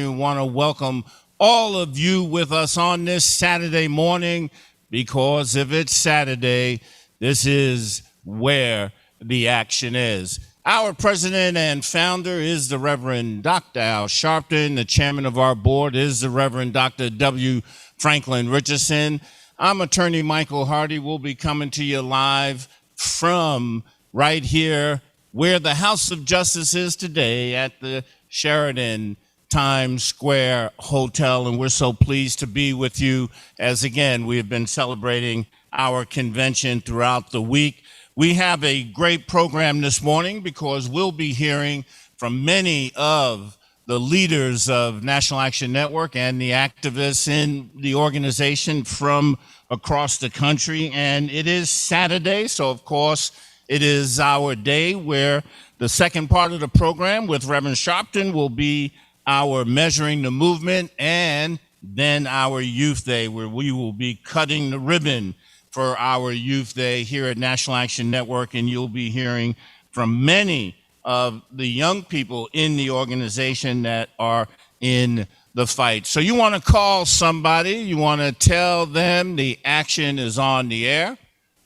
want to welcome all of you with us on this Saturday morning, because if it's Saturday, this is where the action is. Our president and founder is the Reverend Dr. Al Sharpton. The chairman of our board is the Reverend Dr. W. Franklin Richardson. I'm attorney Michael Hardy. We'll be coming to you live from right here where the House of Justice is today at the Sheraton Times Square Hotel, and we're so pleased to be with you as, again, we have been celebrating our convention throughout the week. We have a great program this morning because we'll be hearing from many of the leaders of National Action Network and the activists in the organization from across the country. And it is Saturday, so of course it is our day where the second part of the program with Reverend Sharpton will be our Measuring the Movement, and then our Youth Day, where we will be cutting the ribbon for our Youth Day here at National Action Network, and you'll be hearing from many of the young people in the organization that are in the fight. So you want to call somebody, you want to tell them the action is on the air.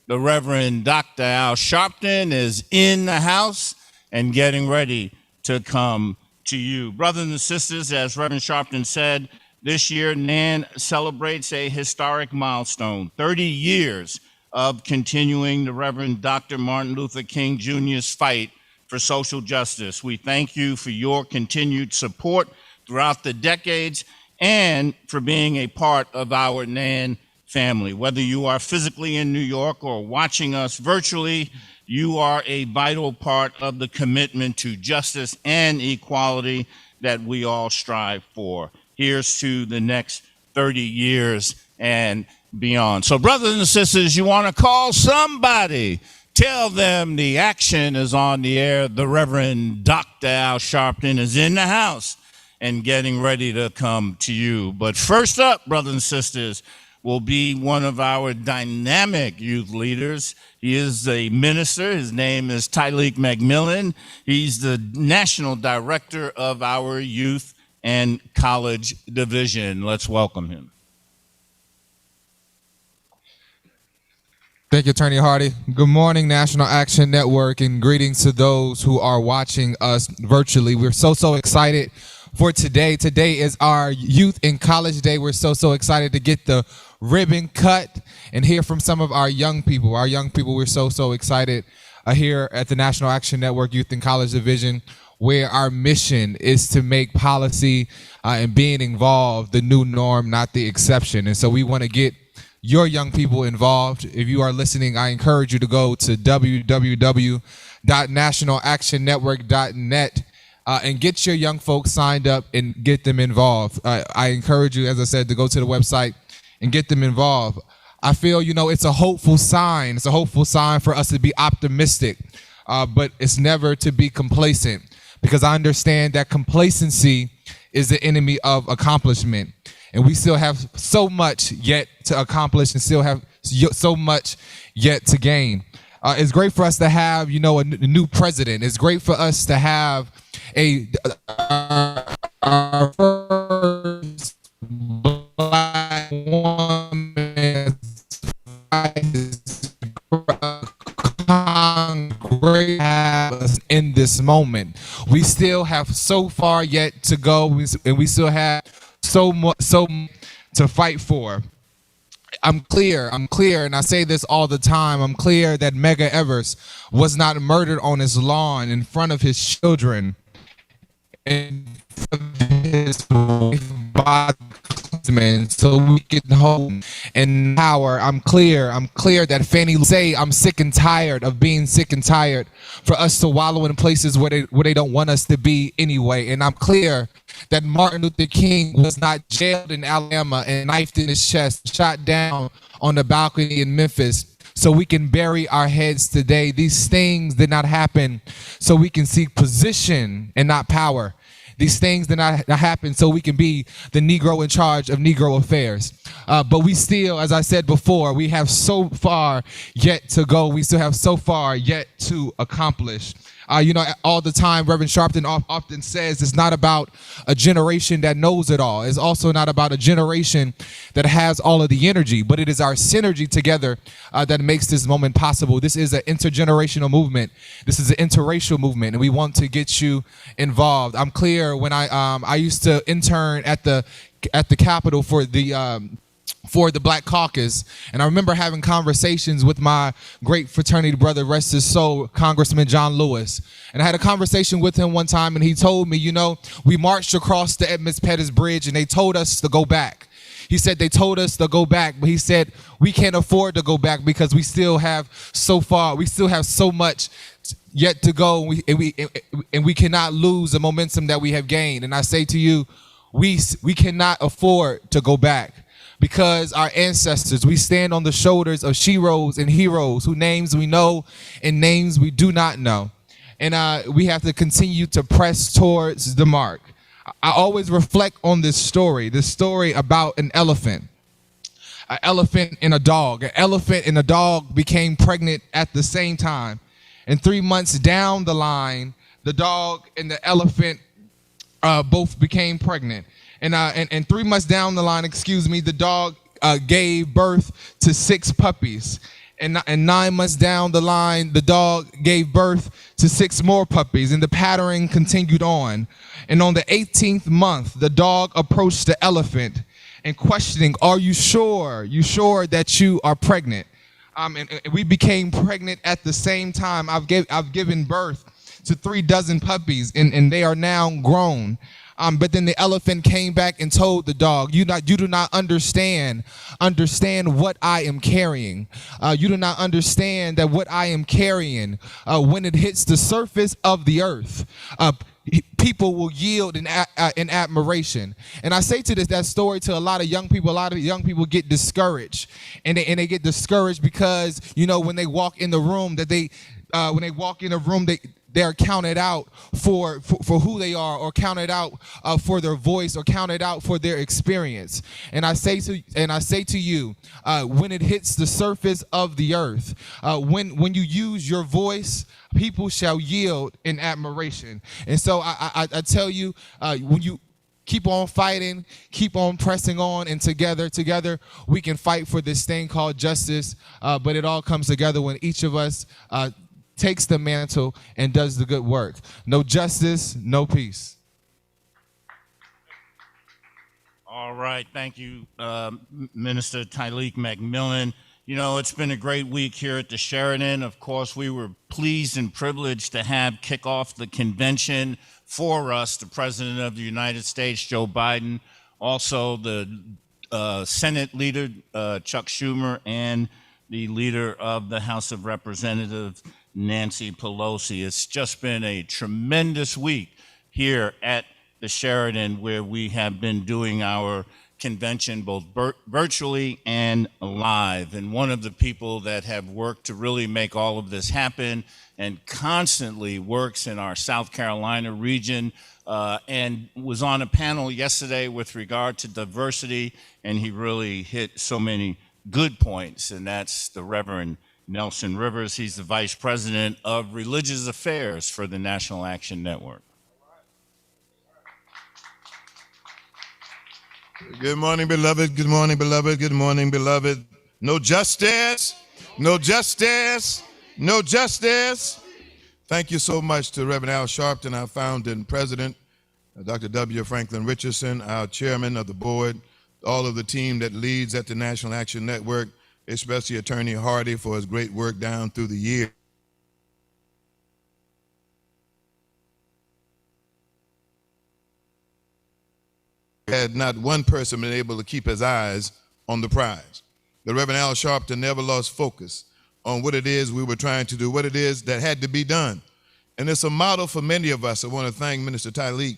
The Reverend Dr. Al Sharpton is in the house and getting ready to come to you. Brothers and sisters, as Reverend Sharpton said, this year NAN celebrates a historic milestone, 30 years of continuing the Reverend Dr. Martin Luther King Jr.'s fight for social justice. We thank you for your continued support throughout the decades and for being a part of our NAN family. Whether you are physically in New York or watching us virtually, you are a vital part of the commitment to justice and equality that we all strive for. Here's to the next 30 years and beyond. So brothers and sisters, you want to call somebody, tell them the action is on the air. The Reverend Dr. Al Sharpton is in the house and getting ready to come to you. But first up, brothers and sisters, will be one of our dynamic youth leaders. He is a minister. His name is Tyleek McMillan. He's the National Director of our Youth and College Division. Let's welcome him. Thank you, Attorney Hardy. Good morning, National Action Network, and greetings to those who are watching us virtually. We're so excited for today. Today is our Youth and College Day. We're so excited to get the ribbon cut and hear from some of our young people. Our young people, we're so excited here at the National Action Network Youth and College Division, where our mission is to make policy and being involved the new norm, not the exception. And so we want to get your young people involved. If you are listening, I encourage you to go to www.nationalactionnetwork.net and get your young folks signed up and get them involved. I encourage you, as I said, to go to the website and get them involved. I feel, it's a hopeful sign. It's a hopeful sign for us to be optimistic, but it's never to be complacent, because I understand that complacency is the enemy of accomplishment. And we still have so much yet to accomplish and still have so much yet to gain. It's great for us to have, a new president. It's great for us to have our first Black woman Congress in this moment. We still have so far yet to go, and we still have so much to fight for. I'm clear, and I say this all the time. I'm clear that Medgar Evers was not murdered on his lawn in front of his children, in front of his wife, so we can hold and power. I'm clear that Fannie Lou say I'm sick and tired of being sick and tired for us to wallow in places where they don't want us to be anyway. And I'm clear that Martin Luther King was not jailed in Alabama and knifed in his chest, shot down on the balcony in Memphis, so we can bury our heads today. These things did not happen so we can seek position and not power. These things did not happen so we can be the Negro in charge of Negro affairs. But we still, as I said before, we have so far yet to go. We still have so far yet to accomplish. All the time, Reverend Sharpton often says it's not about a generation that knows it all. It's also not about a generation that has all of the energy, but it is our synergy together that makes this moment possible. This is an intergenerational movement. This is an interracial movement, and we want to get you involved. I'm clear when I used to intern at the Capitol for the Black Caucus, and I remember having conversations with my great fraternity brother, rest his soul, Congressman John Lewis. And I had a conversation with him one time, and he told me, we marched across the Edmunds Pettus Bridge, and they told us to go back. He said they told us to go back, but he said we can't afford to go back because we still have so much yet to go, and we cannot lose the momentum that we have gained. And I say to you, we cannot afford to go back. Because our ancestors, we stand on the shoulders of sheroes and heroes whose names we know and names we do not know. And we have to continue to press towards the mark. I always reflect on this story about an elephant and a dog. An elephant and a dog became pregnant at the same time. And 3 months down the line, the dog and the elephant both became pregnant. And 3 months down the line, the dog gave birth to 6 puppies. And 9 months down the line, the dog gave birth to 6 more puppies. And the pattern continued on. And on the 18th month, the dog approached the elephant and questioning, "Are you sure? You sure that you are pregnant?" And we became pregnant at the same time. I've given birth to 3 dozen puppies, and they are now grown. But then the elephant came back and told the dog, you do not understand what I am carrying. You do not understand that what I am carrying, when it hits the surface of the earth, people will yield in admiration. And I say that story to a lot of young people. A lot of young people get discouraged, and they get discouraged because when they walk in the room they are counted out for who they are, or counted out for their voice, or counted out for their experience. And I say to you, when it hits the surface of the earth, when you use your voice, people shall yield in admiration. And so I tell you, when you keep on fighting, keep on pressing on, and together we can fight for this thing called justice. But it all comes together when each of us takes the mantle and does the good work. No justice, no peace. All right, thank you, Minister Tyleek McMillan. It's been a great week here at the Sheridan. Of course, we were pleased and privileged to have kick off the convention for us, the President of the United States, Joe Biden, also the Senate leader, Chuck Schumer, and the leader of the House of Representatives, Nancy Pelosi. It's just been a tremendous week here at the Sheridan, where we have been doing our convention both virtually and live. And one of the people that have worked to really make all of this happen and constantly works in our South Carolina region, and was on a panel yesterday with regard to diversity, and he really hit so many good points, and that's the Reverend Nelson Rivers. He's the Vice President of Religious Affairs for the National Action Network. Good morning, beloved. Good morning, beloved. Good morning, beloved. No justice, no justice, no justice. Thank you so much to Reverend Al Sharpton, our founder and president, Dr. W. Franklin Richardson, our chairman of the board, all of the team that leads at the National Action Network, especially Attorney Hardy for his great work down through the year. Had not one person been able to keep his eyes on the prize. The Reverend Al Sharpton never lost focus on what it is we were trying to do, what it is that had to be done. And it's a model for many of us. I want to thank Minister Tyleek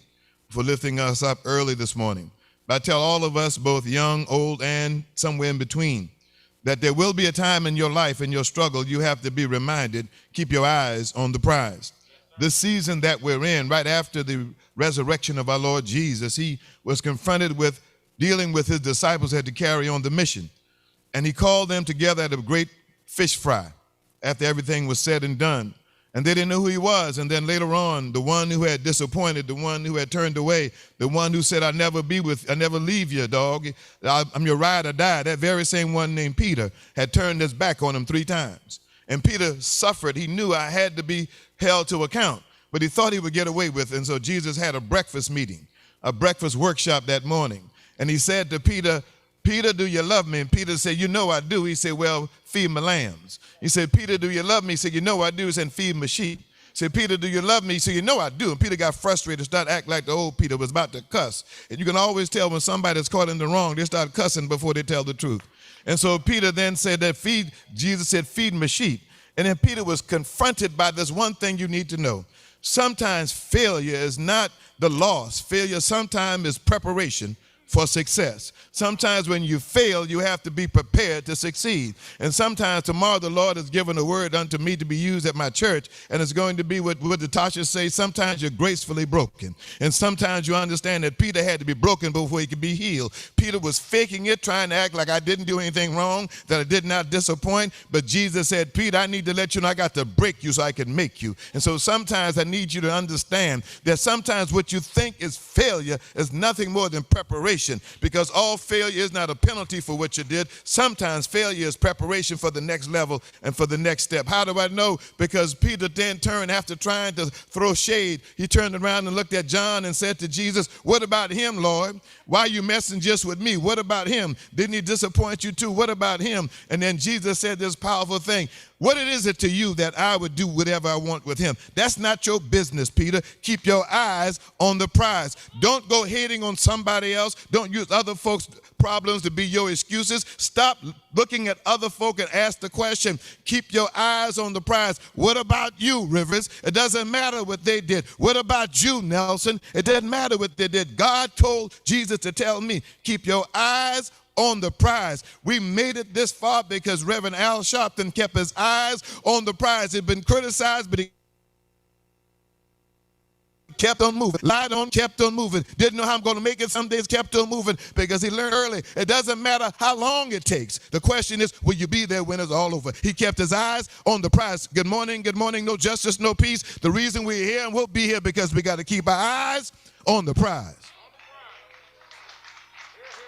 for lifting us up early this morning. But I tell all of us, both young, old, and somewhere in between, that there will be a time in your life, in your struggle, you have to be reminded, keep your eyes on the prize. This season that we're in, right after the resurrection of our Lord Jesus, he was confronted with dealing with his disciples who had to carry on the mission. And he called them together at a great fish fry after everything was said and done. And they didn't know who he was. And then later on, the one who had disappointed, the one who had turned away, the one who said, I'll never leave you, dog. I'm your ride or die. That very same one named Peter had turned his back on him 3 times. And Peter suffered. He knew I had to be held to account, but he thought he would get away with it. And so Jesus had a breakfast meeting, a breakfast workshop that morning. And he said to Peter, Peter, do you love me? And Peter said, you know I do. He said, well, feed my lambs. He said, Peter, do you love me? He said, you know I do. He said, feed my sheep. He said, Peter, do you love me? He said, you know I do. And Peter got frustrated, started acting like the old Peter was about to cuss. And you can always tell when somebody's caught in the wrong, they start cussing before they tell the truth. And so Peter then said that Jesus said, feed my sheep. And then Peter was confronted by this one thing you need to know. Sometimes failure is not the loss. Failure sometimes is preparation for success. Sometimes when you fail, you have to be prepared to succeed. And sometimes tomorrow the Lord has given a word unto me to be used at my church, and it's going to be what Natasha says, sometimes you're gracefully broken. And sometimes you understand that Peter had to be broken before he could be healed. Peter was faking it, trying to act like I didn't do anything wrong, that I did not disappoint. But Jesus said, Peter, I need to let you know I got to break you so I can make you. And so sometimes I need you to understand that sometimes what you think is failure is nothing more than preparation, because all failure is not a penalty for what you did. Sometimes failure is preparation for the next level and for the next step. How do I know? Because Peter then turned, after trying to throw shade, he turned around and looked at John and said to Jesus, what about him, Lord? Why are you messing just with me? What about him? Didn't he disappoint you too? What about him? And then Jesus said this powerful thing. What is it to you that I would do whatever I want with him? That's not your business, Peter. Keep your eyes on the prize. Don't go hating on somebody else. Don't use other folks' problems to be your excuses. Stop looking at other folk and ask the question. Keep your eyes on the prize. What about you, Rivers? It doesn't matter what they did. What about you, Nelson? It doesn't matter what they did. God told Jesus to tell me, keep your eyes on the prize. We made it this far because Reverend Al Sharpton kept his eyes on the prize. He'd been criticized, but he kept on moving. Lied on, kept on moving. Didn't know how I'm going to make it. Some days kept on moving because he learned early. It doesn't matter how long it takes. The question is, will you be there when it's all over? He kept his eyes on the prize. Good morning, no justice, no peace. The reason we're here and we'll be here because we got to keep our eyes on the prize.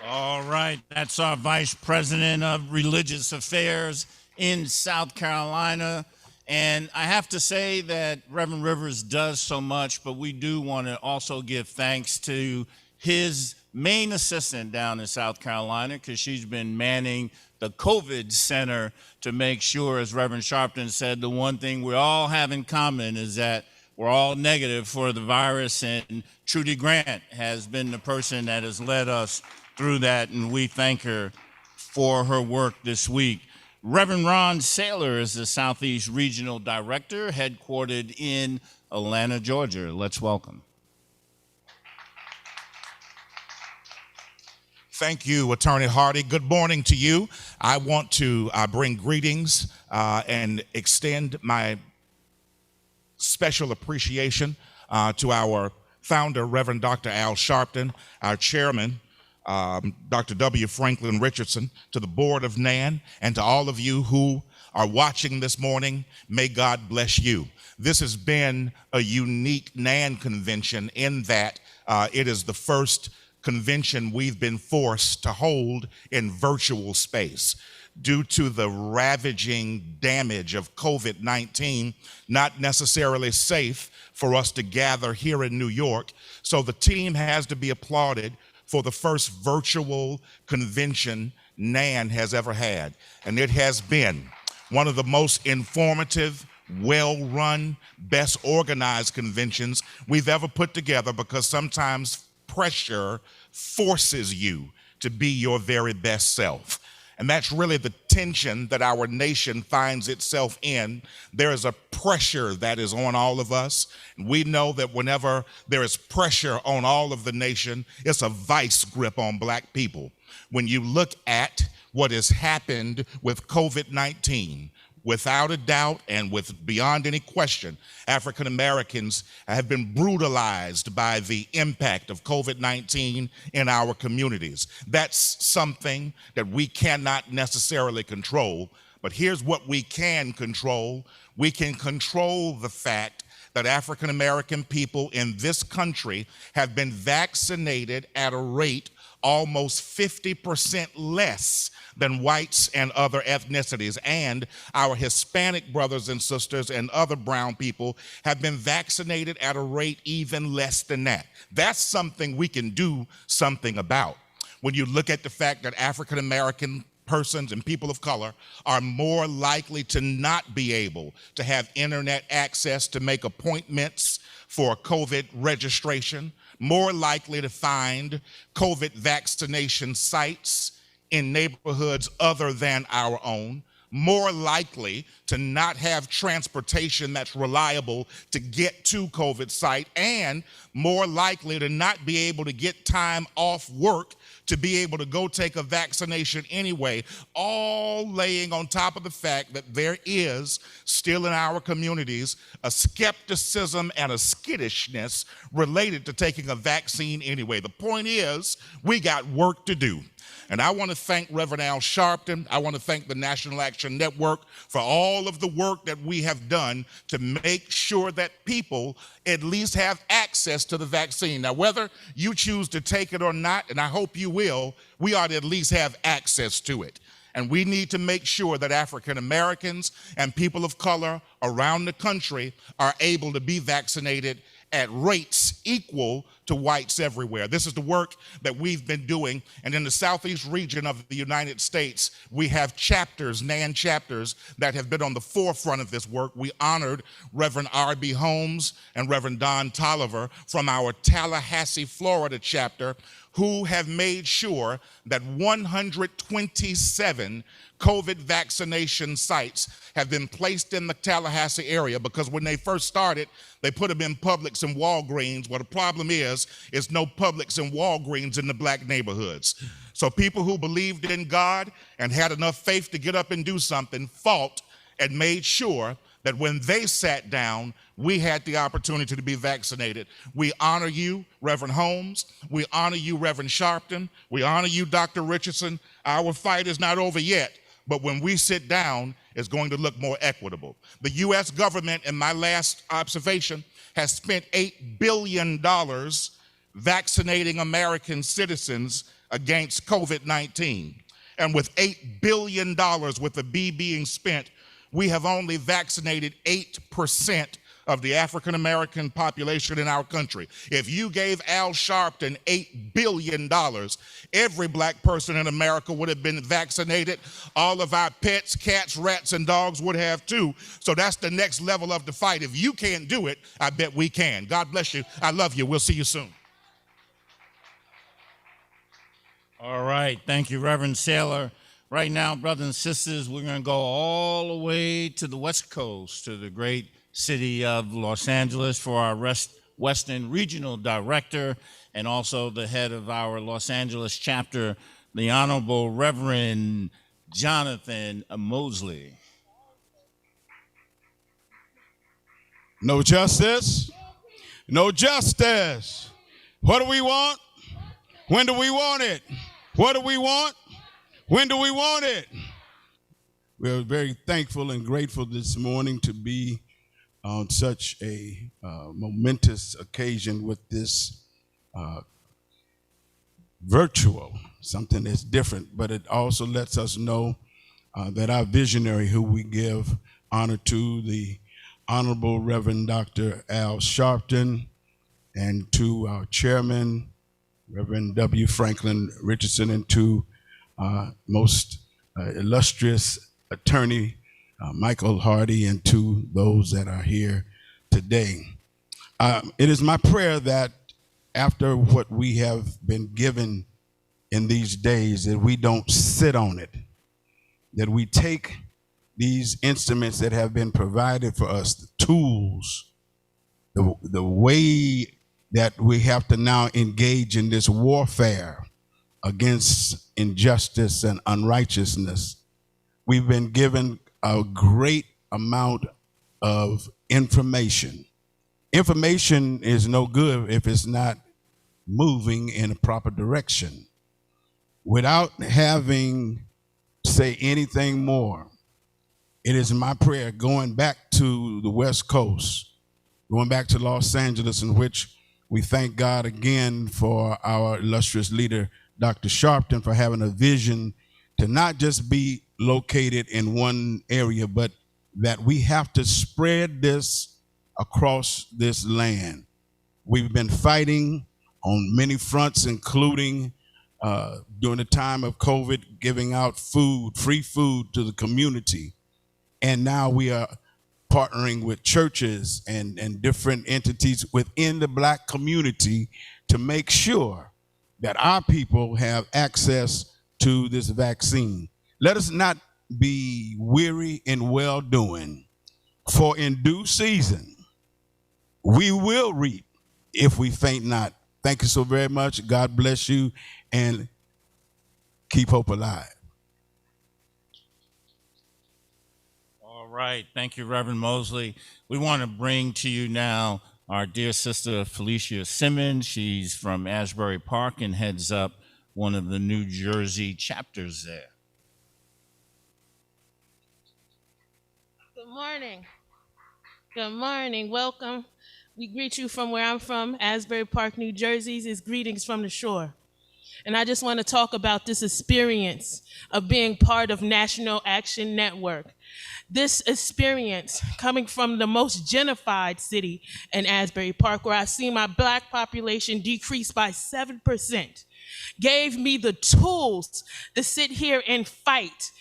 All right, that's our Vice President of Religious Affairs in South Carolina. And I have to say that Reverend Rivers does so much, but we do want to also give thanks to his main assistant down in South Carolina, because she's been manning the COVID center to make sure, as Reverend Sharpton said, the one thing we all have in common is that we're all negative for the virus, and Trudy Grant has been the person that has led us through that, and we thank her for her work this week. Reverend Ron Saylor is the Southeast Regional Director, headquartered in Atlanta, Georgia. Let's welcome. Thank you, Attorney Hardy. Good morning to you. I want to bring greetings and extend my special appreciation to our founder, Reverend Dr. Al Sharpton, our chairman, Dr. W. Franklin Richardson, to the board of NAN, and to all of you who are watching this morning. May God bless you. This has been a unique NAN convention in that it is the first convention we've been forced to hold in virtual space due to the ravaging damage of COVID-19, not necessarily safe for us to gather here in New York. So the team has to be applauded for the first virtual convention NAN has ever had. And it has been one of the most informative, well-run, best organized conventions we've ever put together, because sometimes pressure forces you to be your very best self. And that's really the tension that our nation finds itself in. There is a pressure that is on all of us. We know that whenever there is pressure on all of the nation, it's a vice grip on Black people. When you look at what has happened with COVID-19, without a doubt and with beyond any question, African Americans have been brutalized by the impact of COVID-19 in our communities. That's something that we cannot necessarily control, But here's what we can control. We can control the fact that African American people in this country have been vaccinated at a rate almost 50% less than whites and other ethnicities. And our Hispanic brothers and sisters and other brown people have been vaccinated at a rate even less than that. That's something we can do something about. When you look at the fact that African American persons and people of color are more likely to not be able to have internet access to make appointments for COVID registration, more likely to find COVID vaccination sites in neighborhoods other than our own, more likely to not have transportation that's reliable to get to COVID site, and more likely to not be able to get time off work to be able to go take a vaccination anyway, all laying on top of the fact that there is still in our communities a skepticism and a skittishness related to taking a vaccine anyway. The point is, we got work to do. And I want to thank Reverend Al Sharpton. I want to thank the National Action Network for all of the work that we have done to make sure that people at least have access to the vaccine. Now, whether you choose to take it or not, and I hope you will, we ought to at least have access to it. And we need to make sure that African Americans and people of color around the country are able to be vaccinated at rates equal to whites everywhere. This is the work that we've been doing. And in the southeast region of the United States, we have chapters, NAN chapters, that have been on the forefront of this work. We honored Reverend R.B. Holmes and Reverend Don Tolliver from our Tallahassee, Florida chapter, who have made sure that 127 COVID vaccination sites have been placed in the Tallahassee area, because when they first started, they put them in Publix and Walgreens. Well, the problem is no Publix and Walgreens in the black neighborhoods. So people who believed in God and had enough faith to get up and do something fought and made sure that when they sat down, we had the opportunity to be vaccinated. We honor you, Reverend Holmes. We honor you, Reverend Sharpton. We honor you, Dr. Richardson. Our fight is not over yet, but when we sit down, it's going to look more equitable. The U.S. government, in my last observation, has spent $8 billion vaccinating American citizens against COVID-19. And with $8 billion with the B being spent, we have only vaccinated 8% of the African American population in our country. If you gave Al Sharpton $8 billion, every black person in America would have been vaccinated. All of our pets, cats, rats, and dogs would have too. So that's the next level of the fight. If you can't do it, I bet we can. God bless you. I love you. We'll see you soon. All right. Thank you, Reverend Saylor. Right now, brothers and sisters, we're going to go all the way to the West Coast, to the great city of Los Angeles, for our Western Regional Director and also the head of our Los Angeles chapter, the Honorable Reverend Jonathan Mosley. No justice? No justice. What do we want? When do we want it? What do we want? When do we want it? We're very thankful and grateful this morning to be on such a momentous occasion with this virtual, something that's different, but it also lets us know that our visionary, who we give honor to, the Honorable Reverend Dr. Al Sharpton, and to our chairman, Reverend W. Franklin Richardson, and to most illustrious attorney, Michael Hardy, and to those that are here today. It is my prayer that after what we have been given in these days, that we don't sit on it, that we take these instruments that have been provided for us, the tools, the way that we have to now engage in this warfare against injustice and unrighteousness. We've been given a great amount of information. Information is no good if it's not moving in a proper direction. Without having, say, anything more, it is my prayer going back to the West Coast, going back to Los Angeles, in which we thank God again for our illustrious leader, Dr. Sharpton, for having a vision to not just be located in one area, but that we have to spread this across this land. We've been fighting on many fronts, including during the time of COVID, giving out food, free food to the community. And now we are partnering with churches and different entities within the Black community to make sure that our people have access to this vaccine. Let us not be weary in well-doing, for in due season we will reap if we faint not. Thank you so very much. God bless you, and keep hope alive. All right. Thank you, Reverend Mosley. We want to bring to you now our dear sister, Felicia Simmons. She's from Asbury Park and heads up one of the New Jersey chapters there. Good morning. Good morning. Welcome. We greet you from where I'm from, Asbury Park, New Jersey. It's greetings from the shore. And I just want to talk about this experience of being part of National Action Network. This experience coming from the most gentrified city in Asbury Park, where I see my Black population decrease by 7%, gave me the tools to sit here and fight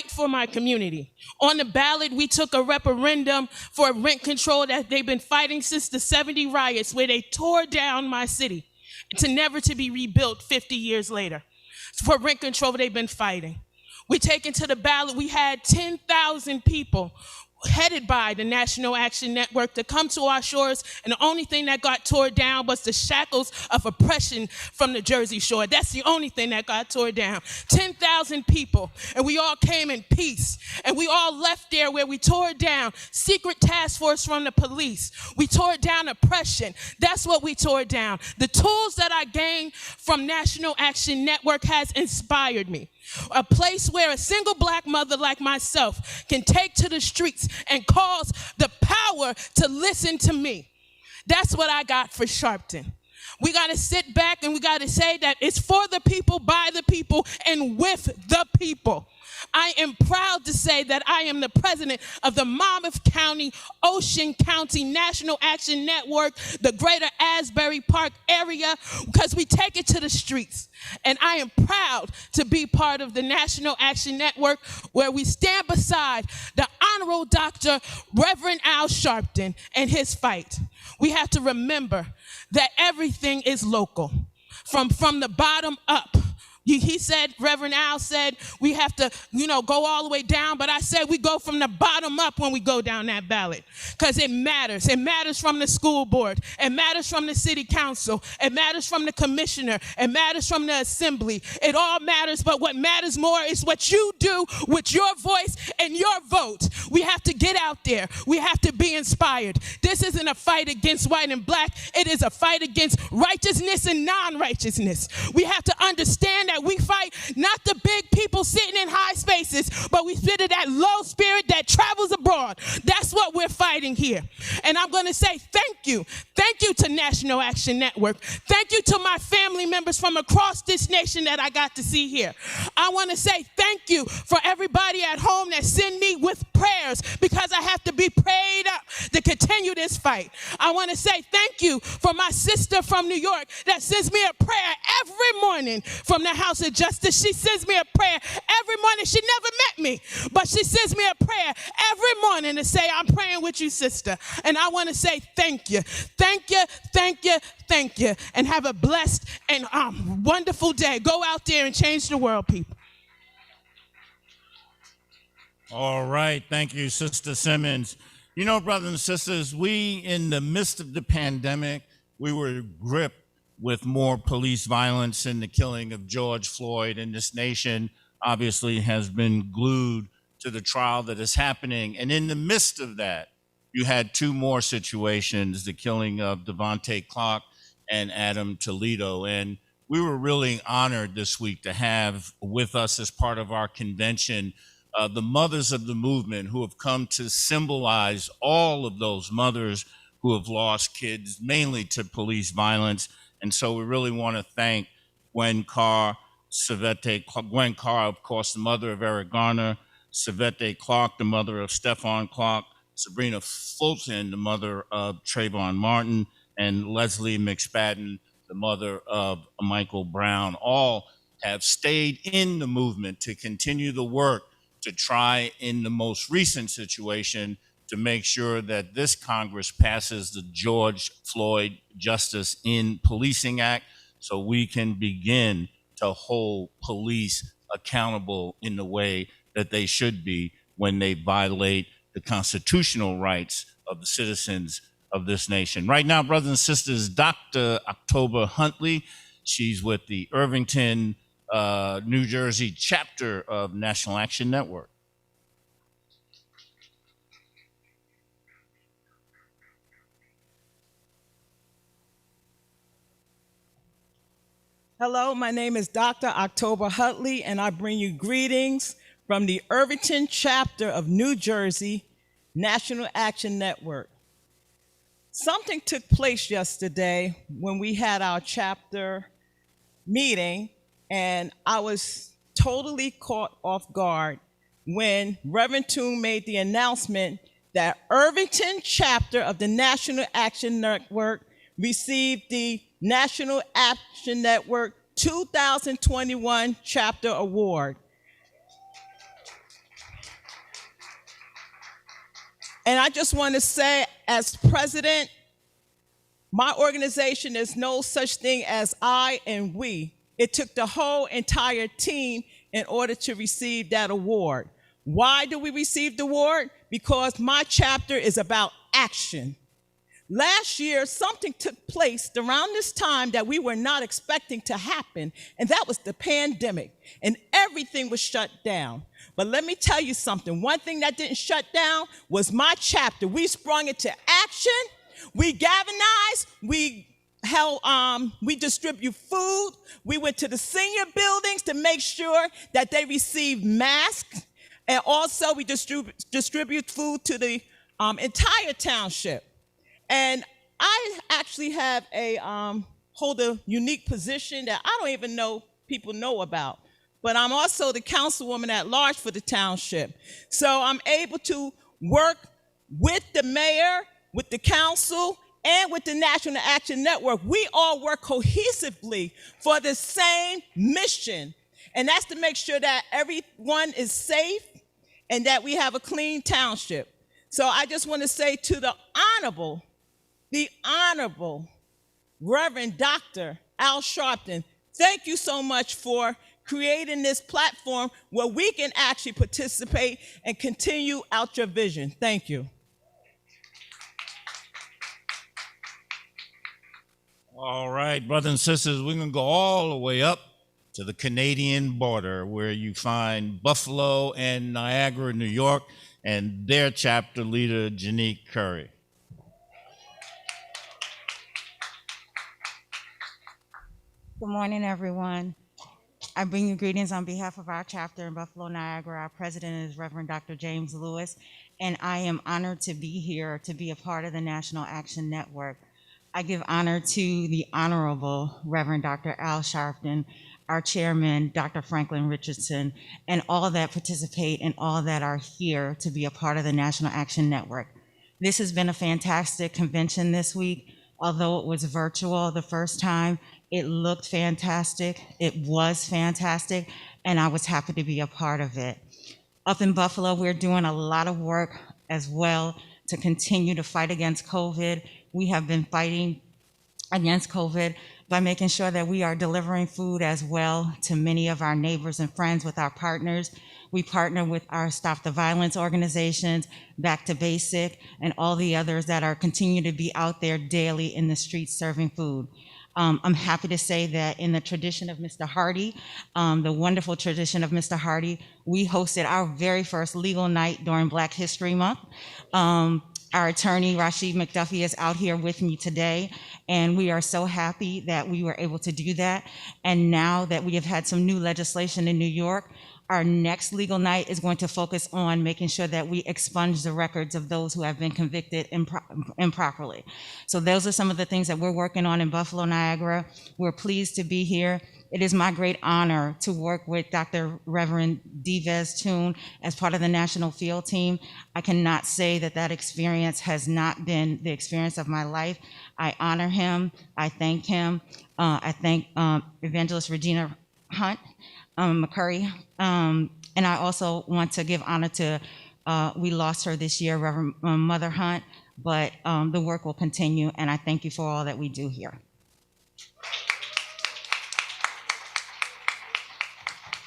for my community. On the ballot, we took a referendum for rent control that they've been fighting since the 70 riots, where they tore down my city to never to be rebuilt 50 years later. For rent control, they've been fighting. We taken to the ballot, we had 10,000 people headed by the National Action Network to come to our shores, and the only thing that got torn down was the shackles of oppression from the Jersey Shore. That's the only thing that got torn down. 10,000 people, and we all came in peace, and we all left there where we tore down secret task force from the police. We tore down oppression. That's what we tore down. The tools that I gained from National Action Network has inspired me. A place where a single Black mother like myself can take to the streets and cause the power to listen to me. That's what I got for Sharpton. We got to sit back and we got to say that it's for the people, by the people, and with the people. I am proud to say that I am the president of the Monmouth County, Ocean County National Action Network, the greater Asbury Park area, because we take it to the streets. And I am proud to be part of the National Action Network, where we stand beside the Honorable Dr. Reverend Al Sharpton and his fight. We have to remember that everything is local, from the bottom up. He said, Reverend Al said, we have to, go all the way down. But I said we go from the bottom up when we go down that ballot, because it matters. It matters from the school board. It matters from the city council. It matters from the commissioner. It matters from the assembly. It all matters. But what matters more is what you do with your voice and your vote. We have to get out there. We have to be inspired. This isn't a fight against white and Black. It is a fight against righteousness and non-righteousness. We have to understand that we fight not the big people sitting in high spaces, but we fit that low spirit that travels abroad. That's what we're fighting here. And I'm going to say thank you. Thank you to National Action Network. Thank you to my family members from across this nation that I got to see here. I want to say thank you for everybody at home that send me with prayers, because I have to be prayed up to continue this fight. I want to say thank you for my sister from New York that sends me a prayer every morning from the House of Justice. She sends me a prayer every morning. She never met me, but she sends me a prayer every morning to say, I'm praying with you, sister. And I want to say thank you. Thank you, thank you, thank you. And have a blessed and wonderful day. Go out there and change the world, people. All right. Thank you, Sister Simmons. Brothers and sisters, we, in the midst of the pandemic, we were gripped with more police violence and the killing of George Floyd, and this nation obviously has been glued to the trial that is happening. And in the midst of that, you had two more situations, the killing of Devontae Clark and Adam Toledo. And we were really honored this week to have with us, as part of our convention, the mothers of the movement who have come to symbolize all of those mothers who have lost kids, mainly to police violence. And so we really want to thank Gwen Carr, Gwen Carr, of course, the mother of Eric Garner, Savette Clark, the mother of Stephon Clark, Sabrina Fulton, the mother of Trayvon Martin, and Leslie McSpadden, the mother of Michael Brown. All have stayed in the movement to continue the work to try, in the most recent situation, to make sure that this Congress passes the George Floyd Justice in Policing Act so we can begin to hold police accountable in the way that they should be when they violate the constitutional rights of the citizens of this nation. Right now, brothers and sisters, Dr. October Huntley, she's with the Irvington, New Jersey chapter of National Action Network. Hello, my name is Dr. October Huntley, and I bring you greetings from the Irvington chapter of New Jersey National Action Network. Something took place yesterday when we had our chapter meeting, and I was totally caught off guard when Reverend Toon made the announcement that Irvington chapter of the National Action Network received the National Action Network 2021 Chapter Award. And I just want to say, as president, my organization is no such thing as I and we. It took the whole entire team in order to receive that award. Why do we receive the award? Because my chapter is about action. Last year, something took place around this time that we were not expecting to happen, and that was the pandemic, and everything was shut down. But let me tell you something. One thing that didn't shut down was my chapter. We sprung into action. We galvanized. We distribute food. We went to the senior buildings to make sure that they received masks, and also we distribute food to the entire township. And I actually have hold a unique position that I don't even know people know about. But I'm also the councilwoman at large for the township. So I'm able to work with the mayor, with the council, and with the National Action Network. We all work cohesively for the same mission. And that's to make sure that everyone is safe and that we have a clean township. So I just want to say to the Honorable Reverend Dr. Al Sharpton, thank you so much for creating this platform where we can actually participate and continue out your vision. Thank you. All right, brothers and sisters, we're going to go all the way up to the Canadian border where you find Buffalo and Niagara, New York, and their chapter leader, Janique Curry. Good morning, everyone. I bring you greetings on behalf of our chapter in Buffalo, Niagara. Our president is Reverend Dr. James Lewis, and I am honored to be here to be a part of the National Action Network. I give honor to the Honorable Reverend Dr. Al Sharpton, our chairman, Dr. Franklin Richardson, and all that participate and all that are here to be a part of the National Action Network. This has been a fantastic convention this week. Although it was virtual the first time, it looked fantastic, it was fantastic, and I was happy to be a part of it. Up in Buffalo, we're doing a lot of work as well to continue to fight against COVID. We have been fighting against COVID by making sure that we are delivering food as well to many of our neighbors and friends with our partners. We partner with our Stop the Violence organizations, Back to Basic, and all the others that are continue to be out there daily in the streets serving food. I'm happy to say that in the tradition of Mr. Hardy, the wonderful tradition of Mr. Hardy, we hosted our very first legal night during Black History Month. Our attorney, Rashid McDuffie, is out here with me today, and we are so happy that we were able to do that. And now that we have had some new legislation in New York, our next legal night is going to focus on making sure that we expunge the records of those who have been convicted improperly. So those are some of the things that we're working on in Buffalo, Niagara. We're pleased to be here. It is my great honor to work with Dr. Reverend Dives Toon as part of the National Field Team. I cannot say that that experience has not been the experience of my life. I honor him. I thank him. I thank Evangelist Regina Hunt, McCurry. And I also want to give honor to, we lost her this year, Reverend Mother Hunt, but the work will continue, and I thank you for all that we do here.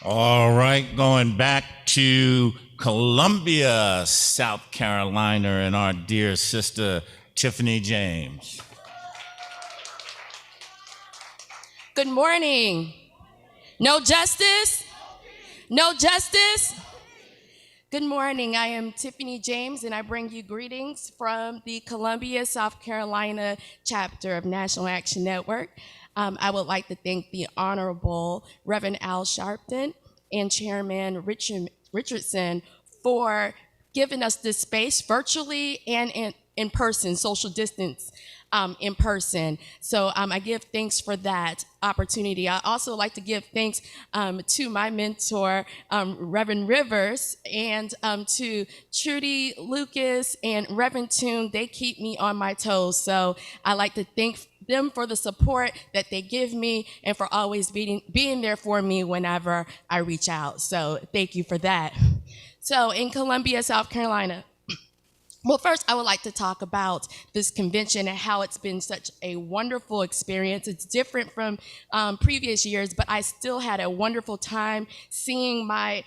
All right, going back to Columbia, South Carolina, and our dear sister, Tiffany James. Good morning. No justice? No justice? Good morning. I am Tiffany James, and I bring you greetings from the Columbia, South Carolina chapter of National Action Network. I would like to thank the Honorable Reverend Al Sharpton and Chairman Richardson for giving us this space virtually and in person, social distance in person. So I give thanks for that opportunity. I also like to give thanks to my mentor, Reverend Rivers, and to Trudy Lucas and Reverend Toon. They keep me on my toes. So I like to thank them for the support that they give me and for always being there for me whenever I reach out. So thank you for that. So in Columbia, South Carolina, well, first, I would like to talk about this convention and how it's been such a wonderful experience. It's different from previous years, but I still had a wonderful time seeing my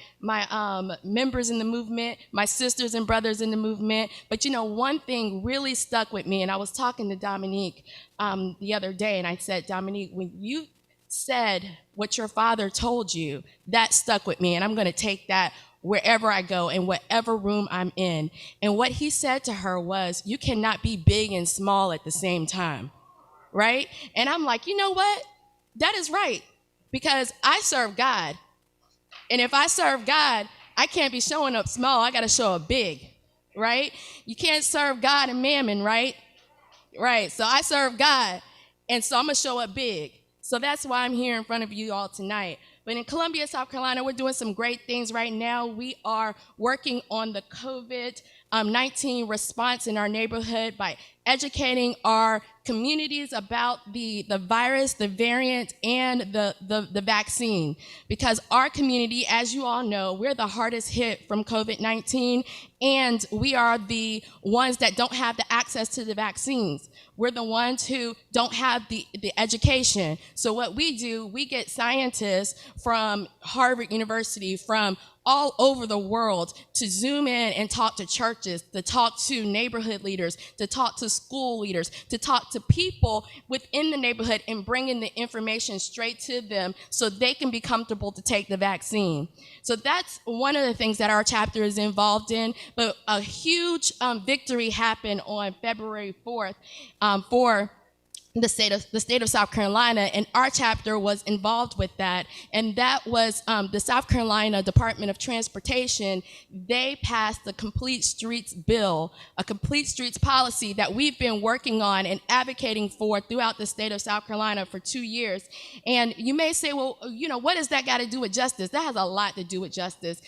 members in the movement, my sisters and brothers in the movement. But you know, one thing really stuck with me, and I was talking to Dominique the other day, and I said, Dominique, when you said what your father told you, that stuck with me, and I'm going to take that wherever I go, in whatever room I'm in. And what he said to her was, you cannot be big and small at the same time, right? And I'm like, you know what? That is right, because I serve God. And if I serve God, I can't be showing up small. I got to show up big, right? You can't serve God and mammon, right? Right, so I serve God, and so I'm going to show up big. So that's why I'm here in front of you all tonight. But in Columbia, South Carolina, we're doing some great things right now. We are working on the COVID-19 response in our neighborhood by educating our communities about the virus, the variant, and the vaccine. Because our community, as you all know, we're the hardest hit from COVID-19, and we are the ones that don't have the access to the vaccines. We're the ones who don't have the education. So what we do, we get scientists from Harvard University, from all over the world to zoom in and talk to churches, to talk to neighborhood leaders, to talk to school leaders, to talk to people within the neighborhood and bringing the information straight to them so they can be comfortable to take the vaccine. So that's one of the things that our chapter is involved in. But a huge victory happened on February 4th for the state of South Carolina, and our chapter was involved with that. And that was the South Carolina Department of Transportation. They passed the Complete Streets bill, a complete streets policy that we've been working on and advocating for throughout the state of South Carolina for 2 years. And you may say, well, you know, what does that got to do with justice? That has a lot to do with justice.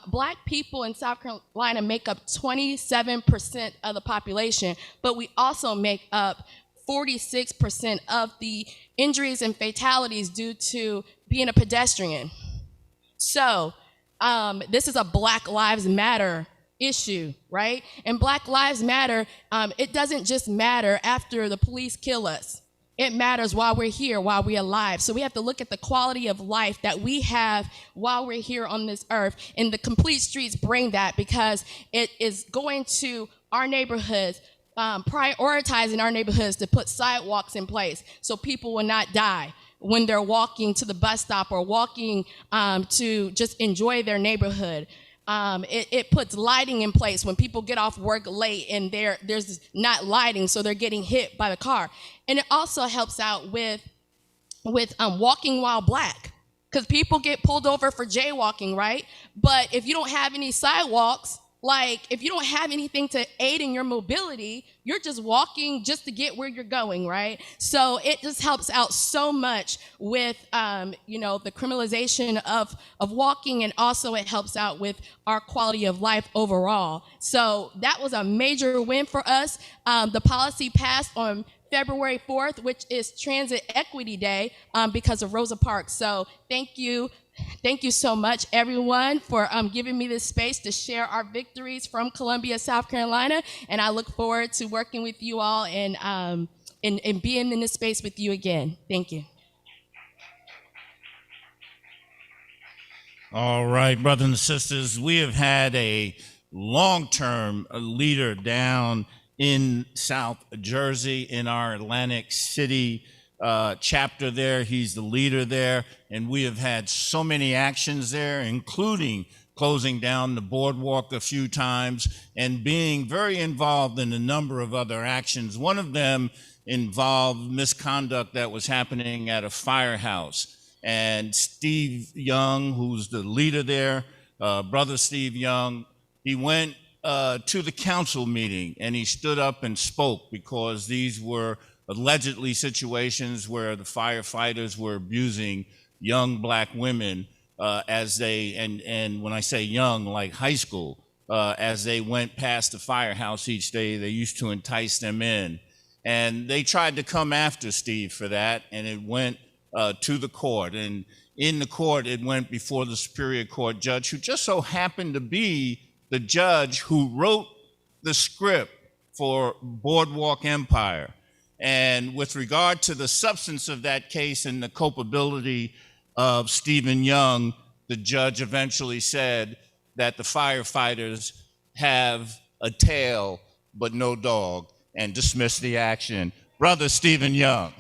Black people in South Carolina make up 27% of the population, but we also make up 46% of the injuries and fatalities due to being a pedestrian. So this is a Black Lives Matter issue, right? And Black Lives Matter, it doesn't just matter after the police kill us. It matters while we're here, while we're alive. So we have to look at the quality of life that we have while we're here on this earth. And the Complete Streets bring that, because it is going to our neighborhoods, prioritizing our neighborhoods to put sidewalks in place so people will not die when they're walking to the bus stop or walking to just enjoy their neighborhood. it puts lighting in place when people get off work late and there's not lighting, so they're getting hit by the car. And it also helps out with walking while black, because people get pulled over for jaywalking, right? But if you don't have any sidewalks, like if you don't have anything to aid in your mobility, you're just walking just to get where you're going, right? So it just helps out so much with, the criminalization of walking, and also it helps out with our quality of life overall. So that was a major win for us. The policy passed on February 4th, which is Transit Equity Day, because of Rosa Parks. So thank you. Thank you so much, everyone, for giving me this space to share our victories from Columbia, South Carolina. And I look forward to working with you all and being in this space with you again. Thank you. All right, brothers and sisters, we have had a long-term leader down in South Jersey in our Atlantic City chapter there. He's the leader there, and we have had so many actions there, including closing down the boardwalk a few times and being very involved in a number of other actions. One of them involved misconduct that was happening at a firehouse. And Steve Young, who's the leader there, brother Steve Young, he went to the council meeting and he stood up and spoke, because these were allegedly situations where the firefighters were abusing young black women as they, and when I say young, like high school, as they went past the firehouse each day. They used to entice them in. And they tried to come after Steve for that, and it went to the court. And in the court, it went before the Superior Court judge, who just so happened to be the judge who wrote the script for Boardwalk Empire. And with regard to the substance of that case and the culpability of Stephen Young, the judge eventually said that the firefighters have a tail but no dog, and dismissed the action. Brother Stephen Young.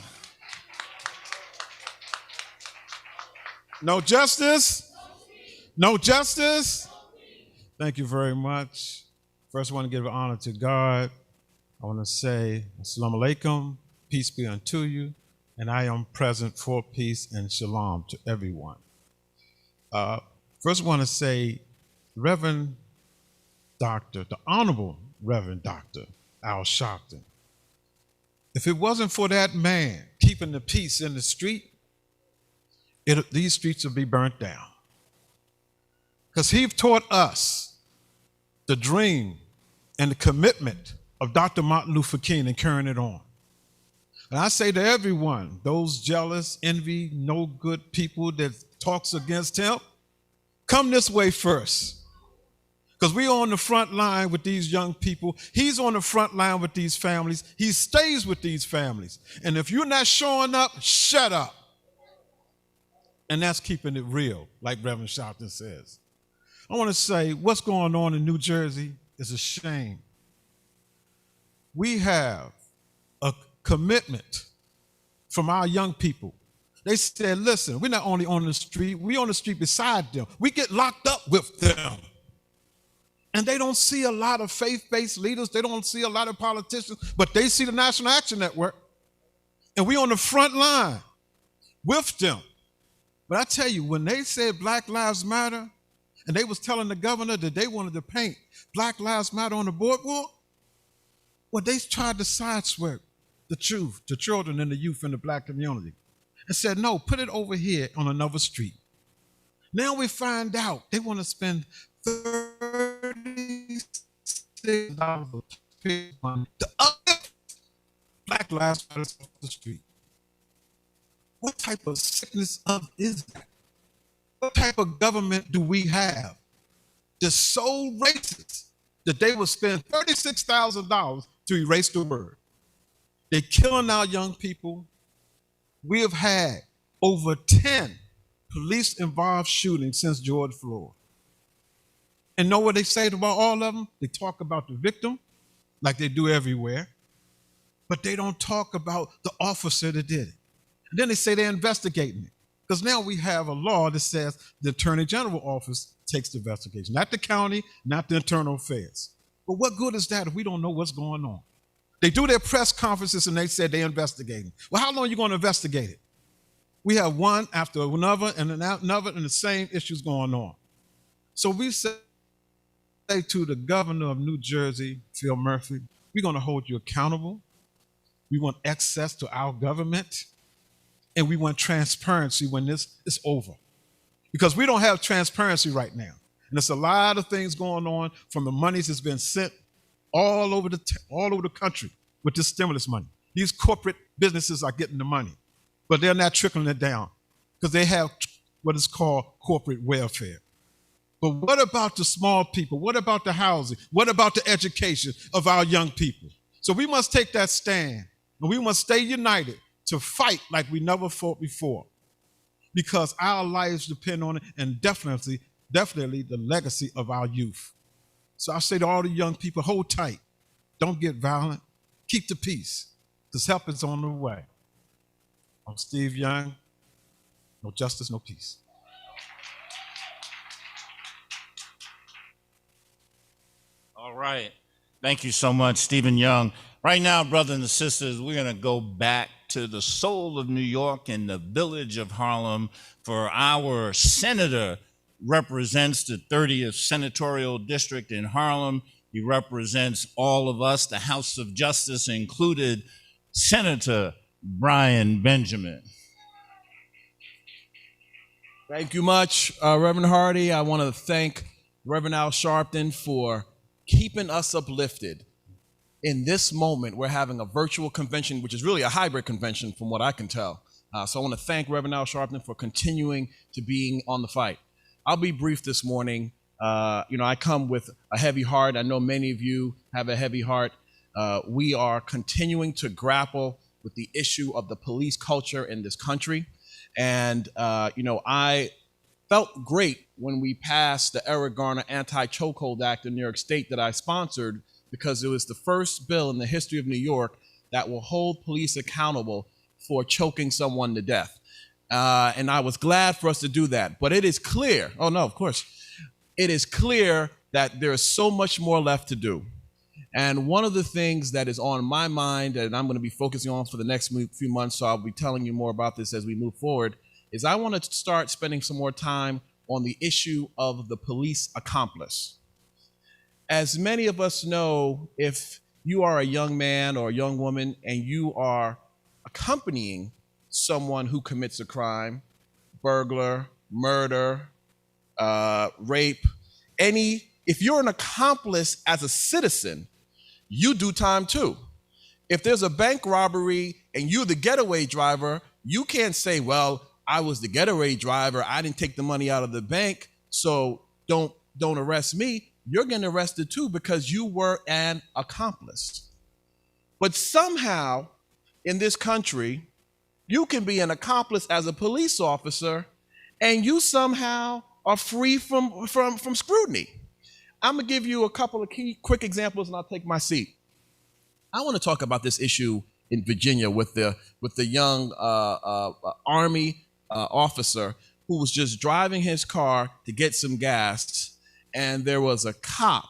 No justice? No justice? Thank you very much. First, I want to give honor to God. I want to say, Assalamu alaikum, peace be unto you, and I am present for peace and shalom to everyone. First, I want to say, Reverend Dr., the Honorable Reverend Dr. Al Sharpton, if it wasn't for that man keeping the peace in the street, these streets would be burnt down. Because he taught us the dream and the commitment of Dr. Martin Luther King and carrying it on. And I say to everyone, those jealous, envy, no good people that talks against him, come this way first. Because we're on the front line with these young people. He's on the front line with these families. He stays with these families. And if you're not showing up, shut up. And that's keeping it real, like Reverend Sharpton says. I want to say what's going on in New Jersey is a shame. We have a commitment from our young people. They said, listen, we're not only on the street, we're on the street beside them. We get locked up with them. And they don't see a lot of faith-based leaders. They don't see a lot of politicians, but they see the National Action Network. And we're on the front line with them. But I tell you, when they said Black Lives Matter, and they was telling the governor that they wanted to paint Black Lives Matter on the boardwalk, well, they tried to sideswipe the truth to children and the youth in the black community and said, no, put it over here on another street. Now we find out they want to spend $36 to uplift Black Lives Matter off the street. What type of sickness is that? What type of government do we have that's so racist that they will spend $36,000 to erase the word? They're killing our young people. We have had over 10 police-involved shootings since George Floyd. And know what they say about all of them? They talk about the victim, like they do everywhere, but they don't talk about the officer that did it. And then they say they're investigating it. Because now we have a law that says the Attorney General office takes the investigation, not the county, not the internal affairs. But what good is that if we don't know what's going on? They do their press conferences and they said they're investigating. Well, how long are you going to investigate it? We have one after another and another, and the same issues going on. So we say to the governor of New Jersey, Phil Murphy, we're going to hold you accountable. We want access to our government, and we want transparency when this is over. Because we don't have transparency right now. And there's a lot of things going on from the monies that's been sent all over the country with this stimulus money. These corporate businesses are getting the money, but they're not trickling it down because they have what is called corporate welfare. But what about the small people? What about the housing? What about the education of our young people? So we must take that stand, and we must stay united to fight like we never fought before, because our lives depend on it, and definitely the legacy of our youth. So I say to all the young people, hold tight. Don't get violent. Keep the peace, because help is on the way. I'm Steve Young. No justice, no peace. All right. Thank you so much, Stephen Young. Right now, brothers and sisters, we're going to go back to the soul of New York and the village of Harlem, for our senator represents the 30th Senatorial District in Harlem. He represents all of us, the House of Justice included, Senator Brian Benjamin. Thank you much, Reverend Hardy. I want to thank Reverend Al Sharpton for keeping us uplifted. In this moment, we're having a virtual convention, which is really a hybrid convention from what I can tell. So I want to thank Reverend Al Sharpton for continuing to being on the fight. I'll be brief this morning. I come with a heavy heart. I know many of you have a heavy heart. We are continuing to grapple with the issue of the police culture in this country. And, I felt great when we passed the Eric Garner Anti-Chokehold Act in New York State that I sponsored, because it was the first bill in the history of New York that will hold police accountable for choking someone to death. And I was glad for us to do that. But it is clear, it is clear that there is so much more left to do. And one of the things that is on my mind and I'm going to be focusing on for the next few months, so I'll be telling you more about this as we move forward, is I want to start spending some more time on the issue of the police accomplice. As many of us know, if you are a young man or a young woman and you are accompanying someone who commits a crime, burglar, murder, rape, if you're an accomplice as a citizen, you do time too. If there's a bank robbery and you're the getaway driver, you can't say, well, I was the getaway driver, I didn't take the money out of the bank, so don't arrest me. You're getting arrested too because you were an accomplice. But somehow in this country, you can be an accomplice as a police officer and you somehow are free from scrutiny. I'm gonna give you a couple of quick examples and I'll take my seat. I want to talk about this issue in Virginia with the young Army officer who was just driving his car to get some gas, and there was a cop,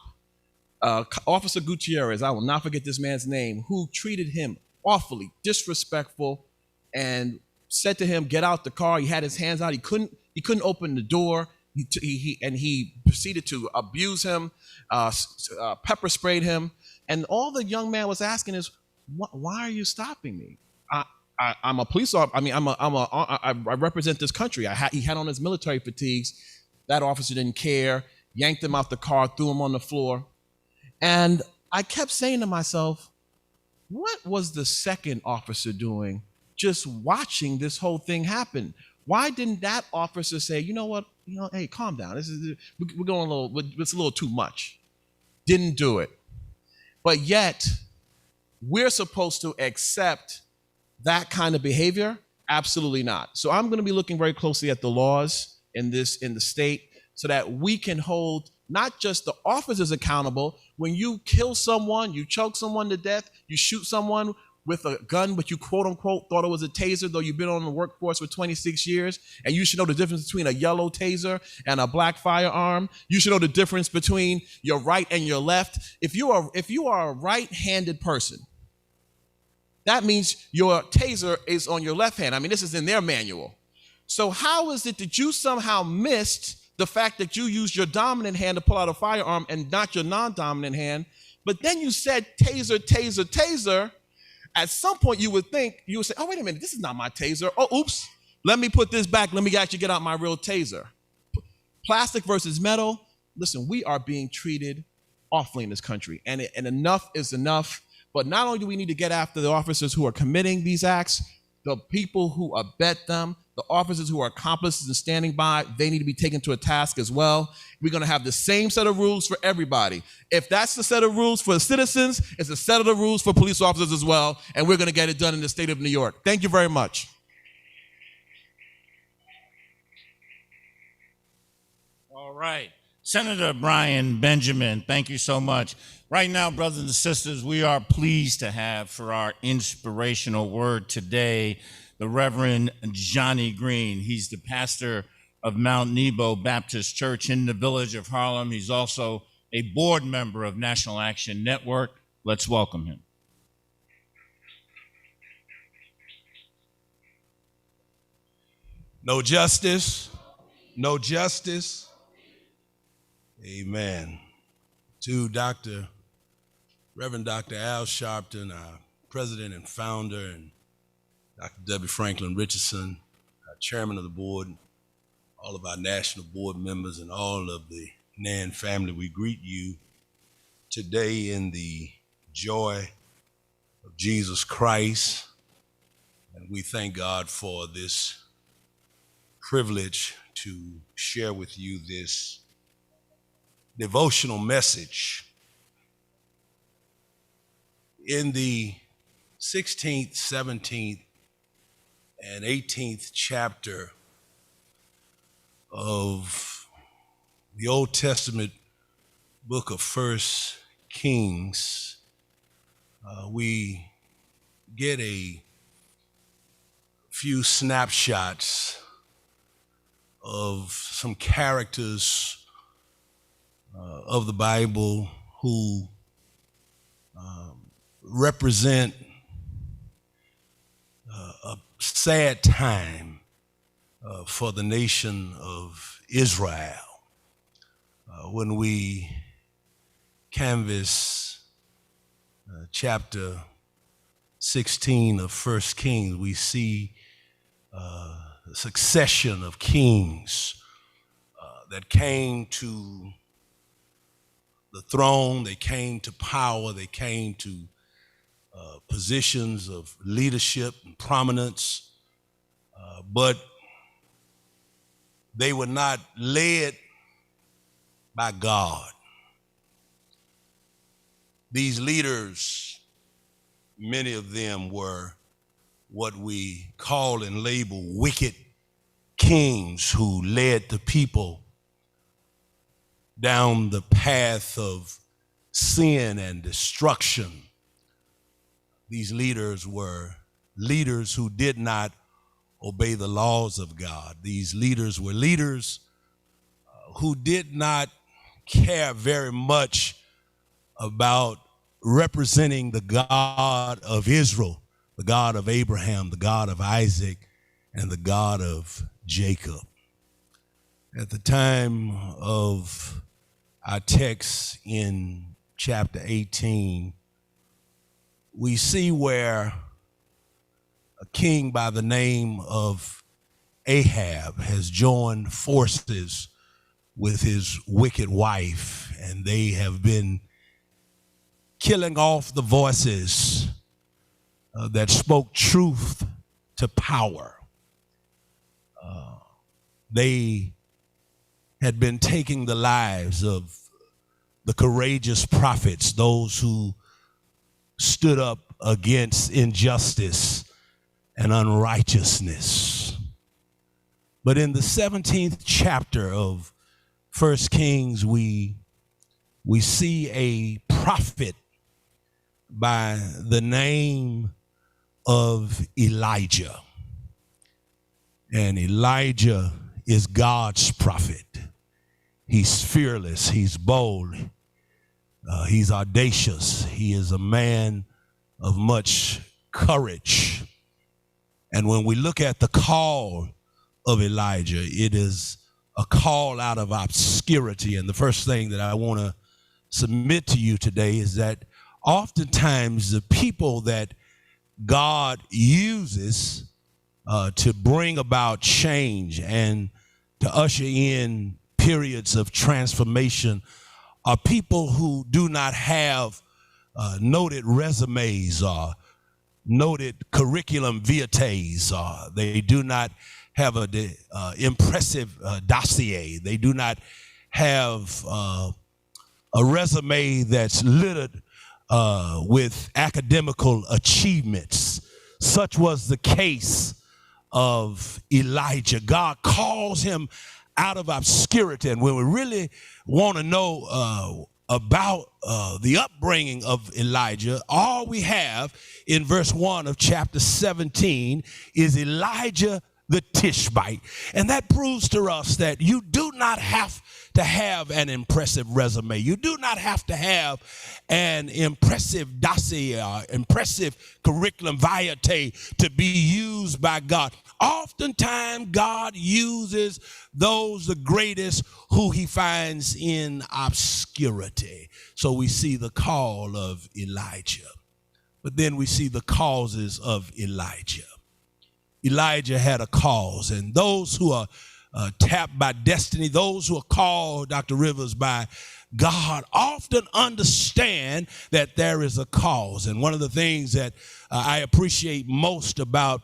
Officer Gutierrez, I will not forget this man's name, who treated him awfully disrespectful and said to him, get out the car. He had his hands out. He couldn't open the door. He proceeded to abuse him, pepper sprayed him. And all the young man was asking is, why are you stopping me? I'm a police officer. I represent this country. He had on his military fatigues. That officer didn't care, yanked him out the car, threw him on the floor. And I kept saying to myself, what was the second officer doing just watching this whole thing happen? Why didn't that officer say, hey, calm down. We're going it's a little too much. Didn't do it. But yet, we're supposed to accept that kind of behavior? Absolutely not. So I'm going to be looking very closely at the laws in the state so that we can hold not just the officers accountable. When you kill someone, you choke someone to death, you shoot someone, with a gun, but you quote unquote thought it was a taser, though you've been on the workforce for 26 years, and you should know the difference between a yellow taser and a black firearm. You should know the difference between your right and your left. If you are a right-handed person, that means your taser is on your left hand. I mean, this is in their manual. So how is it that you somehow missed the fact that you used your dominant hand to pull out a firearm and not your non-dominant hand? But then you said taser, taser, taser. At some point you would say, oh, wait a minute, this is not my taser. Oh, oops, let me put this back. Let me actually get out my real taser. Plastic versus metal. Listen, we are being treated awfully in this country, and enough is enough. But not only do we need to get after the officers who are committing these acts, the people who abet them, the officers who are accomplices and standing by, they need to be taken to a task as well. We're going to have the same set of rules for everybody. If that's the set of rules for citizens, it's a set of the rules for police officers as well, and we're going to get it done in the state of New York. Thank you very much. All right. Senator Brian Benjamin, thank you so much. Right now, brothers and sisters, we are pleased to have for our inspirational word today the Reverend Johnny Green. He's the pastor of Mount Nebo Baptist Church in the village of Harlem. He's also a board member of National Action Network. Let's welcome him. No justice, no justice. Amen. To Reverend Dr. Al Sharpton, our president and founder, and Dr. W. Franklin Richardson, our chairman of the board, all of our national board members, and all of the NAN family, we greet you today in the joy of Jesus Christ. And we thank God for this privilege to share with you this devotional message. In the 16th, 17th, and 18th chapter of the Old Testament book of 1 Kings, we get a few snapshots of some characters of the Bible who represent a sad time for the nation of Israel. When we canvass chapter 16 of 1 Kings, we see a succession of kings that came to the throne, they came to power, they came to positions of leadership and prominence, but they were not led by God. These leaders, many of them were what we call and label wicked kings who led the people down the path of sin and destruction. These leaders were leaders who did not obey the laws of God. These leaders were leaders who did not care very much about representing the God of Israel, the God of Abraham, the God of Isaac, and the God of Jacob. At the time of our text in chapter 18, we see where a king by the name of Ahab has joined forces with his wicked wife, and they have been killing off the voices that spoke truth to power. They had been taking the lives of the courageous prophets, those who stood up against injustice and unrighteousness. But in the 17th chapter of 1 Kings, we see a prophet by the name of Elijah. And Elijah is God's prophet. He's fearless, he's bold, he's audacious, he is a man of much courage. And when we look at the call of Elijah, it is a call out of obscurity. And the first thing that I want to submit to you today is that oftentimes the people that God uses to bring about change and to usher in periods of transformation are people who do not have noted resumes or noted curriculum vitae, or they do not have an impressive dossier. They do not have a resume that's littered with academical achievements. Such was the case of Elijah. God calls him out of obscurity. And when we really want to know about the upbringing of Elijah, all we have in verse 1 of chapter 17 is Elijah the Tishbite. And that proves to us that you do not have to have an impressive resume. You do not have to have an impressive dossier, impressive curriculum vitae to be used by God. Oftentimes, God uses those the greatest who he finds in obscurity. So we see the call of Elijah, but then we see the causes of Elijah. Elijah had a cause, and those who are tapped by destiny, those who are called, Dr. Rivers, by God often understand that there is a cause. And one of the things that I appreciate most about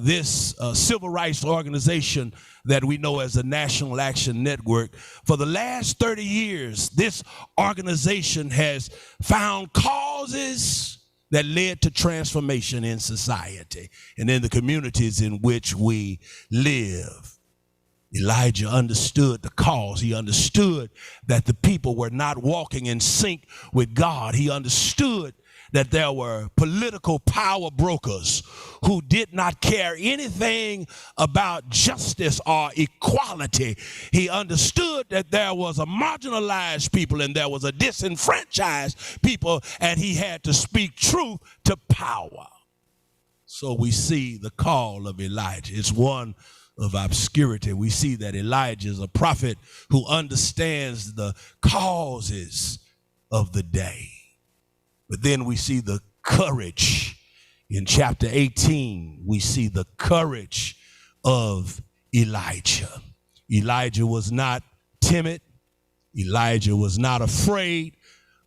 this civil rights organization that we know as the National Action Network, for the last 30 years, this organization has found causes that led to transformation in society and in the communities in which we live. Elijah understood the cause. He understood that the people were not walking in sync with God. He understood that there were political power brokers who did not care anything about justice or equality. He understood that there was a marginalized people and there was a disenfranchised people, and he had to speak truth to power. So we see the call of Elijah. It's one of obscurity. We see that Elijah is a prophet who understands the causes of the day. But then we see the courage. In chapter 18, we see the courage of Elijah. Elijah was not timid. Elijah was not afraid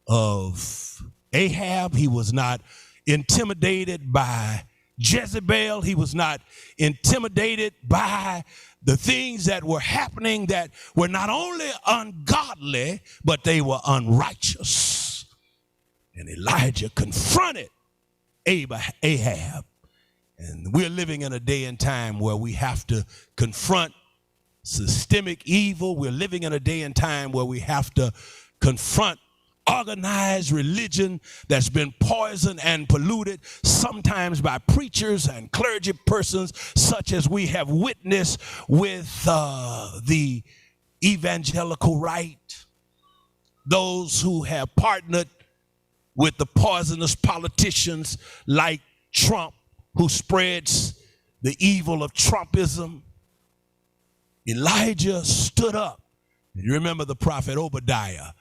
of Ahab. He was not intimidated by Jezebel. He was not intimidated by the things that were happening that were not only ungodly, but they were unrighteous. And Elijah confronted Ahab. And we're living in a day and time where we have to confront systemic evil. We're living in a day and time where we have to confront organized religion that's been poisoned and polluted, sometimes by preachers and clergy persons, such as we have witnessed with the evangelical right, those who have partnered with the poisonous politicians like Trump, who spreads the evil of Trumpism. Elijah stood up. You remember the prophet Obadiah.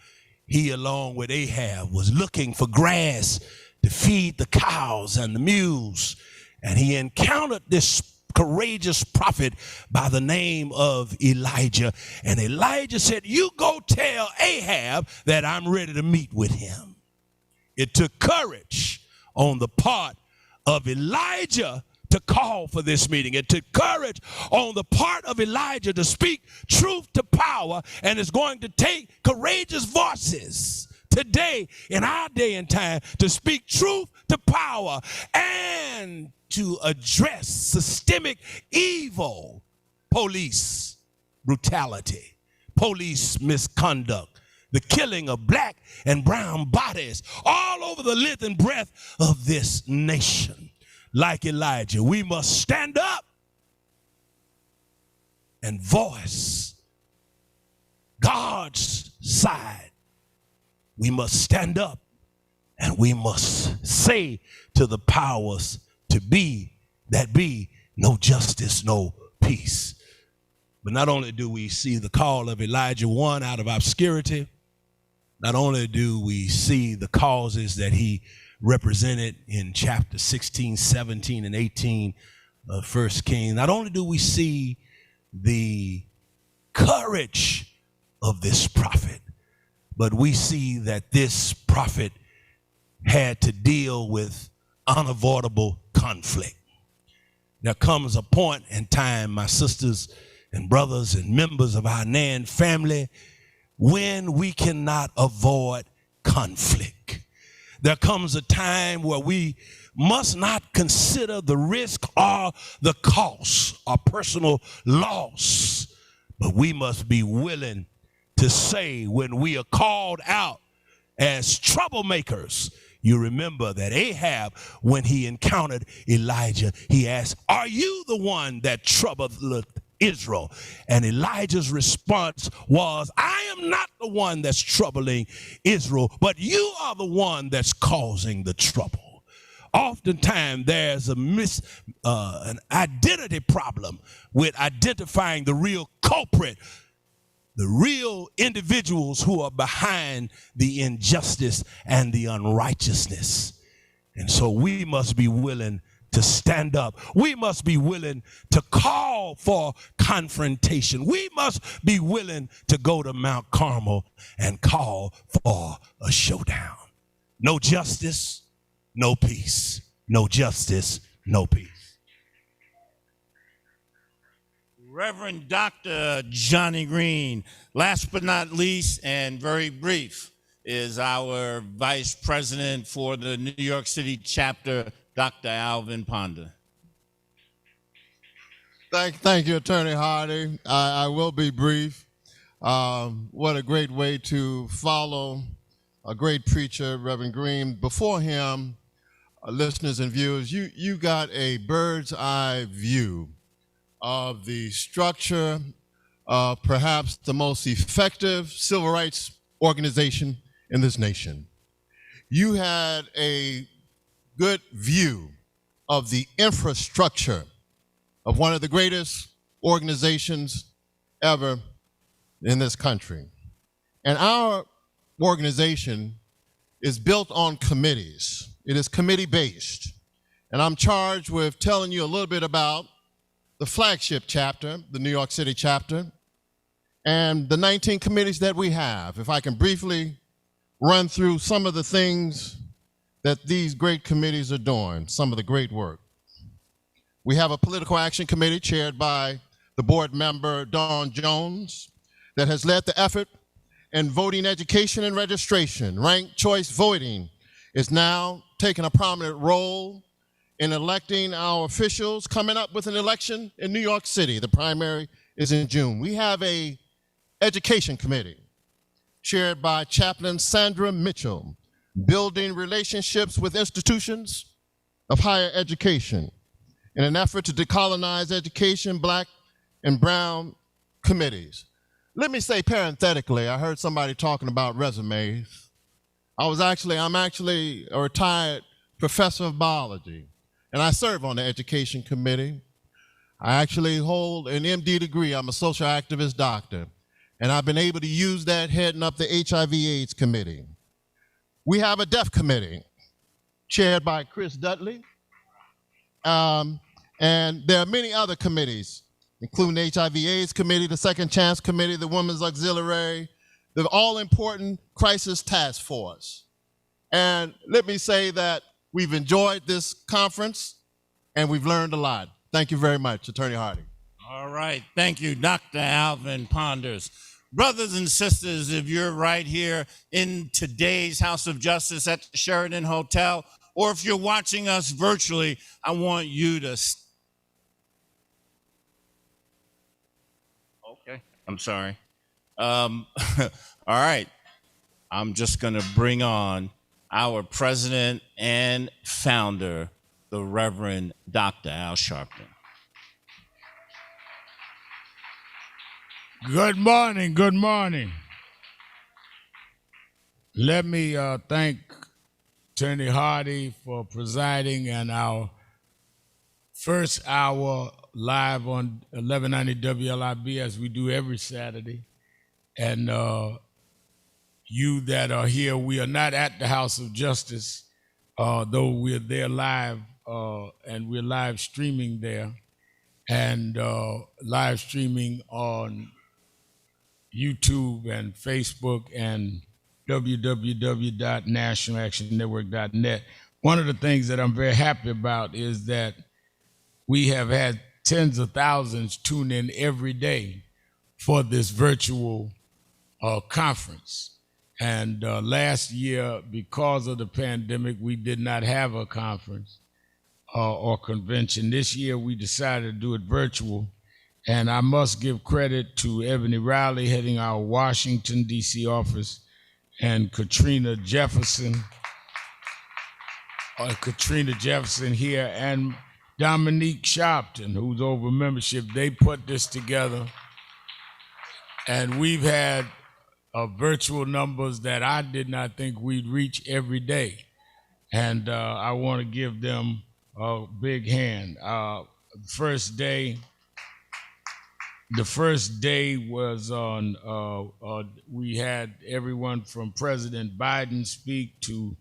He, along with Ahab, was looking for grass to feed the cows and the mules. And he encountered this courageous prophet by the name of Elijah. And Elijah said, "You go tell Ahab that I'm ready to meet with him." It took courage on the part of Elijah to call for this meeting. It took courage on the part of Elijah to speak truth to power, and it's going to take courageous voices today in our day and time to speak truth to power and to address systemic evil, police brutality, police misconduct, the killing of black and brown bodies all over the length and breadth of this nation. like Elijah. We must stand up and voice God's side. We must stand up and we must say to the powers to be that be, no justice, no peace. But not only do we see the call of Elijah one out of obscurity, not only do we see the causes that he represented in chapter 16, 17, and 18 of 1 Kings, not only do we see the courage of this prophet, but we see that this prophet had to deal with unavoidable conflict. There comes a point in time, my sisters and brothers and members of our NAN family, when we cannot avoid conflict. There comes a time where we must not consider the risk or the cost or personal loss, but we must be willing to say when we are called out as troublemakers. You remember that Ahab, when he encountered Elijah, he asked, "Are you the one that troubleth Israel?" And Elijah's response was, "I am not the one that's troubling Israel, but you are the one that's causing the trouble." Oftentimes there's an identity problem with identifying the real culprit, the real individuals who are behind the injustice and the unrighteousness. And so we must be willing to stand up. We must be willing to call for confrontation. We must be willing to go to Mount Carmel and call for a showdown. No justice, no peace. No justice, no peace. Reverend Dr. Johnny Green, last but not least and very brief, is our Vice President for the New York City chapter, Dr. Alvin Ponder. Thank you, Attorney Hardy. I will be brief. What a great way to follow a great preacher, Reverend Green. Before him, listeners and viewers, you got a bird's eye view of the structure of perhaps the most effective civil rights organization in this nation. You had a good view of the infrastructure of one of the greatest organizations ever in this country. And our organization is built on committees. It is committee-based. And I'm charged with telling you a little bit about the flagship chapter, the New York City chapter, and the 19 committees that we have. If I can briefly run through some of the things that these great committees are doing, some of the great work. We have a political action committee chaired by the board member, Dawn Jones, that has led the effort in voting education and registration. Ranked choice voting is now taking a prominent role in electing our officials, coming up with an election in New York City. The primary is in June. We have a education committee chaired by Chaplain Sandra Mitchell, building relationships with institutions of higher education in an effort to decolonize education, Black and brown committees. Let me say parenthetically, I heard somebody talking about resumes. I'm actually a retired professor of biology, and I serve on the education committee. I actually hold an MD degree. I'm a social activist doctor, and I've been able to use that heading up the HIV/AIDS committee. We have a deaf committee chaired by Chris Dudley, and there are many other committees, including the HIV/AIDS committee, the Second Chance committee, the Women's Auxiliary, the all-important crisis task force. And let me say that we've enjoyed this conference and we've learned a lot. Thank you very much, Attorney Hardy. All right, thank you, Dr. Alvin Ponders. Brothers and sisters, if you're right here in today's House of Justice at the Sheraton Hotel, or if you're watching us virtually, I want you to... Okay, I'm sorry. All right, I'm just gonna bring on our president and founder, the Reverend Dr. Al Sharpton. Good morning. Good morning. Let me thank Attorney Hardy for presiding in our first hour live on 1190 WLIB as we do every Saturday. And you that are here, we are not at the House of Justice, though we're there live and we're live streaming there and live streaming on YouTube and Facebook and www.nationalactionnetwork.net. One of the things that I'm very happy about is that we have had tens of thousands tune in every day for this virtual conference. And last year, because of the pandemic, we did not have a conference or convention. This year, we decided to do it virtual. And I must give credit to Ebony Riley heading our Washington, D.C. office, and Katrina Jefferson here, and Dominique Sharpton, who's over membership. They put this together. And we've had virtual numbers that I did not think we'd reach every day. And I want to give them a big hand. The first day was on, we had everyone from President Biden speak to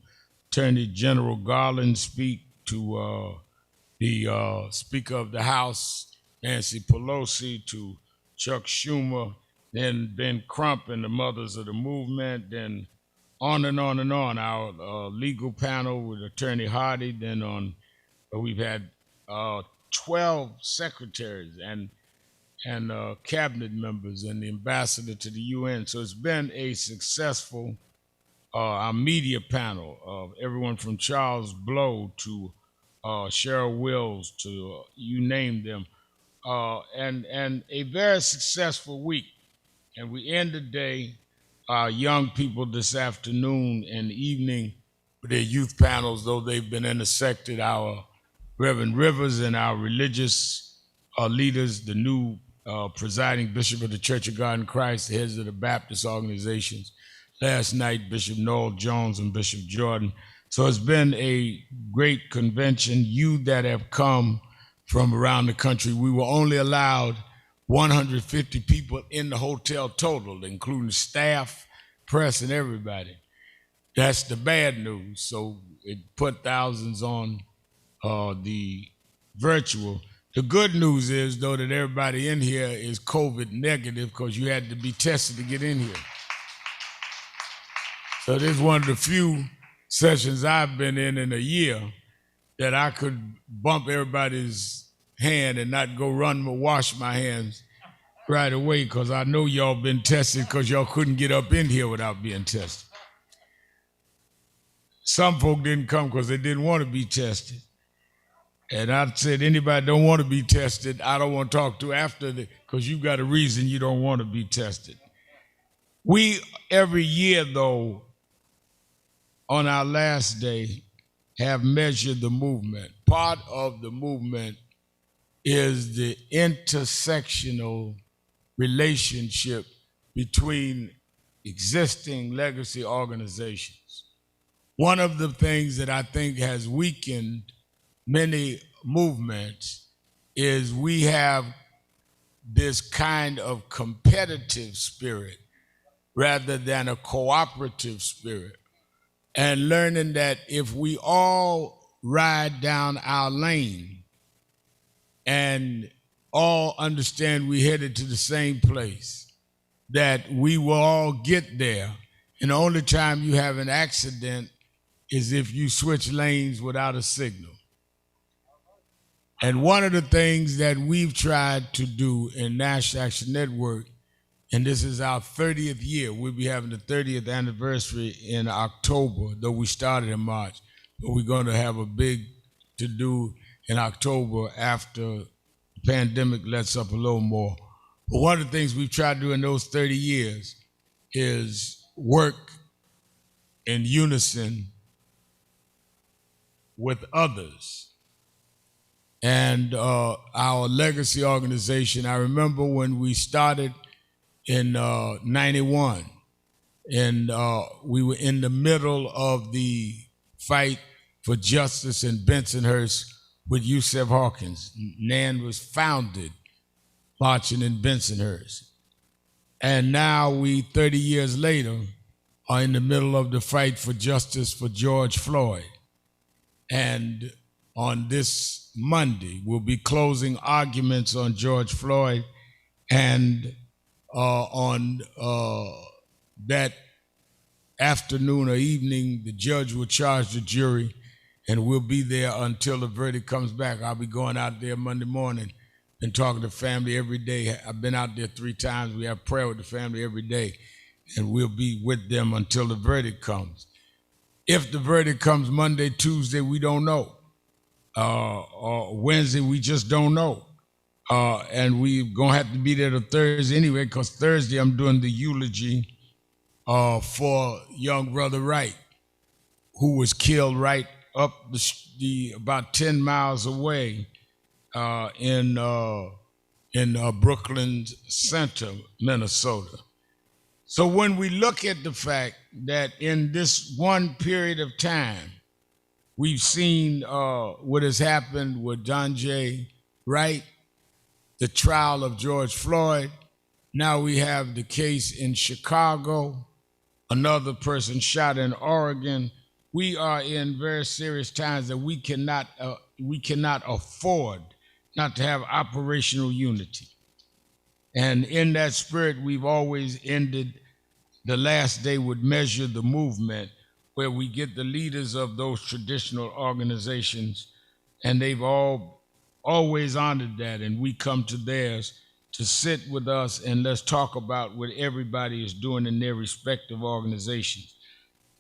Attorney General Garland speak to the Speaker of the House, Nancy Pelosi, to Chuck Schumer, then Ben Crump and the Mothers of the Movement, then on and on and on. Our legal panel with Attorney Hardy, then we've had 12 secretaries and cabinet members and the ambassador to the UN. So it's been a successful our media panel of everyone from Charles Blow to Cheryl Wills to you name them, and a very successful week. And we end the day, our young people this afternoon and evening with their youth panels, though they've been intersected, our Reverend Rivers and our religious leaders, the new presiding bishop of the Church of God in Christ, the heads of the Baptist organizations. Last night, Bishop Noel Jones and Bishop Jordan. So it's been a great convention. You that have come from around the country, we were only allowed 150 people in the hotel total, including staff, press, and everybody. That's the bad news. So it put thousands on the virtual. The good news is, though, that everybody in here is COVID negative because you had to be tested to get in here. So this is one of the few sessions I've been in a year that I could bump everybody's hand and not go run and wash my hands right away because I know y'all been tested because y'all couldn't get up in here without being tested. Some folk didn't come because they didn't want to be tested. And I said, anybody don't want to be tested, I don't want to talk to after because you've got a reason you don't want to be tested. We, every year though, on our last day, have measured the movement. Part of the movement is the intersectional relationship between existing legacy organizations. One of the things that I think has weakened many movements is we have this kind of competitive spirit rather than a cooperative spirit. And learning that if we all ride down our lane and all understand we headed to the same place, that we will all get there. And the only time you have an accident is if you switch lanes without a signal. And one of the things that we've tried to do in National Action Network, and this is our 30th year. We'll be having the 30th anniversary in October, though we started in March. But we're going to have a big to-do in October after the pandemic lets up a little more. But one of the things we've tried to do in those 30 years is work in unison with others And our legacy organization, I remember when we started in 91, and we were in the middle of the fight for justice in Bensonhurst with Yusef Hawkins. NAN was founded marching in Bensonhurst. And now we, 30 years later, are in the middle of the fight for justice for George Floyd. And on this Monday, we'll be closing arguments on George Floyd, and on that afternoon or evening, the judge will charge the jury, and we'll be there until the verdict comes back. I'll be going out there Monday morning and talking to family every day. I've been out there 3 times. We have prayer with the family every day, and we'll be with them until the verdict comes. If the verdict comes Monday, Tuesday, we don't know. Or Wednesday, we just don't know. And we're going to have to be there to Thursday anyway, because Thursday I'm doing the eulogy for young brother Wright, who was killed right up the about 10 miles away in Brooklyn Center, Minnesota. So when we look at the fact that in this one period of time, we've seen what has happened with John J. Wright, the trial of George Floyd. Now we have the case in Chicago, another person shot in Oregon. We are in very serious times that we cannot afford not to have operational unity. And in that spirit, we've always ended the last day would measure the movement, where we get the leaders of those traditional organizations, and they've always honored that, and we come to theirs to sit with us and let's talk about what everybody is doing in their respective organizations.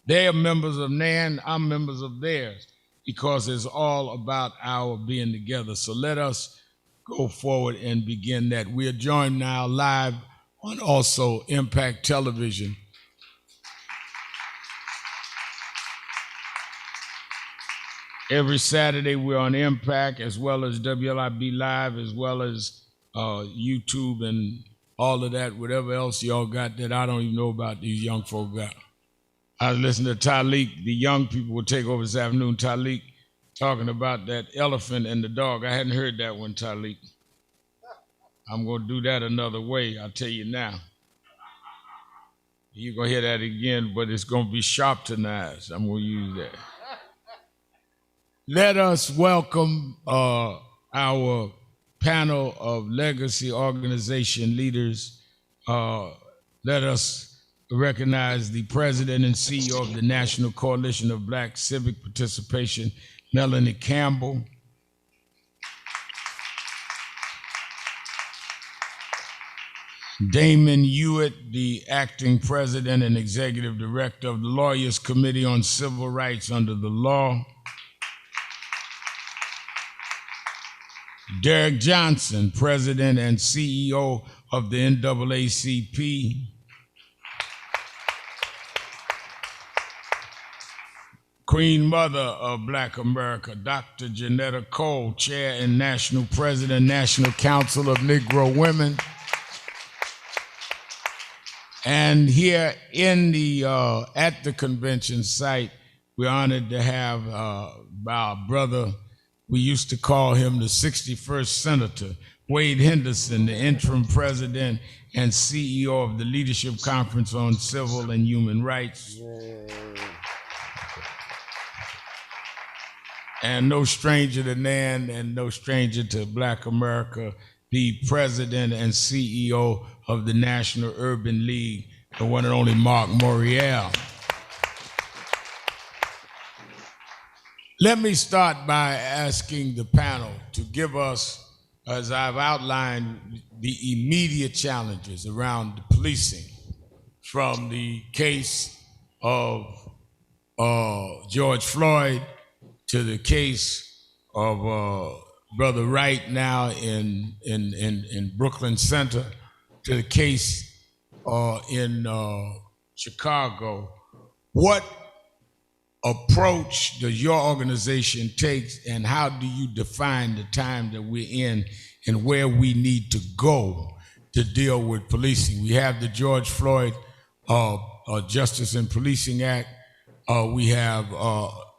They are members of NAN, I'm members of theirs, because it's all about our being together. So let us go forward and begin that. We are joined now live on also Impact Television. Every Saturday we're on Impact, as well as WLIB Live, as well as YouTube and all of that, whatever else y'all got that I don't even know about these young folk got. I was listening to Talik, the young people will take over this afternoon, Talik, talking about that elephant and the dog. I hadn't heard that one, Talik. I'm going to do that another way, I'll tell you now. You're going to hear that again, but it's going to be sharpenized. I'm going to use that. Let us welcome our panel of legacy organization leaders. Let us recognize the president and CEO of the National Coalition of Black Civic Participation, Melanie Campbell. Damon Hewitt, the acting president and executive director of the Lawyers Committee on Civil Rights under the Law. Derek Johnson, president and CEO of the NAACP. Queen Mother of Black America, Dr. Janetta Cole, chair and national president, National Council of Negro Women. And here in the at the convention site, we're honored to have our brother. We used to call him the 61st Senator, Wade Henderson, the interim president and CEO of the Leadership Conference on Civil and Human Rights. And no stranger to NAN and no stranger to Black America, the president and CEO of the National Urban League, the one and only Mark Morial. Let me start by asking the panel to give us, as I've outlined, the immediate challenges around the policing, from the case of George Floyd to the case of Brother Wright now in Brooklyn Center, to the case in Chicago. What approach does your organization take, and how do you define the time that we're in and where we need to go to deal with policing? We have the George Floyd Justice and Policing Act. We have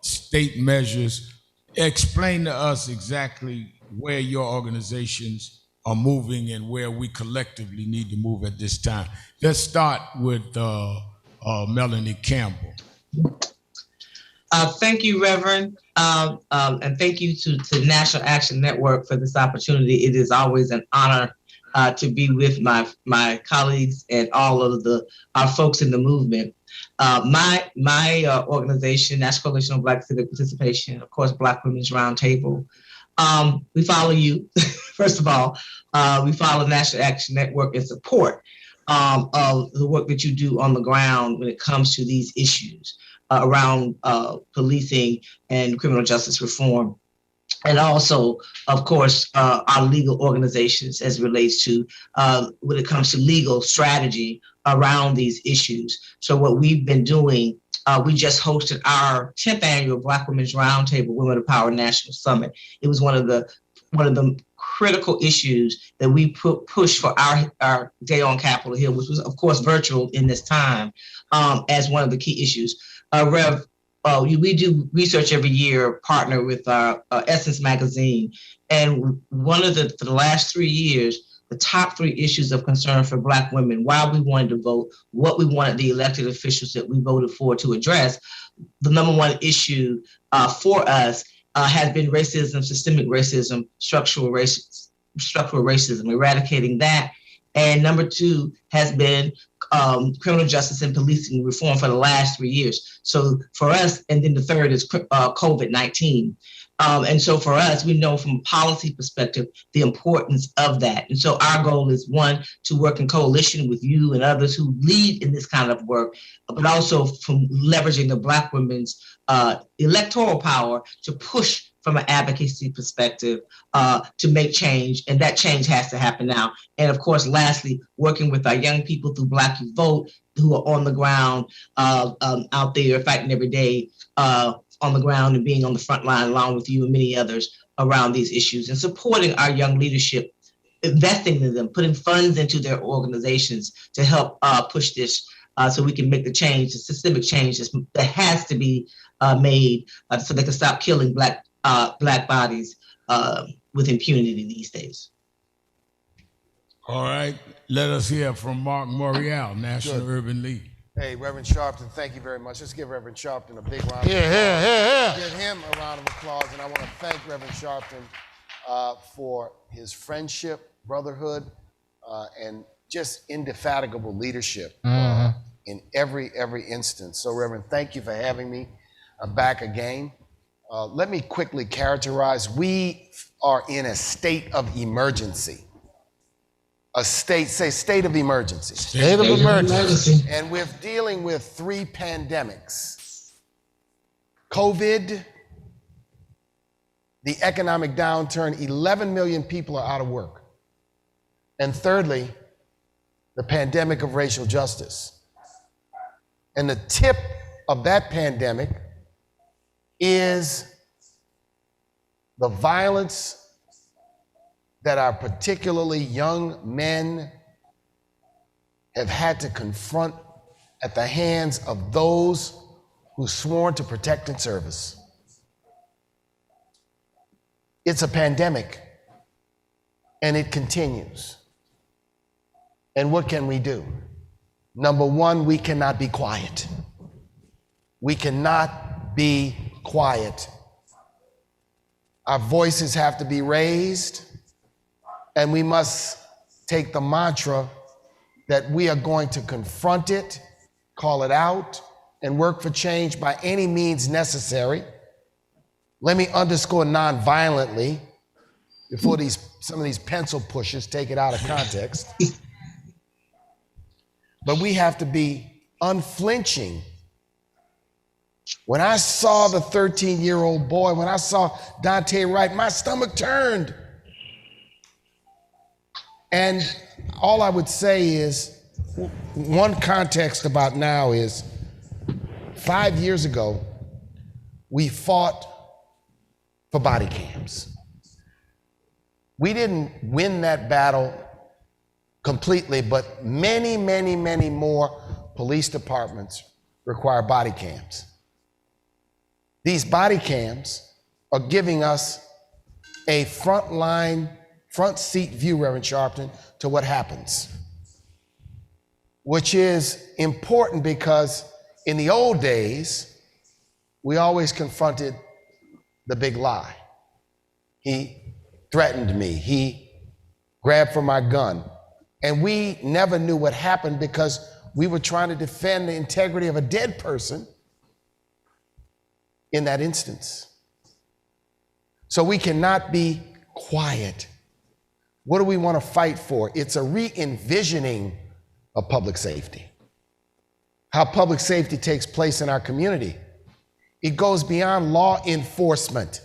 state measures. Explain to us exactly where your organizations are moving and where we collectively need to move at this time. Let's start with Melanie Campbell. Thank you, Reverend, and thank you to National Action Network for this opportunity. It is always an honor to be with my colleagues and all of our folks in the movement. My organization, National Coalition of Black Civic Participation, of course, Black Women's Roundtable. We follow you, first of all. We follow National Action Network in support of the work that you do on the ground when it comes to these issues around policing and criminal justice reform. And also, of course, our legal organizations as it relates to when it comes to legal strategy around these issues. So what we've been doing, we just hosted our 10th annual Black Women's Roundtable Women of Power National Summit. It was one of the critical issues that we pushed for our day on Capitol Hill, which was, of course, virtual in this time, as one of the key issues. Rev, we do research every year, partner with Essence Magazine, and one of the last 3 years, the top 3 issues of concern for Black women, why we wanted to vote, what we wanted the elected officials that we voted for to address. The number 1 issue for us has been racism, systemic racism, structural racism, eradicating that. And number 2 has been criminal justice and policing reform for the last 3 years. So for us, and then the third is COVID-19. And so for us, we know from a policy perspective, the importance of that. And so our goal is, 1, to work in coalition with you and others who lead in this kind of work, but also from leveraging the Black women's electoral power to push from an advocacy perspective to make change. And that change has to happen now. And of course, lastly, working with our young people through Black Youth Vote, who are on the ground out there fighting every day on the ground and being on the front line along with you and many others around these issues, and supporting our young leadership, investing in them, putting funds into their organizations to help push this so we can make the change, the systemic change that has to be made so they can stop killing Black bodies with impunity these days. All right, let us hear from Mark Morial, National Urban League. Hey, Reverend Sharpton, thank you very much. Let's give Reverend Sharpton a big round of applause. Give him a round of applause, and I want to thank Reverend Sharpton for his friendship, brotherhood, and just indefatigable leadership in every instance. So, Reverend, thank you for having me back again. Let me quickly characterize. We are in a state of emergency. State of emergency. State of emergency. And we're dealing with 3 pandemics. COVID, the economic downturn, 11 million people are out of work. And thirdly, the pandemic of racial justice. And the tip of that pandemic is the violence that our particularly young men have had to confront at the hands of those who sworn to protect and service. It's a pandemic, and it continues. And what can we do? Number 1, we cannot be quiet. We cannot be quiet. Our voices have to be raised, and we must take the mantra that we are going to confront it, call it out, and work for change by any means necessary. Let me underscore non-violently before some of these pencil pushers take it out of context. But we have to be unflinching. When I saw the 13-year-old boy, when I saw Dante Wright, my stomach turned. And all I would say is, one context about now is 5 years ago, we fought for body cams. We didn't win that battle completely, but many, many, many more police departments require body cams. These body cams are giving us a front seat view, Reverend Sharpton, to what happens, which is important because in the old days, we always confronted the big lie. He threatened me. He grabbed for my gun. And we never knew what happened because we were trying to defend the integrity of a dead person in that instance. So we cannot be quiet. What do we want to fight for? It's a re-envisioning of public safety. How public safety takes place in our community. It goes beyond law enforcement.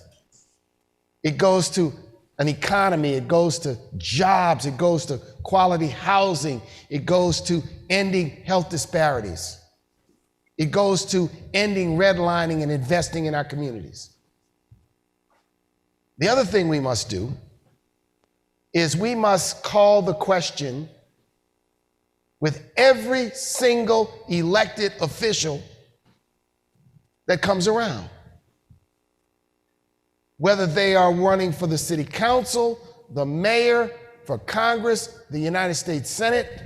It goes to an economy, it goes to jobs, it goes to quality housing, it goes to ending health disparities. It goes to ending redlining and investing in our communities. The other thing we must do is we must call the question with every single elected official that comes around. Whether they are running for the city council, the mayor, for Congress, the United States Senate,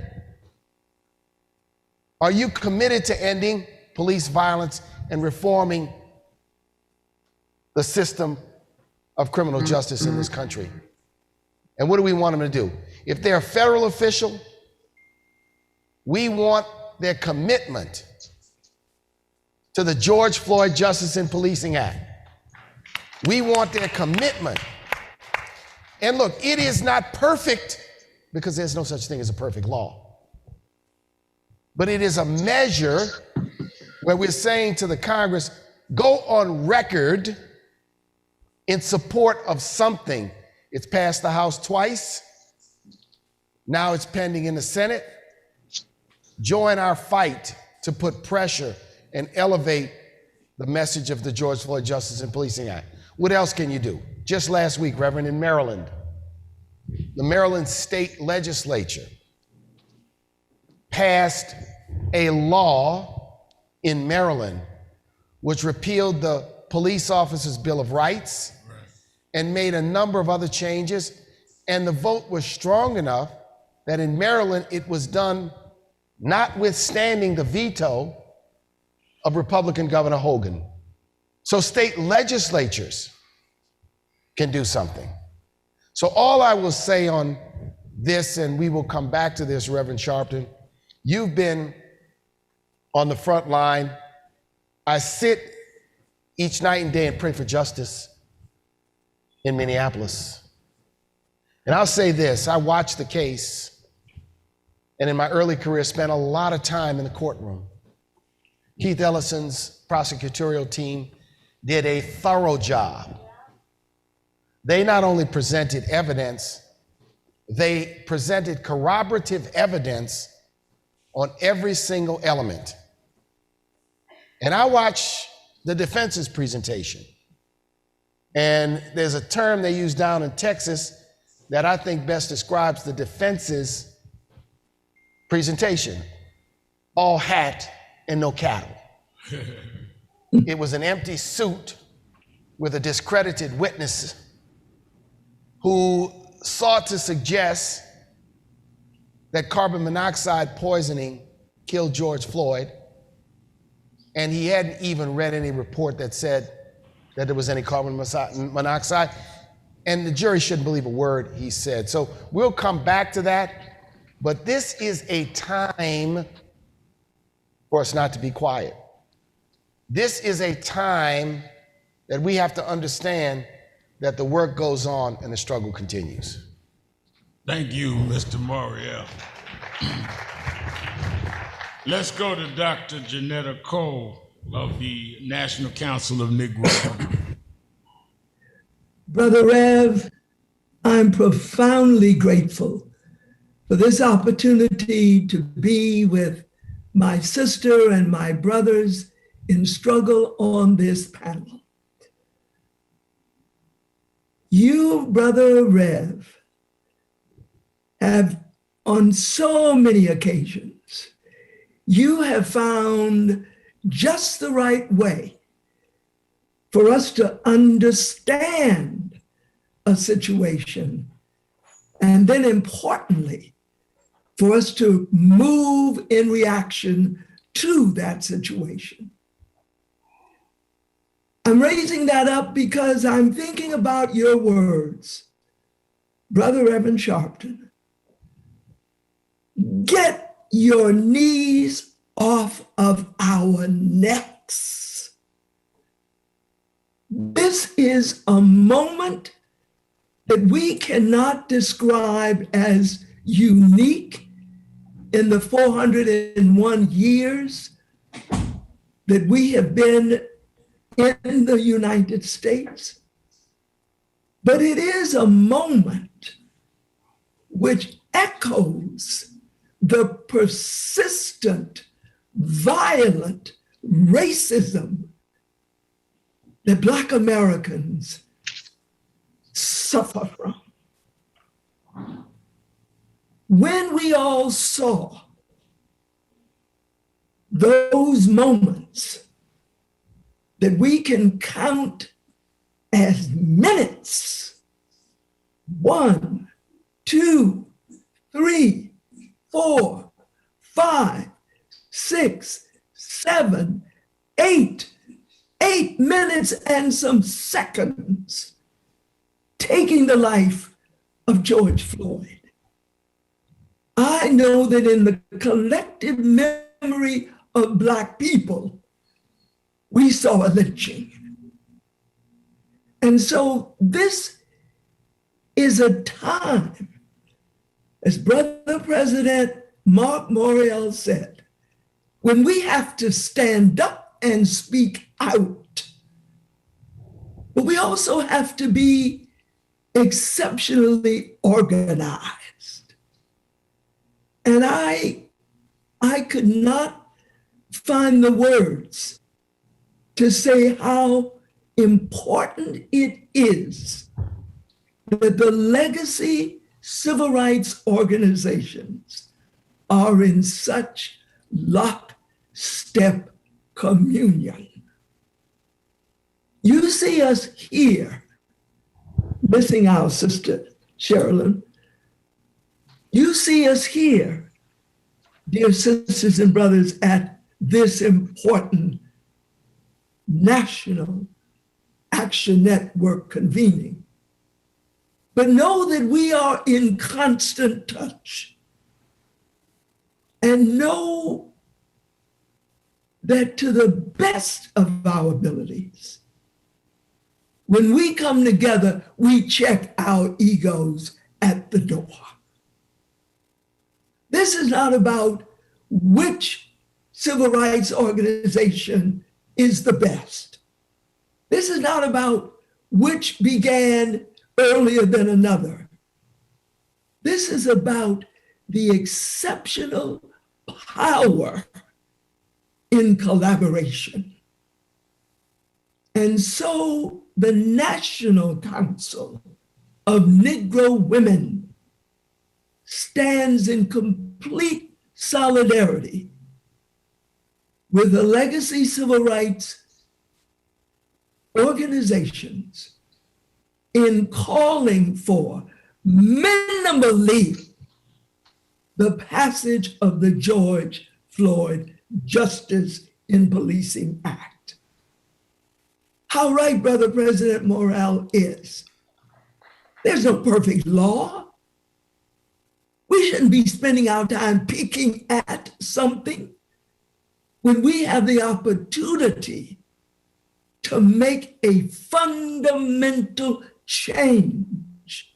are you committed to ending police violence and reforming the system of criminal justice in this country? And what do we want them to do? If they're a federal official, we want their commitment to the George Floyd Justice in Policing Act. We want their commitment. And look, it is not perfect because there's no such thing as a perfect law. But it is a measure where we're saying to the Congress, go on record in support of something. It's passed the House twice. Now it's pending in the Senate. Join our fight to put pressure and elevate the message of the George Floyd Justice in Policing Act. What else can you do? Just last week, Reverend, in Maryland, the Maryland State Legislature passed a law in Maryland which repealed the Police Officers' Bill of Rights and made a number of other changes. And the vote was strong enough that in Maryland it was done notwithstanding the veto of Republican Governor Hogan. So state legislatures can do something. So all I will say on this, and we will come back to this, Reverend Sharpton, you've been on the front line. I sit each night and day and pray for justice in Minneapolis. And I'll say this, I watched the case, and in my early career spent a lot of time in the courtroom. Keith Ellison's prosecutorial team did a thorough job. They not only presented evidence, they presented corroborative evidence on every single element. And I watched the defense's presentation. And there's a term they use down in Texas that I think best describes the defense's presentation. All hat and no cattle. It was an empty suit with a discredited witness who sought to suggest that carbon monoxide poisoning killed George Floyd, and he hadn't even read any report that said that there was any carbon monoxide, and the jury shouldn't believe a word he said. So we'll come back to that, but this is a time for us not to be quiet. This is a time that we have to understand that the work goes on and the struggle continues. Thank you, Mr. Moriel. Let's go to Dr. Janetta Cole of the National Council of Negro. Brother Rev, I'm profoundly grateful for this opportunity to be with my sister and my brothers in struggle on this panel. You, Brother Rev, have on so many occasions, you have found just the right way for us to understand a situation, and then importantly, for us to move in reaction to that situation. I'm raising that up because I'm thinking about your words, Brother Reverend Sharpton. Get your knees off of our necks. This is a moment that we cannot describe as unique in the 401 years that we have been in the United States. But it is a moment which echoes the persistent, violent racism that Black Americans suffer from. When we all saw those moments that we can count as minutes, 1, 2, 3, 4, 5, 6, 7, 8 minutes and some seconds, taking the life of George Floyd. I know that in the collective memory of Black people, we saw a lynching. And so this is a time, as Brother President Mark Morial said, when we have to stand up and speak out, but we also have to be exceptionally organized. And I could not find the words to say how important it is that the legacy civil rights organizations are in such lockstep communion. You see us here, missing our sister Sherilyn. You see us here, dear sisters and brothers, at this important National Action Network convening. But know that we are in constant touch, and know that to the best of our abilities, when we come together, we check our egos at the door. This is not about which civil rights organization is the best. This is not about which began earlier than another. This is about the exceptional power in collaboration. And so the National Council of Negro Women stands in complete solidarity with the legacy civil rights organizations in calling for minimally the passage of the George Floyd Justice in Policing Act. How right Brother President Morrell is. There's no perfect law. We shouldn't be spending our time picking at something when we have the opportunity to make a fundamental change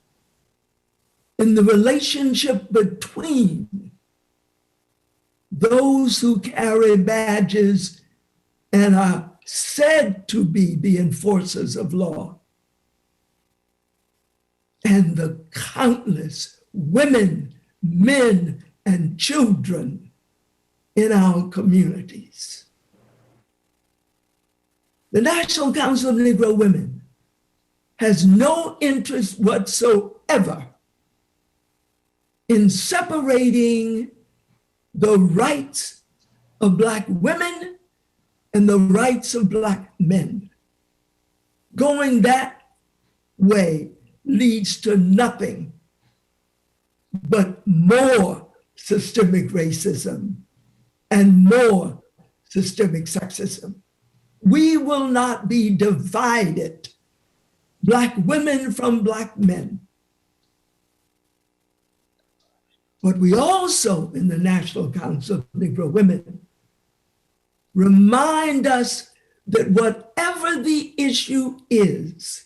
in the relationship between those who carry badges and are said to be the enforcers of law and the countless women, men, and children in our communities. The National Council of Negro Women has no interest whatsoever in separating the rights of Black women and the rights of Black men. Going that way leads to nothing but more systemic racism and more systemic sexism. We will not be divided, Black women from Black men. But we also, in the National Council of Negro Women, remind us that whatever the issue is,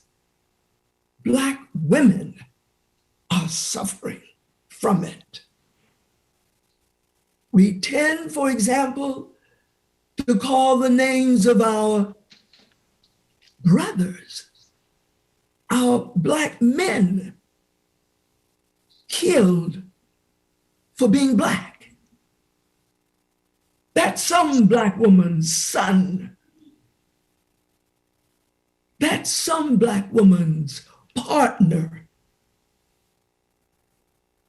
Black women are suffering from it. We tend, for example, to call the names of our brothers, our Black men killed for being Black. That's some Black woman's son. That's some Black woman's partner.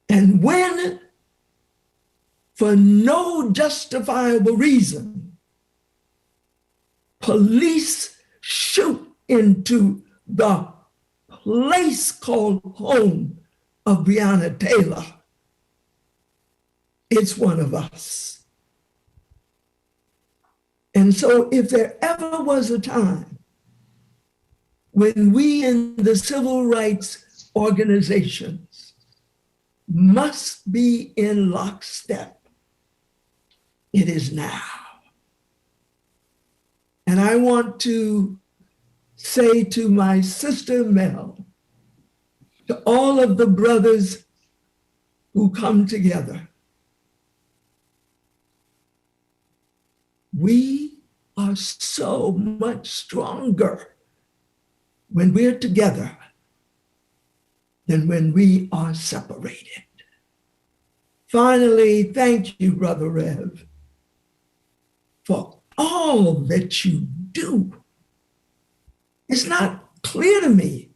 And when, for no justifiable reason, police shoot into the place called home of Breonna Taylor, it's one of us. And so if there ever was a time when we in the civil rights organizations must be in lockstep, it is now. And I want to say to my sister Mel, to all of the brothers who come together, we are so much stronger when we're together than when we are separated. Finally, thank you, Brother Rev, for all that you do. It's not clear to me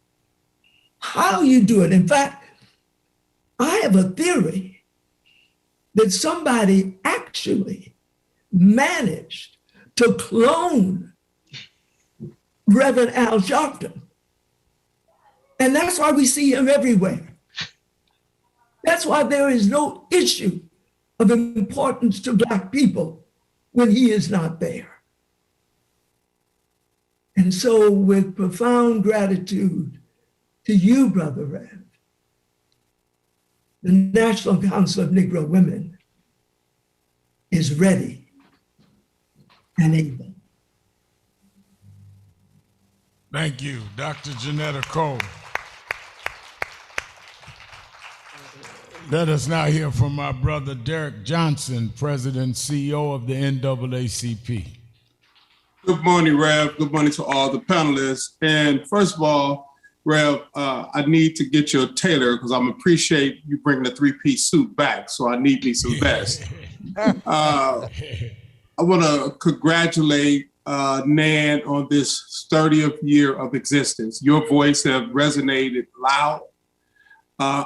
how you do it. In fact, I have a theory that somebody actually managed to clone Reverend Al Sharpton. And that's why we see him everywhere. That's why there is no issue of importance to Black people when he is not there. And so with profound gratitude to you, Brother Rev, the National Council of Negro Women is ready and able. Thank you, Dr. Janetta Cole. Let us now hear from my brother Derek Johnson, President and CEO of the NAACP. Good morning, Rev. Good morning to all the panelists. And first of all, Rev, I need to get you a tailor because I appreciate you bringing the three-piece suit back. So I need me some vests. I want to congratulate NAN on this 30th year of existence. Your voice has resonated loud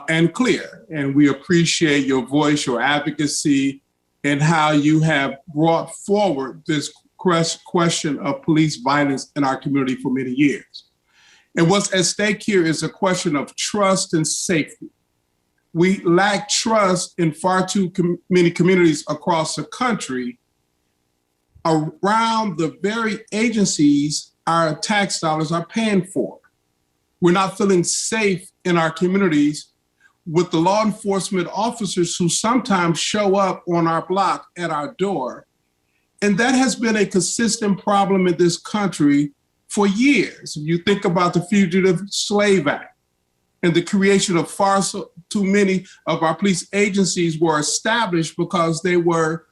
and clear, and we appreciate your voice, your advocacy, and how you have brought forward this question of police violence in our community for many years. And what's at stake here is a question of trust and safety. We lack trust in far too many communities across the country around the very agencies our tax dollars are paying for. We're not feeling safe in our communities with the law enforcement officers who sometimes show up on our block at our door. And that has been a consistent problem in this country for years. You think about the Fugitive Slave Act and the creation of far too many of our police agencies were established because they were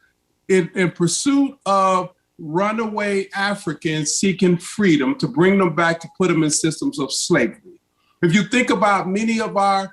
in pursuit of runaway Africans seeking freedom to bring them back to put them in systems of slavery. If you think about many of our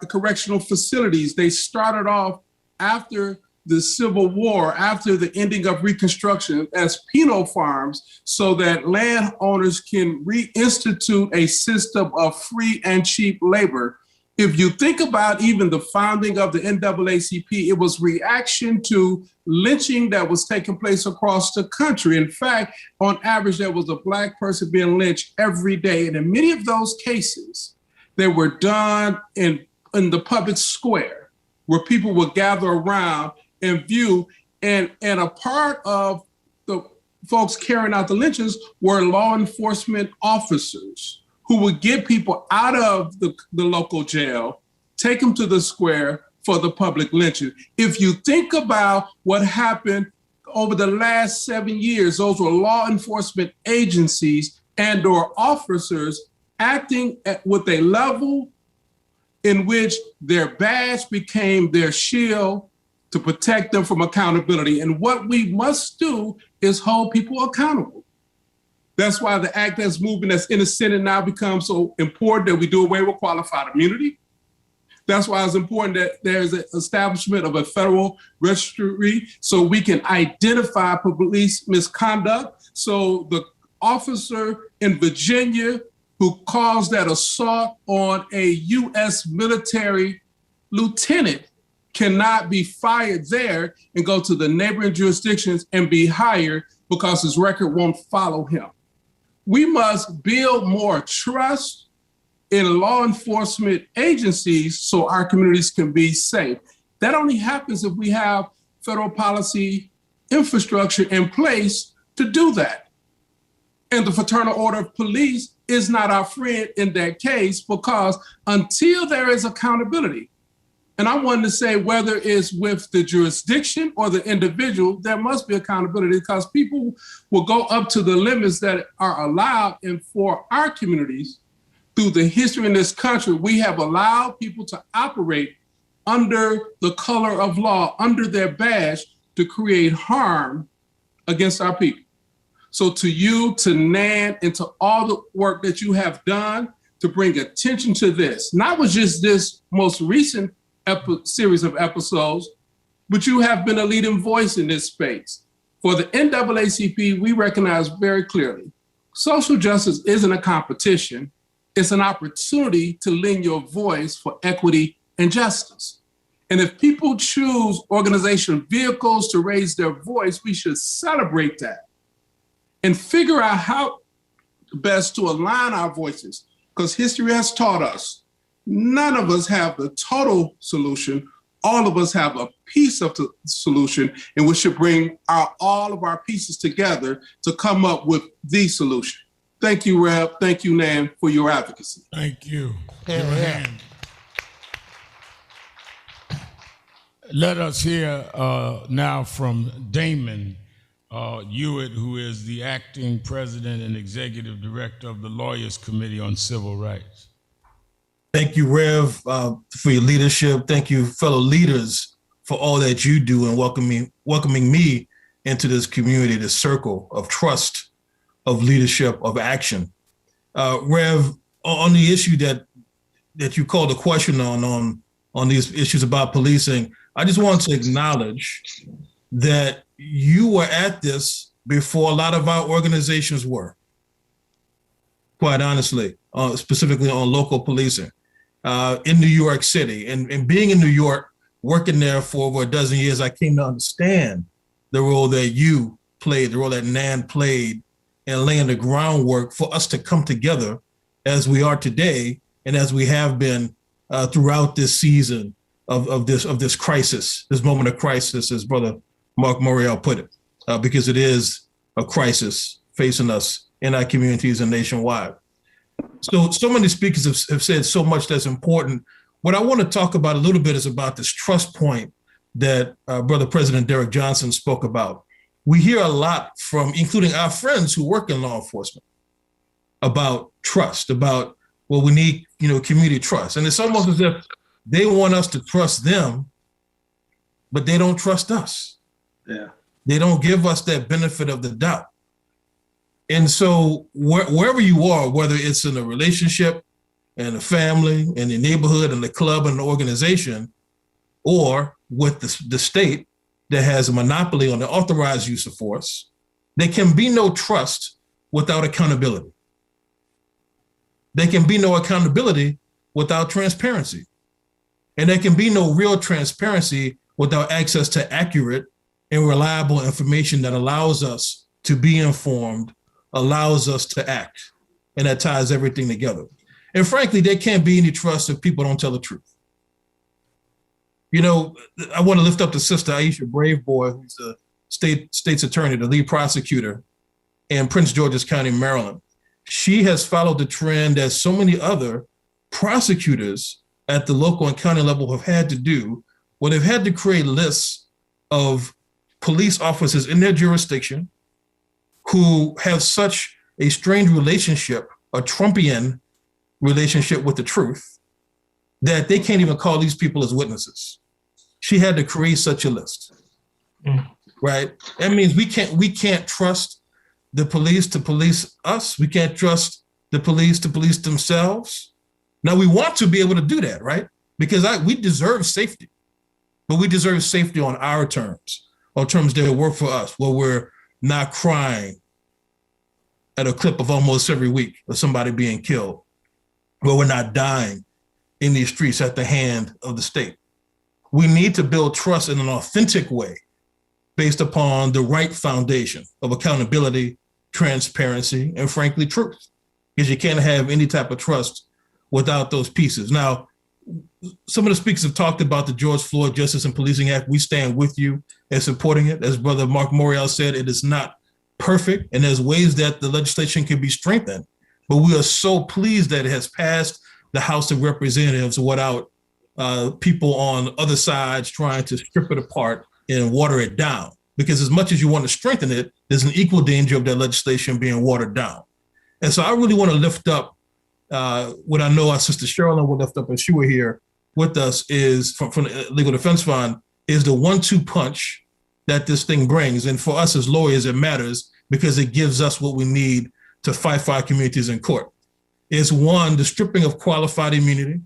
correctional facilities, they started off after the Civil War, after the ending of Reconstruction, as penal farms so that landowners can reinstitute a system of free and cheap labor. If you think about even the founding of the NAACP, it was reaction to lynching that was taking place across the country. In fact, on average, there was a Black person being lynched every day. And in many of those cases, they were done in the public square where people would gather around and view. And a part of the folks carrying out the lynchings were law enforcement officers who would get people out of the local jail, take them to the square for the public lynching. If you think about what happened over the last 7 years, those were law enforcement agencies and or officers acting with a level in which their badge became their shield to protect them from accountability. And what we must do is hold people accountable. That's why the act that's moving that's in the Senate now becomes so important, that we do away with qualified immunity. That's why it's important that there's an establishment of a federal registry so we can identify police misconduct. So the officer in Virginia who caused that assault on a U.S. military lieutenant cannot be fired there and go to the neighboring jurisdictions and be hired because his record won't follow him. We must build more trust in law enforcement agencies so our communities can be safe. That only happens if we have federal policy infrastructure in place to do that. And the Fraternal Order of Police is not our friend in that case, because until there is accountability, and I wanted to say whether it's with the jurisdiction or the individual, there must be accountability, because people will go up to the limits that are allowed. And for our communities, through the history in this country, we have allowed people to operate under the color of law, under their badge, to create harm against our people. So to you, to NAN, and to all the work that you have done to bring attention to this, not with just this most recent series of episodes, but you have been a leading voice in this space. For the NAACP, we recognize very clearly, social justice isn't a competition, it's an opportunity to lend your voice for equity and justice. And if people choose organizational vehicles to raise their voice, we should celebrate that and figure out how best to align our voices, because history has taught us none of us have the total solution. All of us have a piece of the solution, and we should bring all of our pieces together to come up with the solution. Thank you, Rev. Thank you, Nan, for your advocacy. Thank you. Yeah, Your hand. Let us hear now from Damon Hewitt, who is the acting president and executive director of the Lawyers Committee on Civil Rights. Thank you, Rev, for your leadership. Thank you, fellow leaders, for all that you do and welcoming me into this community, this circle of trust, of leadership, of action. Rev, on the issue that you called the question on these issues about policing, I just want to acknowledge that you were at this before a lot of our organizations were, quite honestly, specifically on local policing. In New York City, and being in New York, working there for over a dozen years, I came to understand the role that you played, the role that NAN played in laying the groundwork for us to come together as we are today, and as we have been throughout this season of this crisis, this moment of crisis, as Brother Mark Morial put it, because it is a crisis facing us in our communities and nationwide. So many speakers have said so much that's important. What I want to talk about a little bit is about this trust point that Brother President Derrick Johnson spoke about. We hear a lot from, including our friends who work in law enforcement, about trust, about, well, we need, community trust. And it's almost as if they want us to trust them, but they don't trust us. Yeah. They don't give us that benefit of the doubt. And so wherever you are, whether it's in a relationship, in a family, in the neighborhood, in the club, in the organization, or with the state, that has a monopoly on the authorized use of force. There can be no trust without accountability. There can be no accountability without transparency. And there can be no real transparency without access to accurate and reliable information that allows us to be informed, allows us to act, and that ties everything together. And frankly, there can't be any trust if people don't tell the truth. You know, I want to lift up the sister, Aisha Braveboy, who's the state's attorney, the lead prosecutor in Prince George's County, Maryland. She has followed the trend that so many other prosecutors at the local and county level have had to do, where they've had to create lists of police officers in their jurisdiction who have such a strange relationship, a Trumpian relationship with the truth, that they can't even call these people as witnesses. She had to create such a list, right? That means we can't trust the police to police us. We can't trust the police to police themselves. Now, we want to be able to do that, right? Because we deserve safety, but we deserve safety on our terms, on terms that work for us, where we're not crying at a clip of almost every week of somebody being killed, where we're not dying in these streets at the hand of the state. We need to build trust in an authentic way based upon the right foundation of accountability, transparency, and frankly, truth, because you can't have any type of trust without those pieces. Now, some of the speakers have talked about the George Floyd Justice and Policing Act. We stand with you in supporting it. As Brother Mark Morial said, it is not perfect, and there's ways that the legislation can be strengthened, but we are so pleased that it has passed the House of Representatives without people on other sides trying to strip it apart and water it down. Because as much as you want to strengthen it, there's an equal danger of that legislation being watered down. And so I really want to lift up what I know our sister Sherilyn would lift up if she were here with us, is from the Legal Defense Fund, is the 1-2 punch that this thing brings. And for us as lawyers, it matters because it gives us what we need to fight for our communities in court. It's one, the stripping of qualified immunity,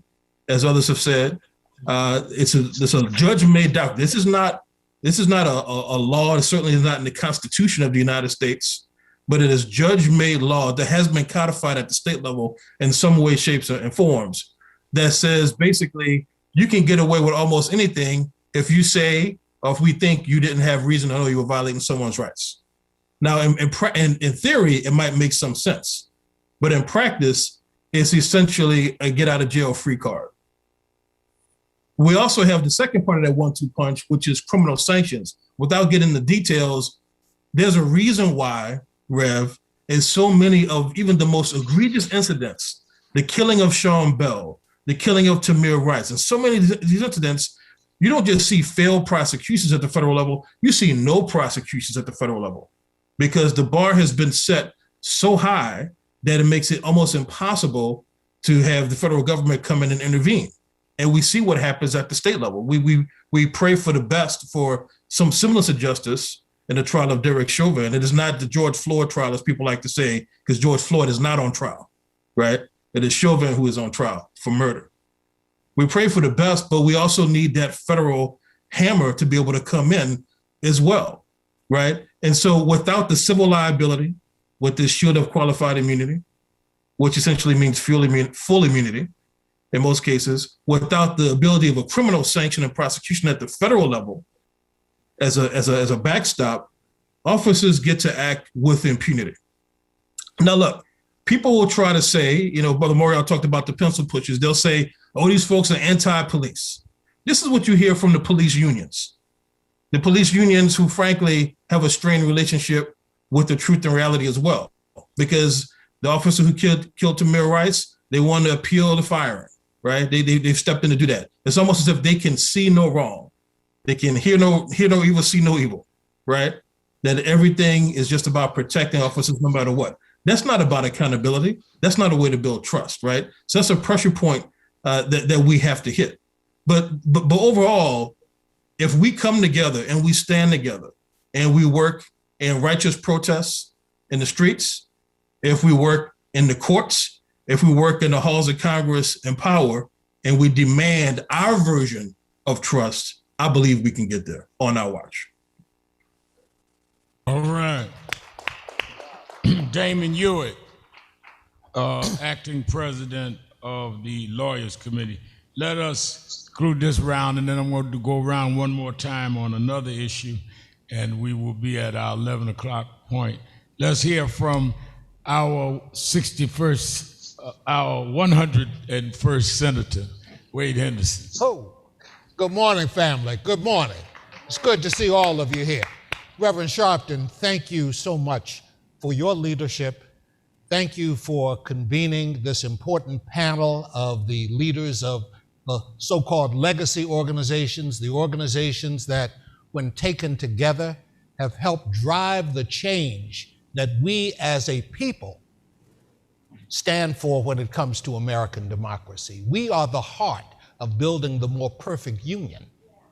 as others have said. It's a judge-made doctrine. This is not a law. It certainly is not in the Constitution of the United States, but it is judge-made law that has been codified at the state level in some way, shapes, and forms that says basically you can get away with almost anything if you say, or if we think you didn't have reason to know you were violating someone's rights. Now, in theory, it might make some sense, but in practice, it's essentially a get out of jail free card. We also have the second part of that 1-2 punch, which is criminal sanctions. Without getting the details, there's a reason why, Rev, in so many of even the most egregious incidents, the killing of Sean Bell, the killing of Tamir Rice, and so many of these incidents, you don't just see failed prosecutions at the federal level, you see no prosecutions at the federal level, because the bar has been set so high that it makes it almost impossible to have the federal government come in and intervene. And we see what happens at the state level. We pray for the best for some semblance of justice in the trial of Derek Chauvin. It is not the George Floyd trial, as people like to say, because George Floyd is not on trial, right? It is Chauvin who is on trial for murder. We pray for the best, but we also need that federal hammer to be able to come in as well, right? And so without the civil liability, with this shield of qualified immunity, which essentially means full immunity in most cases, without the ability of a criminal sanction and prosecution at the federal level as a backstop, officers get to act with impunity. Now, look, people will try to say, Brother Morial talked about the pencil pushers. They'll say, oh, these folks are anti-police. This is what you hear from the police unions. The police unions who, frankly, have a strained relationship with the truth and reality as well, because the officer who killed Tamir Rice, they want to appeal the firing, right? They've stepped in to do that. It's almost as if they can see no wrong. They can hear no evil, see no evil, right? That everything is just about protecting officers no matter what. That's not about accountability. That's not a way to build trust, right? So that's a pressure point that we have to hit. But overall, if we come together and we stand together and we work in righteous protests in the streets, if we work in the courts, if we work in the halls of Congress and power, and we demand our version of trust, I believe we can get there on our watch. All right. Damon Hewitt, acting president of the Lawyers Committee. Let us conclude this round, and then I'm going to go around one more time on another issue, and we will be at our 11 o'clock point. Let's hear from our 101st Senator, Wade Henderson. Oh, good morning, family. Good morning. It's good to see all of you here. Reverend Sharpton, thank you so much for your leadership. Thank you for convening this important panel of the leaders of the so-called legacy organizations, the organizations that, when taken together, have helped drive the change that we as a people stand for when it comes to American democracy. We are the heart of building the more perfect union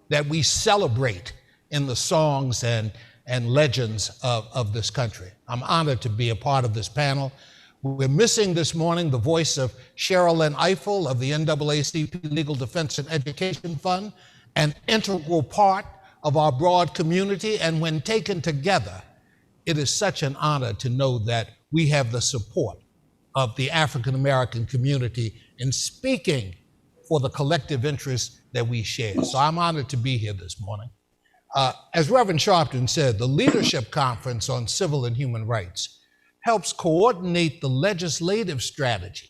that we celebrate in the songs and legends of this country. I'm honored to be a part of this panel. We're missing this morning the voice of Sherilyn Ifill of the NAACP Legal Defense and Education Fund, an integral part of our broad community. And when taken together, it is such an honor to know that we have the support of the African American community in speaking for the collective interests that we share. So I'm honored to be here this morning. As Reverend Sharpton said, the Leadership Conference on Civil and Human Rights helps coordinate the legislative strategy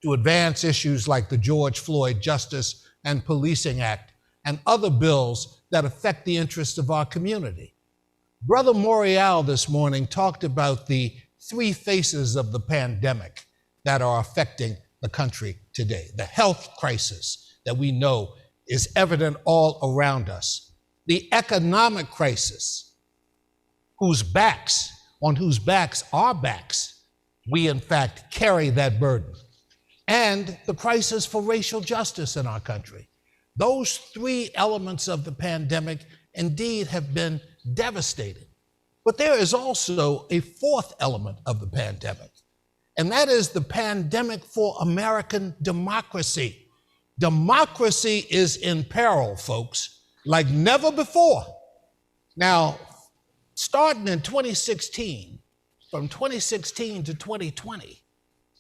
to advance issues like the George Floyd Justice and Policing Act and other bills that affect the interests of our community. Brother Morial this morning talked about the three faces of the pandemic that are affecting the country today. The health crisis that we know is evident all around us. The economic crisis, on whose backs we in fact carry that burden. And the crisis for racial justice in our country. Those three elements of the pandemic indeed have been devastating. But there is also a fourth element of the pandemic, and that is the pandemic for American democracy. Democracy is in peril, folks, like never before. Now, starting in 2016, from 2016 to 2020,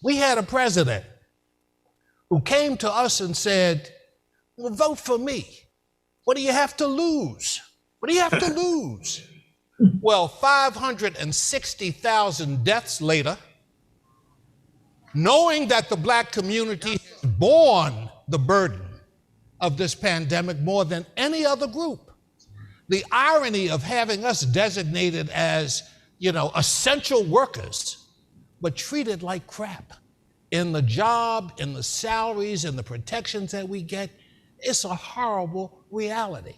we had a president who came to us and said, well, vote for me. What do you have to lose? What do you have to lose? Well, 560,000 deaths later, knowing that the Black community has borne the burden of this pandemic more than any other group. The irony of having us designated as, essential workers, but treated like crap in the job, in the salaries, in the protections that we get, it's a horrible reality.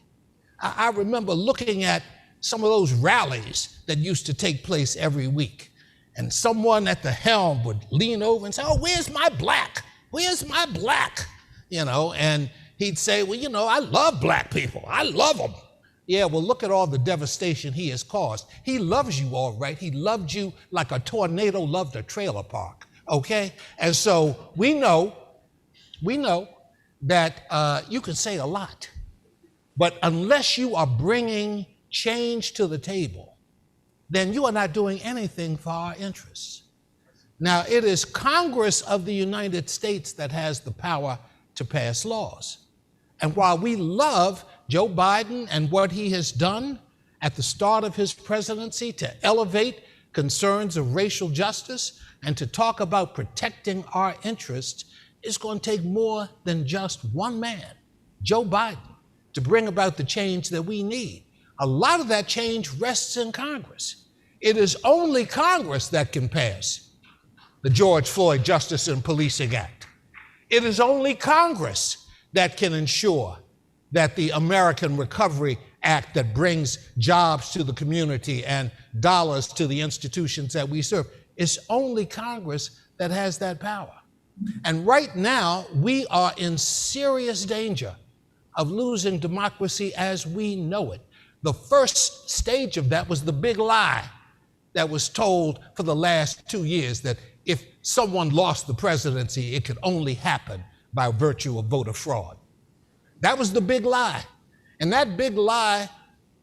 I remember looking at some of those rallies that used to take place every week, and someone at the helm would lean over and say, oh, where's my black? Where's my black? And he'd say, well, I love Black people. I love them. Yeah, well, look at all the devastation he has caused. He loves you all right. He loved you like a tornado loved a trailer park, okay? And so we know that you can say a lot, but unless you are bringing change to the table, then you are not doing anything for our interests. Now, it is Congress of the United States that has the power to pass laws. And while we love Joe Biden and what he has done at the start of his presidency to elevate concerns of racial justice and to talk about protecting our interests, it's going to take more than just one man, Joe Biden, to bring about the change that we need. A lot of that change rests in Congress. It is only Congress that can pass the George Floyd Justice and Policing Act. It is only Congress that can ensure that the American Recovery Act that brings jobs to the community and dollars to the institutions that we serve, it's only Congress that has that power. And right now, we are in serious danger of losing democracy as we know it. The first stage of that was the big lie that was told for the last 2 years, that if someone lost the presidency, it could only happen by virtue of voter fraud. That was the big lie. And that big lie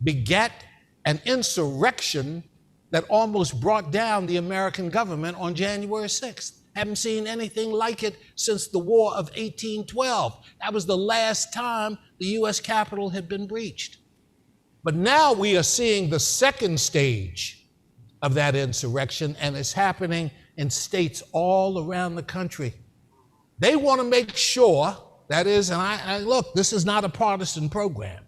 begat an insurrection that almost brought down the American government on January 6th. Haven't seen anything like it since the War of 1812. That was the last time the US Capitol had been breached. But now we are seeing the second stage of that insurrection, and it's happening in states all around the country. They want to make sure, that is, and I look, this is not a partisan program,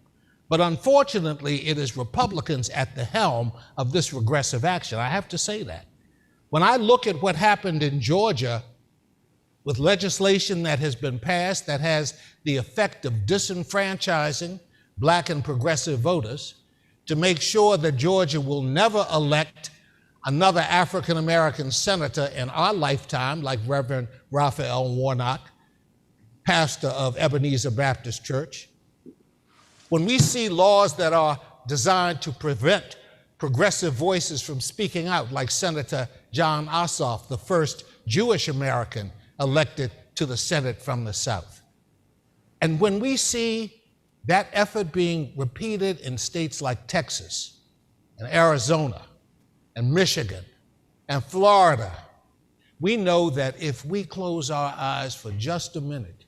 but unfortunately it is Republicans at the helm of this regressive action. I have to say that. When I look at what happened in Georgia with legislation that has been passed that has the effect of disenfranchising Black and progressive voters to make sure that Georgia will never elect another African-American senator in our lifetime, like Reverend Raphael Warnock, pastor of Ebenezer Baptist Church. When we see laws that are designed to prevent progressive voices from speaking out, like Senator John Ossoff, the first Jewish American elected to the Senate from the South. And when we see that effort being repeated in states like Texas and Arizona and Michigan and Florida, we know that if we close our eyes for just a minute,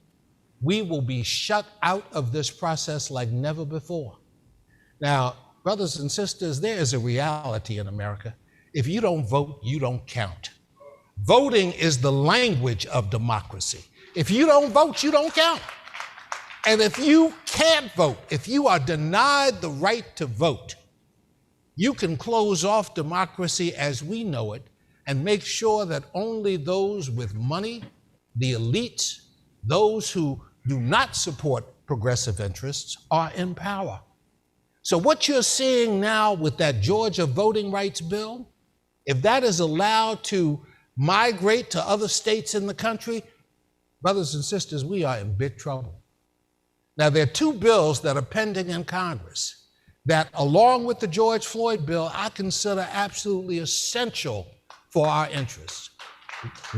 we will be shut out of this process like never before. Now, brothers and sisters, there is a reality in America. If you don't vote, you don't count. Voting is the language of democracy. If you don't vote, you don't count. And if you can't vote, if you are denied the right to vote, you can close off democracy as we know it and make sure that only those with money, the elites, those who do not support progressive interests are in power. So what you're seeing now with that Georgia voting rights bill, if that is allowed to migrate to other states in the country, brothers and sisters, we are in big trouble. Now, there are two bills that are pending in Congress that, along with the George Floyd bill, I consider absolutely essential for our interests.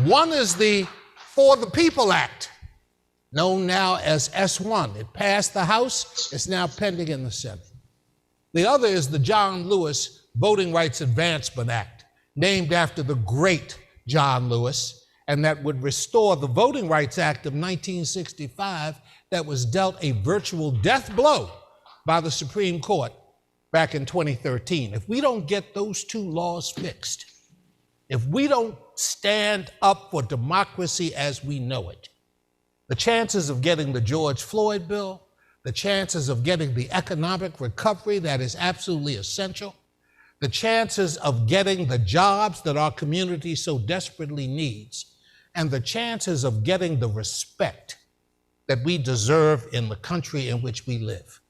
One is the For the People Act, known now as S1. It passed the House, it's now pending in the Senate. The other is the John Lewis Voting Rights Advancement Act, named after the great John Lewis, and that would restore the Voting Rights Act of 1965 that was dealt a virtual death blow by the Supreme Court back in 2013. If we don't get those two laws fixed, if we don't stand up for democracy as we know it, the chances of getting the George Floyd bill, the chances of getting the economic recovery that is absolutely essential, the chances of getting the jobs that our community so desperately needs, and the chances of getting the respect that we deserve in the country in which we live.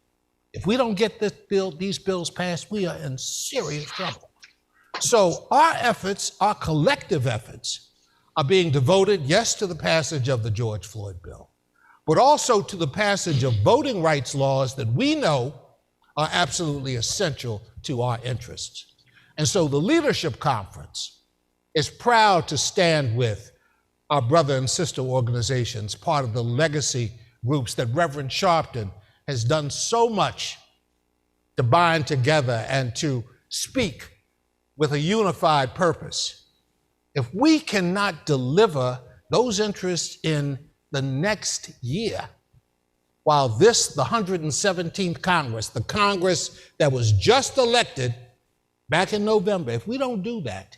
If we don't get these bills passed, we are in serious trouble. So our efforts, our collective efforts, are being devoted, yes, to the passage of the George Floyd bill, but also to the passage of voting rights laws that we know are absolutely essential to our interests. And so the Leadership Conference is proud to stand with our brother and sister organizations, part of the legacy groups that Reverend Sharpton has done so much to bind together and to speak with a unified purpose. If we cannot deliver those interests in the next year, while this, the 117th Congress, the Congress that was just elected back in November, if we don't do that,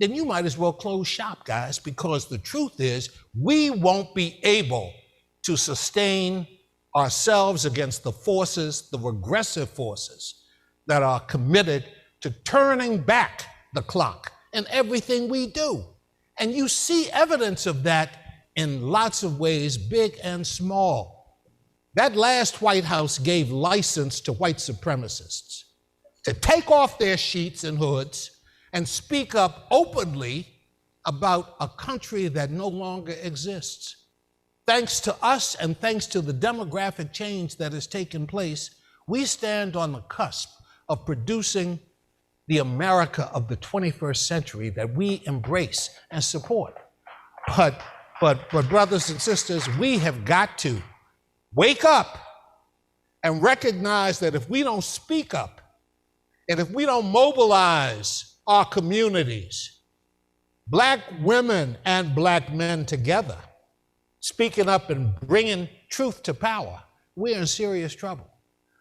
then you might as well close shop, guys, because the truth is we won't be able to sustain ourselves against the forces, the regressive forces that are committed to turning back the clock in everything we do. And you see evidence of that in lots of ways, big and small. That last White House gave license to white supremacists to take off their sheets and hoods and speak up openly about a country that no longer exists. Thanks to us and thanks to the demographic change that has taken place, we stand on the cusp of producing the America of the 21st century that we embrace and support. But brothers and sisters, we have got to wake up and recognize that if we don't speak up and if we don't mobilize our communities, Black women and Black men together, speaking up and bringing truth to power, we're in serious trouble.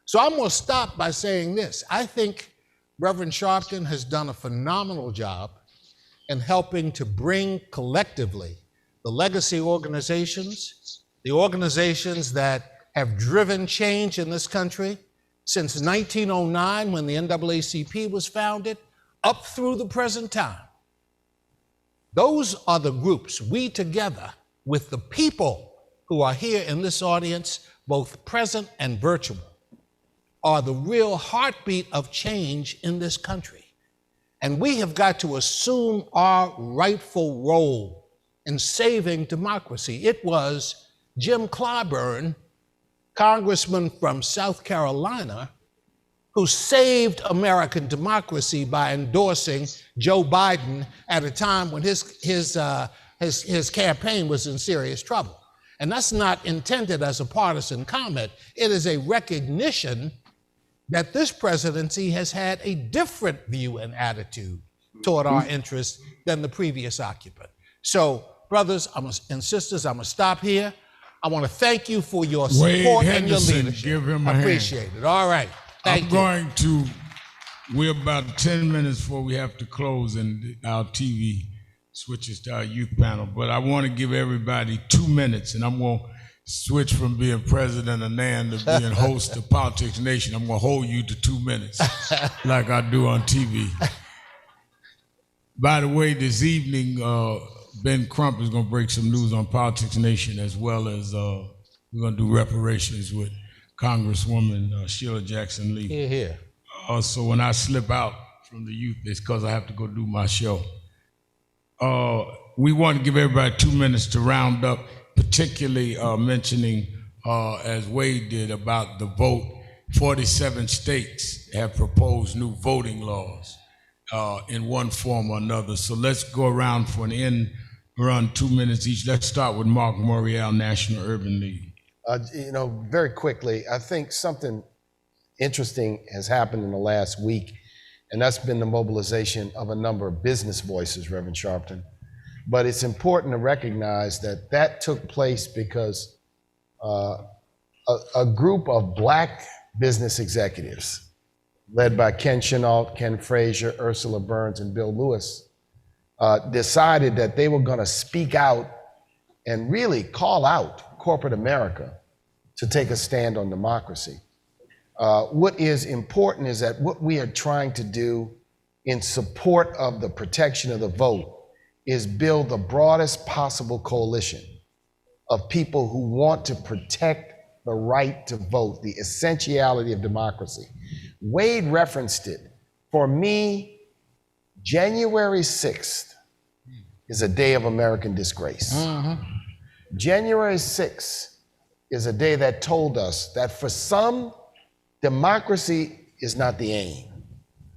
So I'm going to stop by saying this. I think Reverend Sharpton has done a phenomenal job in helping to bring collectively the legacy organizations, the organizations that have driven change in this country since 1909 when the NAACP was founded, up through the present time. Those are the groups, we together with the people who are here in this audience, both present and virtual, are the real heartbeat of change in this country. And we have got to assume our rightful role in saving democracy. It was Jim Clyburn, congressman from South Carolina, who saved American democracy by endorsing Joe Biden at a time when his campaign was in serious trouble. And that's not intended as a partisan comment. It is a recognition that this presidency has had a different view and attitude toward our interests than the previous occupant. So, brothers and sisters, I'm gonna stop here. I wanna thank you for your support and your leadership. Give him a I appreciate it. All right, thank you. We're about 10 minutes before we have to close and our TV switches to our youth panel, but I wanna give everybody 2 minutes, and I'm gonna switch from being president of NAN to being host of Politics Nation. I'm gonna hold you to 2 minutes like I do on TV. By the way, this evening, Ben Crump is gonna break some news on Politics Nation, as well as we're gonna do reparations with Congresswoman Sheila Jackson Lee. Here, here. So when I slip out from the youth, it's because I have to go do my show. We want to give everybody 2 minutes to round up, particularly mentioning, as Wade did, about the vote. 47 states have proposed new voting laws in one form or another. So let's go around for an end run, 2 minutes each. Let's start with Mark Morial, National Urban League. Very quickly, I think something interesting has happened in the last week, and that's been the mobilization of a number of business voices, Reverend Sharpton. But it's important to recognize that that took place because a group of Black business executives, led by Ken Chenault, Ken Frazier, Ursula Burns, and Bill Lewis, decided that they were going to speak out and really call out corporate America to take a stand on democracy. What is important is that what we are trying to do in support of the protection of the vote is build the broadest possible coalition of people who want to protect the right to vote, the essentiality of democracy. Wade referenced it. For me, January 6th is a day of American disgrace. January 6th is a day that told us that for some, democracy is not the aim.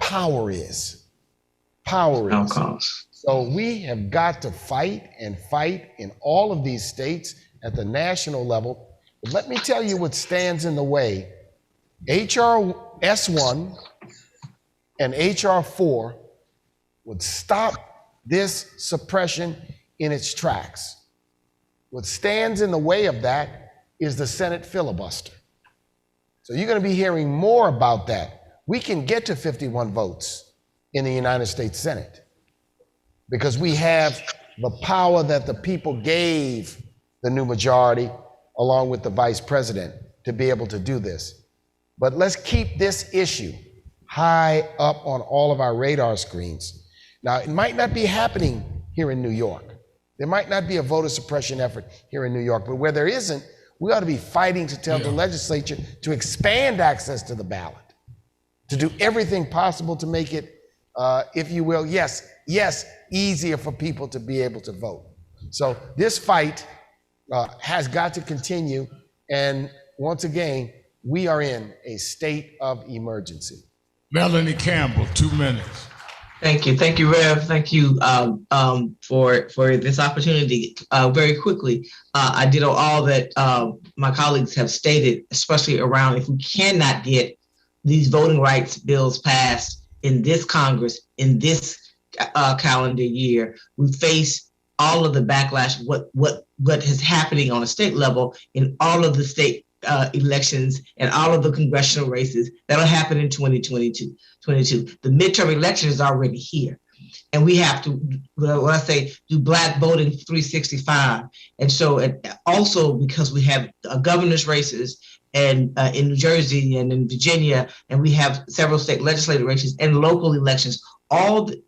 Power is. Power is. Outcomes. So we have got to fight and fight in all of these states at the national level. But let me tell you what stands in the way. HR S1 and HR 4 would stop this suppression in its tracks. What stands in the way of that is the Senate filibuster. So you're going to be hearing more about that. We can get to 51 votes in the United States Senate because we have the power that the people gave the new majority, along with the vice president, to be able to do this. But let's keep this issue high up on all of our radar screens. Now, it might not be happening here in New York. There might not be a voter suppression effort here in New York, but where there isn't, we ought to be fighting to tell the legislature to expand access to the ballot, to do everything possible to make it, if you will, yes, easier for people to be able to vote. So this fight has got to continue. And once again, we are in a state of emergency. Melanie Campbell, 2 minutes. Thank you, Rev. Thank you for this opportunity. Very quickly, I did all that my colleagues have stated, especially around if we cannot get these voting rights bills passed in this Congress in this calendar year, we face all of the backlash. What is happening on a state level in all of the state elections and all of the congressional races that'll happen in 2022. The midterm election is already here. And we have to, when I say, do Black voting 365. And so also because we have governor's races and in New Jersey and in Virginia, and we have several state legislative races and local elections,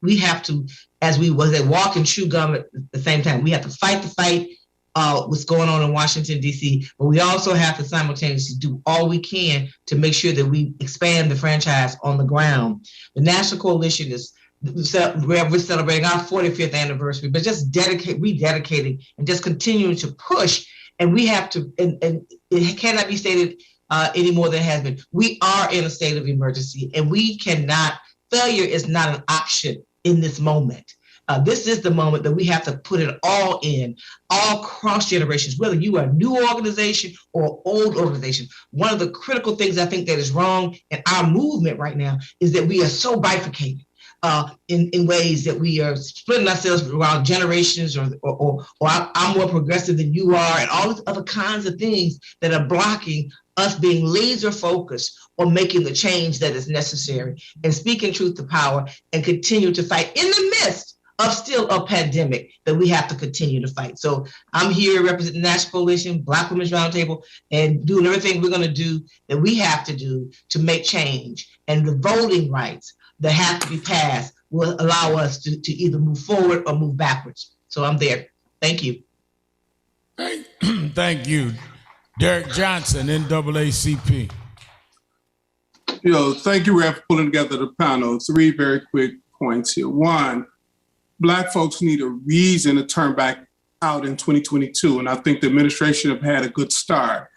we have to, as we walk and chew gum at the same time, we have to fight the fight, what's going on in Washington, D.C., but we also have to simultaneously do all we can to make sure that we expand the franchise on the ground. The National Coalition we're celebrating our 45th anniversary, but just rededicating and just continuing to push. And we have to, and it cannot be stated any more than it has been. We are in a state of emergency, and failure is not an option in this moment. This is the moment that we have to put it all in, all cross generations, whether you are a new organization or old organization. One of the critical things I think that is wrong in our movement right now is that we are so bifurcated in ways that we are splitting ourselves around generations or I'm more progressive than you are, and all these other kinds of things that are blocking us being laser focused on making the change that is necessary and speaking truth to power and continue to fight in the midst of still a pandemic that we have to continue to fight. So I'm here representing the National Coalition, Black Women's Roundtable, and doing everything we're going to do that we have to do to make change. And the voting rights that have to be passed will allow us to either move forward or move backwards. So I'm there. Thank you. Thank you. Derek Johnson, NAACP. Thank you, Rev, for pulling together the panel. 3 very quick points here. 1, Black folks need a reason to turn back out in 2022. And I think the administration have had a good start.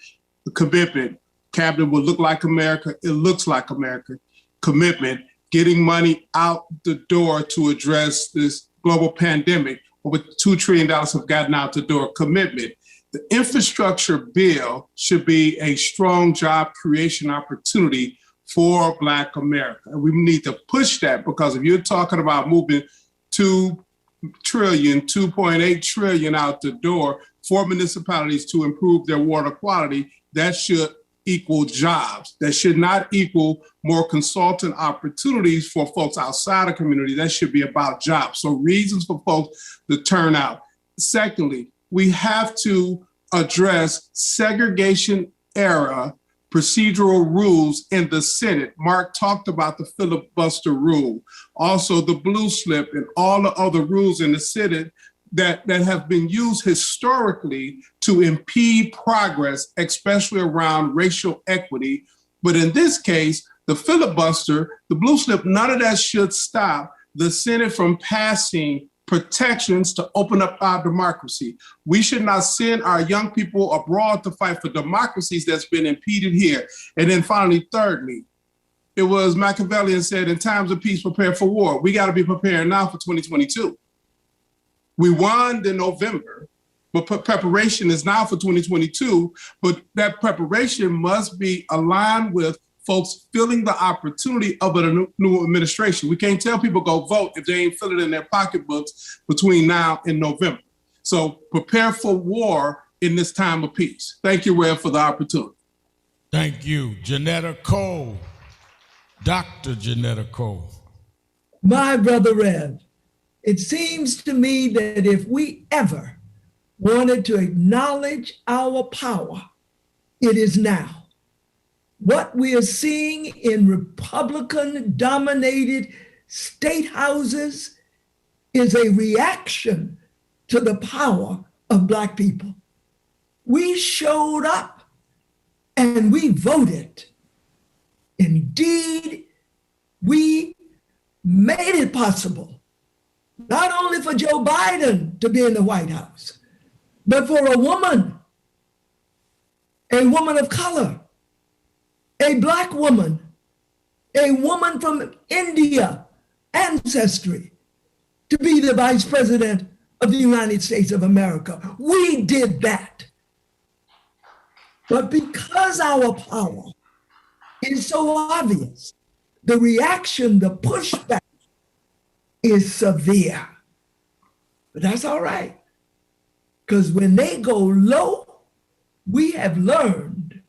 The commitment, cabinet will look like America. It looks like America. Commitment, getting money out the door to address this global pandemic. Over $2 trillion have gotten out the door. Commitment. The infrastructure bill should be a strong job creation opportunity for Black America. And we need to push that, because if you're talking about moving $2.8 trillion out the door for municipalities to improve their water quality, that should equal jobs. That should not equal more consultant opportunities for folks outside the community. That should be about jobs. So reasons for folks to turn out. Secondly, we have to address segregation era procedural rules in the Senate. Mark talked about the filibuster rule, also the blue slip, and all the other rules in the Senate that have been used historically to impede progress, especially around racial equity. But in this case, the filibuster, the blue slip, none of that should stop the Senate from passing protections to open up our democracy. We should not send our young people abroad to fight for democracies that's been impeded here. And then finally, thirdly, it was Machiavellian said, in times of peace, prepare for war. We got to be prepared now for 2022. We won in November, but preparation is now for 2022. But that preparation must be aligned with folks feeling the opportunity of a new administration. We can't tell people go vote if they ain't feeling it in their pocketbooks between now and November. So prepare for war in this time of peace. Thank you, Rev, for the opportunity. Thank you. Janetta Cole, Dr. Janetta Cole. My brother Rev, it seems to me that if we ever wanted to acknowledge our power, it is now. What we are seeing in Republican-dominated state houses is a reaction to the power of Black people. We showed up and we voted. Indeed, we made it possible, not only for Joe Biden to be in the White House, but for a woman of color, a Black woman, a woman from India, ancestry to be the Vice President of the United States of America. We did that. But because our power is so obvious, the reaction, the pushback is severe. But that's all right. Because when they go low, we have learned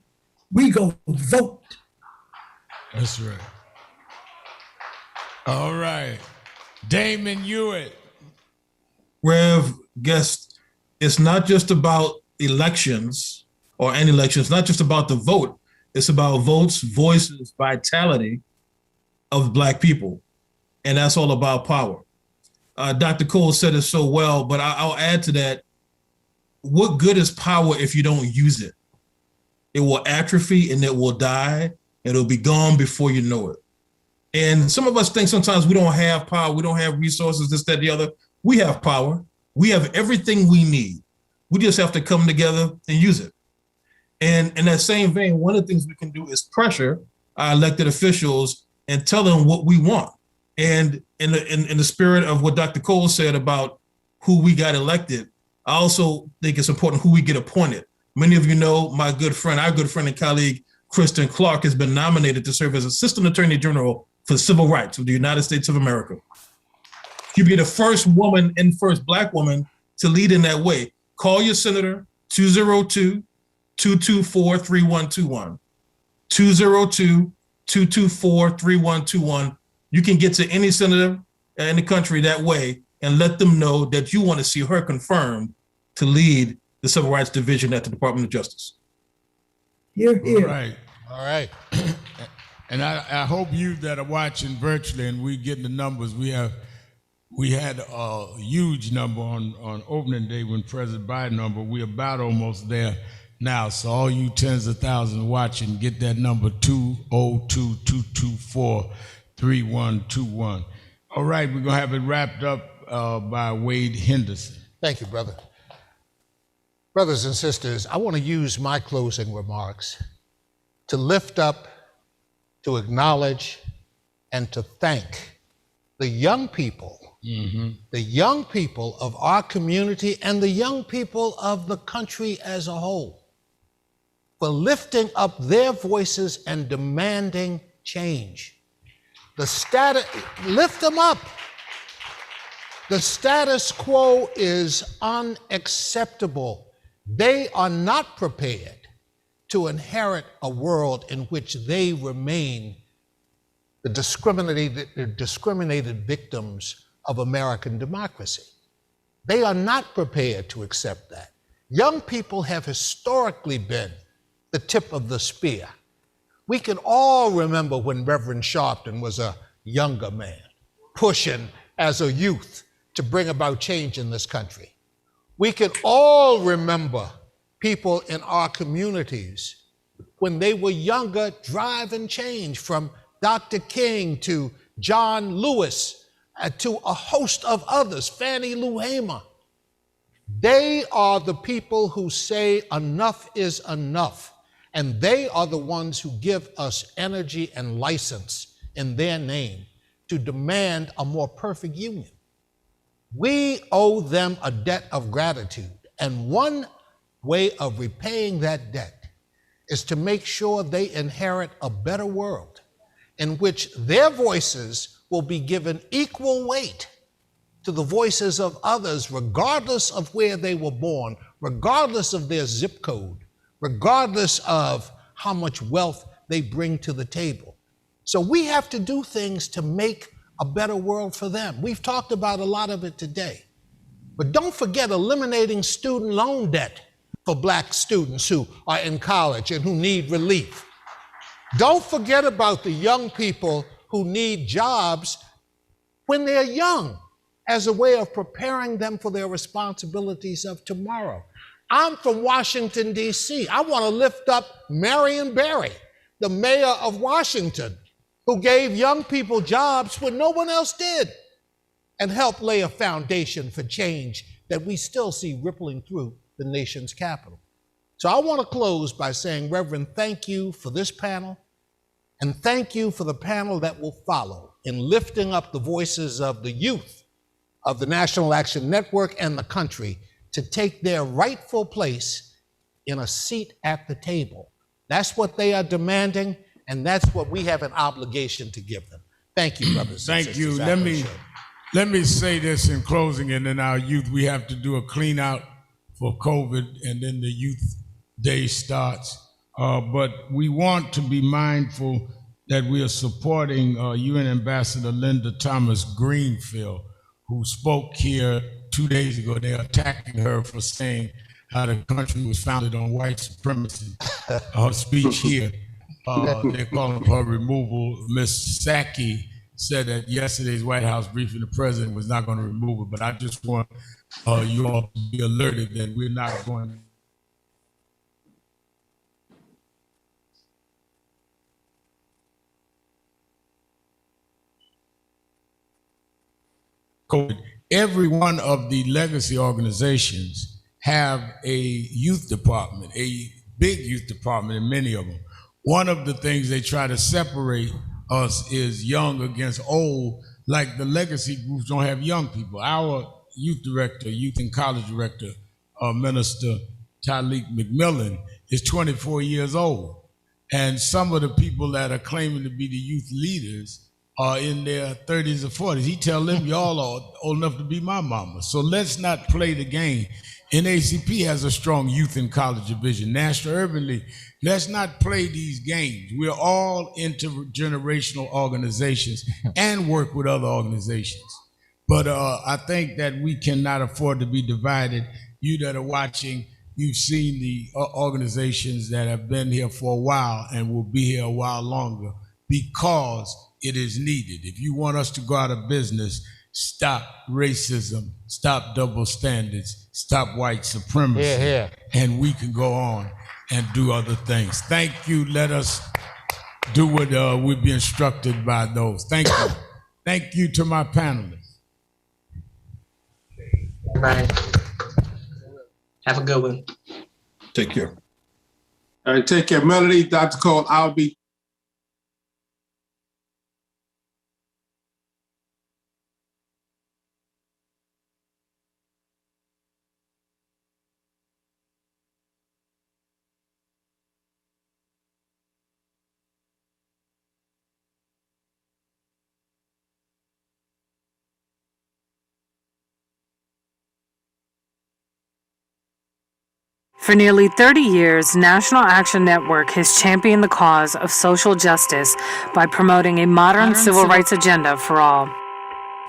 we go vote. That's right. All right. Damon Hewitt. Rev, guest, it's not just about elections or any elections, it's not just about the vote. It's about votes, voices, vitality of Black people. And that's all about power. Dr. Cole said it so well, but I'll add to that. What good is power if you don't use it? It will atrophy and it will die. It'll be gone before you know it. And some of us think sometimes we don't have power, we don't have resources, this, that, the other. We have power. We have everything we need. We just have to come together and use it. And in that same vein, one of the things we can do is pressure our elected officials and tell them what we want. And in the spirit of what Dr. Cole said about who we got elected, I also think it's important who we get appointed. Many of you know our good friend and colleague, Kristen Clark, has been nominated to serve as Assistant Attorney General for Civil Rights of the United States of America. She'll be the first woman and first Black woman to lead in that way. Call your senator, 202-224-3121. 202-224-3121. You can get to any senator in the country that way and let them know that you want to see her confirmed to lead the Civil Rights Division at the Department of Justice. Here, here. All right. All right. And I hope you that are watching virtually and we getting the numbers. We had a huge number on opening day when President Biden on, but we're about almost there now. So all you tens of thousands watching, get that number 202-224-3121. All right, we're gonna have it wrapped up by Wade Henderson. Thank you, brother. Brothers and sisters, I want to use my closing remarks to lift up, to acknowledge, and to thank the young people, the young people of our community and the young people of the country as a whole for lifting up their voices and demanding change. Lift them up. The status quo is unacceptable. They are not prepared to inherit a world in which they remain the discriminated victims of American democracy. They are not prepared to accept that. Young people have historically been the tip of the spear. We can all remember when Reverend Sharpton was a younger man, pushing as a youth to bring about change in this country. We can all remember people in our communities when they were younger driving change, from Dr. King to John Lewis to a host of others, Fannie Lou Hamer. They are the people who say enough is enough, and they are the ones who give us energy and license in their name to demand a more perfect union. We owe them a debt of gratitude, and one way of repaying that debt is to make sure they inherit a better world in which their voices will be given equal weight to the voices of others, regardless of where they were born, regardless of their zip code, regardless of how much wealth they bring to the table. So we have to do things to make a better world for them. We've talked about a lot of it today. But don't forget eliminating student loan debt for Black students who are in college and who need relief. Don't forget about the young people who need jobs when they're young as a way of preparing them for their responsibilities of tomorrow. I'm from Washington, D.C. I want to lift up Marion Barry, the mayor of Washington, who gave young people jobs when no one else did, and helped lay a foundation for change that we still see rippling through the nation's capital. So I want to close by saying, Reverend, thank you for this panel, and thank you for the panel that will follow in lifting up the voices of the youth of the National Action Network and the country to take their rightful place in a seat at the table. That's what they are demanding, and that's what we have an obligation to give them. Thank you, brothers and Thank you. sisters. I appreciate it. Let me say this in closing, and then our youth, we have to do a clean out for COVID, and then the youth day starts. But we want to be mindful that we are supporting UN Ambassador Linda Thomas Greenfield, who spoke here 2 days ago. They're attacking her for saying how the country was founded on white supremacy. Her speech here, they're calling for her removal. Ms. Psaki said that yesterday's White House briefing, the president was not going to remove it, but I just want you all to be alerted that we're not going to. COVID. Every one of the legacy organizations have a youth department, a big youth department in many of them. One of the things they try to separate us is young against old, like the legacy groups don't have young people. Our youth director, youth and college director, Minister Tyleek McMillan, is 24 years old. And some of the people that are claiming to be the youth leaders are in their 30s or 40s. He tell them, y'all are old enough to be my mama. So let's not play the game. NACP has a strong youth and college division. National Urban League. Let's not play these games. We're all intergenerational organizations and work with other organizations. But I think that we cannot afford to be divided. You that are watching, you've seen the organizations that have been here for a while and will be here a while longer because it is needed. If you want us to go out of business, stop racism, stop double standards, stop white supremacy, and we can go on and do other things. Thank you. Let us do what we've been instructed by those. Thank you. Thank you to my panelists. Bye. Have a good one. Take care. All right, take care. Melody, Dr. Cole, I'll be. For nearly 30 years, National Action Network has championed the cause of social justice by promoting a modern civil rights agenda for all.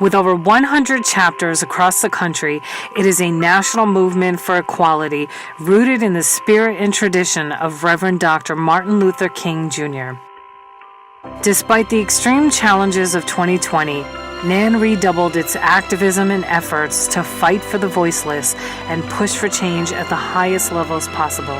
With over 100 chapters across the country, it is a national movement for equality rooted in the spirit and tradition of Reverend Dr. Martin Luther King Jr. Despite the extreme challenges of 2020, NAN redoubled its activism and efforts to fight for the voiceless and push for change at the highest levels possible.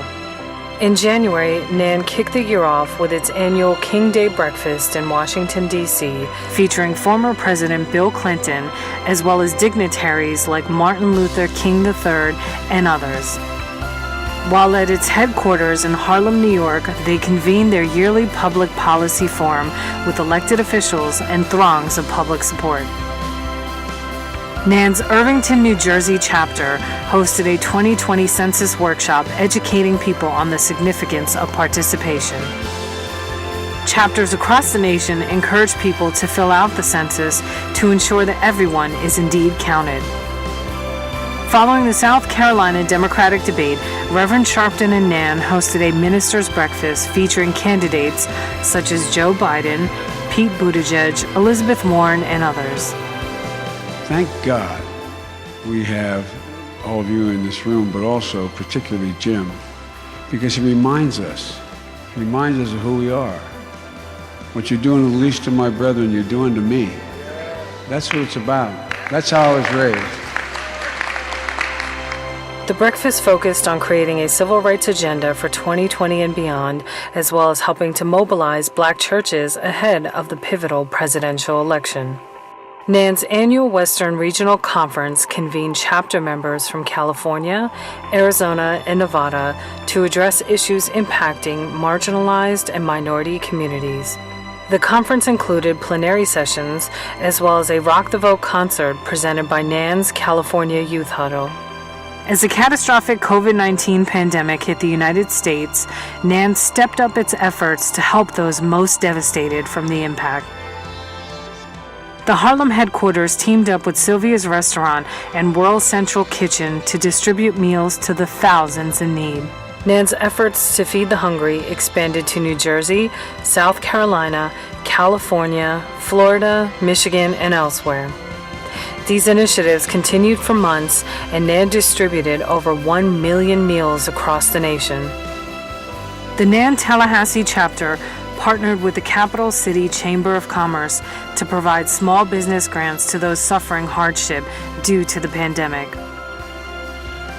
In January, NAN kicked the year off with its annual King Day breakfast in Washington, D.C., featuring former President Bill Clinton, as well as dignitaries like Martin Luther King III and others. While at its headquarters in Harlem, New York, they convened their yearly public policy forum with elected officials and throngs of public support. NAN's Irvington, New Jersey chapter hosted a 2020 census workshop educating people on the significance of participation. Chapters across the nation encourage people to fill out the census to ensure that everyone is indeed counted. Following the South Carolina Democratic debate, Reverend Sharpton and NAN hosted a minister's breakfast featuring candidates such as Joe Biden, Pete Buttigieg, Elizabeth Warren, and others. Thank God we have all of you in this room, but also particularly Jim, because he reminds us of who we are. What you're doing to the least of my brethren, you're doing to me. That's what it's about. That's how I was raised. The breakfast focused on creating a civil rights agenda for 2020 and beyond, as well as helping to mobilize Black churches ahead of the pivotal presidential election. NAN's annual Western Regional Conference convened chapter members from California, Arizona, and Nevada to address issues impacting marginalized and minority communities. The conference included plenary sessions as well as a Rock the Vote concert presented by NAN's California Youth Huddle. As the catastrophic COVID-19 pandemic hit the United States, NAN stepped up its efforts to help those most devastated from the impact. The Harlem headquarters teamed up with Sylvia's Restaurant and World Central Kitchen to distribute meals to the thousands in need. NAN's efforts to feed the hungry expanded to New Jersey, South Carolina, California, Florida, Michigan, and elsewhere. These initiatives continued for months, and NAN distributed over 1 million meals across the nation. The NAN Tallahassee chapter partnered with the Capital City Chamber of Commerce to provide small business grants to those suffering hardship due to the pandemic.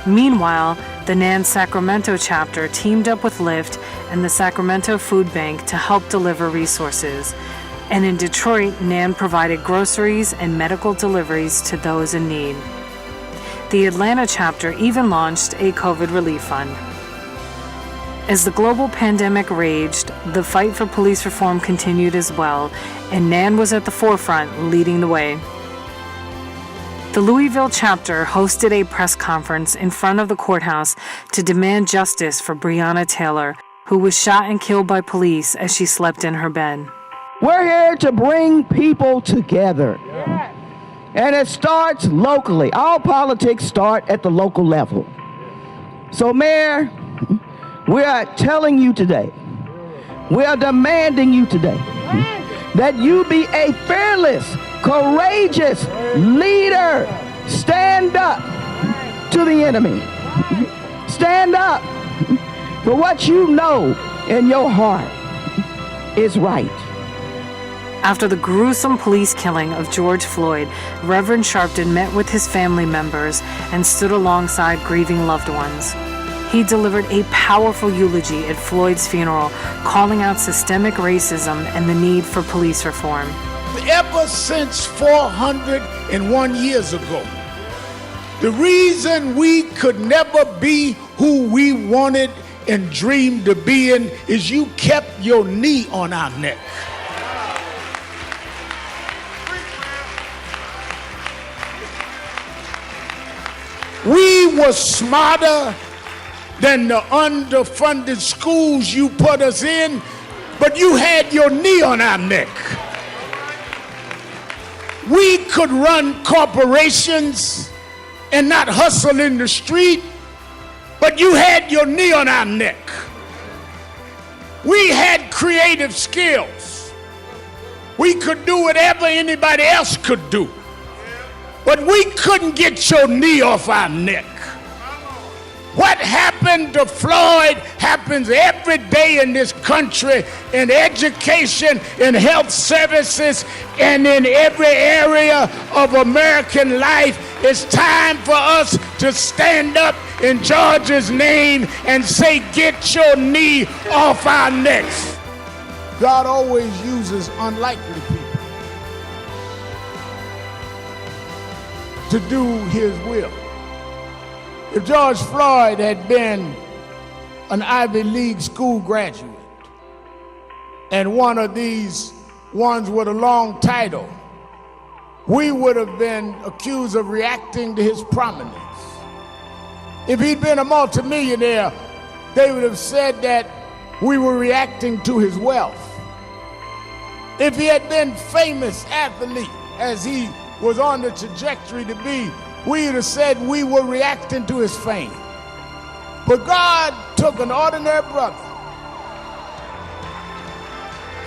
Meanwhile, the NAN Sacramento chapter teamed up with Lyft and the Sacramento Food Bank to help deliver resources. And in Detroit, NAN provided groceries and medical deliveries to those in need. The Atlanta chapter even launched a COVID relief fund. As the global pandemic raged, the fight for police reform continued as well, and NAN was at the forefront, leading the way. The Louisville chapter hosted a press conference in front of the courthouse to demand justice for Breonna Taylor, who was shot and killed by police as she slept in her bed. We're here to bring people together. And it starts locally. All politics start at the local level. So, Mayor, we are telling you today, we are demanding you today that you be a fearless, courageous leader. Stand up to the enemy. Stand up for what you know in your heart is right. After the gruesome police killing of George Floyd, Reverend Sharpton met with his family members and stood alongside grieving loved ones. He delivered a powerful eulogy at Floyd's funeral, calling out systemic racism and the need for police reform. Ever since 401 years ago, the reason we could never be who we wanted and dreamed to be in is you kept your knee on our neck. We were smarter than the underfunded schools you put us in, but you had your knee on our neck. We could run corporations and not hustle in the street, but you had your knee on our neck. We had creative skills. We could do whatever anybody else could do, but we couldn't get your knee off our neck. What happened to Floyd happens every day in this country, in education, in health services, and in every area of American life. It's time for us to stand up in George's name and say, get your knee off our necks. God always uses unlikely people to do his will. If George Floyd had been an Ivy League school graduate and one of these ones with a long title, we would have been accused of reacting to his prominence. If he'd been a multimillionaire, they would have said that we were reacting to his wealth. If he had been famous athlete, as he was on the trajectory to be, we would have said we were reacting to his fame. But God took an ordinary brother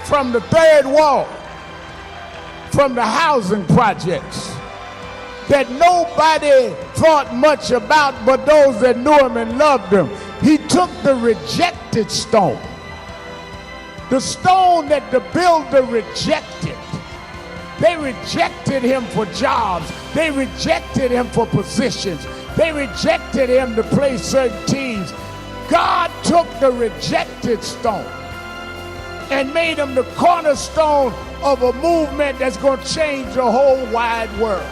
from the third ward, from the housing projects that nobody thought much about but those that knew him and loved him. He took the rejected stone, the stone that the builder rejected. They rejected him for jobs. They rejected him for positions. They rejected him to play certain teams. God took the rejected stone and made him the cornerstone of a movement that's going to change the whole wide world.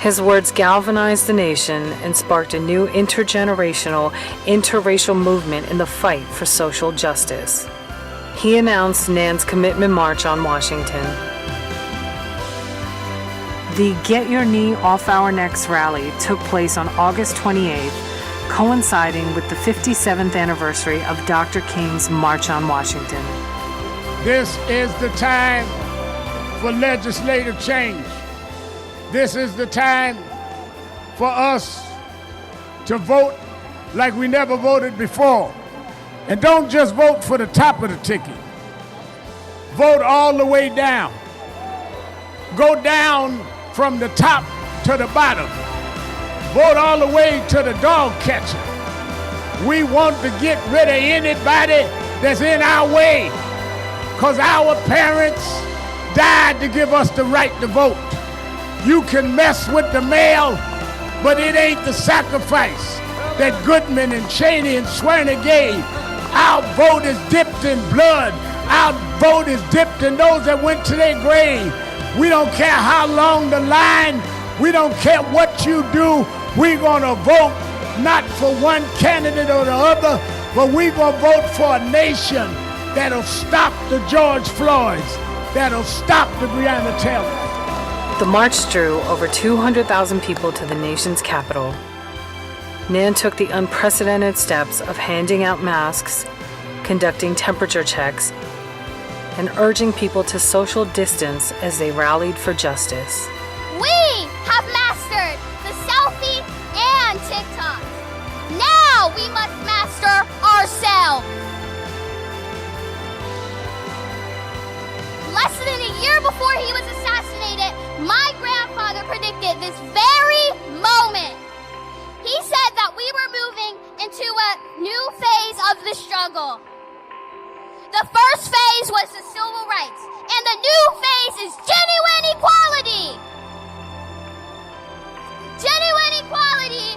His words galvanized the nation and sparked a new intergenerational, interracial movement in the fight for social justice. he announced NAN's commitment march on Washington. The Get Your Knee Off Our Necks rally took place on August 28th, coinciding with the 57th anniversary of Dr. King's March on Washington. This is the time for legislative change. This is the time for us to vote like we never voted before. And don't just vote for the top of the ticket. Vote all the way down. Go down from the top to the bottom. Vote all the way to the dog catcher. We want to get rid of anybody that's in our way, because our parents died to give us the right to vote. You can mess with the mail, but it ain't the sacrifice that Goodman and Cheney and Swerner gave. Our vote is dipped in blood. Our vote is dipped in those that went to their grave. We don't care how long the line. We don't care what you do. We're going to vote not for one candidate or the other, but we're going to vote for a nation that'll stop the George Floyds, that'll stop the Breonna Taylor. The march drew over 200,000 people to the nation's capital. NAN took the unprecedented steps of handing out masks, conducting temperature checks, and urging people to social distance as they rallied for justice. We have mastered the selfie and TikTok. Now we must master ourselves. Less than a year before he was assassinated, my grandfather predicted this very moment. He said that we were moving into a new phase of the struggle. The first phase was the civil rights, and the new phase is genuine equality. Genuine equality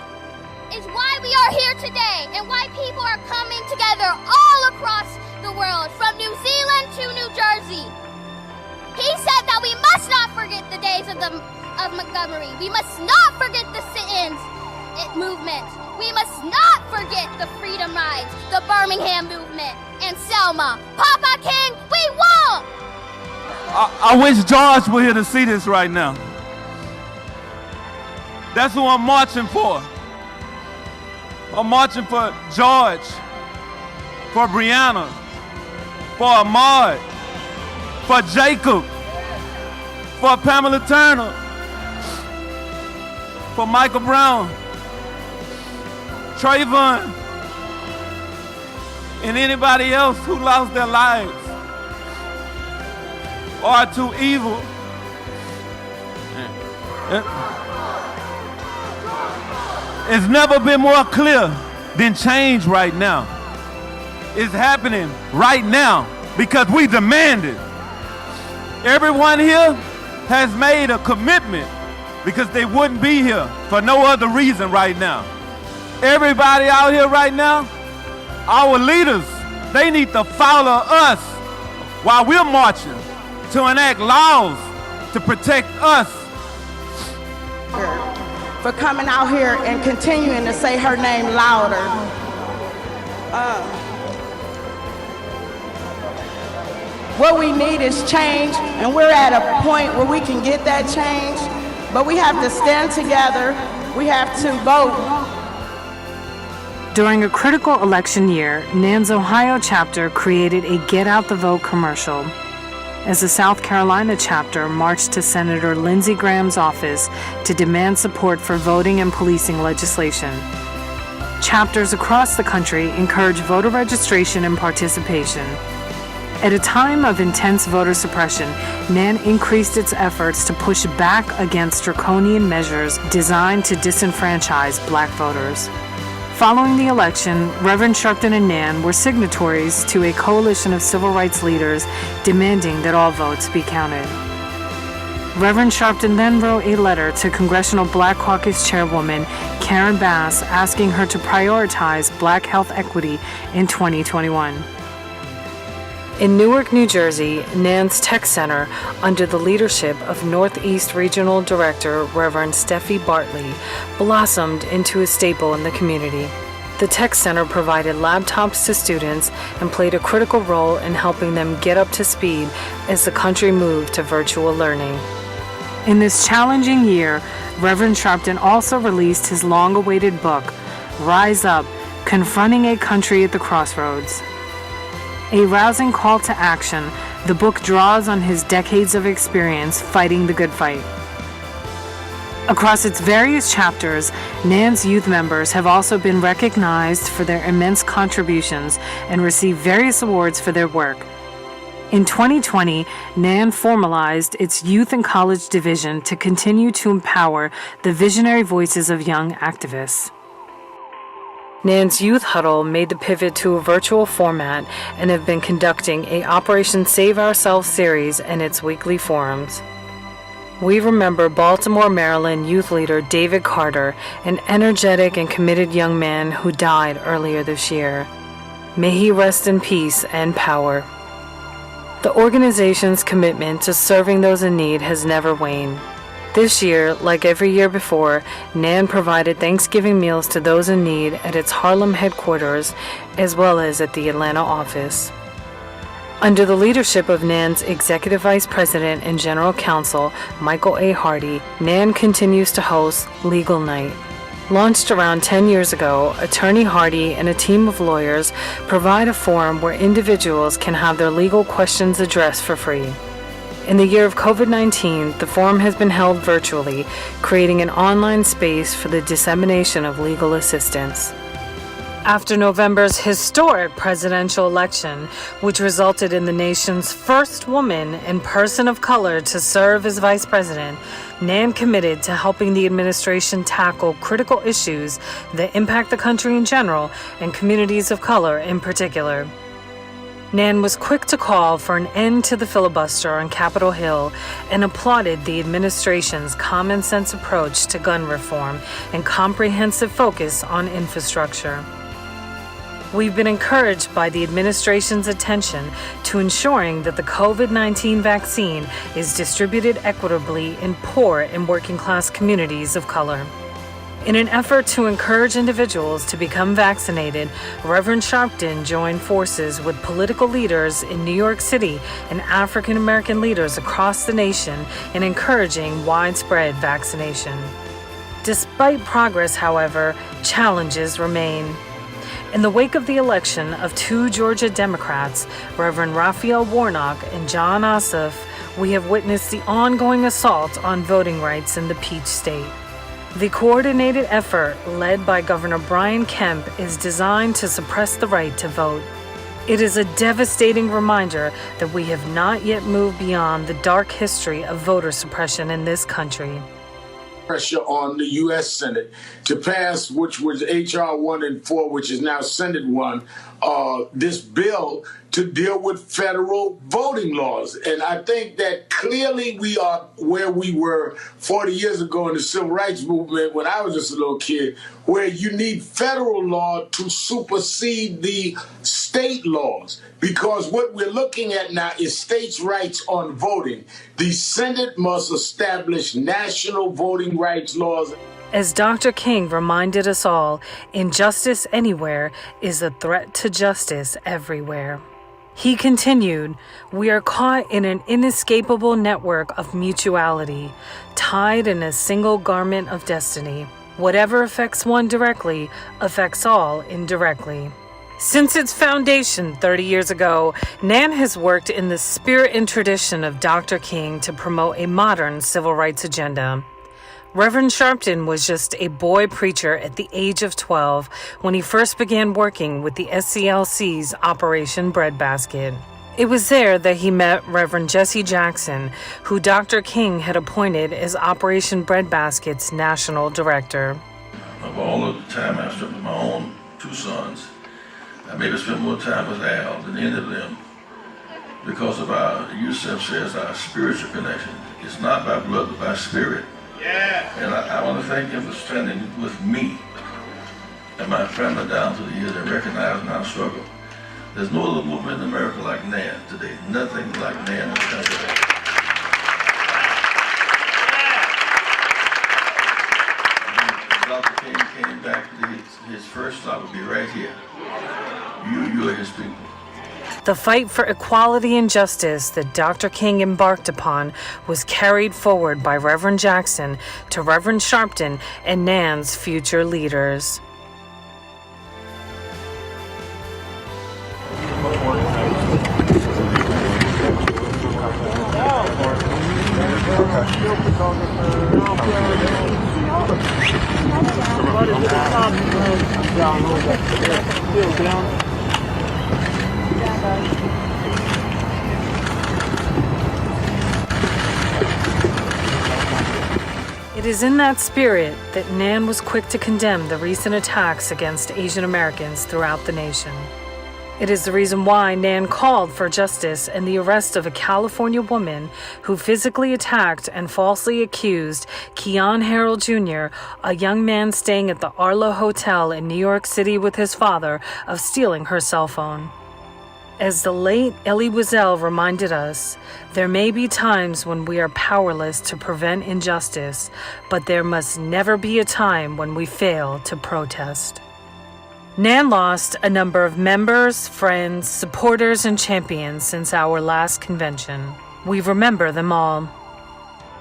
is why we are here today and why people are coming together all across the world, from New Zealand to New Jersey. He said that we must not forget the days of Montgomery. We must not forget the sit-ins movement. We must not forget the Freedom Rides, the Birmingham movement, and Selma. Papa King, we won't! I wish George were here to see this right now. That's who I'm marching for. I'm marching for George, for Breonna, for Ahmaud, for Jacob, for Pamela Turner, for Michael Brown, Trayvon, and anybody else who lost their lives or are too evil. It's never been more clear than change right now. It's happening right now because we demand it. Everyone here has made a commitment because they wouldn't be here for no other reason right now. Everybody out here right now, our leaders, they need to follow us while we're marching to enact laws to protect us. For coming out here and continuing to say her name louder. What we need is change, and we're at a point where we can get that change, but we have to stand together. We have to vote. During a critical election year, NAN's Ohio chapter created a Get Out the Vote commercial. As the South Carolina chapter marched to Senator Lindsey Graham's office to demand support for voting and policing legislation. Chapters across the country encourage voter registration and participation. At a time of intense voter suppression, NAN increased its efforts to push back against draconian measures designed to disenfranchise Black voters. Following the election, Reverend Sharpton and NAN were signatories to a coalition of civil rights leaders demanding that all votes be counted. Reverend Sharpton then wrote a letter to Congressional Black Caucus Chairwoman Karen Bass asking her to prioritize Black health equity in 2021. In Newark, New Jersey, NAN's Tech Center, under the leadership of Northeast Regional Director Reverend Steffi Bartley, blossomed into a staple in the community. The Tech Center provided laptops to students and played a critical role in helping them get up to speed as the country moved to virtual learning. In this challenging year, Reverend Sharpton also released his long-awaited book, Rise Up, Confronting a Country at the Crossroads. A rousing call to action, the book draws on his decades of experience fighting the good fight. Across its various chapters, NAN's youth members have also been recognized for their immense contributions and received various awards for their work. In 2020, NAN formalized its Youth and College Division to continue to empower the visionary voices of young activists. NAN's Youth Huddle made the pivot to a virtual format and have been conducting a Operation Save Ourselves series and its weekly forums. We remember Baltimore, Maryland youth leader David Carter, an energetic and committed young man who died earlier this year. May he rest in peace and power. The organization's commitment to serving those in need has never waned. This year, like every year before, NAN provided Thanksgiving meals to those in need at its Harlem headquarters as well as at the Atlanta office. Under the leadership of NAN's Executive Vice President and General Counsel, Michael A. Hardy, NAN continues to host Legal Night. Launched around 10 years ago, Attorney Hardy and a team of lawyers provide a forum where individuals can have their legal questions addressed for free. In the year of COVID-19, the forum has been held virtually, creating an online space for the dissemination of legal assistance. After November's historic presidential election, which resulted in the nation's first woman and person of color to serve as vice president, NAN committed to helping the administration tackle critical issues that impact the country in general and communities of color in particular. NAN was quick to call for an end to the filibuster on Capitol Hill and applauded the administration's common sense approach to gun reform and comprehensive focus on infrastructure. We've been encouraged by the administration's attention to ensuring that the COVID-19 vaccine is distributed equitably in poor and working-class communities of color. In an effort to encourage individuals to become vaccinated, Reverend Sharpton joined forces with political leaders in New York City and African American leaders across the nation in encouraging widespread vaccination. Despite progress, however, challenges remain. In the wake of the election of two Georgia Democrats, Reverend Raphael Warnock and John Ossoff, we have witnessed the ongoing assault on voting rights in the Peach State. The coordinated effort led by Governor Brian Kemp is designed to suppress the right to vote. It is a devastating reminder that we have not yet moved beyond the dark history of voter suppression in this country. Pressure on the U.S. Senate to pass, which was H.R. 1 and 4, which is now Senate 1, this bill to deal with federal voting laws. And I think that clearly we are where we were 40 years ago in the civil rights movement when I was just a little kid, where you need federal law to supersede the state laws. Because what we're looking at now is states' rights on voting. The Senate must establish national voting rights laws. As Dr. King reminded us all, injustice anywhere is a threat to justice everywhere. He continued, "We are caught in an inescapable network of mutuality, tied in a single garment of destiny. Whatever affects one directly affects all indirectly." Since its foundation 30 years ago, NAN has worked in the spirit and tradition of Dr. King to promote a modern civil rights agenda. Reverend Sharpton was just a boy preacher at the age of 12 when he first began working with the SCLC's Operation Breadbasket. It was there that he met Reverend Jesse Jackson, who Dr. King had appointed as Operation Breadbasket's national director. Of all of the time I spent with my own two sons, I maybe spent more time with Al than any of them because of our, Yusef says, our spiritual connection. It's not by blood, but by spirit. Yeah. And I want to thank him for standing with me and my family down through the years and recognizing our struggle. There's no other movement in America like NAN today. Nothing like NAN in the country. As Dr. King came back, his first stop would be right here. You are his people. The fight for equality and justice that Dr. King embarked upon was carried forward by Reverend Jackson to Reverend Sharpton and NAN's future leaders. It is in that spirit that NAN was quick to condemn the recent attacks against Asian Americans throughout the nation. It is the reason why NAN called for justice and the arrest of a California woman who physically attacked and falsely accused Keon Harrell Jr., a young man staying at the Arlo Hotel in New York City with his father, of stealing her cell phone. As the late Elie Wiesel reminded us, there may be times when we are powerless to prevent injustice, but there must never be a time when we fail to protest. NAN lost a number of members, friends, supporters, and champions since our last convention. We remember them all.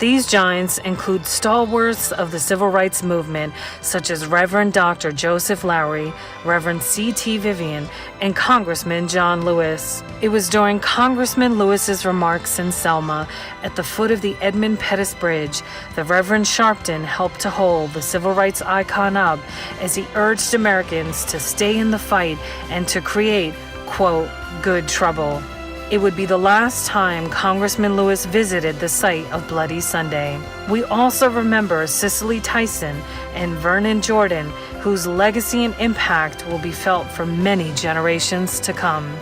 These giants include stalwarts of the civil rights movement such as Reverend Dr. Joseph Lowery, Reverend C.T. Vivian, and Congressman John Lewis. It was during Congressman Lewis's remarks in Selma at the foot of the Edmund Pettus Bridge that Reverend Sharpton helped to hold the civil rights icon up as he urged Americans to stay in the fight and to create, quote, good trouble. It would be the last time Congressman Lewis visited the site of Bloody Sunday. We also remember Cicely Tyson and Vernon Jordan, whose legacy and impact will be felt for many generations to come.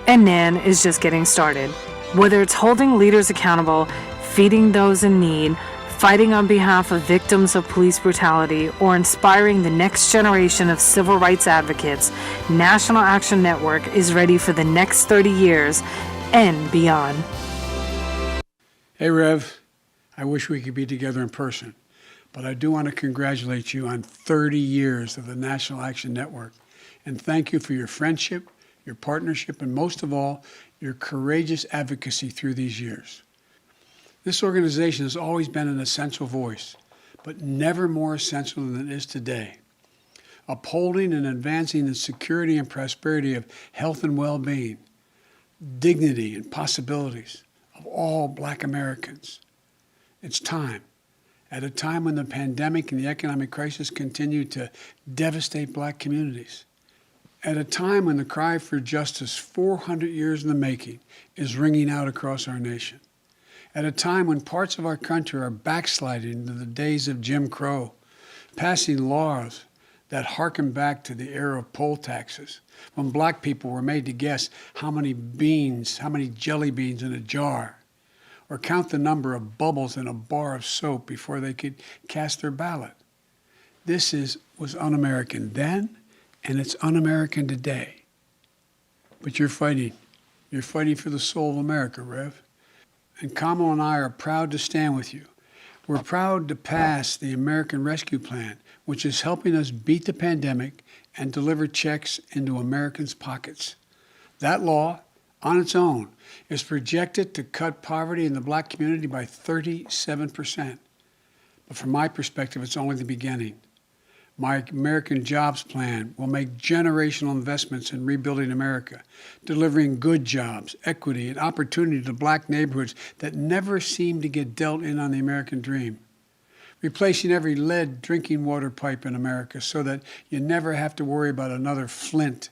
And NAN is just getting started. Whether it's holding leaders accountable, feeding those in need, fighting on behalf of victims of police brutality, or inspiring the next generation of civil rights advocates, National Action Network is ready for the next 30 years and beyond. Hey, Rev, I wish we could be together in person, but I do want to congratulate you on 30 years of the National Action Network, and thank you for your friendship, your partnership, and most of all, your courageous advocacy through these years. This organization has always been an essential voice, but never more essential than it is today. Upholding and advancing the security and prosperity of health and well-being, dignity and possibilities of all Black Americans. It's time. At a time when the pandemic and the economic crisis continue to devastate Black communities. At a time when the cry for justice, 400 years in the making, is ringing out across our nation. At a time when parts of our country are backsliding into the days of Jim Crow, passing laws that harken back to the era of poll taxes, when Black people were made to guess how many jelly beans in a jar, or count the number of bubbles in a bar of soap before they could cast their ballot. This was un-American then, and it's un-American today. But you're fighting. You're fighting for the soul of America, Rev. And Kamala and I are proud to stand with you. We're proud to pass the American Rescue Plan, which is helping us beat the pandemic and deliver checks into Americans' pockets. That law, on its own, is projected to cut poverty in the Black community by 37%. But from my perspective, it's only the beginning. My American Jobs Plan will make generational investments in rebuilding America, delivering good jobs, equity, and opportunity to Black neighborhoods that never seem to get dealt in on the American dream. Replacing every lead drinking water pipe in America so that you never have to worry about another Flint.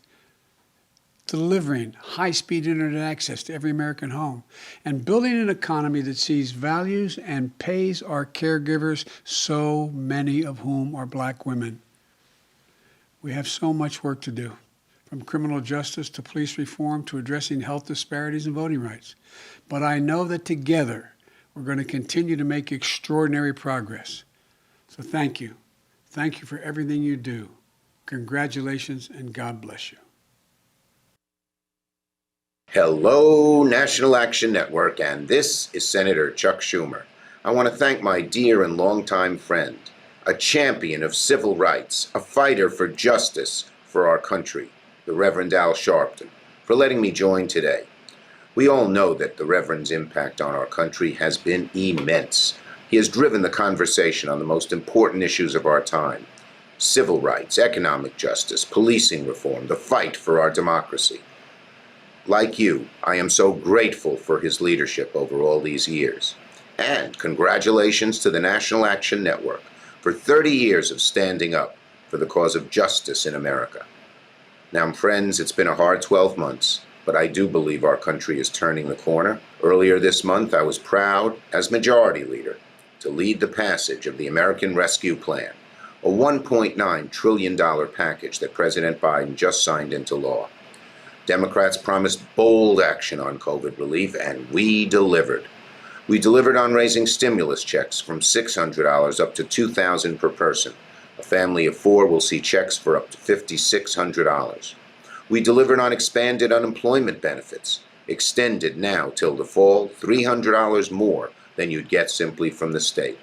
Delivering high-speed internet access to every American home, and building an economy that sees values and pays our caregivers, so many of whom are Black women. We have so much work to do, from criminal justice to police reform to addressing health disparities and voting rights. But I know that together we're going to continue to make extraordinary progress. So thank you. Thank you for everything you do. Congratulations, and God bless you. Hello, National Action Network, and this is Senator Chuck Schumer. I want to thank my dear and longtime friend. a champion of civil rights, a fighter for justice for our country, the Reverend Al Sharpton, for letting me join today. We all know that the Reverend's impact on our country has been immense. He has driven the conversation on the most important issues of our time: civil rights, economic justice, policing reform, the fight for our democracy. Like you, I am so grateful for his leadership over all these years. And congratulations to the National Action Network for 30 years of standing up for the cause of justice in America. Now, friends, it's been a hard 12 months, but I do believe our country is turning the corner. Earlier this month, I was proud, as Majority Leader, to lead the passage of the American Rescue Plan, a $1.9 trillion package that President Biden just signed into law. Democrats promised bold action on COVID relief, and we delivered. We delivered on raising stimulus checks from $600 up to $2,000 per person. A family of 4 will see checks for up to $5,600. We delivered on expanded unemployment benefits, extended now till the fall, $300 more than you'd get simply from the state.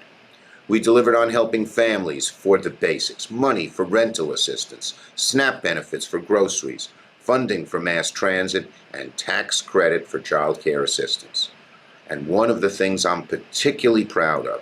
We delivered on helping families afford the basics, money for rental assistance, SNAP benefits for groceries, funding for mass transit, and tax credit for child care assistance. And one of the things I'm particularly proud of,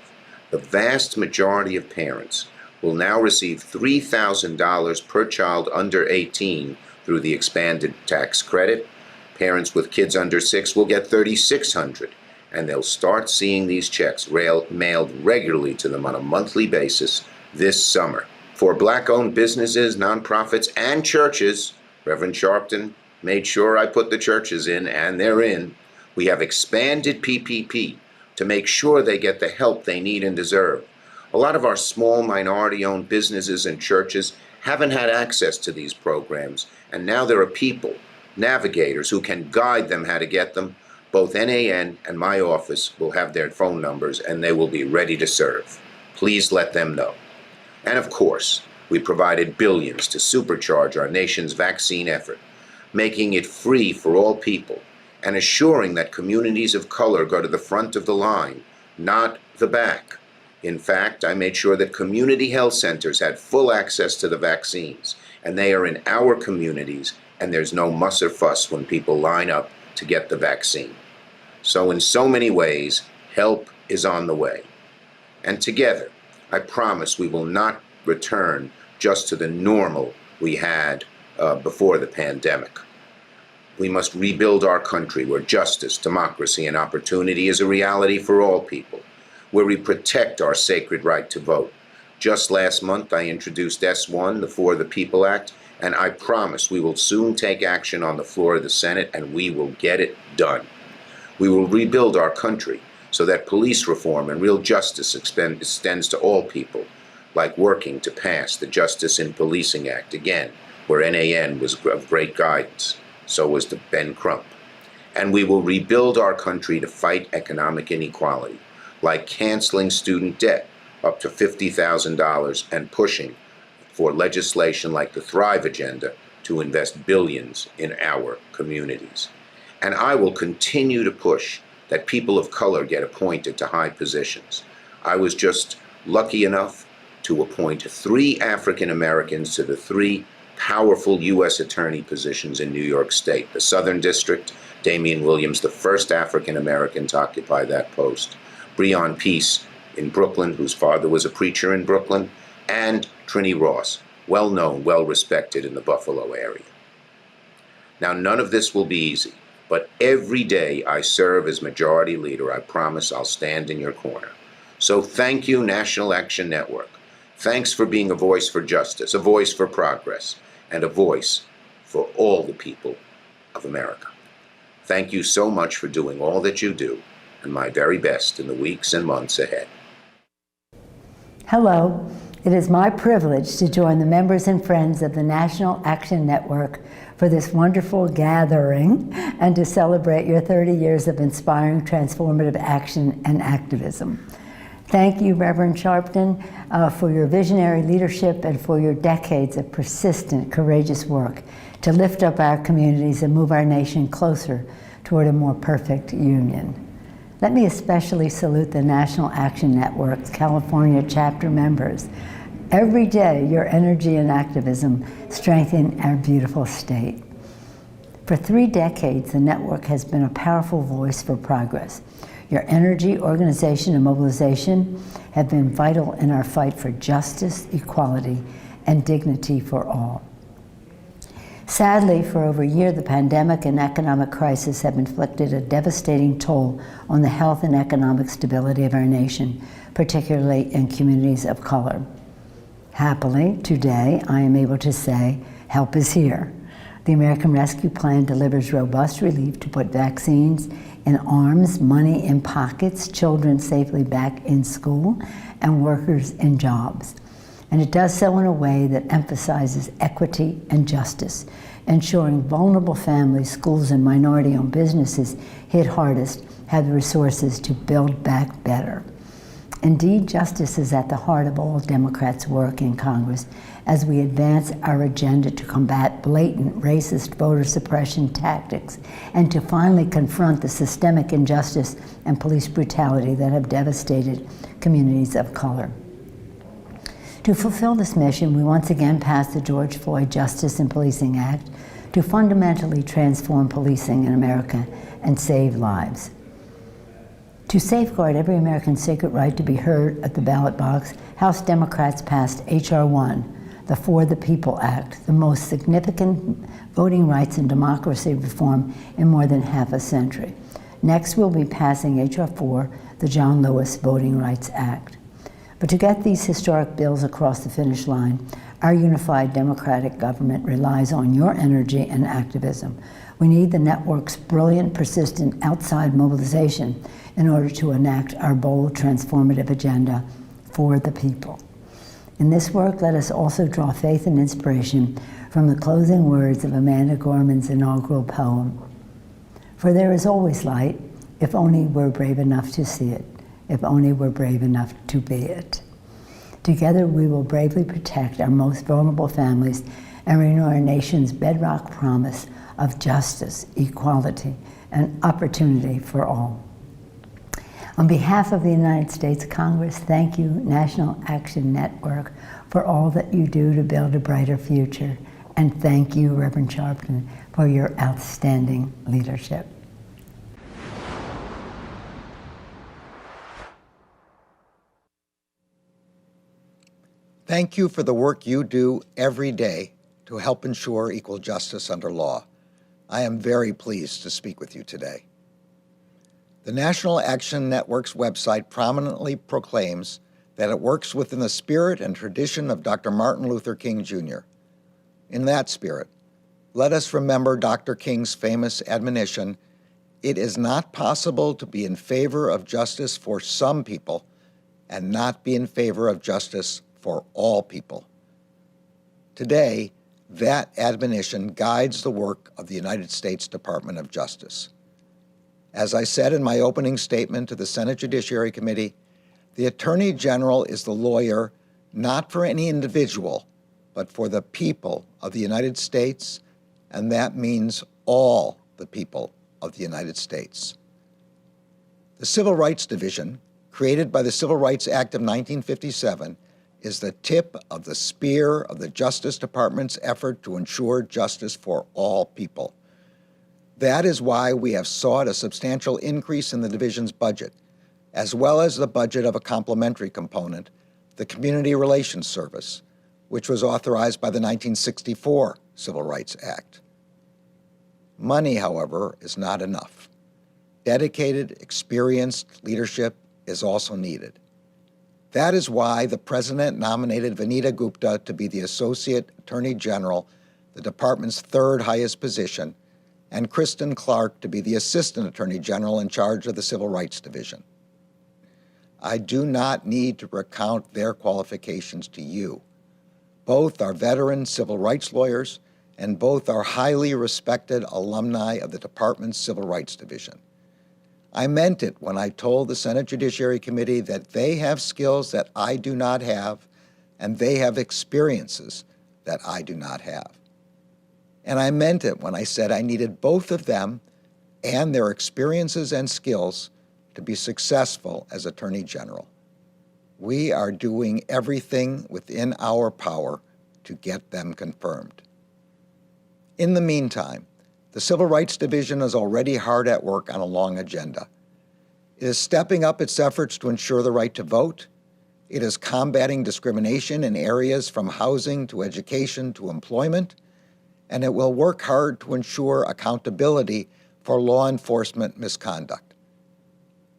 the vast majority of parents will now receive $3,000 per child under 18 through the expanded tax credit. Parents with kids under 6 will get $3,600, and they'll start seeing these checks mailed regularly to them on a monthly basis this summer. For Black-owned businesses, nonprofits, and churches, Reverend Sharpton made sure I put the churches in, and they're in. We have expanded PPP to make sure they get the help they need and deserve. A lot of our small minority-owned businesses and churches haven't had access to these programs, and now there are people, navigators, who can guide them how to get them. Both NAN and my office will have their phone numbers, and they will be ready to serve. Please let them know. And of course, we provided billions to supercharge our nation's vaccine effort, making it free for all people, and assuring that communities of color go to the front of the line, not the back. In fact, I made sure that community health centers had full access to the vaccines, and they are in our communities, and there's no muss or fuss when people line up to get the vaccine. So in so many ways, help is on the way. And together, I promise we will not return just to the normal we had before the pandemic. We must rebuild our country where justice, democracy, and opportunity is a reality for all people, where we protect our sacred right to vote. Just last month, I introduced S1, the For the People Act, and I promise we will soon take action on the floor of the Senate, and we will get it done. We will rebuild our country so that police reform and real justice extends to all people, like working to pass the Justice in Policing Act, again, where NAN was of great guidance. So was the Ben Crump. And we will rebuild our country to fight economic inequality, like canceling student debt up to $50,000 and pushing for legislation like the Thrive Agenda to invest billions in our communities. And I will continue to push that people of color get appointed to high positions. I was just lucky enough to appoint 3 African Americans to the 3 powerful U.S. attorney positions in New York State. The Southern District, Damian Williams, the first African American to occupy that post. Breon Peace in Brooklyn, whose father was a preacher in Brooklyn. And Trini Ross, well known, well respected in the Buffalo area. Now, none of this will be easy, but every day I serve as Majority Leader, I promise I'll stand in your corner. So thank you, National Action Network. Thanks for being a voice for justice, a voice for progress, and a voice for all the people of America. Thank you so much for doing all that you do, and my very best in the weeks and months ahead. Hello. It is my privilege to join the members and friends of the National Action Network for this wonderful gathering and to celebrate your 30 years of inspiring transformative action and activism. Thank you, Reverend Sharpton, for your visionary leadership and for your decades of persistent, courageous work to lift up our communities and move our nation closer toward a more perfect union. Let me especially salute the National Action Network's California chapter members. Every day, your energy and activism strengthen our beautiful state. For 3 decades, the network has been a powerful voice for progress. Your energy, organization, and mobilization have been vital in our fight for justice, equality, and dignity for all. Sadly, for over a year, the pandemic and economic crisis have inflicted a devastating toll on the health and economic stability of our nation, particularly in communities of color. Happily, today, I am able to say, help is here. The American Rescue Plan delivers robust relief to put vaccines in arms, money in pockets, children safely back in school, and workers in jobs. And it does so in a way that emphasizes equity and justice, ensuring vulnerable families, schools, and minority-owned businesses hit hardest have the resources to build back better. Indeed, justice is at the heart of all Democrats' work in Congress as we advance our agenda to combat blatant racist voter suppression tactics and to finally confront the systemic injustice and police brutality that have devastated communities of color. To fulfill this mission, we once again passed the George Floyd Justice in Policing Act to fundamentally transform policing in America and save lives. To safeguard every American's sacred right to be heard at the ballot box, House Democrats passed H.R. 1, the For the People Act, the most significant voting rights and democracy reform in more than half a century. Next, we'll be passing H.R. 4, the John Lewis Voting Rights Act. But to get these historic bills across the finish line, our unified democratic government relies on your energy and activism. We need the network's brilliant, persistent outside mobilization in order to enact our bold, transformative agenda for the people. In this work, let us also draw faith and inspiration from the closing words of Amanda Gorman's inaugural poem. For there is always light, if only we're brave enough to see it, if only we're brave enough to be it. Together, we will bravely protect our most vulnerable families and renew our nation's bedrock promise of justice, equality, and opportunity for all. On behalf of the United States Congress, thank you, National Action Network, for all that you do to build a brighter future. And thank you, Reverend Sharpton, for your outstanding leadership. Thank you for the work you do every day to help ensure equal justice under law. I am very pleased to speak with you today. The National Action Network's website prominently proclaims that it works within the spirit and tradition of Dr. Martin Luther King Jr. In that spirit, let us remember Dr. King's famous admonition, "It is not possible to be in favor of justice for some people and not be in favor of justice for all people." Today, that admonition guides the work of the United States Department of Justice. As I said in my opening statement to the Senate Judiciary Committee, the Attorney General is the lawyer not for any individual, but for the people of the United States, and that means all the people of the United States. The Civil Rights Division, created by the Civil Rights Act of 1957, is the tip of the spear of the Justice Department's effort to ensure justice for all people. That is why we have sought a substantial increase in the division's budget, as well as the budget of a complementary component, the Community Relations Service, which was authorized by the 1964 Civil Rights Act. Money, however, is not enough. Dedicated, experienced leadership is also needed. That is why the President nominated Vanita Gupta to be the Associate Attorney General, the department's third highest position, and Kristen Clark to be the Assistant Attorney General in charge of the Civil Rights Division. I do not need to recount their qualifications to you. Both are veteran civil rights lawyers, and both are highly respected alumni of the department's Civil Rights Division. I meant it when I told the Senate Judiciary Committee that they have skills that I do not have, and they have experiences that I do not have. And I meant it when I said I needed both of them and their experiences and skills to be successful as Attorney General. We are doing everything within our power to get them confirmed. In the meantime, the Civil Rights Division is already hard at work on a long agenda. It is stepping up its efforts to ensure the right to vote. It is combating discrimination in areas from housing to education to employment, and it will work hard to ensure accountability for law enforcement misconduct.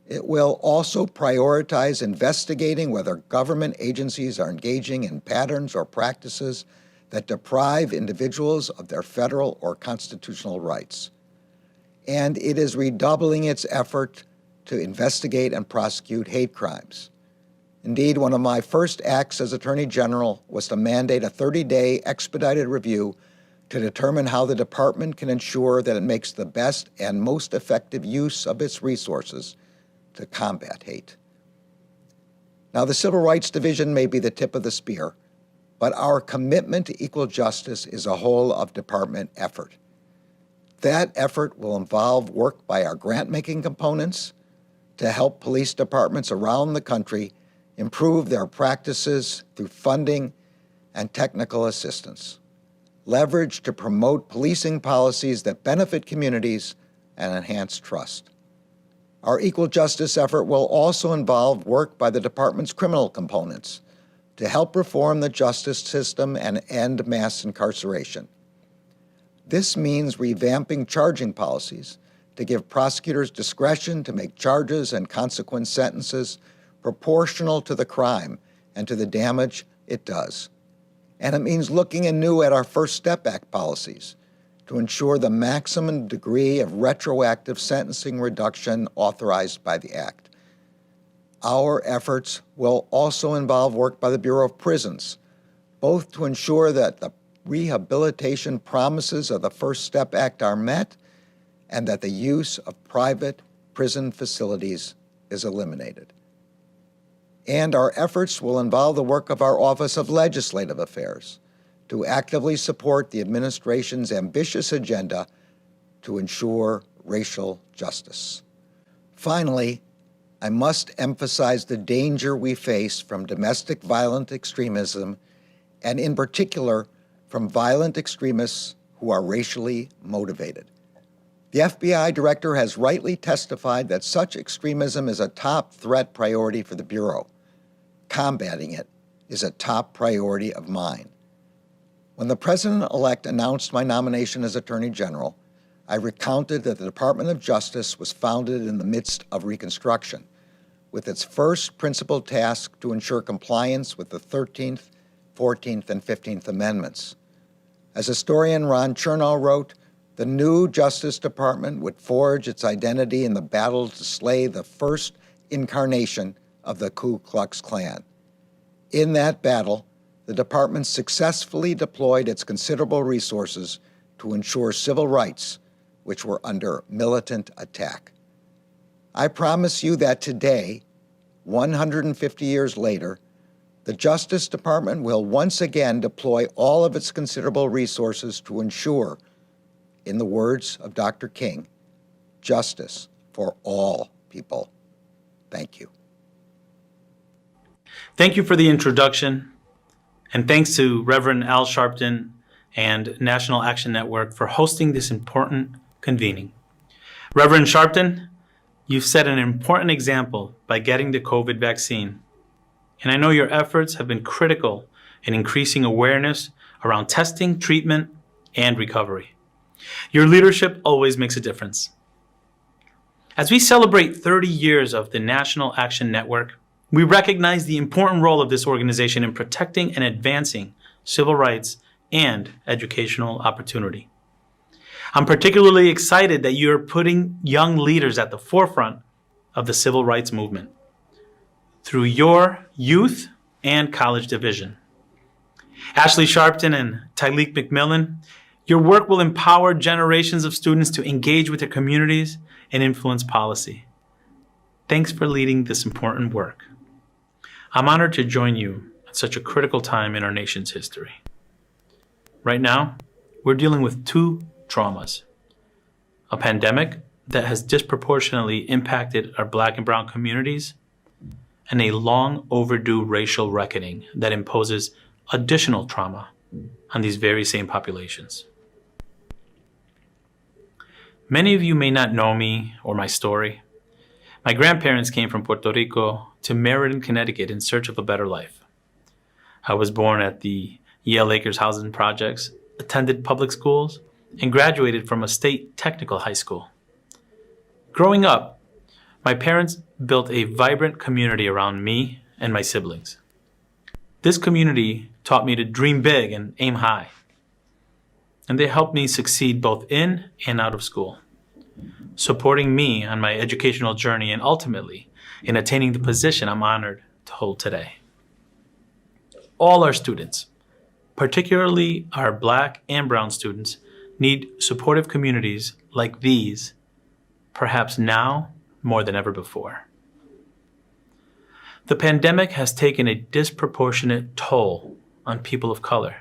It will also prioritize investigating whether government agencies are engaging in patterns or practices that deprive individuals of their federal or constitutional rights. And it is redoubling its effort to investigate and prosecute hate crimes. Indeed, one of my first acts as Attorney General was to mandate a 30-day expedited review to determine how the department can ensure that it makes the best and most effective use of its resources to combat hate. Now, the Civil Rights Division may be the tip of the spear, but our commitment to equal justice is a whole of department effort. That effort will involve work by our grant-making components to help police departments around the country improve their practices through funding and technical assistance, leverage to promote policing policies that benefit communities and enhance trust. Our equal justice effort will also involve work by the department's criminal components to help reform the justice system and end mass incarceration. This means revamping charging policies to give prosecutors discretion to make charges and consequent sentences proportional to the crime and to the damage it does. And it means looking anew at our First Step Act policies to ensure the maximum degree of retroactive sentencing reduction authorized by the Act. Our efforts will also involve work by the Bureau of Prisons, both to ensure that the rehabilitation promises of the First Step Act are met and that the use of private prison facilities is eliminated. And our efforts will involve the work of our Office of Legislative Affairs to actively support the administration's ambitious agenda to ensure racial justice. Finally, I must emphasize the danger we face from domestic violent extremism, and in particular, from violent extremists who are racially motivated. The FBI director has rightly testified that such extremism is a top threat priority for the Bureau. Combating it is a top priority of mine. When the President-elect announced my nomination as Attorney General, I recounted that the Department of Justice was founded in the midst of Reconstruction, with its first principal task to ensure compliance with the 13th, 14th, and 15th Amendments. As historian Ron Chernow wrote, the new Justice Department would forge its identity in the battle to slay the first incarnation of the Ku Klux Klan. In that battle, the department successfully deployed its considerable resources to ensure civil rights, which were under militant attack. I promise you that today, 150 years later, the Justice Department will once again deploy all of its considerable resources to ensure, in the words of Dr. King, justice for all people. Thank you. Thank you for the introduction, and thanks to Reverend Al Sharpton and National Action Network for hosting this important convening. Reverend Sharpton, you've set an important example by getting the COVID vaccine, and I know your efforts have been critical in increasing awareness around testing, treatment, and recovery. Your leadership always makes a difference. As we celebrate 30 years of the National Action Network, we recognize the important role of this organization in protecting and advancing civil rights and educational opportunity. I'm particularly excited that you're putting young leaders at the forefront of the civil rights movement through your youth and college division. Ashley Sharpton and Tyleek McMillan, your work will empower generations of students to engage with their communities and influence policy. Thanks for leading this important work. I'm honored to join you at such a critical time in our nation's history. Right now, we're dealing with two traumas: a pandemic that has disproportionately impacted our Black and brown communities, and a long overdue racial reckoning that imposes additional trauma on these very same populations. Many of you may not know me or my story. My grandparents came from Puerto Rico to Meriden, Connecticut in search of a better life. I was born at the Yale Acres Housing Projects, attended public schools, and graduated from a state technical high school. Growing up, my parents built a vibrant community around me and my siblings. This community taught me to dream big and aim high. And they helped me succeed both in and out of school, supporting me on my educational journey and ultimately in attaining the position I'm honored to hold today. All our students, particularly our Black and brown students, need supportive communities like these, perhaps now more than ever before. The pandemic has taken a disproportionate toll on people of color.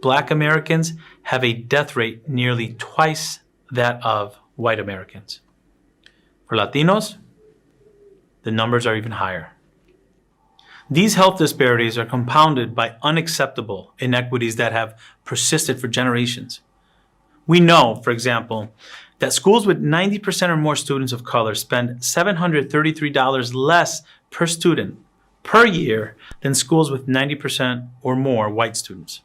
Black Americans have a death rate nearly twice that of white Americans. For Latinos, the numbers are even higher. These health disparities are compounded by unacceptable inequities that have persisted for generations. We know, for example, that schools with 90% or more students of color spend $733 less per student per year than schools with 90% or more white students.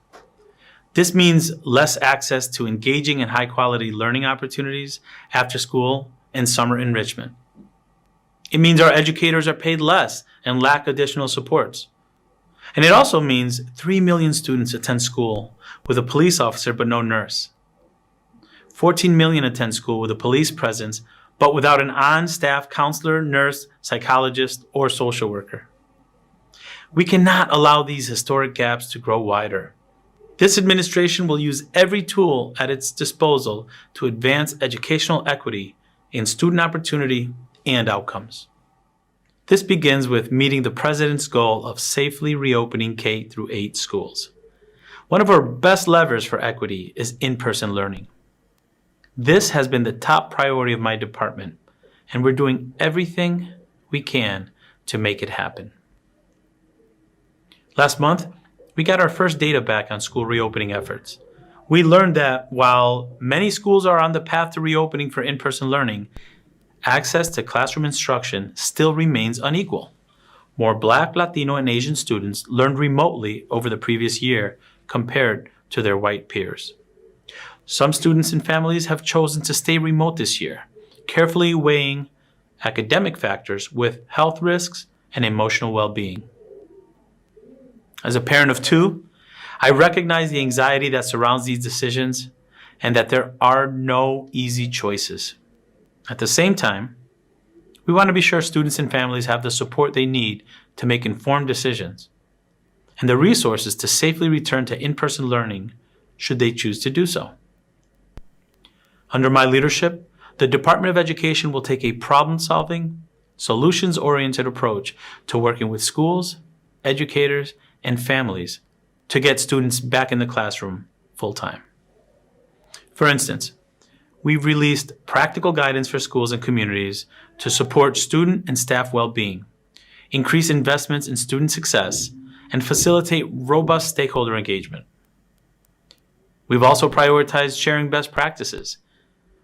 This means less access to engaging and high-quality learning opportunities after school and summer enrichment. It means our educators are paid less and lack additional supports. And it also means 3 million students attend school with a police officer but no nurse. 14 million attend school with a police presence but without an on-staff counselor, nurse, psychologist, or social worker. We cannot allow these historic gaps to grow wider. This administration will use every tool at its disposal to advance educational equity in student opportunity and outcomes. This begins with meeting the President's goal of safely reopening K-8 schools. One of our best levers for equity is in-person learning. This has been the top priority of my department, and we're doing everything we can to make it happen. Last month, we got our first data back on school reopening efforts. We learned that while many schools are on the path to reopening for in-person learning, access to classroom instruction still remains unequal. More Black, Latino, and Asian students learned remotely over the previous year compared to their white peers. Some students and families have chosen to stay remote this year, carefully weighing academic factors with health risks and emotional well-being. As a parent of two, I recognize the anxiety that surrounds these decisions and that there are no easy choices. At the same time, we want to be sure students and families have the support they need to make informed decisions and the resources to safely return to in-person learning should they choose to do so. Under my leadership, the Department of Education will take a problem-solving, solutions-oriented approach to working with schools, educators, and families to get students back in the classroom full-time. For instance, we've released practical guidance for schools and communities to support student and staff well-being, increase investments in student success, and facilitate robust stakeholder engagement. We've also prioritized sharing best practices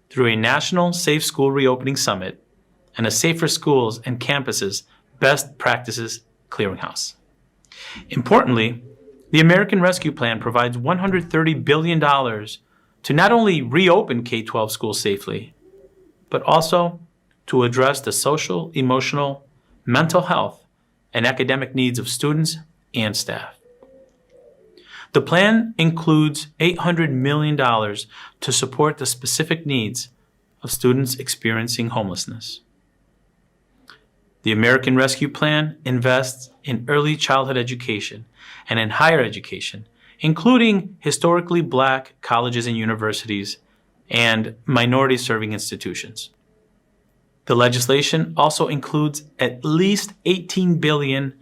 through a national Safe School Reopening Summit and a Safer Schools and Campuses Best Practices Clearinghouse. Importantly, the American Rescue Plan provides $130 billion to not only reopen K-12 schools safely, but also to address the social, emotional, mental health, and academic needs of students and staff. The plan includes $800 million to support the specific needs of students experiencing homelessness. The American Rescue Plan invests in early childhood education and in higher education, including historically Black colleges and universities and minority-serving institutions. The legislation also includes at least $18 billion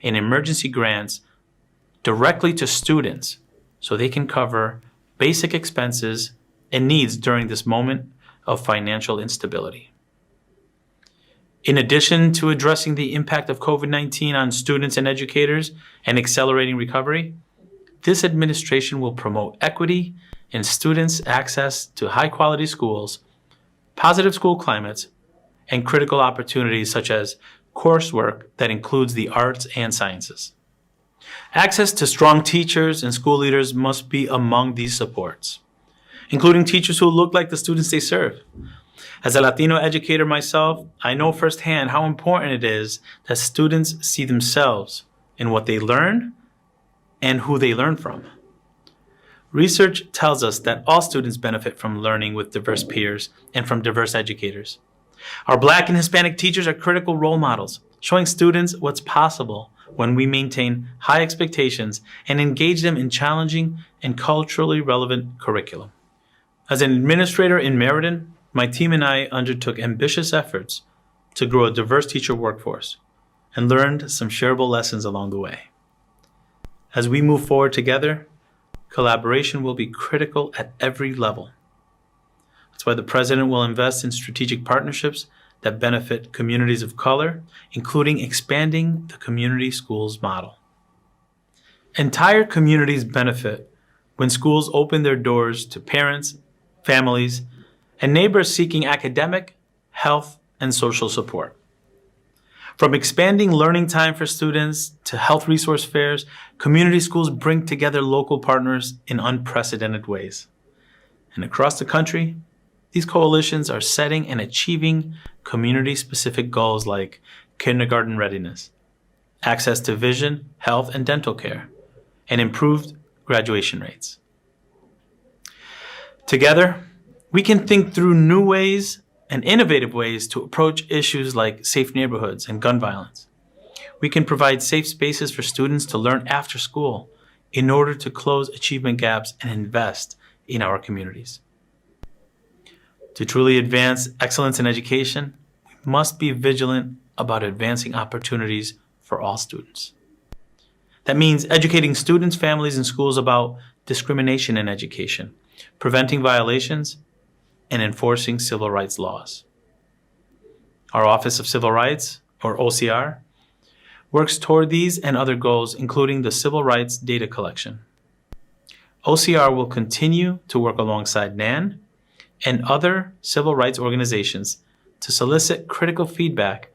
in emergency grants directly to students so they can cover basic expenses and needs during this moment of financial instability. In addition to addressing the impact of COVID-19 on students and educators and accelerating recovery, this administration will promote equity in students' access to high-quality schools, positive school climates, and critical opportunities such as coursework that includes the arts and sciences. Access to strong teachers and school leaders must be among these supports, including teachers who look like the students they serve. As a Latino educator myself, I know firsthand how important it is that students see themselves in what they learn and who they learn from. Research tells us that all students benefit from learning with diverse peers and from diverse educators. Our Black and Hispanic teachers are critical role models, showing students what's possible when we maintain high expectations and engage them in challenging and culturally relevant curriculum. As an administrator in Meriden, my team and I undertook ambitious efforts to grow a diverse teacher workforce and learned some shareable lessons along the way. As we move forward together, collaboration will be critical at every level. That's why the President will invest in strategic partnerships that benefit communities of color, including expanding the community schools model. Entire communities benefit when schools open their doors to parents, families, and neighbors seeking academic, health, and social support. From expanding learning time for students to health resource fairs, community schools bring together local partners in unprecedented ways. And across the country, these coalitions are setting and achieving community-specific goals like kindergarten readiness, access to vision, health, and dental care, and improved graduation rates. Together, we can think through new ways and innovative ways to approach issues like safe neighborhoods and gun violence. We can provide safe spaces for students to learn after school in order to close achievement gaps and invest in our communities. To truly advance excellence in education, we must be vigilant about advancing opportunities for all students. That means educating students, families, and schools about discrimination in education, preventing violations, and enforcing civil rights laws. Our Office of Civil Rights, or OCR, works toward these and other goals, including the civil rights data collection. OCR will continue to work alongside NAN and other civil rights organizations to solicit critical feedback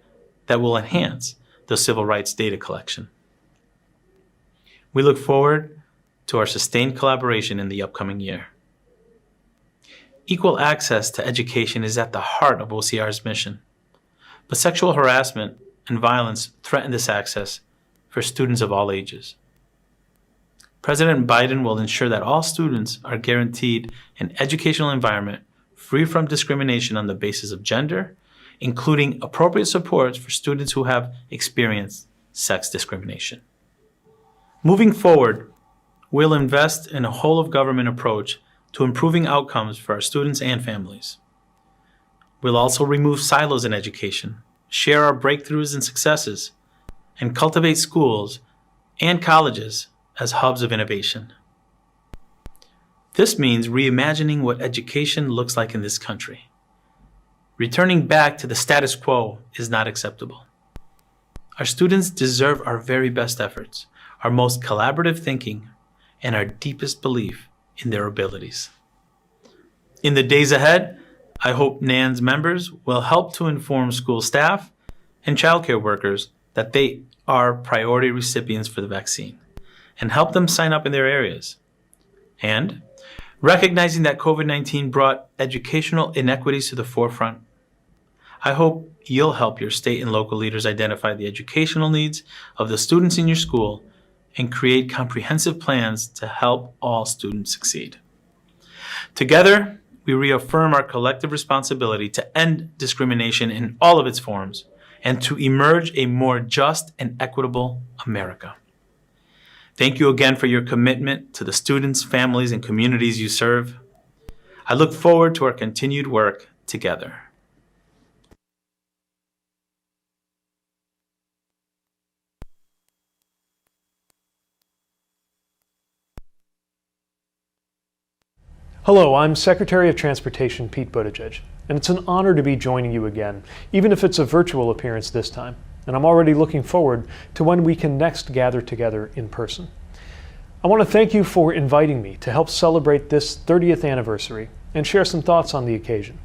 that will enhance the civil rights data collection. We look forward to our sustained collaboration in the upcoming year. Equal access to education is at the heart of OCR's mission, but sexual harassment and violence threaten this access for students of all ages. President Biden will ensure that all students are guaranteed an educational environment free from discrimination on the basis of gender, including appropriate supports for students who have experienced sex discrimination. Moving forward, we'll invest in a whole-of-government approach to improving outcomes for our students and families. We'll also remove silos in education, share our breakthroughs and successes, and cultivate schools and colleges as hubs of innovation. This means reimagining what education looks like in this country. Returning back to the status quo is not acceptable. Our students deserve our very best efforts, our most collaborative thinking, and our deepest belief in their abilities. In the days ahead, I hope NAN's members will help to inform school staff and childcare workers that they are priority recipients for the vaccine and help them sign up in their areas. And recognizing that COVID-19 brought educational inequities to the forefront, I hope you'll help your state and local leaders identify the educational needs of the students in your school and create comprehensive plans to help all students succeed. Together, we reaffirm our collective responsibility to end discrimination in all of its forms and to emerge a more just and equitable America. Thank you again for your commitment to the students, families, and communities you serve. I look forward to our continued work together. Hello, I'm Secretary of Transportation Pete Buttigieg. and it's an honor to be joining you again, even if it's a virtual appearance this time. And I'm already looking forward to when we can next gather together in person. I want to thank you for inviting me to help celebrate this 30th anniversary and share some thoughts on the occasion.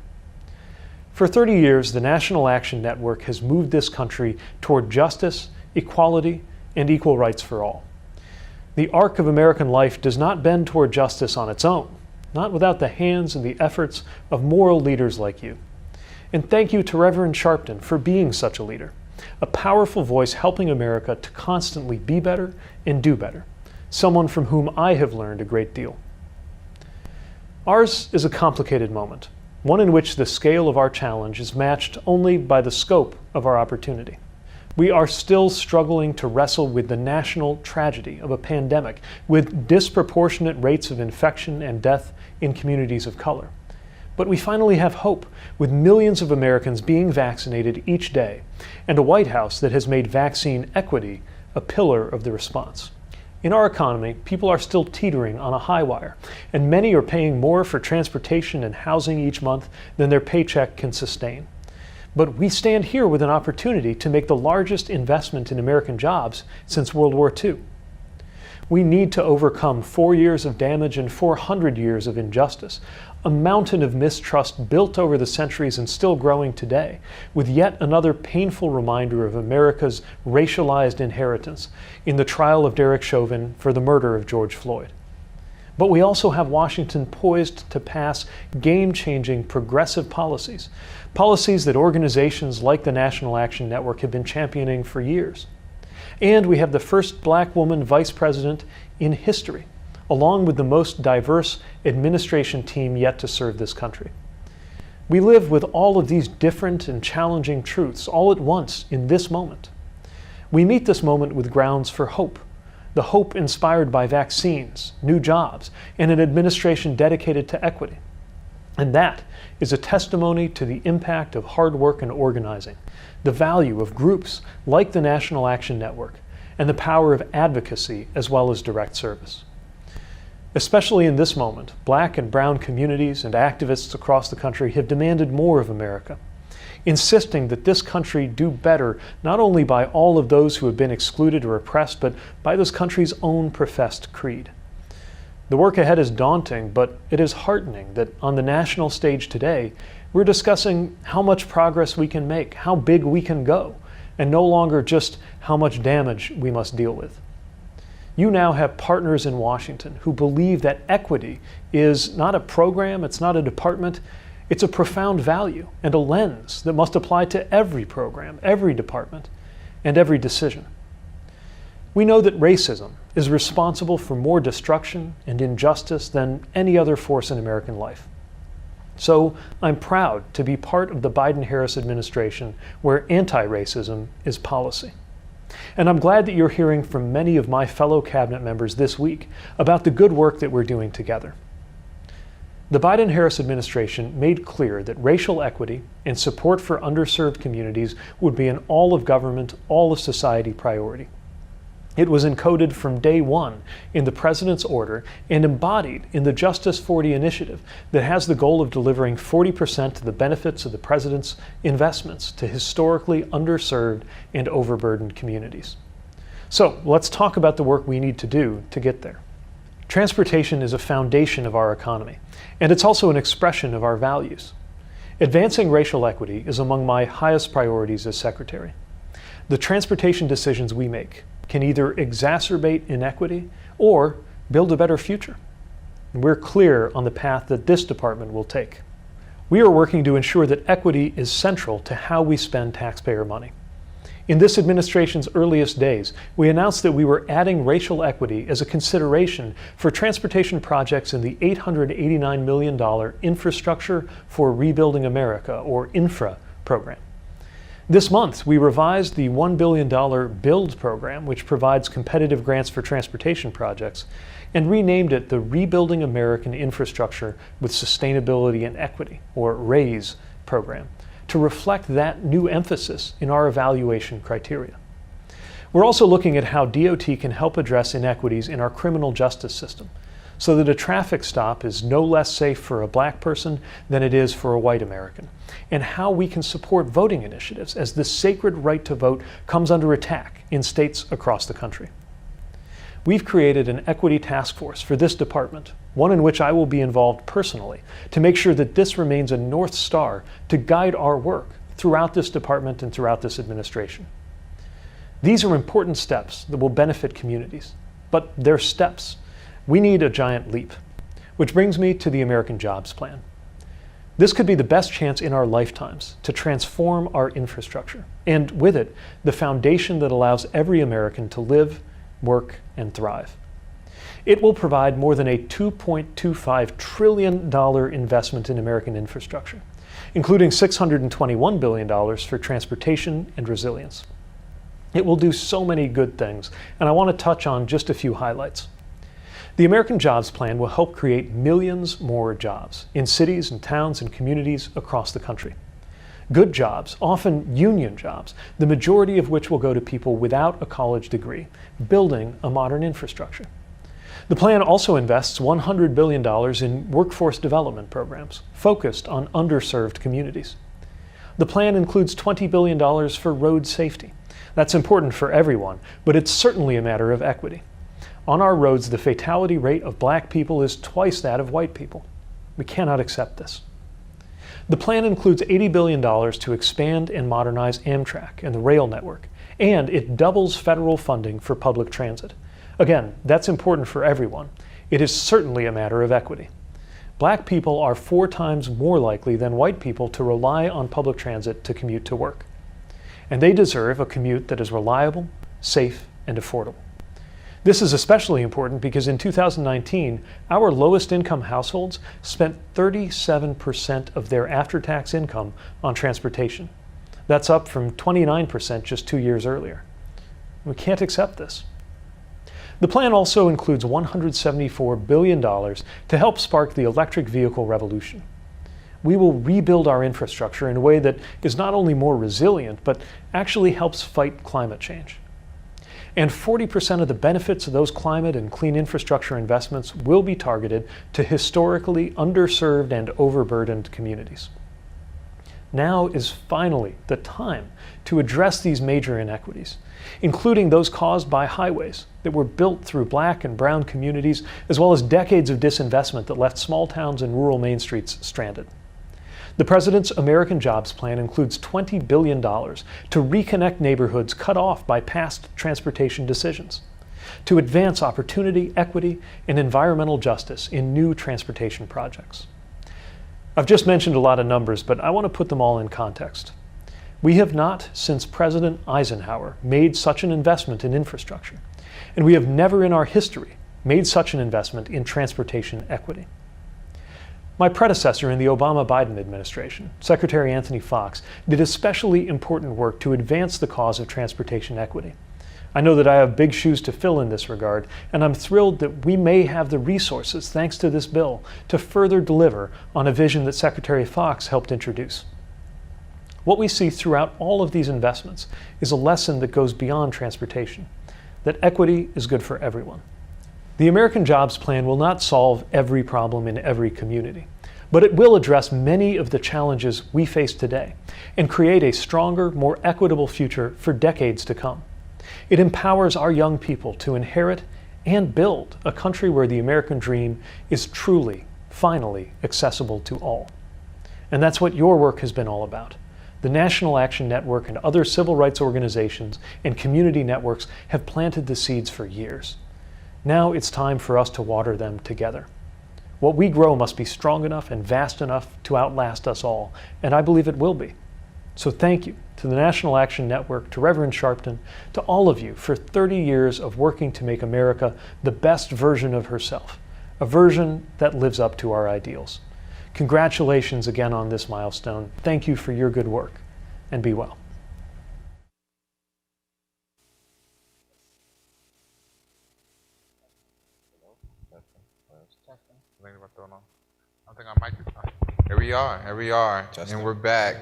For 30 years, the National Action Network has moved this country toward justice, equality, and equal rights for all. The arc of American life does not bend toward justice on its own, not without the hands and the efforts of moral leaders like you. And thank you to Reverend Sharpton for being such a leader, a powerful voice helping America to constantly be better and do better, someone from whom I have learned a great deal. Ours is a complicated moment, one in which the scale of our challenge is matched only by the scope of our opportunity. We are still struggling to wrestle with the national tragedy of a pandemic with disproportionate rates of infection and death in communities of color. But we finally have hope, with millions of Americans being vaccinated each day, and a White House that has made vaccine equity a pillar of the response. In our economy, people are still teetering on a high wire, and many are paying more for transportation and housing each month than their paycheck can sustain. But we stand here with an opportunity to make the largest investment in American jobs since World War II. We need to overcome 4 years of damage and 400 years of injustice, a mountain of mistrust built over the centuries and still growing today, with yet another painful reminder of America's racialized inheritance in the trial of Derek Chauvin for the murder of George Floyd. But we also have Washington poised to pass game-changing progressive policies, policies that organizations like the National Action Network have been championing for years. And we have the first Black woman vice president in history, along with the most diverse administration team yet to serve this country. We live with all of these different and challenging truths all at once in this moment. We meet this moment with grounds for hope, the hope inspired by vaccines, new jobs, and an administration dedicated to equity. And that is a testimony to the impact of hard work and organizing, the value of groups like the National Action Network, and the power of advocacy as well as direct service. Especially in this moment, Black and brown communities and activists across the country have demanded more of America, insisting that this country do better not only by all of those who have been excluded or oppressed, but by this country's own professed creed. The work ahead is daunting, but it is heartening that on the national stage today, we're discussing how much progress we can make, how big we can go, and no longer just how much damage we must deal with. You now have partners in Washington who believe that equity is not a program, it's not a department, it's a profound value and a lens that must apply to every program, every department, and every decision. We know that racism is responsible for more destruction and injustice than any other force in American life. So I'm proud to be part of the Biden-Harris administration where anti-racism is policy. And I'm glad that you're hearing from many of my fellow cabinet members this week about the good work that we're doing together. The Biden-Harris administration made clear that racial equity and support for underserved communities would be an all-of-government, all-of-society priority. It was encoded from day one in the President's order and embodied in the Justice 40 initiative that has the goal of delivering 40% of the benefits of the President's investments to historically underserved and overburdened communities. So let's talk about the work we need to do to get there. Transportation is a foundation of our economy, and it's also an expression of our values. Advancing racial equity is among my highest priorities as Secretary. The transportation decisions we make can either exacerbate inequity or build a better future. And we're clear on the path that this department will take. We are working to ensure that equity is central to how we spend taxpayer money. In this administration's earliest days, we announced that we were adding racial equity as a consideration for transportation projects in the $889 million Infrastructure for Rebuilding America, or INFRA, program. This month, we revised the $1 billion BUILD program, which provides competitive grants for transportation projects, and renamed it the Rebuilding American Infrastructure with Sustainability and Equity, or RAISE program, to reflect that new emphasis in our evaluation criteria. We're also looking at how DOT can help address inequities in our criminal justice system, so that a traffic stop is no less safe for a black person than it is for a white American, and how we can support voting initiatives as the sacred right to vote comes under attack in states across the country. We've created an equity task force for this department, one in which I will be involved personally, to make sure that this remains a North Star to guide our work throughout this department and throughout this administration. These are important steps that will benefit communities, but they're steps. We need a giant leap, which brings me to the American Jobs Plan. This could be the best chance in our lifetimes to transform our infrastructure, and with it, the foundation that allows every American to live, work, and thrive. It will provide more than a $2.25 trillion investment in American infrastructure, including $621 billion for transportation and resilience. It will do so many good things, and I want to touch on just a few highlights. The American Jobs Plan will help create millions more jobs in cities and towns and communities across the country. Good jobs, often union jobs, the majority of which will go to people without a college degree, building a modern infrastructure. The plan also invests $100 billion in workforce development programs focused on underserved communities. The plan includes $20 billion for road safety. That's important for everyone, but it's certainly a matter of equity. On our roads, the fatality rate of black people is twice that of white people. We cannot accept this. The plan includes $80 billion to expand and modernize Amtrak and the rail network, and it doubles federal funding for public transit. Again, that's important for everyone. It is certainly a matter of equity. Black people are 4 times more likely than white people to rely on public transit to commute to work. And they deserve a commute that is reliable, safe, and affordable. This is especially important because in 2019, our lowest income households spent 37% of their after-tax income on transportation. That's up from 29% just 2 years earlier. We can't accept this. The plan also includes $174 billion to help spark the electric vehicle revolution. We will rebuild our infrastructure in a way that is not only more resilient, but actually helps fight climate change. And 40% of the benefits of those climate and clean infrastructure investments will be targeted to historically underserved and overburdened communities. Now is finally the time to address these major inequities, including those caused by highways that were built through black and brown communities, as well as decades of disinvestment that left small towns and rural main streets stranded. The President's American Jobs Plan includes $20 billion to reconnect neighborhoods cut off by past transportation decisions, to advance opportunity, equity, and environmental justice in new transportation projects. I've just mentioned a lot of numbers, but I want to put them all in context. We have not, since President Eisenhower, made such an investment in infrastructure, and we have never in our history made such an investment in transportation equity. My predecessor in the Obama-Biden administration, Secretary Anthony Foxx, did especially important work to advance the cause of transportation equity. I know that I have big shoes to fill in this regard, and I'm thrilled that we may have the resources, thanks to this bill, to further deliver on a vision that Secretary Foxx helped introduce. What we see throughout all of these investments is a lesson that goes beyond transportation, that equity is good for everyone. The American Jobs Plan will not solve every problem in every community, but it will address many of the challenges we face today and create a stronger, more equitable future for decades to come. It empowers our young people to inherit and build a country where the American dream is truly, finally accessible to all. And that's what your work has been all about. The National Action Network and other civil rights organizations and community networks have planted the seeds for years. Now it's time for us to water them together. What we grow must be strong enough and vast enough to outlast us all, and I believe it will be. So thank you to the National Action Network, to Reverend Sharpton, to all of you for 30 years of working to make America the best version of herself, a version that lives up to our ideals. Congratulations again on this milestone. Thank you for your good work, and be well. Here we are, and we're back.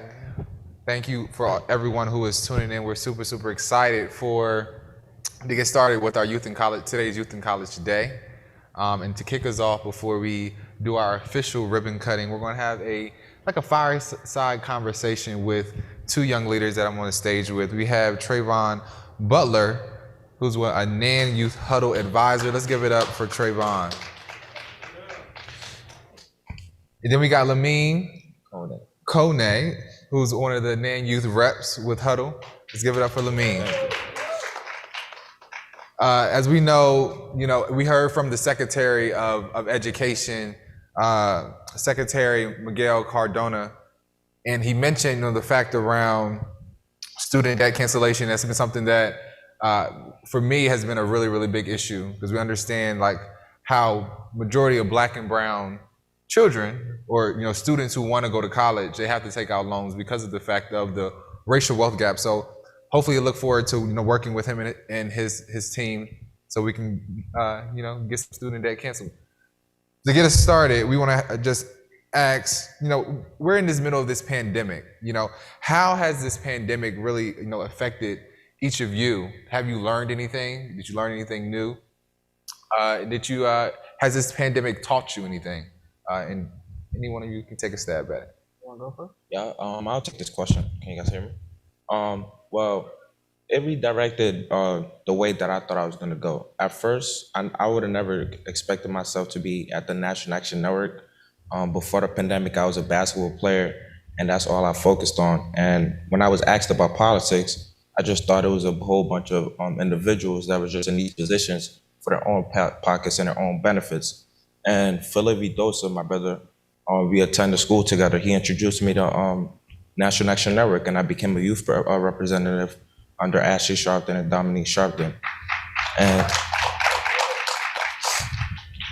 Thank you for everyone who is tuning in. We're super excited to get started with our Youth in College, today's Youth in College Day. And to kick us off before we do our official ribbon cutting, we're going to have a fireside conversation with two young leaders that I'm on the stage with. We have Trayvon Butler, who's a NAN Youth Huddle advisor. Let's give it up for Trayvon. And then we got Lamine Kone, who's one of the NAN Youth reps with Huddle. Let's give it up for Lamine. As we know, we heard from the Secretary of Education, Secretary Miguel Cardona, and he mentioned the fact around student debt cancellation. That's been something that for me has been a really, really big issue, because we understand how majority of Black and brown children or students who want to go to college, they have to take out loans because of the fact of the racial wealth gap. So hopefully, I look forward to working with him and his team so we can get some student debt canceled. To get us started, we want to just ask, we're in this middle of this pandemic. How has this pandemic really affected each of you? Have you learned anything? Did you learn anything new? Has this pandemic taught you anything? And any one of you can take a stab at it. You want to go first? Yeah, I'll take this question. Can you guys hear me? Well, it redirected the way that I thought I was going to go. At first, I would have never expected myself to be at the National Action Network. Before the pandemic, I was a basketball player, and that's all I focused on. And when I was asked about politics, I just thought it was a whole bunch of individuals that were just in these positions for their own pockets and their own benefits. And Philip Vidosa, my brother, we attended school together. He introduced me to National Action Network, and I became a youth representative under Ashley Sharpton and Dominique Sharpton.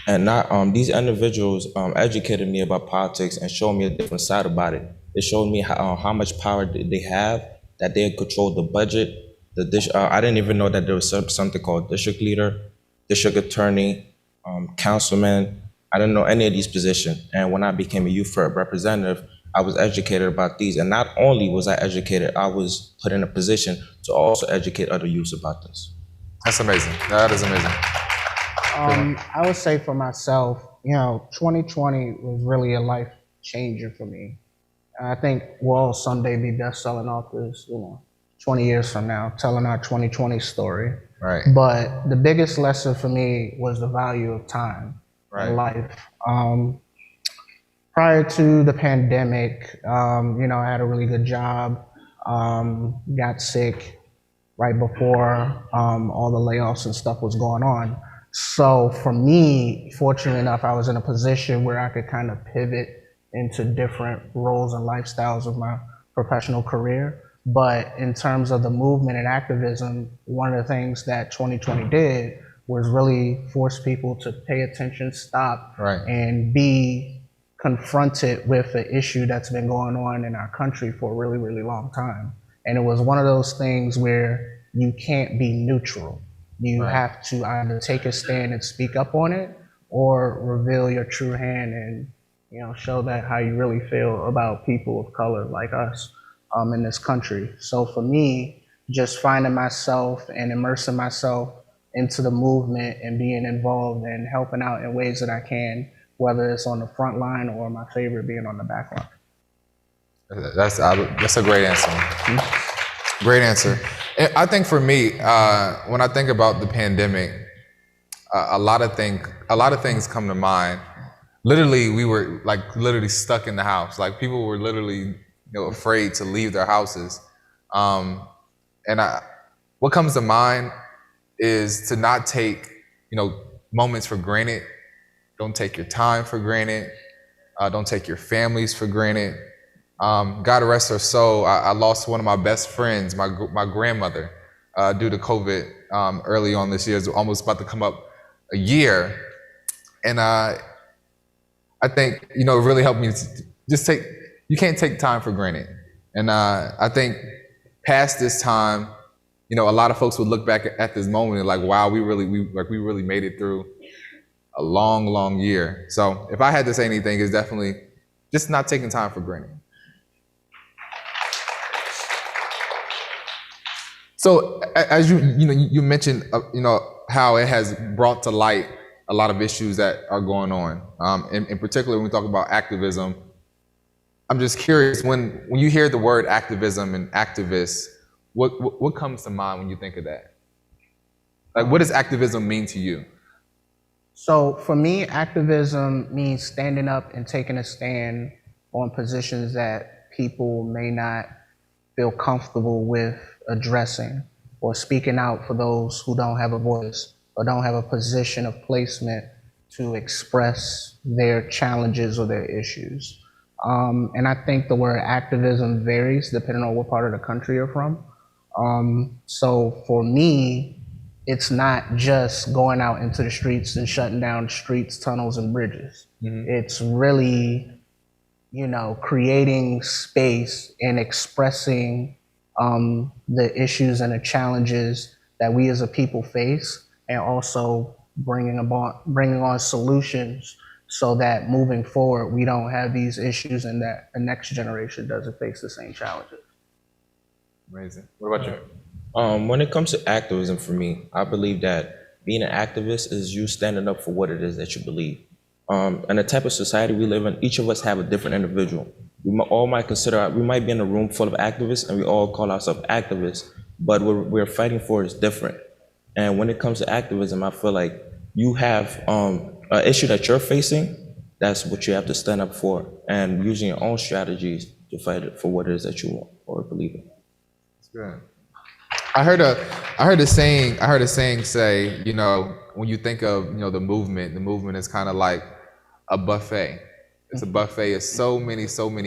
And these individuals educated me about politics and showed me a different side about it. It showed me how much power they have, that they control the budget. I didn't even know that there was something called district leader, district attorney, councilman. I didn't know any of these positions. And when I became a youth representative, I was educated about these. And not only was I educated, I was put in a position to also educate other youths about this. That's amazing. That is amazing. I would say for myself, 2020 was really a life changer for me. I think we'll all someday be best-selling authors, 20 years from now, telling our 2020 story. Right. But the biggest lesson for me was the value of time in life. Prior to the pandemic, I had a really good job, got sick right before all the layoffs and stuff was going on. So for me, fortunately enough, I was in a position where I could kind of pivot into different roles and lifestyles of my professional career. But in terms of the movement and activism, one of the things that 2020 did was really force people to pay attention, stop, and be confronted with the issue that's been going on in our country for a really, really long time. And it was one of those things where you can't be neutral. You have to either take a stand and speak up on it, or reveal your true hand and show that how you really feel about people of color like us in this country. So for me, just finding myself and immersing myself into the movement and being involved and helping out in ways that I can, whether it's on the front line or my favorite being on the back line. That's a great answer. Great answer. I think for me, when I think about the pandemic, a lot of things come to mind. Literally, we were literally stuck in the house. People were literally afraid to leave their houses. What comes to mind is to not take moments for granted. Don't take your time for granted. Don't take your families for granted. God rest her soul. I lost one of my best friends, my grandmother, due to COVID early on this year. It's almost about to come up a year. And I think, it really helped me to you can't take time for granted. And I think past this time, a lot of folks would look back at this moment and like, wow, we really made it through a long, long year. So if I had to say anything, it's definitely just not taking time for granted. So as you mentioned, how it has brought to light a lot of issues that are going on. In particular, when we talk about activism, I'm just curious, when you hear the word activism and activists, what comes to mind when you think of that? Like, what does activism mean to you? So for me, activism means standing up and taking a stand on positions that people may not feel comfortable with addressing, or speaking out for those who don't have a voice or don't have a position of placement to express their challenges or their issues. And I think the word activism varies depending on what part of the country you're from. So for me, it's not just going out into the streets and shutting down streets, tunnels, and bridges. It's really, creating space and expressing the issues and the challenges that we as a people face, and also bringing on solutions so that moving forward, we don't have these issues and that the next generation doesn't face the same challenges. Amazing. What about you? When it comes to activism, for me, I believe that being an activist is you standing up for what it is that you believe. And the type of society we live in, each of us have a different individual. We might be in a room full of activists and we all call ourselves activists, but what we're fighting for is different. And when it comes to activism, I feel like you have an issue that you're facing, that's what you have to stand up for, and using your own strategies to fight it for what it is that you want or believe in. That's good. I heard a saying say, when you think of, the movement is kind of like a buffet. It's a buffet of so many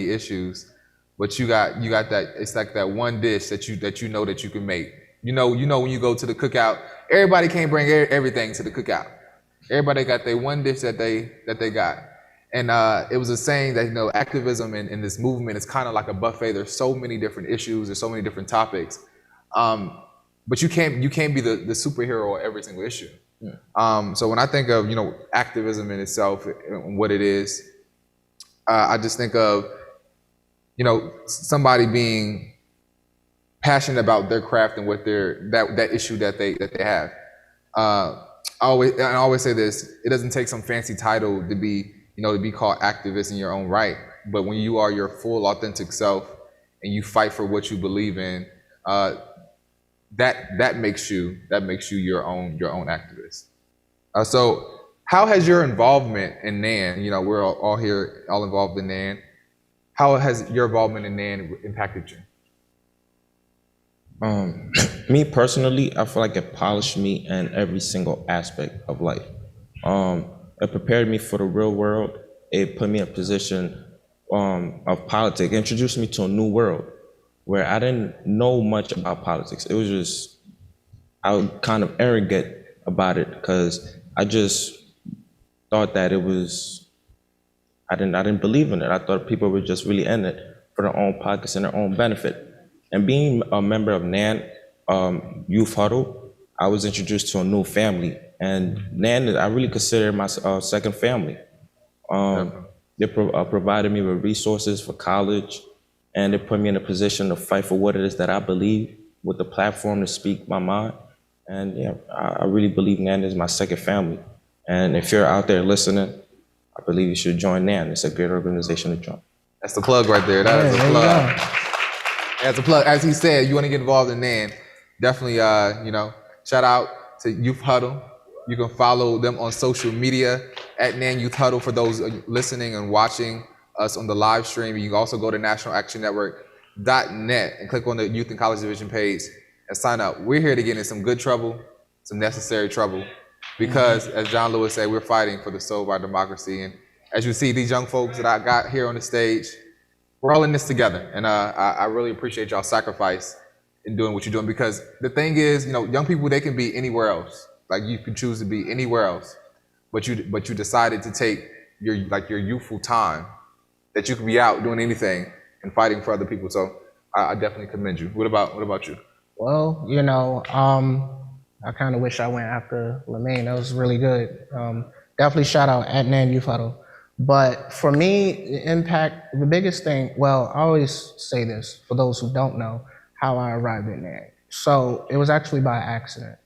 issues, but you got that, it's like that one dish that you know that you can make. When you go to the cookout, everybody can't bring everything to the cookout. Everybody got their one dish that they got. And it was a saying that, activism in this movement is kind of like a buffet. There's so many different issues, there's so many different topics. But you can't be the superhero of every single issue. So when I think of, activism in itself and what it is, I just think of, somebody being passionate about their craft and what that issue that they have. I always say this: it doesn't take some fancy title to be called activist in your own right. But when you are your full, authentic self and you fight for what you believe in, that makes you your own activist. So how has your involvement in NAN, we're all here, all involved in NAN, how has your involvement in NAN impacted you? Me personally, I feel like it polished me in every single aspect of life. It prepared me for the real world. It put me in a position of politics, introduced me to a new world where I didn't know much about politics. It was just, I was kind of arrogant about it because I just thought that it was, I didn't believe in it. I thought people were just really in it for their own pockets and their own benefit. And being a member of NAN Youth Huddle, I was introduced to a new family. And NAN, I really consider my second family. They provided me with resources for college, and it put me in a position to fight for what it is that I believe, with the platform to speak my mind. And yeah, I really believe NAN is my second family. And if you're out there listening, I believe you should join NAN. It's a great organization to join. That's the plug right there. That is a plug. That's a plug. As he said, you want to get involved in NAN, definitely, shout out to Youth Huddle. You can follow them on social media at NAN Youth Huddle for those listening and watching us on the live stream. You can also go to nationalactionnetwork.net and click on the Youth and College Division page and sign up. We're here to get in some good trouble, some necessary trouble, because as John Lewis said, we're fighting for the soul of our democracy. And as you see, these young folks that I got here on the stage, we're all in this together. And I really appreciate y'all's sacrifice in doing what you're doing, because the thing is, young people, they can be anywhere else. Like, you can choose to be anywhere else, but you decided to take your youthful time that you could be out doing anything and fighting for other people. So I definitely commend you. What about you? Well, I kind of wish I went after Lemaine. That was really good. Definitely shout out at NAN Youth Huddle. But for me, the impact, the biggest thing, well, I always say this for those who don't know how I arrived at NAN. So it was actually by accident.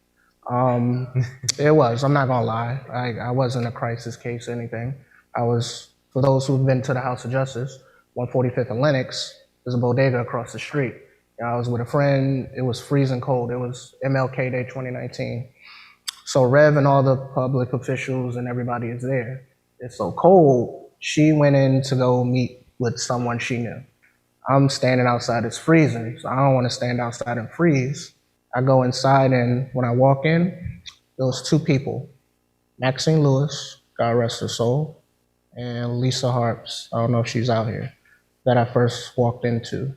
It was. I'm not gonna lie. I wasn't a crisis case or anything. I was. For those who've been to the House of Justice, 145th and Lenox, there's a bodega across the street. I was with a friend. It was freezing cold. It was MLK Day 2019. So Rev and all the public officials and everybody is there. It's so cold. She went in to go meet with someone she knew. I'm standing outside. It's freezing, so I don't want to stand outside and freeze. I go inside, and when I walk in, there was two people, Maxine Lewis, God rest her soul, and Lisa Harps, I don't know if she's out here, that I first walked into.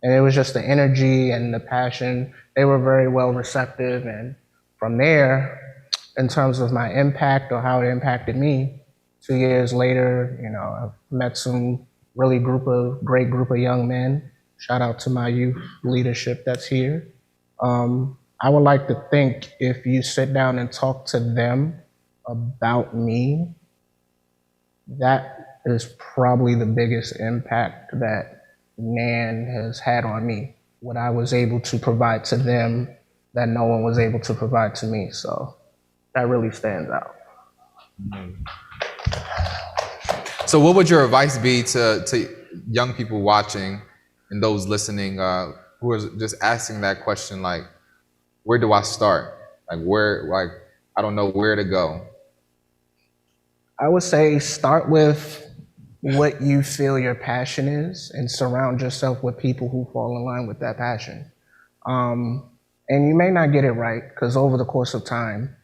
And it was just the energy and the passion. They were very well receptive. And from there, in terms of my impact or how it impacted me, 2 years later, I've met some really great group of young men. Shout out to my youth leadership that's here. I would like to think if you sit down and talk to them about me, that is probably the biggest impact that NAN has had on me. What I was able to provide to them that no one was able to provide to me. So that really stands out. So what would your advice be to young people watching and those listening who are just asking that question, like, where do I start? I don't know where to go. I would say start with what you feel your passion is and surround yourself with people who fall in line with that passion. And you may not get it right because over the course of time,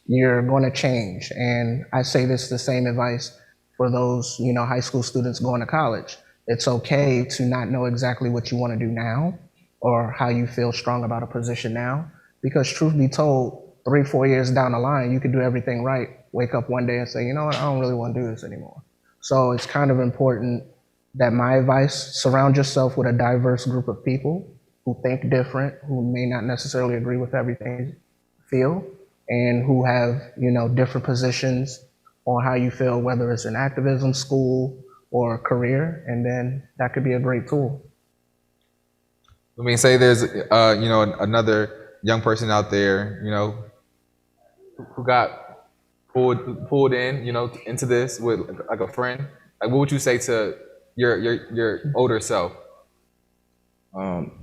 you're going to change. And I say this the same advice for those, high school students going to college. It's okay to not know exactly what you want to do now or how you feel strong about a position now, because truth be told, 3-4 years down the line, you could do everything right, wake up one day and say, you know what, I don't really want to do this anymore. So it's kind of important that my advice, surround yourself with a diverse group of people who think different, who may not necessarily agree with everything you feel, and who have, different positions on how you feel, whether it's in activism, school, or career, and then that could be a great tool. I mean, say there's, another young person out there, who got pulled in, into this with like a friend. Like, what would you say to your older self?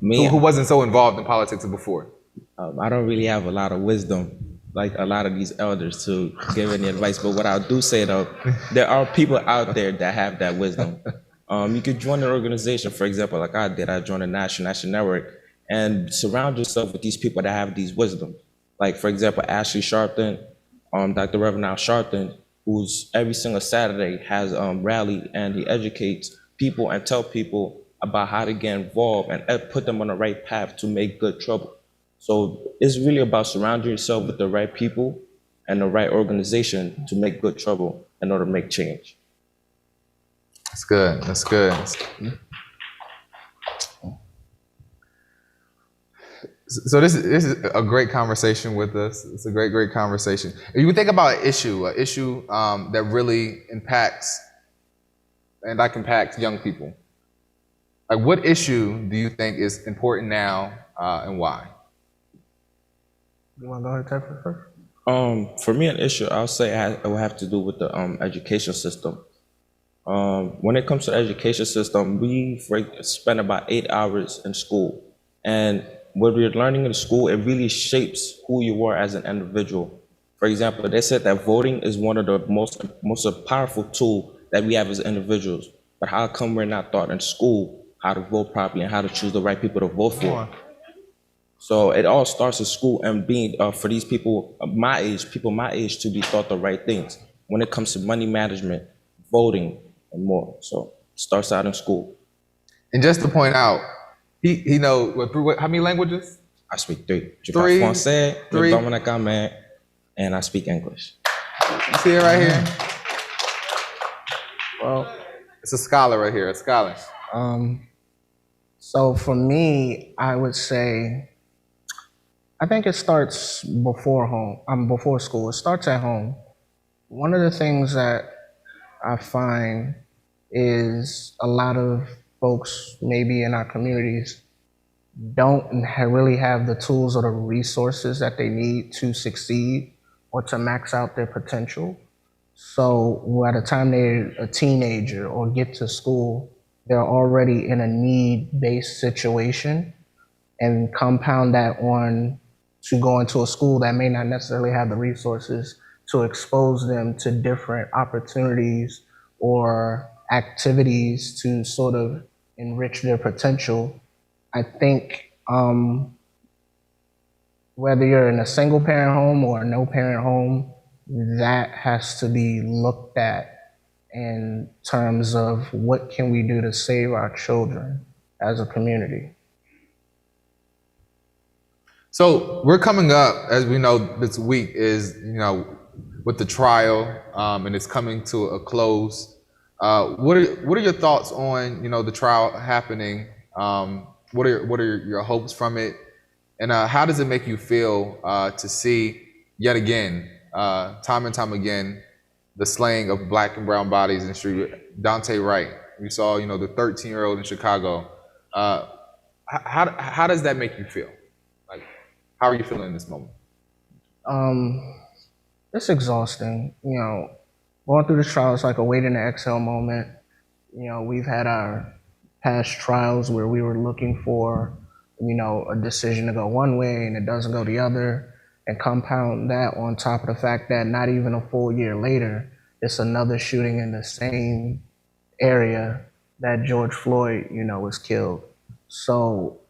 Me, who wasn't so involved in politics before? I don't really have a lot of wisdom, like a lot of these elders, to give any advice. But what I do say though, there are people out there that have that wisdom. You could join an organization, for example, like I did. I joined a national network, and surround yourself with these people that have these wisdom. Like, for example, Ashley Sharpton, Dr. Reverend Al Sharpton, who's every single Saturday has rally, and he educates people and tell people about how to get involved and put them on the right path to make good trouble. So it's really about surrounding yourself with the right people and the right organization to make good trouble in order to make change. That's good. That's good. So this is a great conversation with us. It's a great conversation. If you think about an issue that really impacts young people, like, what issue do you think is important now, and why? You want to go ahead and take it first? For me, an issue I'll say it will have to do with the education system. When it comes to the education system, we spend about 8 hours in school, and what we're learning in school, it really shapes who you are as an individual. For example, they said that voting is one of the most powerful tool that we have as individuals. But how come we're not taught in school how to vote properly and how to choose the right people to vote for? So it all starts at school, and being for these people my age to be taught the right things when it comes to money management, voting, and more. So it starts out in school. And just to point out, he knows how many languages? I speak 3. Je parle français, le dominicain, and I speak English. You see it right here? Well, it's a scholar right here, a scholar. So for me, I would say, I think it starts before school. It starts at home. One of the things that I find is a lot of folks maybe in our communities don't really have the tools or the resources that they need to succeed or to max out their potential. So by the time they're a teenager or get to school, they're already in a need-based situation, and compound that on to go into a school that may not necessarily have the resources to expose them to different opportunities or activities to sort of enrich their potential. I think whether you're in a single parent home or a no parent home, that has to be looked at in terms of what can we do to save our children as a community. So we're coming up, as we know, this week is, with the trial, and it's coming to a close. What are your thoughts on, the trial happening? What are your hopes from it? And how does it make you feel to see yet again, time and time again, the slaying of Black and brown bodies in the street? Dante Wright, we saw, the 13-year-old in Chicago. How does that make you feel? Like, how are you feeling in this moment? It's exhausting. Going through this trial is like a wait in the exhale moment. We've had our past trials where we were looking for, a decision to go one way and it doesn't go the other. And compound that on top of the fact that not even a full year later, it's another shooting in the same area that George Floyd, was killed. So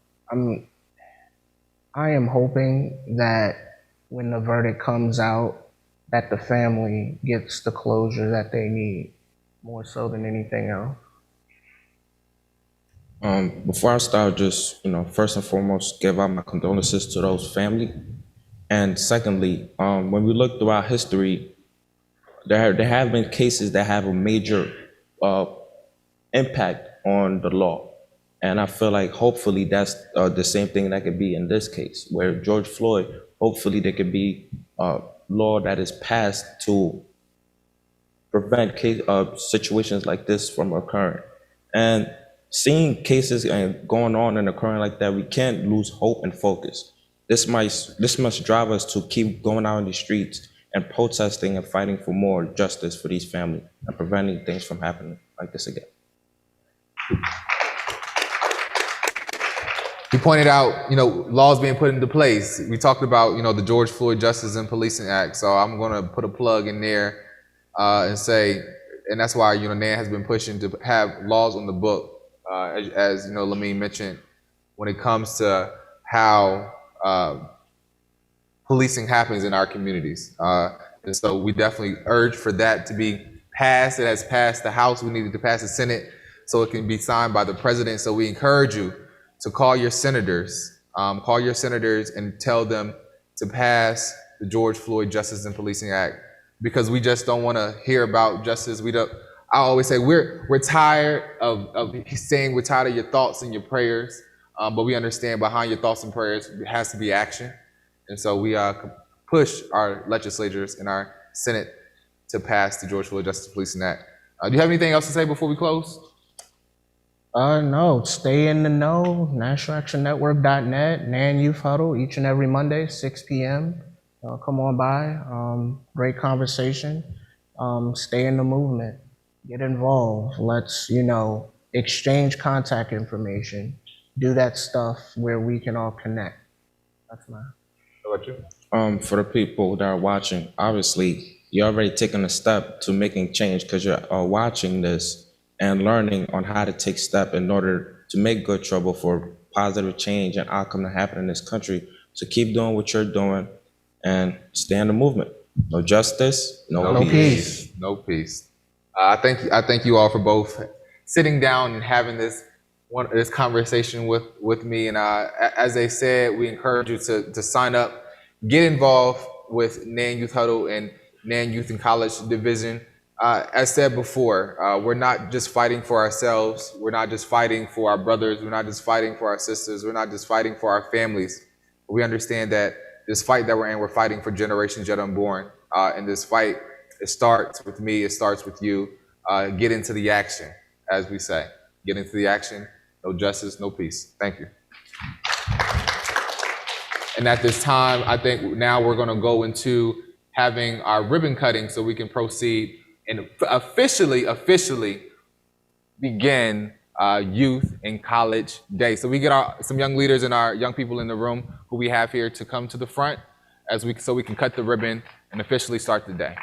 I am hoping that when the verdict comes out, that the family gets the closure that they need, more so than anything else. Before I start, just, first and foremost, give out my condolences to those family. And secondly, when we look throughout history, there have been cases that have a major impact on the law. And I feel like hopefully that's the same thing that could be in this case, where George Floyd, hopefully there could be a law that is passed to prevent situations like this from occurring. And seeing cases going on and occurring like that, we can't lose hope and focus. This must drive us to keep going out in the streets and protesting and fighting for more justice for these families and preventing things from happening like this again. He pointed out, laws being put into place. We talked about, the George Floyd Justice and Policing Act. So I'm going to put a plug in there and say, and that's why, NAN has been pushing to have laws on the book, as Lamine mentioned, when it comes to how policing happens in our communities. And so we definitely urge for that to be passed. It has passed the House. We needed to pass the Senate so it can be signed by the president. So we encourage you to call your senators and tell them to pass the George Floyd Justice and Policing Act, because we just don't want to hear about justice. I always say we're tired of saying we're tired of your thoughts and your prayers, but we understand behind your thoughts and prayers it has to be action. And so we push our legislators and our Senate to pass the George Floyd Justice and Policing Act. Do you have anything else to say before we close? No, stay in the know, nationalactionnetwork.net, NAN Youth Huddle, each and every Monday, 6 p.m. Come on by, great conversation. Stay in the movement, get involved. Let's, exchange contact information, do that stuff where we can all connect. That's mine. How about you? For the people that are watching, obviously, you're already taking a step to making change because you're watching this and learning on how to take steps in order to make good trouble for positive change and outcome to happen in this country. So keep doing what you're doing and stay in the movement. No justice, no peace. No peace. I thank you all for both sitting down and having this conversation with me. And as they said, we encourage you to sign up, get involved with NAN Youth Huddle and NAN Youth and College Division. As said before, we're not just fighting for ourselves. We're not just fighting for our brothers. We're not just fighting for our sisters. We're not just fighting for our families. We understand that this fight that we're in, we're fighting for generations yet unborn. And this fight, it starts with me. It starts with you. Get into the action, as we say. Get into the action. No justice, no peace. Thank you. And at this time, I think now we're going to go into having our ribbon cutting so we can proceed and officially begin Youth and College Day. So we get some young leaders and our young people in the room who we have here to come to the front so we can cut the ribbon and officially start the day.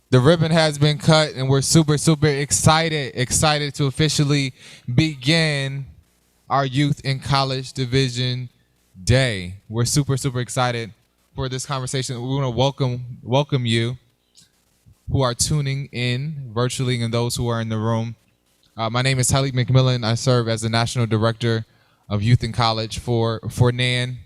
The ribbon has been cut and we're super excited to officially begin our Youth and College Division Day. We're super excited for this conversation. We want to welcome you who are tuning in virtually and those who are in the room. My name is Talik McMillan. I serve as the National Director of Youth and College for NAN.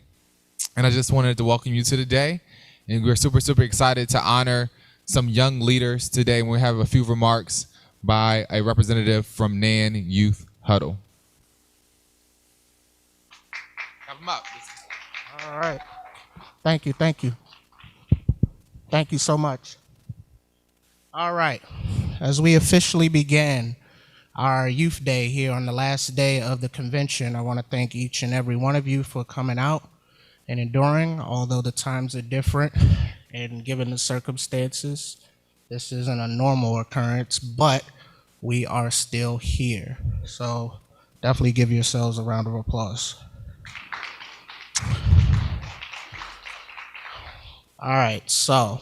And I just wanted to welcome you to the day. And we're super excited to honor some young leaders today, and we have a few remarks by a representative from NAN Youth Huddle. Have them up. All right. Thank you. Thank you so much. All right. As we officially begin our Youth Day here on the last day of the convention, I want to thank each and every one of you for coming out and enduring, although the times are different. And given the circumstances, this isn't a normal occurrence, but we are still here. So definitely give yourselves a round of applause. All right, so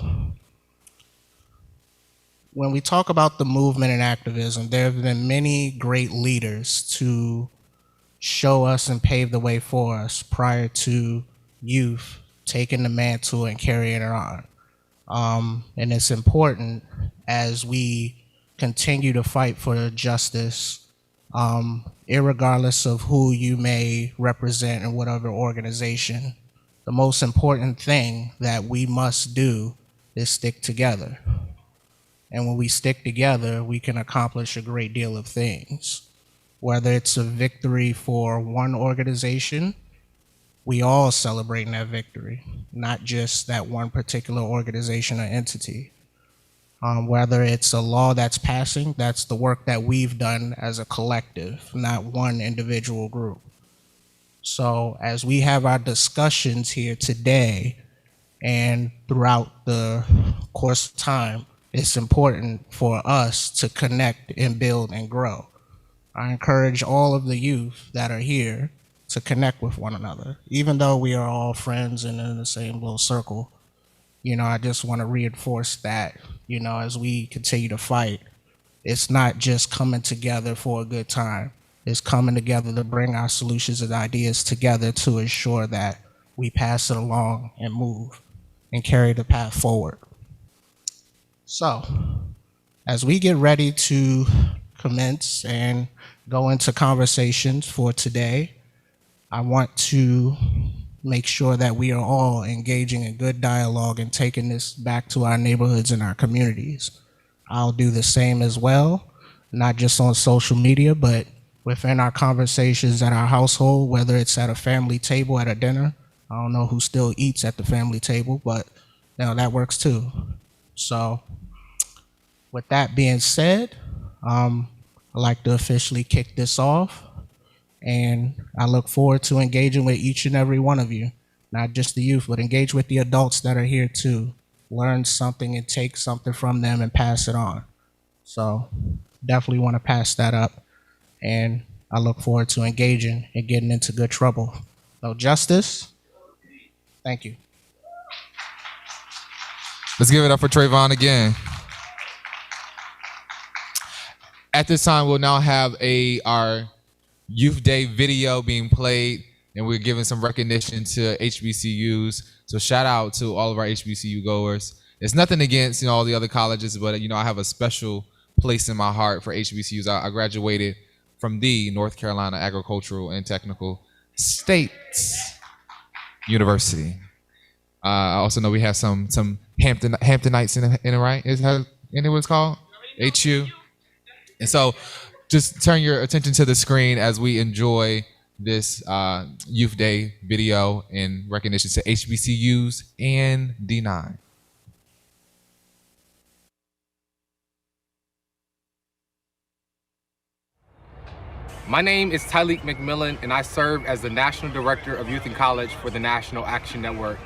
when we talk about the movement and activism, there have been many great leaders to show us and pave the way for us prior to youth taking the mantle and carrying it on. And it's important as we continue to fight for justice, irregardless of who you may represent in whatever organization. The most important thing that we must do is stick together. And when we stick together, we can accomplish a great deal of things. Whether it's a victory for one organization, we all celebrating that victory, not just that one particular organization or entity. Whether it's a law that's passing, that's the work that we've done as a collective, not one individual group. So as we have our discussions here today and throughout the course of time, it's important for us to connect and build and grow. I encourage all of the youth that are here to connect with one another. Even though we are all friends and in the same little circle, I just want to reinforce that, as we continue to fight, it's not just coming together for a good time. It's coming together to bring our solutions and ideas together to ensure that we pass it along and move and carry the path forward. So, as we get ready to commence and go into conversations for today, I want to make sure that we are all engaging in good dialogue and taking this back to our neighborhoods and our communities. I'll do the same as well, not just on social media, but within our conversations at our household, whether it's at a family table at a dinner. I don't know who still eats at the family table, but that works too. So with that being said, I'd like to officially kick this off. And I look forward to engaging with each and every one of you, not just the youth, but engage with the adults that are here too. Learn something and take something from them and pass it on. So definitely want to pass that up. And I look forward to engaging and getting into good trouble. So justice, thank you. Let's give it up for Trayvon again. At this time, we'll now have our Youth Day video being played, and we're giving some recognition to HBCUs. So shout out to all of our HBCU goers. It's nothing against all the other colleges, but I have a special place in my heart for HBCUs. I graduated from the North Carolina Agricultural and Technical State University. I also know we have some Hamptonites in it, right? Is that what it's called? HU. And so just turn your attention to the screen as we enjoy this Youth Day video in recognition to HBCUs and D9. My name is Tyleek McMillan, and I serve as the National Director of Youth and College for the National Action Network.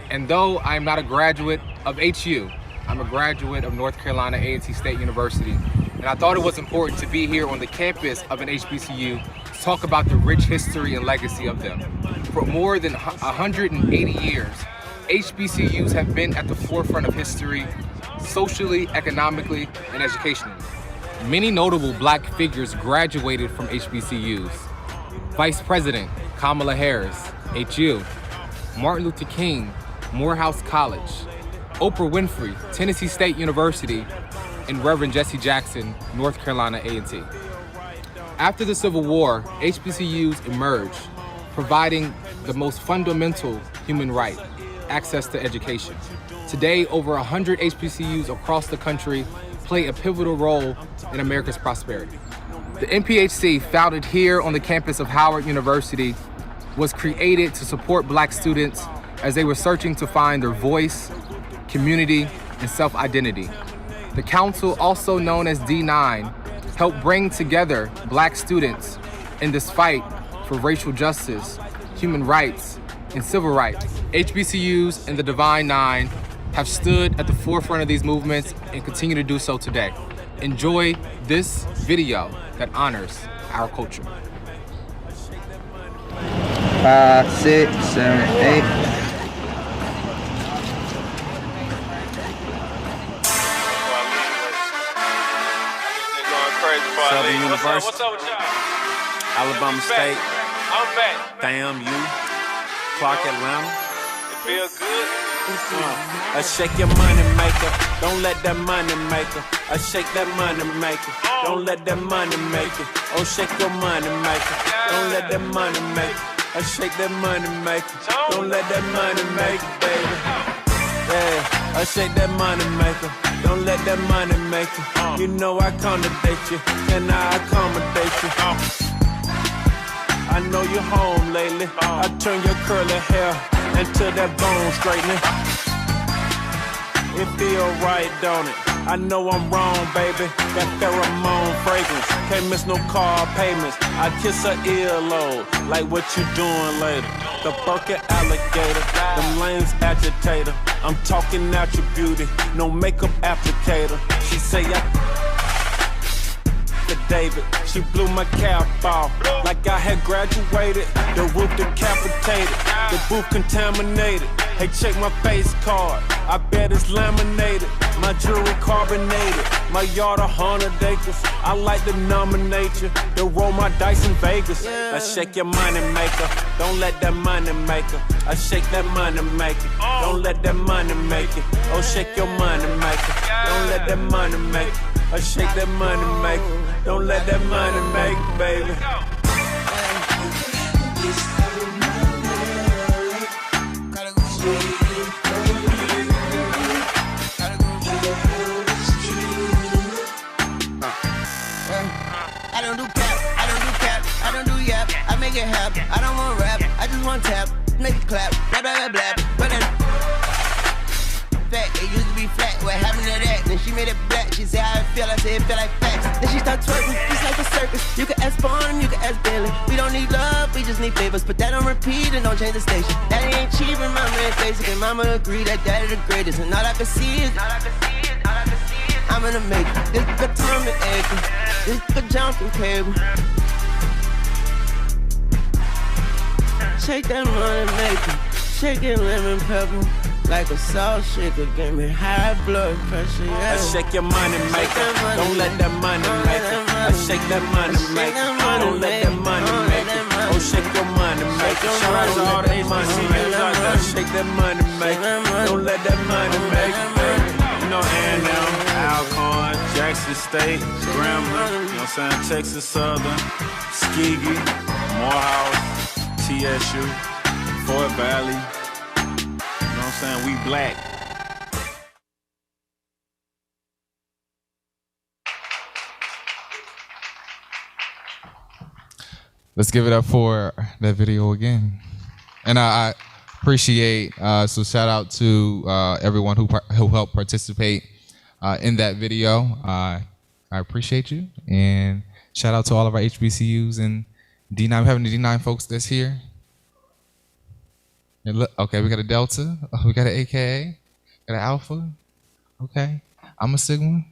And though I am not a graduate of HU, I'm a graduate of North Carolina A&T State University. And I thought it was important to be here on the campus of an HBCU to talk about the rich history and legacy of them. For more than 180 years, HBCUs have been at the forefront of history, socially, economically, and educationally. Many notable Black figures graduated from HBCUs. Vice President Kamala Harris, HU. Martin Luther King, Morehouse College. Oprah Winfrey, Tennessee State University, and Reverend Jesse Jackson, North Carolina A&T. After the Civil War, HBCUs emerged, providing the most fundamental human right, access to education. Today, over 100 HBCUs across the country play a pivotal role in America's prosperity. The NPHC, founded here on the campus of Howard University, was created to support Black students as they were searching to find their voice, community, and self-identity. The council, also known as D9, helped bring together Black students in this fight for racial justice, human rights, and civil rights. HBCUs and the Divine Nine have stood at the forefront of these movements and continue to do so today. Enjoy this video that honors our culture. 5, 6, 7, 8. Southern University, what's up with y'all? Alabama State, I'm back. FAMU, Clark Atlanta, Feel good? Shake your money maker. Don't let that money maker. Shake that money maker. Don't let that money maker. Oh, shake your money maker. Don't let that money maker. Shake that money maker. Don't let that money maker, baby. Yeah, shake that money maker. Don't let that money maker. You know I accommodate you. Can I accommodate you? I know you're home lately. I turn your curly hair into that bone straightening. It feel right, don't it? I know I'm wrong, baby. That pheromone fragrance. Can't miss no car payments. I kiss her earlobe. Like what you doing later? The Birkin alligator. Them lanes agitator. I'm talking natural beauty. No makeup applicator. She say to David, she blew my cap off like I had graduated. The roof decapitated, the booth contaminated. Hey, check my face card, I bet it's laminated. My jewelry carbonated, my yard 100 acres. I like to nominate you, to roll my dice in Vegas. I shake your money maker, don't let that money maker. I shake that money maker, don't let that money make it. Oh, shake your money maker, don't let that money make it. I shake that money maker, don't let that money make it, baby. I don't do cap, I don't do cap, I don't do yap. I make it happen, I don't want rap, I just want tap, make it clap, blah blah blah blah. But then fat, it used to be flat, what happened to that? Then she made it black, she said how it feel, I said it feel like facts. Then she start twerking, it's like a circus. You can ask Bond, you can ask Billy. We don't need love, we just need favors. Put that on repeat and don't change the station. Daddy ain't cheap and mama ain't basic. And mama agree that daddy the greatest. And all I can see is, I'm gonna make it. This the Tommy Acre, this the jumping cable. Shake that money maker, shake it lemon pepper. Like a salt shaker, give me high blood pressure, yeah. Shake your money maker, don't let that money make it. Shake that money maker, don't let that money make it. Oh, shake your money maker. Shout out to all the HBCUs out there. Shake that money maker, don't let that money make it, baby. You know, A&M, Alcorn, Jackson State, Grambling, you know what I'm saying, Texas Southern, Tuskegee, Morehouse, TSU, Fort Valley. Saying we black. Let's give it up for that video again. And I appreciate, so shout out to everyone who helped participate in that video. I appreciate you. And shout out to all of our HBCUs and D9. We have any D9 folks that's here? Okay, we got a Delta, we got an AKA, got an Alpha, okay. I'm a Sigma,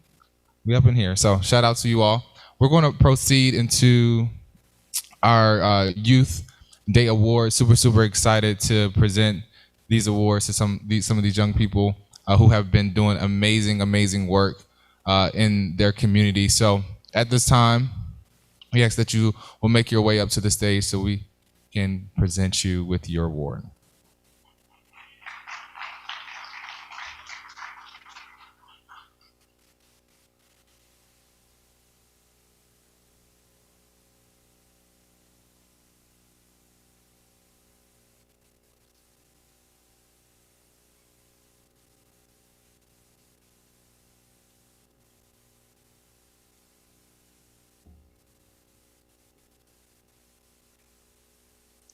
we up in here. So shout out to you all. We're going to proceed into our Youth Day Awards. Super excited to present these awards to some of these young people who have been doing amazing work in their community. So at this time, we ask that you will make your way up to the stage so we can present you with your award.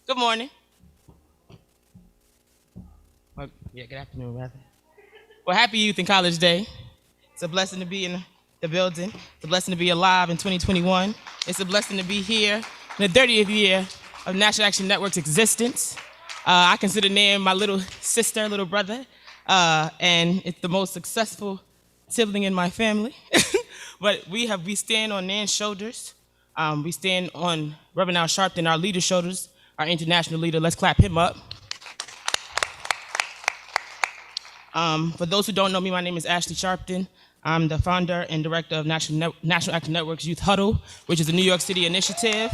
Good morning. Yeah, good afternoon, rather. Well, happy Youth and College Day. It's a blessing to be in the building. It's a blessing to be alive in 2021. It's a blessing to be here in the 30th year of National Action Network's existence. I consider NAN my little sister, little brother, and it's the most successful sibling in my family. But we stand on NAN's shoulders. We stand on Reverend Al Sharpton, our leader's shoulders, our international leader. Let's clap him up. For those who don't know me, my name is Ashley Sharpton. I'm the founder and director of National Action Network's Youth Huddle, which is a New York City initiative.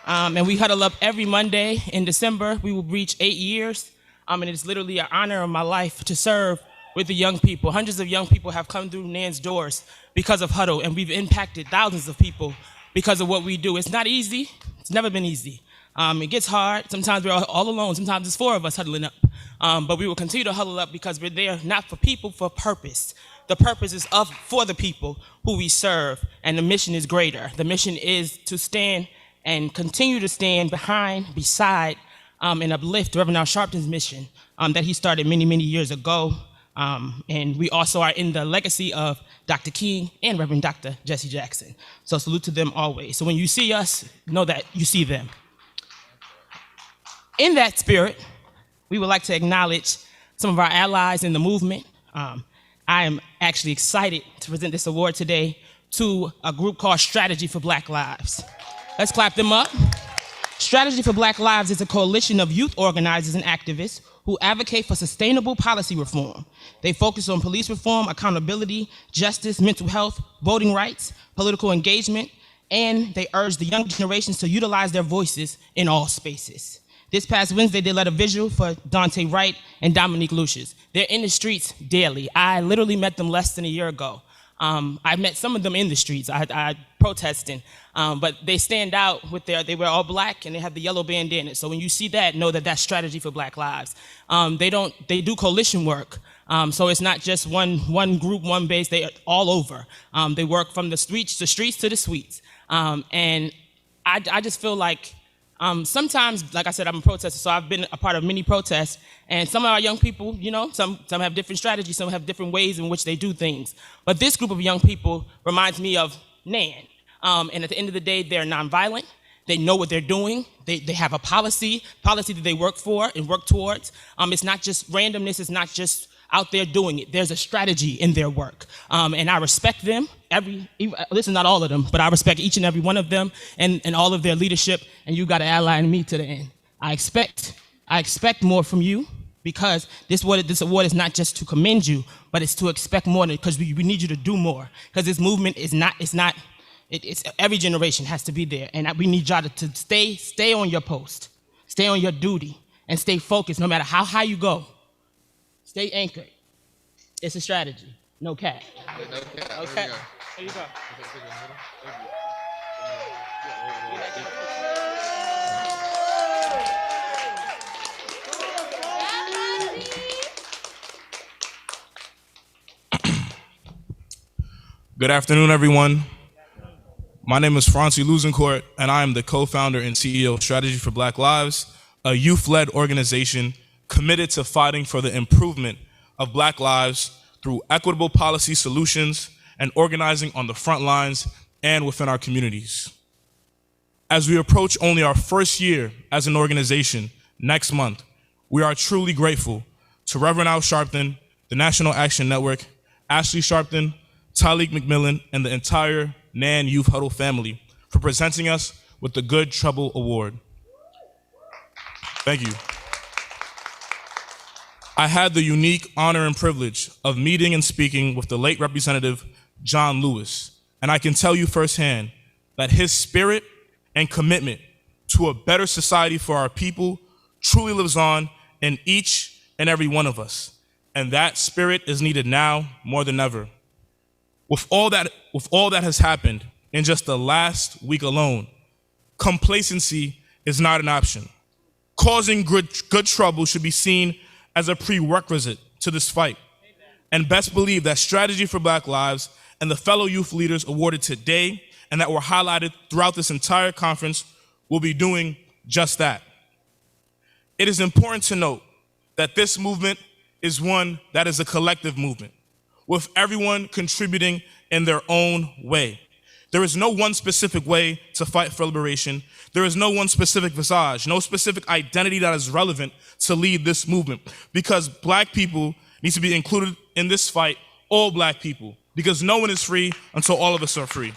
And we huddle up every Monday in December. We will reach 8 years. And it's literally an honor of my life to serve with the young people. Hundreds of young people have come through NAN's doors because of Huddle, and we've impacted thousands of people because of what we do. It's not easy. It's never been easy. It gets hard. Sometimes we're all alone. Sometimes it's 4 of us huddling up. But we will continue to huddle up because we're there not for people, for purpose. The purpose is for the people who we serve, and the mission is greater. The mission is to stand and continue to stand beside, and uplift Reverend Al Sharpton's mission that he started many, many years ago. And we also are in the legacy of Dr. King and Reverend Dr. Jesse Jackson. So salute to them always. So when you see us, know that you see them. In that spirit, we would like to acknowledge some of our allies in the movement. I am actually excited to present this award today to a group called Strategy for Black Lives. Let's clap them up. Strategy for Black Lives is a coalition of youth organizers and activists who advocate for sustainable policy reform. They focus on police reform, accountability, justice, mental health, voting rights, political engagement, and they urge the young generations to utilize their voices in all spaces. This past Wednesday, they led a vigil for Dante Wright and Dominique Lucius. They're in the streets daily. I literally met them less than a year ago. I met some of them in the streets, I protesting, but they stand out with they wear all black and they have the yellow bandana. So when you see that, know that that's Strategy for Black Lives. They do coalition work. So it's not just one group, one base, they are all over. They work from the streets to the suites. And I just feel like sometimes, like I said, I'm a protester, so I've been a part of many protests, and some of our young people, some have different strategies, some have different ways in which they do things. But this group of young people reminds me of NAN. And at the end of the day, they're nonviolent. They know what they're doing. They have a policy that they work for and work towards. It's not just randomness. It's not just out there doing it. There's a strategy in their work. And I respect them. This is not all of them, but I respect each and every one of them and all of their leadership, and you got to ally in me to the end. I expect more from you, because this award is not just to commend you, but it's to expect more, because we need you to do more. Because this movement it's every generation has to be there, and we need y'all to stay on your post, stay on your duty, and stay focused no matter how high you go. Stay anchored. It's a strategy. No cap. No cap. Okay. There you go. Good afternoon, everyone. My name is Francie Luzencourt, and I am the co-founder and CEO of Strategy for Black Lives, a youth-led organization committed to fighting for the improvement of Black lives through equitable policy solutions and organizing on the front lines and within our communities. As we approach only our first year as an organization next month, we are truly grateful to Reverend Al Sharpton, the National Action Network, Ashley Sharpton, Tyleek McMillan, and the entire NAN Youth Huddle family for presenting us with the Good Trouble Award. Thank you. I had the unique honor and privilege of meeting and speaking with the late Representative John Lewis, and I can tell you firsthand that his spirit and commitment to a better society for our people truly lives on in each and every one of us, and that spirit is needed now more than ever. With all that has happened in just the last week alone, complacency is not an option. Causing good trouble should be seen as a prerequisite to this fight. And best believe that Strategy for Black Lives and the fellow youth leaders awarded today and that were highlighted throughout this entire conference will be doing just that. It is important to note that this movement is one that is a collective movement, with everyone contributing in their own way. There is no one specific way to fight for liberation. There is no one specific visage, no specific identity that is relevant to lead this movement, because Black people need to be included in this fight, all Black people, because no one is free until all of us are free.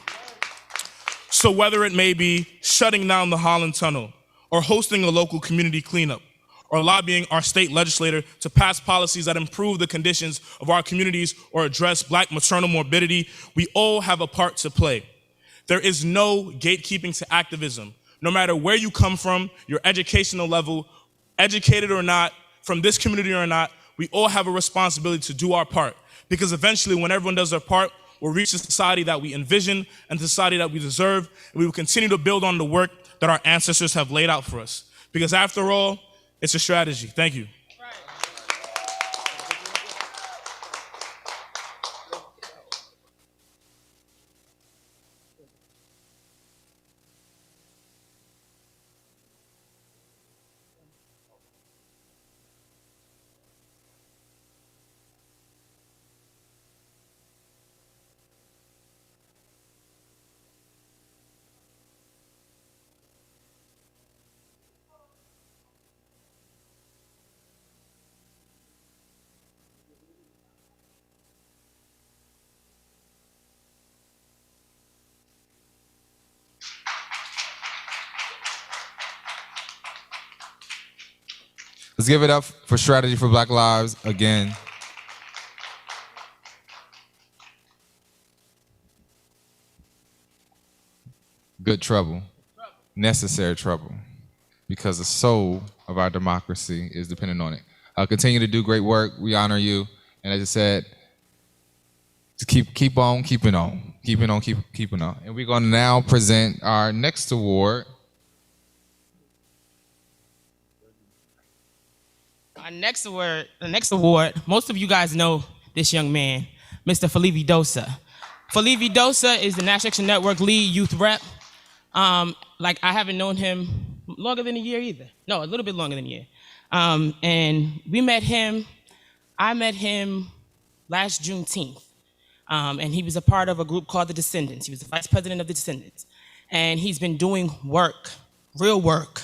So whether it may be shutting down the Holland Tunnel, or hosting a local community cleanup, or lobbying our state legislator to pass policies that improve the conditions of our communities or address Black maternal morbidity, we all have a part to play. There is no gatekeeping to activism. No matter where you come from, your educational level, educated or not, from this community or not, we all have a responsibility to do our part. Because eventually, when everyone does their part, we'll reach the society that we envision and the society that we deserve, and we will continue to build on the work that our ancestors have laid out for us. Because after all, it's a strategy. Thank you. Let's give it up for Strategy for Black Lives again. Good trouble, necessary trouble, because the soul of our democracy is dependent on it. Continue to do great work. We honor you. And as I said, to keep on keeping on, keeping on. And we're going to now present our next award. The next award, most of you guys know this young man, Mr. Felivi Dosa. Felivi Dosa is the National Action Network lead youth rep. I haven't known him longer than a year either. No, a little bit longer than a year. And I met him last Juneteenth. And he was a part of a group called the Descendants. He was the vice president of the Descendants. And he's been doing work, real work,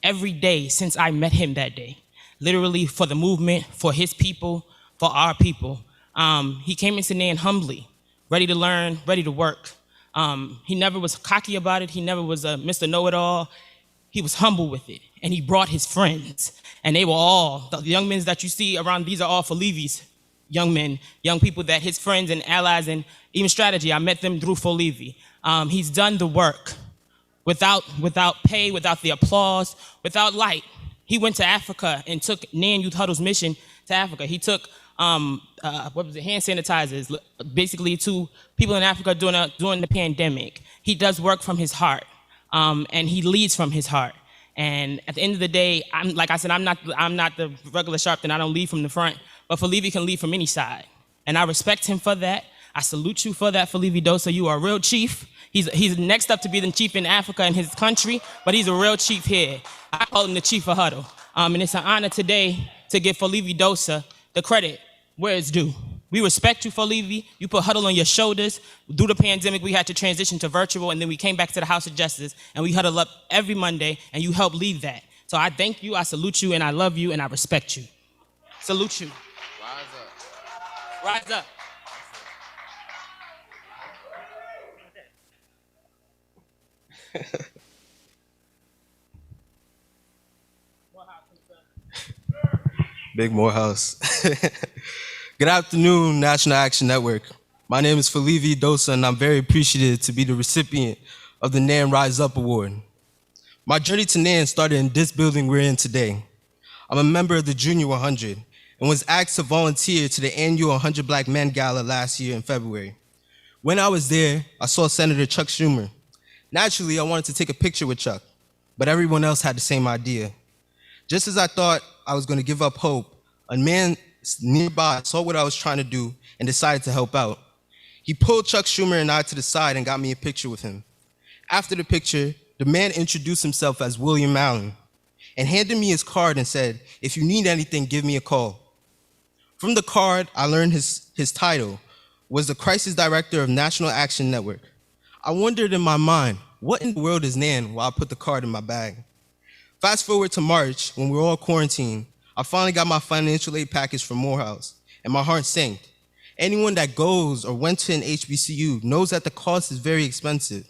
every day since I met him that day. Literally for the movement, for his people, for our people. He came into NAN humbly, ready to learn, ready to work. He never was cocky about it. He never was a Mr. Know-it-all. He was humble with it. And he brought his friends. And they were all, the young men that you see around, these are all Felivi's young men, young people that his friends and allies and even strategy, I met them through Felivi. He's done the work without pay, without the applause, without light. He went to Africa and took NAN Youth Huddle's mission to Africa. He took hand sanitizers, basically to people in Africa during the pandemic. He does work from his heart, and he leads from his heart. And at the end of the day, I'm not the regular Sharpton. I don't lead from the front, but Felivi can lead from any side, and I respect him for that. I salute you for that, Felivi Dosa. You are a real chief. He's next up to be the chief in Africa in his country, but he's a real chief here. I call him the chief of Huddle. And it's an honor today to give Felivi Dosa the credit where it's due. We respect you, Felivi. You put Huddle on your shoulders. Through the pandemic, we had to transition to virtual, and then we came back to the House of Justice, and we huddle up every Monday, and you helped lead that. So I thank you, I salute you, and I love you, and I respect you. Salute you. Rise up. Rise up. Big Morehouse. Good afternoon, National Action Network. My name is Felivi Dosa, and I'm very appreciative to be the recipient of the NAN Rise Up Award. My journey to NAN started in this building we're in today. I'm a member of the Junior 100 and was asked to volunteer to the annual 100 Black Men Gala last year in February. When I was there, I saw Senator Chuck Schumer. Naturally, I wanted to take a picture with Chuck, but everyone else had the same idea. Just as I thought I was going to give up hope, a man nearby saw what I was trying to do and decided to help out. He pulled Chuck Schumer and I to the side and got me a picture with him. After the picture, the man introduced himself as William Allen and handed me his card and said, "If you need anything, give me a call." From the card, I learned his title was the Crisis Director of National Action Network. I wondered in my mind, what in the world is NAN, while I put the card in my bag? Fast forward to March, when we were all quarantined, I finally got my financial aid package from Morehouse, and my heart sank. Anyone that goes or went to an HBCU knows that the cost is very expensive.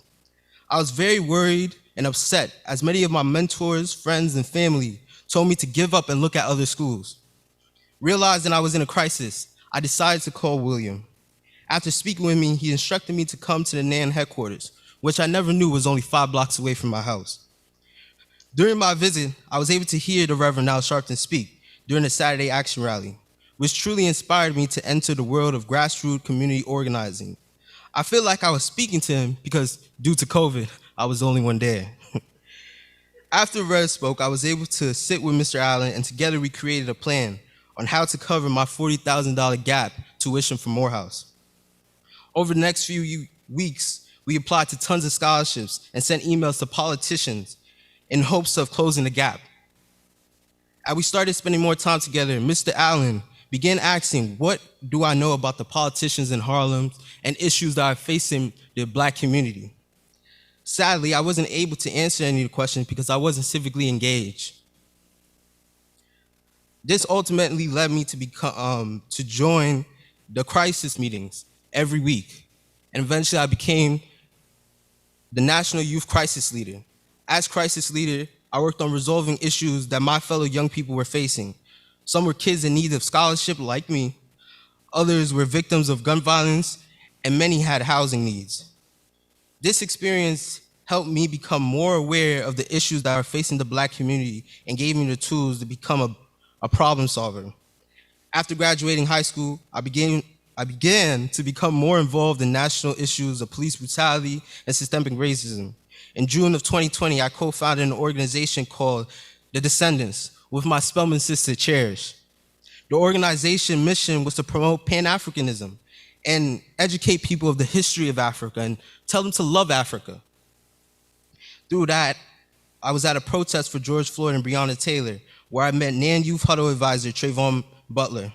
I was very worried and upset, as many of my mentors, friends, and family told me to give up and look at other schools. Realizing I was in a crisis, I decided to call William. After speaking with me, he instructed me to come to the NAN headquarters, which I never knew was only 5 blocks away from my house. During my visit, I was able to hear the Reverend Al Sharpton speak, during the Saturday Action Rally, which truly inspired me to enter the world of grassroots community organizing. I feel like I was speaking to him because due to COVID, I was the only one there. After Rev spoke, I was able to sit with Mr. Allen, and together we created a plan on how to cover my $40,000 gap tuition for Morehouse. Over the next few weeks, we applied to tons of scholarships and sent emails to politicians in hopes of closing the gap. As we started spending more time together, Mr. Allen began asking, what do I know about the politicians in Harlem and issues that are facing the Black community? Sadly, I wasn't able to answer any of the questions because I wasn't civically engaged. This ultimately led me to join the crisis meetings every week, and eventually I became the National Youth Crisis Leader. As crisis leader, I worked on resolving issues that my fellow young people were facing. Some were kids in need of scholarship like me, others were victims of gun violence, and many had housing needs. This experience helped me become more aware of the issues that are facing the Black community and gave me the tools to become a problem solver. After graduating high school, I began to become more involved in national issues of police brutality and systemic racism. In June of 2020, I co-founded an organization called The Descendants with my Spelman sister, Cherish. The organization mission was to promote Pan-Africanism and educate people of the history of Africa and tell them to love Africa. Through that, I was at a protest for George Floyd and Breonna Taylor, where I met NAN Youth Huddle advisor Trayvon Butler.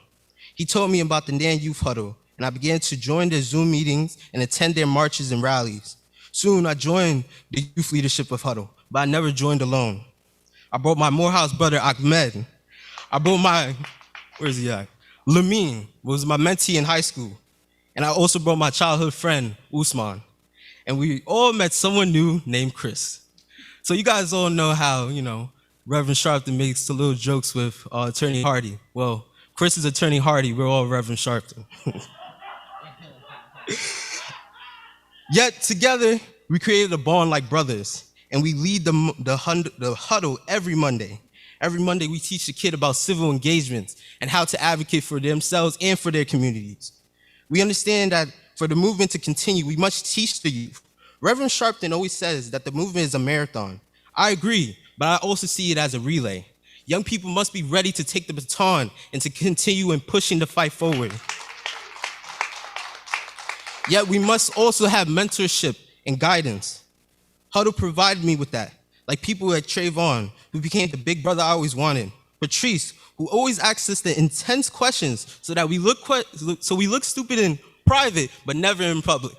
He told me about the NAN Youth Huddle, and I began to join their Zoom meetings and attend their marches and rallies. Soon, I joined the youth leadership of Huddle, but I never joined alone. I brought my Morehouse brother, Ahmed. I brought my, where's he at? Lamine was my mentee in high school. And I also brought my childhood friend, Usman. And we all met someone new named Chris. So you guys all know how, Reverend Sharpton makes the little jokes with Attorney Hardy. Well, Chris is Attorney Hardy, we're all Reverend Sharpton. Yet together, we created a bond like brothers, and we lead the huddle every Monday. Every Monday, we teach the kid about civil engagements and how to advocate for themselves and for their communities. We understand that for the movement to continue, we must teach the youth. Reverend Sharpton always says that the movement is a marathon. I agree, but I also see it as a relay. Young people must be ready to take the baton and to continue in pushing the fight forward. Yet we must also have mentorship and guidance. Huddle provided me with that, like people like Trayvon, who became the big brother I always wanted. Patrice, who always asks us the intense questions so that we look stupid in private, but never in public.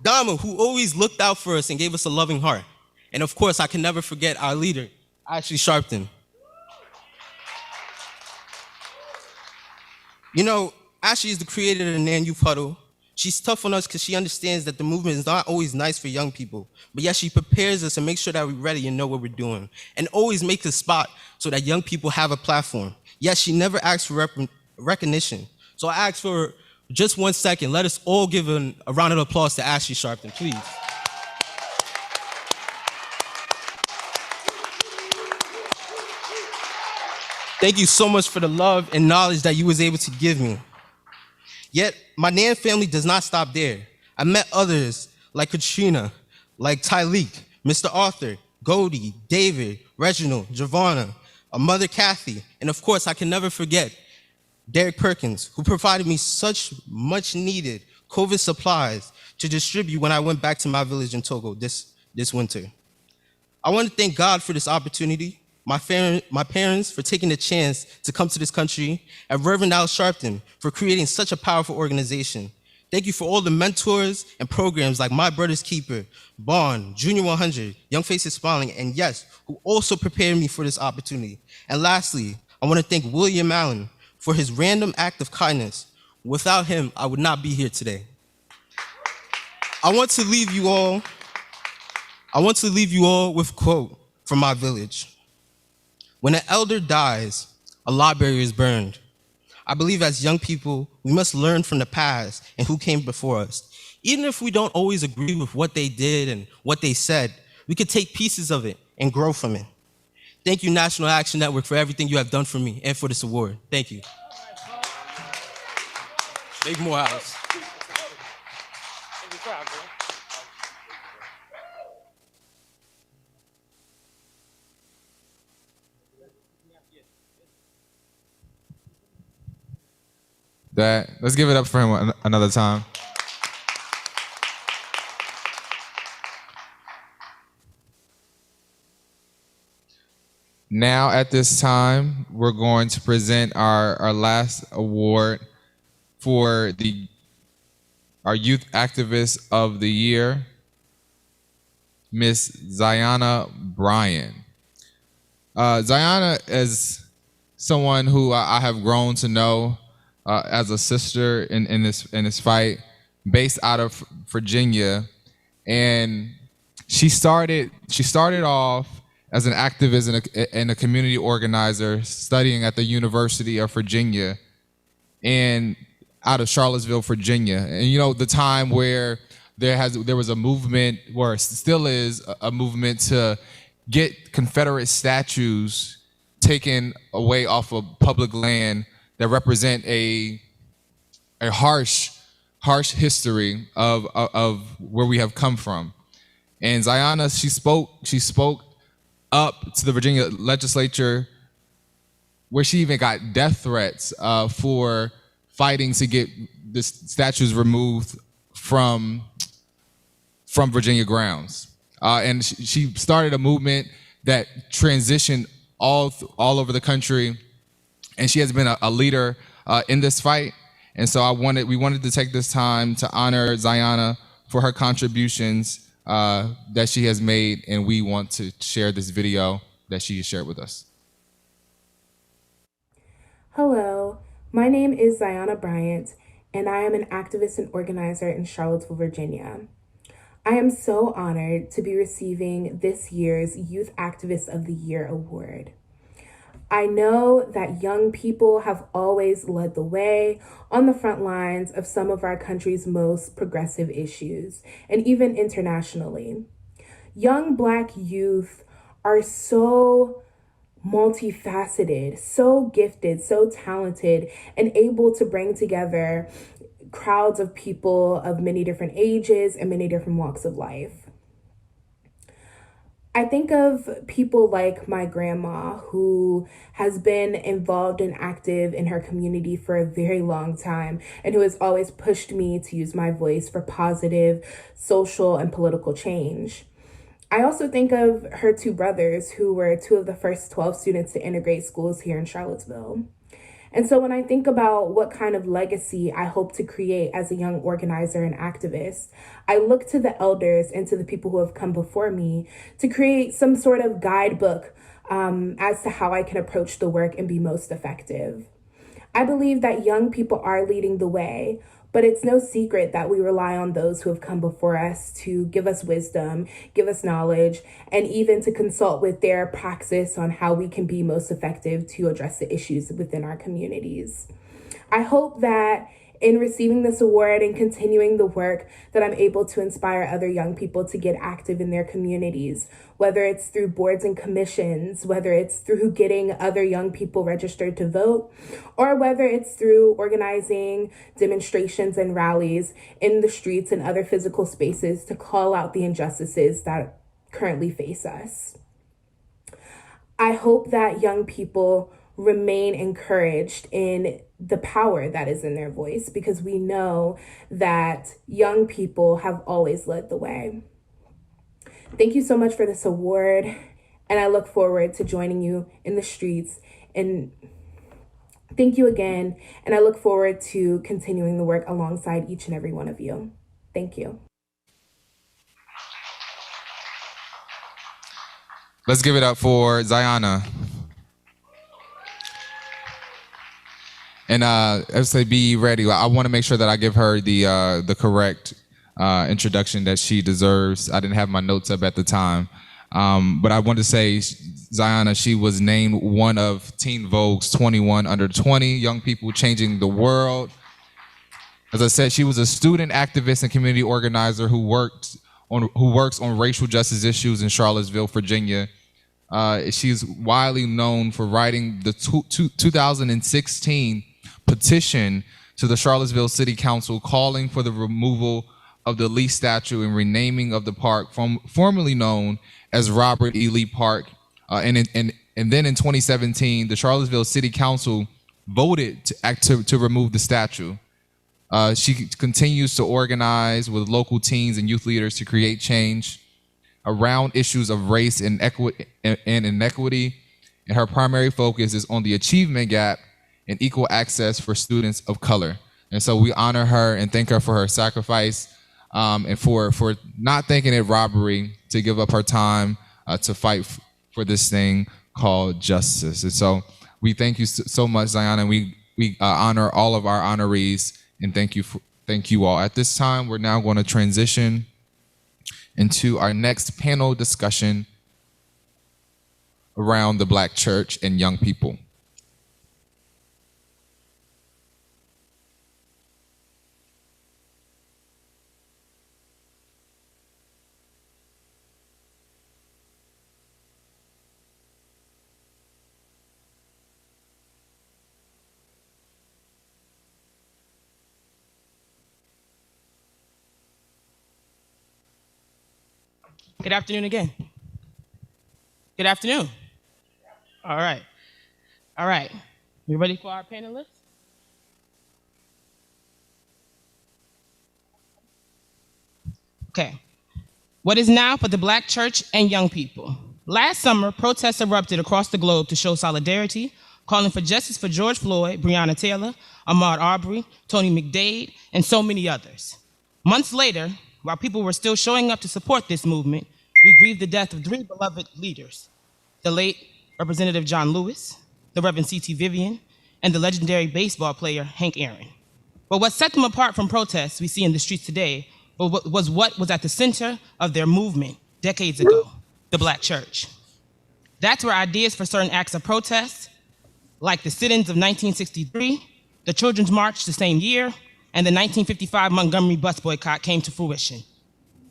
Dama, who always looked out for us and gave us a loving heart. And of course, I can never forget our leader, Ashley Sharpton. Ashley is the creator of the NAN Youth Huddle. She's tough on us because she understands that the movement is not always nice for young people, but yet she prepares us and makes sure that we're ready and know what we're doing, and always makes a spot so that young people have a platform. Yet she never asks for recognition. So I ask for just 1 second. Let us all give a round of applause to Ashley Sharpton, please. Thank you so much for the love and knowledge that you was able to give me. Yet, my NAN family does not stop there. I met others like Katrina, like Tyleek, Mr. Arthur, Goldie, David, Reginald, Giovanna, a mother Kathy, and of course, I can never forget Derek Perkins, who provided me such much needed COVID supplies to distribute when I went back to my village in Togo this winter. I want to thank God for this opportunity, my parents for taking the chance to come to this country, and Reverend Al Sharpton for creating such a powerful organization. Thank you for all the mentors and programs like My Brother's Keeper, Bond, Junior 100, Young Faces Smiling, and yes, who also prepared me for this opportunity. And lastly, I want to thank William Allen for his random act of kindness. Without him, I would not be here today. I want to leave you all with a quote from my village. When an elder dies, a library is burned. I believe as young people, we must learn from the past and who came before us. Even if we don't always agree with what they did and what they said, we could take pieces of it and grow from it. Thank you, National Action Network, for everything you have done for me and for this award. Thank you. Big Morehouse. Let's give it up for him another time. Now at this time, we're going to present our last award for our Youth Activist of the Year, Miss Ziana Bryan. Ziana is someone who I have grown to know as a sister in this fight, based out of Virginia, and she started off as an activist and a community organizer, studying at the University of Virginia, and out of Charlottesville, Virginia. And you know, the time where there was a movement, or still is a movement, to get Confederate statues taken away off of public land that represent a harsh history of where we have come from. And Ziana, she spoke up to the Virginia legislature, where she even got death threats for fighting to get the statues removed from Virginia grounds. And she started a movement that transitioned all over the country, and she has been a leader in this fight. And so we wanted to take this time to honor Ziana for her contributions that she has made, and we want to share this video that she shared with us. Hello, my name is Ziana Bryant, and I am an activist and organizer in Charlottesville, Virginia. I am so honored to be receiving this year's Youth Activist of the Year award. I know that young people have always led the way on the front lines of some of our country's most progressive issues, and even internationally. Young Black youth are so multifaceted, so gifted, so talented, and able to bring together crowds of people of many different ages and many different walks of life. I think of people like my grandma, who has been involved and active in her community for a very long time, and who has always pushed me to use my voice for positive social and political change. I also think of her two brothers, who were two of the first 12 students to integrate schools here in Charlottesville. And so when I think about what kind of legacy I hope to create as a young organizer and activist, I look to the elders and to the people who have come before me to create some sort of guidebook as to how I can approach the work and be most effective. I believe that young people are leading the way, but it's no secret that we rely on those who have come before us to give us wisdom, give us knowledge, and even to consult with their praxis on how we can be most effective to address the issues within our communities. I hope that in receiving this award and continuing the work, that I'm able to inspire other young people to get active in their communities, whether it's through boards and commissions, whether it's through getting other young people registered to vote, or whether it's through organizing demonstrations and rallies in the streets and other physical spaces to call out the injustices that currently face us. I hope that young people remain encouraged in the power that is in their voice, because we know that young people have always led the way. Thank you so much for this award, and I look forward to joining you in the streets. And thank you again, and I look forward to continuing the work alongside each and every one of you. Thank you. Let's give it up for Ziana. And as I say, be ready. I want to make sure that I give her the correct introduction that she deserves. I didn't have my notes up at the time, but I want to say, Ziana, she was named one of Teen Vogue's 21 under 20 young people changing the world. As I said, she was a student activist and community organizer who works on racial justice issues in Charlottesville, Virginia. She's widely known for writing the 2016 petition to the Charlottesville City Council calling for the removal of the Lee statue and renaming of the park formerly known as Robert E. Lee Park. And then in 2017, the Charlottesville City Council voted to remove the statue. She continues to organize with local teens and youth leaders to create change around issues of race and inequity. And her primary focus is on the achievement gap and equal access for students of color. And so we honor her and thank her for her sacrifice and for not thinking it robbery to give up her time to fight for this thing called justice. And so we thank you so much, Zion, and we honor all of our honorees and thank you all. At this time, we're now going to transition into our next panel discussion around the Black church and young people. Good afternoon again. Good afternoon. All right. All right. You ready for our panelists? Okay. What is now for the Black church and young people? Last summer, protests erupted across the globe to show solidarity, calling for justice for George Floyd, Breonna Taylor, Ahmaud Arbery, Tony McDade, and so many others. Months later, while people were still showing up to support this movement, we grieved the death of three beloved leaders, the late Representative John Lewis, the Reverend C.T. Vivian, and the legendary baseball player Hank Aaron. But what set them apart from protests we see in the streets today was what was at the center of their movement decades ago, the Black church. That's where ideas for certain acts of protest, like the sit-ins of 1963, the Children's March the same year, and the 1955 Montgomery bus boycott came to fruition.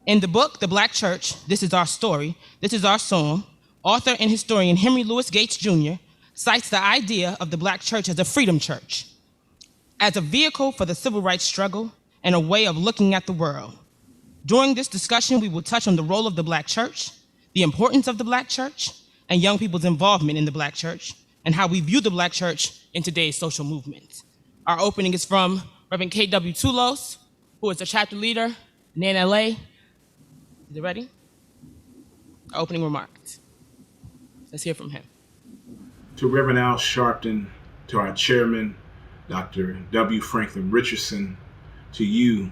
In the book, The Black Church, This Is Our Story, This Is Our Song, author and historian Henry Louis Gates Jr. cites the idea of the Black church as a freedom church, as a vehicle for the civil rights struggle and a way of looking at the world. During this discussion, we will touch on the role of the Black church, the importance of the Black church, and young people's involvement in the Black church, and how we view the Black church in today's social movement. Our opening is from Reverend K.W. Toulos, who is the chapter leader, NAN LA. Is it ready? Our opening remarks. Let's hear from him. To Reverend Al Sharpton, to our chairman, Dr. W. Franklin Richardson, to you,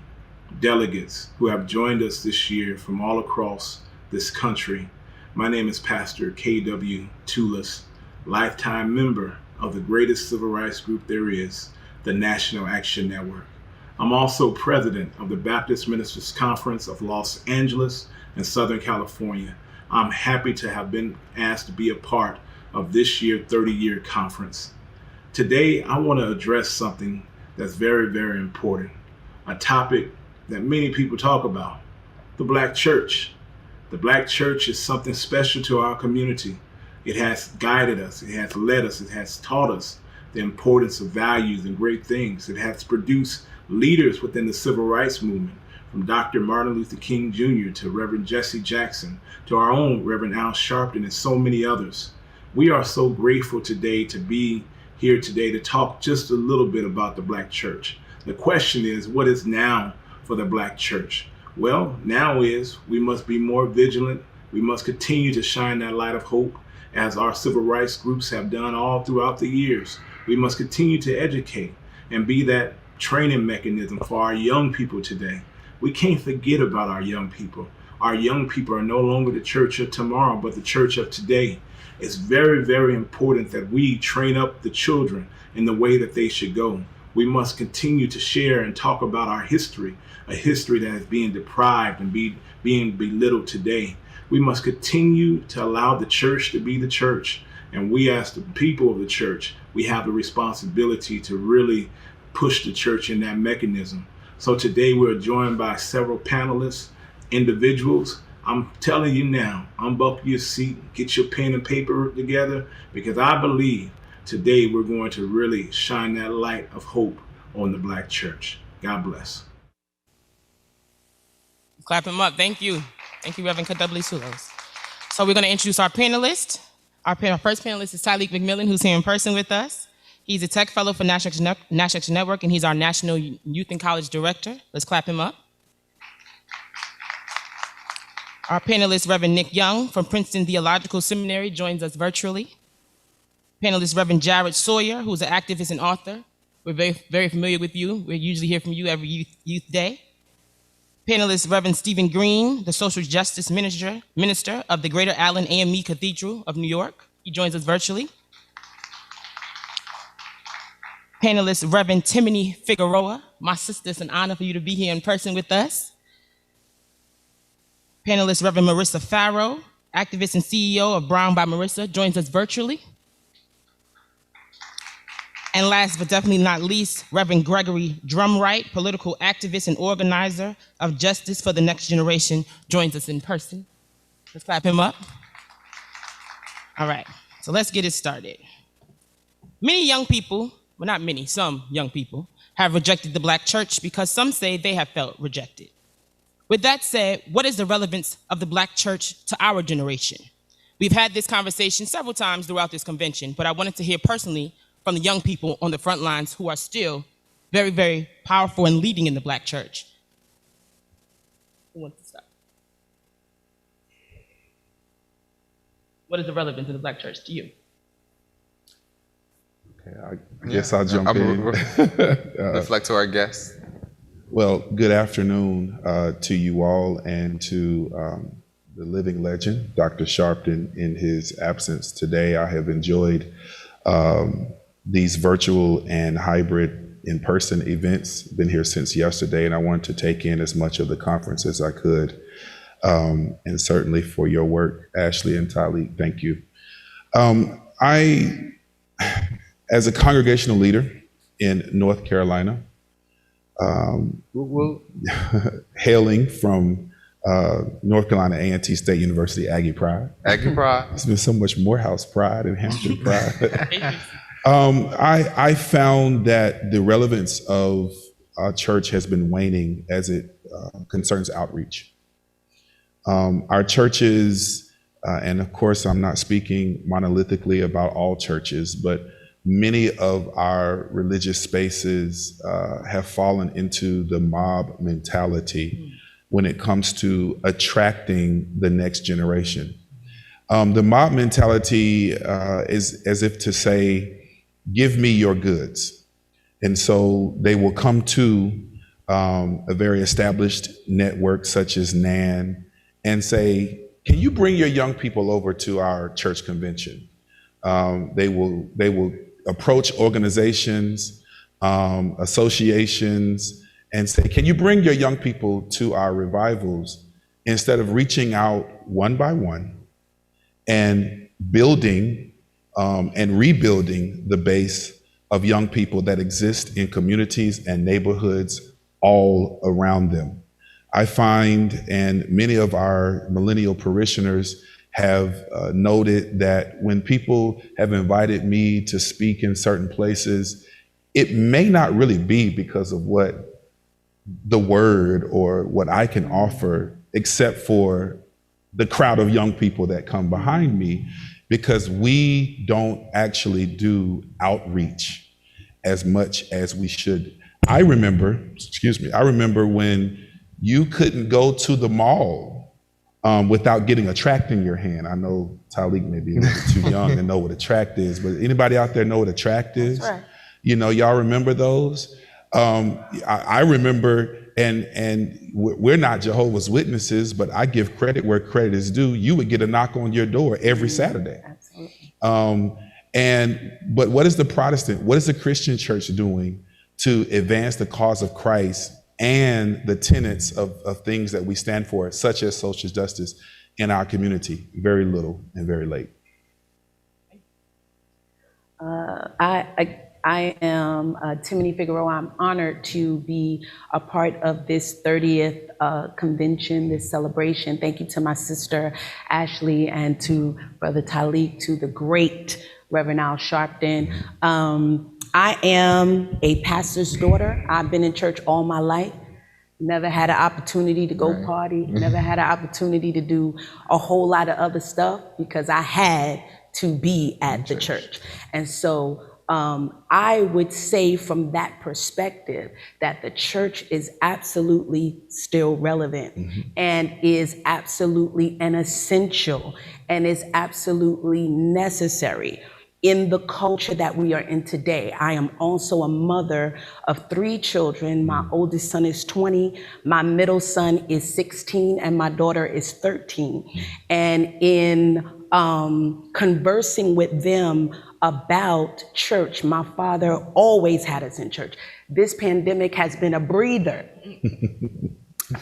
delegates who have joined us this year from all across this country. My name is Pastor K.W. Toulos, lifetime member of the greatest civil rights group there is, the National Action Network. I'm also president of the Baptist Ministers Conference of Los Angeles and Southern California. I'm happy to have been asked to be a part of this year's 30-year conference. Today, I want to address something that's very, very important, a topic that many people talk about, the Black church. The Black church is something special to our community. It has guided us, it has led us, it has taught us the importance of values and great things. It has produced leaders within the civil rights movement, from Dr. Martin Luther King Jr. to Reverend Jesse Jackson, to our own Reverend Al Sharpton and so many others. We are so grateful today to be here today to talk just a little bit about the Black church. The question is, what is now for the Black church? Well, now is we must be more vigilant. We must continue to shine that light of hope as our civil rights groups have done all throughout the years. We must continue to educate and be that training mechanism for our young people today. We can't forget about our young people. Our young people are no longer the church of tomorrow, but the church of today. It's very, very important that we train up the children in the way that they should go. We must continue to share and talk about our history, a history that is being deprived and being belittled today. We must continue to allow the church to be the church. And we, as the people of the church, we have the responsibility to really push the church in that mechanism. So today we're joined by several panelists, individuals. I'm telling you now, unbuckle your seat, get your pen and paper together, because I believe today we're going to really shine that light of hope on the Black church. God bless. Clap him up. Thank you. Thank you, Reverend W. Sulos. So we're going to introduce our panelists. Our first panelist is Tyleek McMillan, who's here in person with us. He's a tech fellow for National Action Network, and he's our National Youth and College Director. Let's clap him up. Our panelist, Reverend Nick Young from Princeton Theological Seminary, joins us virtually. Panelist, Reverend Jared Sawyer, who's an activist and author. We're very familiar with you. We usually hear from you every Youth Day. Panelist, Reverend Stephen Green, the Social Justice Minister of the Greater Allen AME Cathedral of New York. He joins us virtually. Panelist, Reverend Timothy Figueroa. My sister, it's an honor for you to be here in person with us. Panelist, Reverend Marissa Farrow, activist and CEO of Brown by Marissa, joins us virtually. And last but definitely not least, Reverend Gregory Drumwright, political activist and organizer of Justice for the Next Generation, joins us in person. Let's clap him up. All right, so let's get it started. Many young people, well, not many, some young people, have rejected the Black church because some say they have felt rejected. With that said, what is the relevance of the Black church to our generation? We've had this conversation several times throughout this convention, but I wanted to hear personally from the young people on the front lines who are still very, very powerful and leading in the Black church. Who wants to start? What is the relevance of the Black church to you? Okay, I guess I'll jump in. Reflect to our guests. Well, good afternoon to you all and to the living legend, Dr. Sharpton, in his absence today. I have enjoyed these virtual and hybrid in-person events. Been here since yesterday, and I wanted to take in as much of the conference as I could. And certainly for your work, Ashley and Tyleek, thank you. As a congregational leader in North Carolina, hailing from North Carolina A&T State University, Aggie Pride. Aggie Pride. There's been so much Morehouse Pride and Hampton Pride. I found that the relevance of our church has been waning as it concerns outreach. Our churches, and of course I'm not speaking monolithically about all churches, but many of our religious spaces have fallen into the mob mentality when it comes to attracting the next generation. The mob mentality is as if to say, give me your goods. And so they will come to a very established network such as NAN and say, can you bring your young people over to our church convention? They will approach organizations, associations, and say, can you bring your young people to our revivals, instead of reaching out one by one and building and rebuilding the base of young people that exist in communities and neighborhoods all around them. I find, and many of our millennial parishioners have noted that when people have invited me to speak in certain places, it may not really be because of what the word or what I can offer, except for the crowd of young people that come behind me, because we don't actually do outreach as much as we should. I remember when you couldn't go to the mall without getting a tract in your hand. I know Tyleek may be a little too young to know what a tract is, but anybody out there know what a tract is? That's right. You know, y'all remember those? I remember, and we're not Jehovah's Witnesses, but I give credit where credit is due. You would get a knock on your door every Saturday. Absolutely. But what is the Protestant, what is the Christian church doing to advance the cause of Christ and the tenets of things that we stand for, such as social justice in our community? Very little and very late. I am Timothy Figueroa. I'm honored to be a part of this 30th convention, this celebration. Thank you to my sister Ashley and to Brother Talik, to the great Reverend Al Sharpton. I am a pastor's daughter. I've been in church all my life. Never had an opportunity to go party, never had an opportunity to do a whole lot of other stuff because I had to be at the church. And so I would say from that perspective that the church is absolutely still relevant and is absolutely an essential and is absolutely necessary in the culture that we are in today. I am also a mother of 3 children. My oldest son is 20, my middle son is 16, and my daughter is 13. And in conversing with them about church, my father always had us in church. This pandemic has been a breather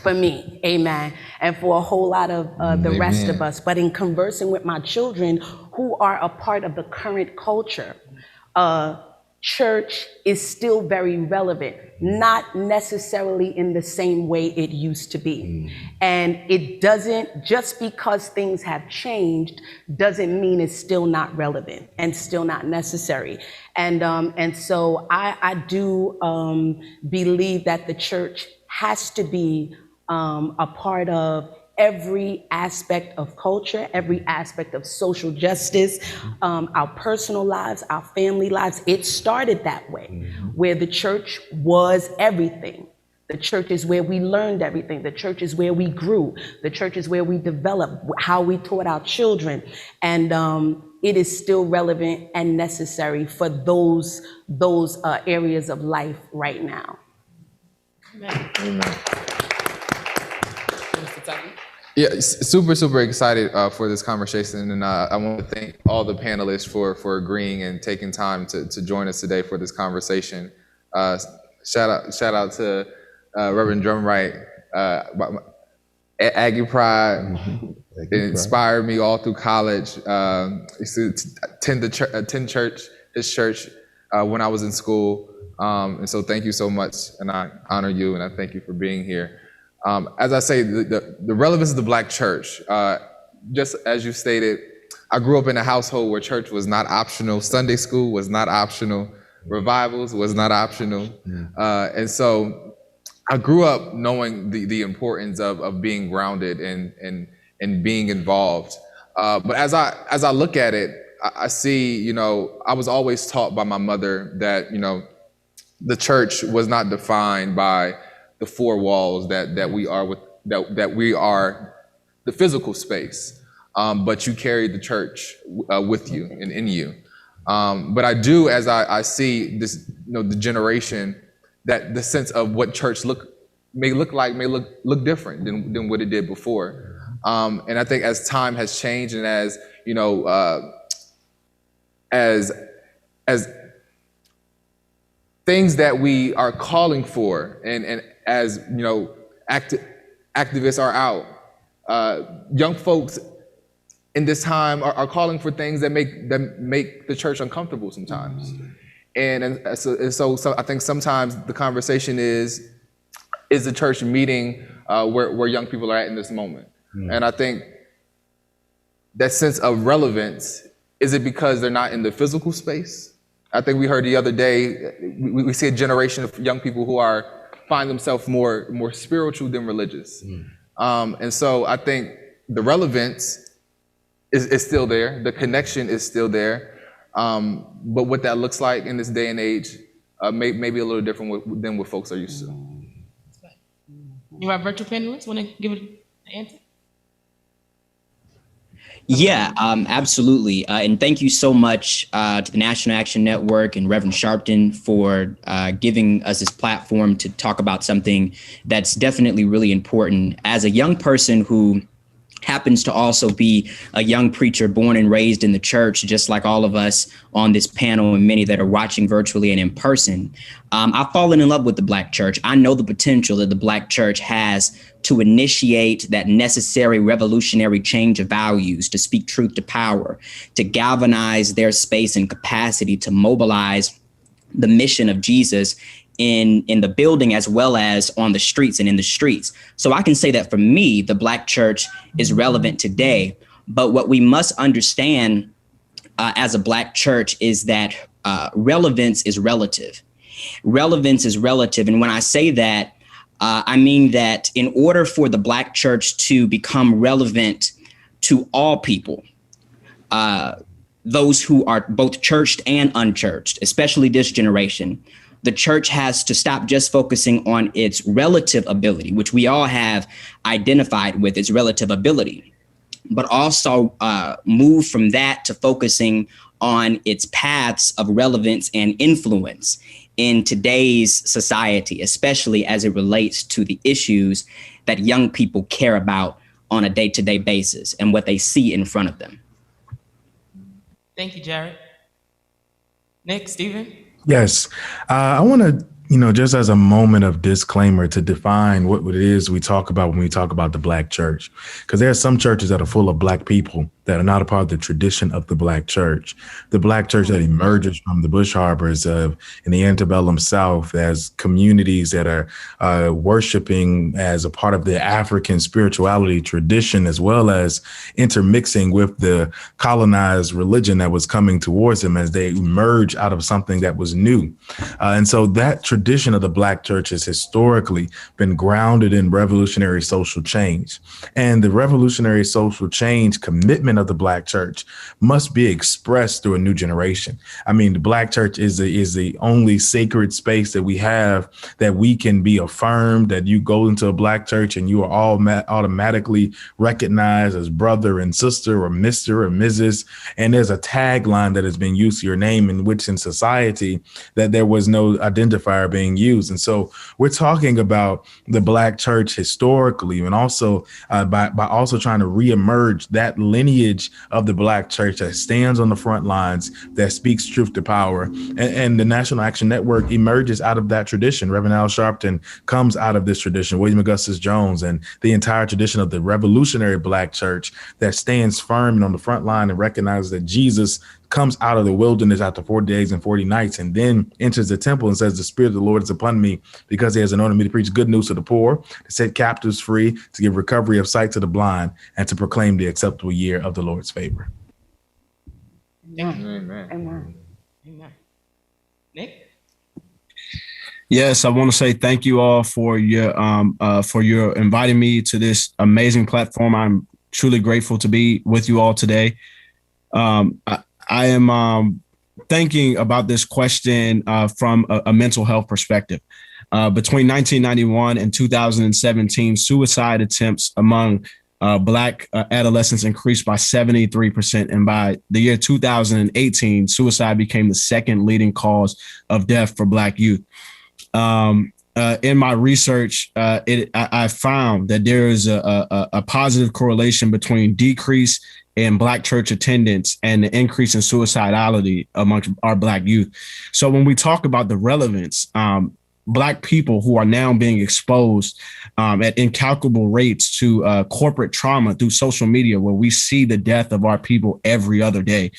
for me, amen, and for a whole lot of the rest of us. But in conversing with my children who are a part of the current culture, church is still very relevant, not necessarily in the same way it used to be. And it doesn't, just because things have changed, doesn't mean it's still not relevant and still not necessary. And so I do believe that the church has to be a part of every aspect of culture, every aspect of social justice, our personal lives, our family lives. It started that way, where the church was everything. The church is where we learned everything. The church is where we grew. The church is where we developed, how we taught our children. And it is still relevant and necessary for those areas of life right now. Amen. Yeah, super excited for this conversation, and I want to thank all the panelists for agreeing and taking time to join us today for this conversation. Shout out to Reverend Drumright, Aggie Pride. It inspired me all through college. Used to attend his church when I was in school, and so thank you so much, and I honor you, and I thank you for being here. As I say, the relevance of the Black church, just as you stated, I grew up in a household where church was not optional, Sunday school was not optional, revivals was not optional. And so I grew up knowing the importance of being grounded and being involved. But as I look at it, I see, I was always taught by my mother that, the church was not defined by the 4 walls that we are that we are the physical space, but you carry the church with you and in you. But I do, as I see this, the generation, that the sense of what church may look different than what it did before. And I think as time has changed and as as things that we are calling for, and as activists are out, young folks in this time are calling for things that make the church uncomfortable sometimes. And so I think sometimes the conversation is the church meeting where young people are at in this moment? And I think that sense of relevance, is it because they're not in the physical space? I think we heard the other day, we see a generation of young people who find themselves more spiritual than religious. And so I think the relevance is still there, the connection is still there, but what that looks like in this day and age may be a little different than what folks are used to. You have virtual panelists want to give an answer? Yeah, absolutely. And thank you so much to the National Action Network and Reverend Sharpton for giving us this platform to talk about something that's definitely really important. As a young person who happens to also be a young preacher born and raised in the church, just like all of us on this panel and many that are watching virtually and in person, I've fallen in love with the Black church. I know the potential that the Black church has to initiate that necessary revolutionary change of values, to speak truth to power, to galvanize their space and capacity to mobilize the mission of Jesus in the building as well as on the streets and in the streets. So I can say that for me, the Black church is relevant today. But what we must understand as a Black church is that relevance is relative. Relevance is relative. And when I say that, I mean that in order for the Black church to become relevant to all people, those who are both churched and unchurched, especially this generation, the church has to stop just focusing on its relative ability, which we all have identified with its relative ability, but also move from that to focusing on its paths of relevance and influence in today's society, especially as it relates to the issues that young people care about on a day-to-day basis and what they see in front of them. Thank you, Jared. Nick, Stephen? Yes, I want to, just as a moment of disclaimer to define what it is we talk about when we talk about the Black church, because there are some churches that are full of Black people that are not a part of the tradition of the Black church. The Black church that emerges from the Bush Harbors in the antebellum South as communities that are worshiping as a part of the African spirituality tradition, as well as intermixing with the colonized religion that was coming towards them as they emerge out of something that was new. And so that tradition of the Black church has historically been grounded in revolutionary social change. And the revolutionary social change commitment of the Black church must be expressed through a new generation. I mean, the Black church is the only sacred space that we have that we can be affirmed, that you go into a Black church and you are all automatically recognized as brother and sister or Mr. or Mrs. And there's a tagline that has been used to your name, in which in society that there was no identifier being used. And so we're talking about the Black church historically, and also by also trying to reemerge that lineage of the Black church that stands on the front lines, that speaks truth to power. And the National Action Network emerges out of that tradition. Reverend Al Sharpton comes out of this tradition, William Augustus Jones, and the entire tradition of the revolutionary Black church that stands firm and on the front line and recognizes that Jesus comes out of the wilderness after 40 days and 40 nights and then enters the temple and says, the Spirit of the Lord is upon me because he has anointed me to preach good news to the poor, to set captives free, to give recovery of sight to the blind, and to proclaim the acceptable year of the Lord's favor. Amen. Amen. Amen. Nick? Yes, I want to say thank you all for your inviting me to this amazing platform. I'm truly grateful to be with you all today. I am thinking about this question from a mental health perspective. Between 1991 and 2017, suicide attempts among Black adolescents increased by 73%. And by the year 2018, suicide became the second leading cause of death for Black youth. In my research, I found that there is a positive correlation between decrease in Black church attendance and the increase in suicidality amongst our Black youth. So when we talk about the relevance, Black people who are now being exposed at incalculable rates to corporate trauma through social media, where we see the death of our people every other day.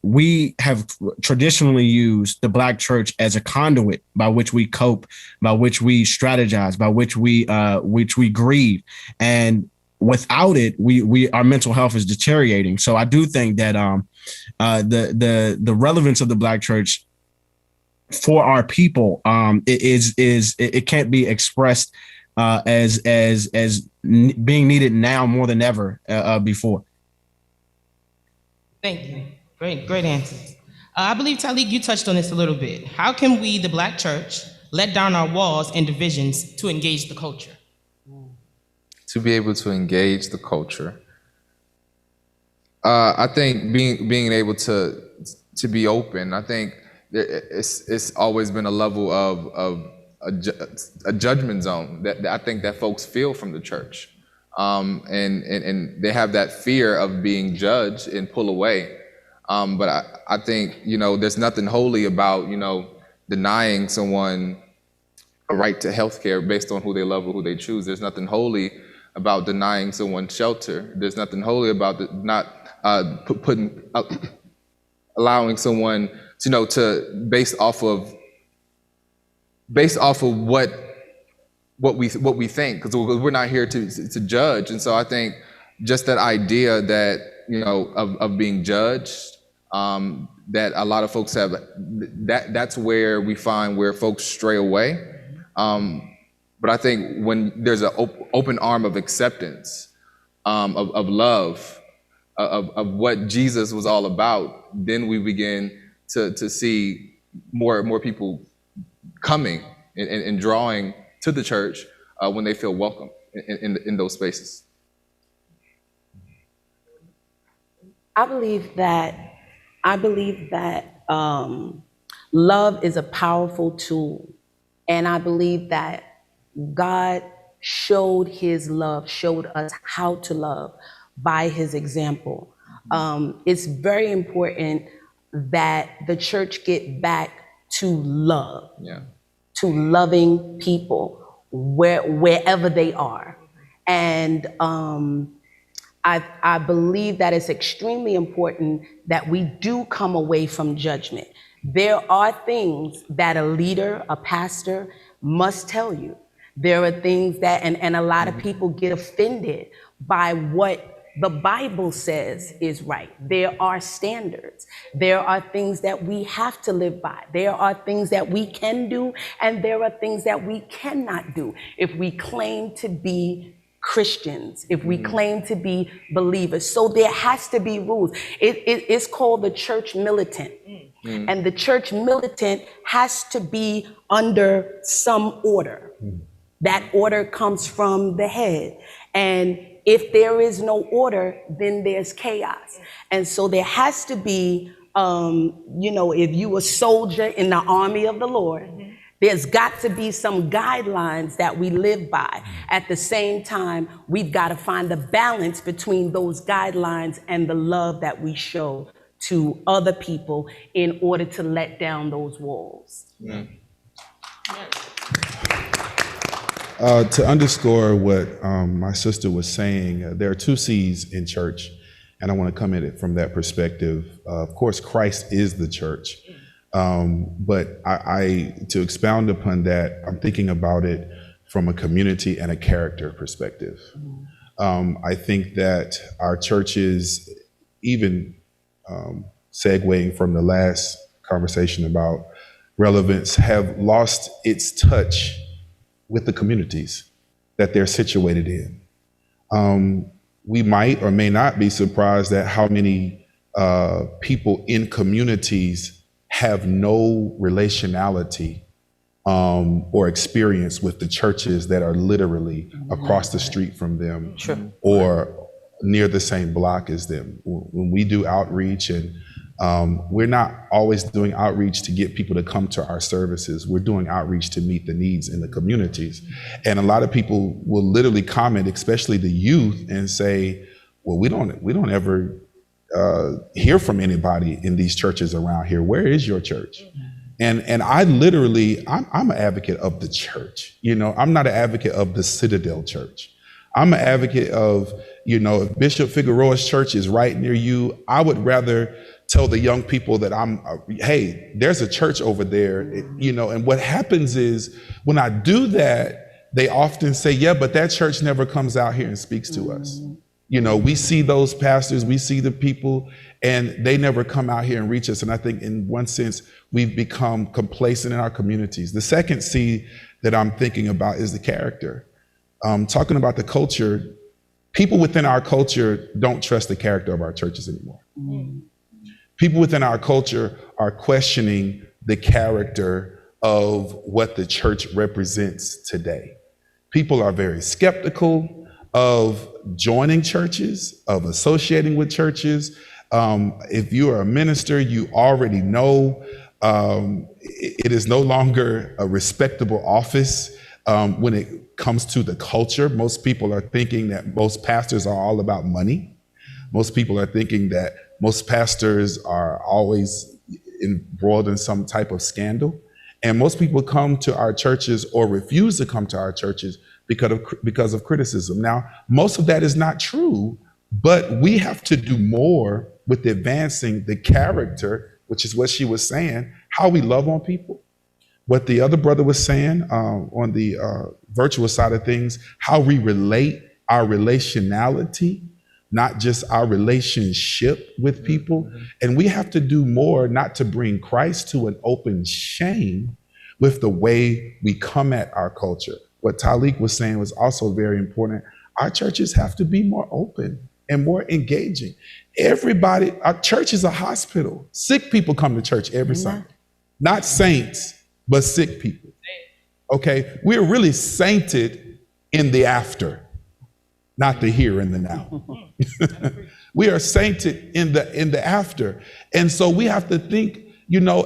We have traditionally used the Black church as a conduit by which we cope, by which we strategize, by which we grieve. And without it, our mental health is deteriorating. So I do think that the relevance of the Black church for our people it can't be expressed as being needed now more than ever before. Thank you. Great answers. I believe, Talik, you touched on this a little bit. How can we, the Black church, let down our walls and divisions to engage the culture? To be able to engage the culture, I think being able to be open. I think it's always been a level of a judgment zone that I think that folks feel from the church, and they have that fear of being judged and pull away. But I think there's nothing holy about denying someone a right to health care based on who they love or who they choose. There's nothing holy about denying someone shelter. There's nothing holy about not putting allowing someone, to based off of what we think, because we're not here to judge. And so I think just that idea that, of being judged, that a lot of folks have, that's where we find where folks stray away. But I think when there's an open arm of acceptance, of love, of what Jesus was all about, then we begin to see more people coming and drawing to the church when they feel welcome in those spaces. I believe that love is a powerful tool, and I believe that God showed his love, showed us how to love by his example. It's very important that the church get back to love, to loving people wherever they are. And I believe that it's extremely important that we do come away from judgment. There are things that a leader, a pastor must tell you. There are things that, and a lot of people get offended by what the Bible says is right. There are standards. There are things that we have to live by. There are things that we can do, and there are things that we cannot do if we claim to be Christians, if we claim to be believers. So there has to be rules. It's called the church militant. And the church militant has to be under some order. That order comes from the head. And if there is no order, then there's chaos. And so there has to be, if you a soldier in the army of the Lord, there's got to be some guidelines that we live by. At the same time, we've got to find the balance between those guidelines and the love that we show to other people in order to let down those walls. To underscore what my sister was saying, there are two C's in church, and I want to come at it from that perspective. Of course, Christ is the church, but to expound upon that, I'm thinking about it from a community and a character perspective. I think that our churches, even segueing from the last conversation about relevance, have lost its touch with the communities that they're situated in. We might or may not be surprised at how many people in communities have no relationality or experience with the churches that are literally across the street from them or near the same block as them. When we do outreach, and we're not always doing outreach to get people to come to our services. We're doing outreach to meet the needs in the communities. And a lot of people will literally comment, especially the youth, and say, well, we don't ever hear from anybody in these churches around here. Where is your church? And I literally, I'm an advocate of the church. I'm not an advocate of the Citadel Church. I'm an advocate of, if Bishop Figueroa's church is right near you, I would rather tell the young people that hey, there's a church over there, and what happens is when I do that, they often say, yeah, but that church never comes out here and speaks to us. We see those pastors, we see the people, and they never come out here and reach us. And I think in one sense, we've become complacent in our communities. The second C that I'm thinking about is the character. Talking about the culture, people within our culture don't trust the character of our churches anymore. People within our culture are questioning the character of what the church represents today. People are very skeptical of joining churches, of associating with churches. If you are a minister, you already know it is no longer a respectable office when it comes to the culture. Most people are thinking that most pastors are all about money. Most people are thinking that most pastors are always embroiled in some type of scandal. And most people come to our churches or refuse to come to our churches because of criticism. Now, most of that is not true, but we have to do more with advancing the character, which is what she was saying, how we love on people. What the other brother was saying on the virtual side of things, how we relate, our relationality, not just our relationship with people. And we have to do more not to bring Christ to an open shame with the way we come at our culture. What Talik was saying was also very important. Our churches have to be more open and more engaging. Everybody, our church is a hospital. Sick people come to church every Sunday. Not saints, but sick people. Okay, we're really sainted in the after, not the here and the now. We are sainted in the after. And so we have to think,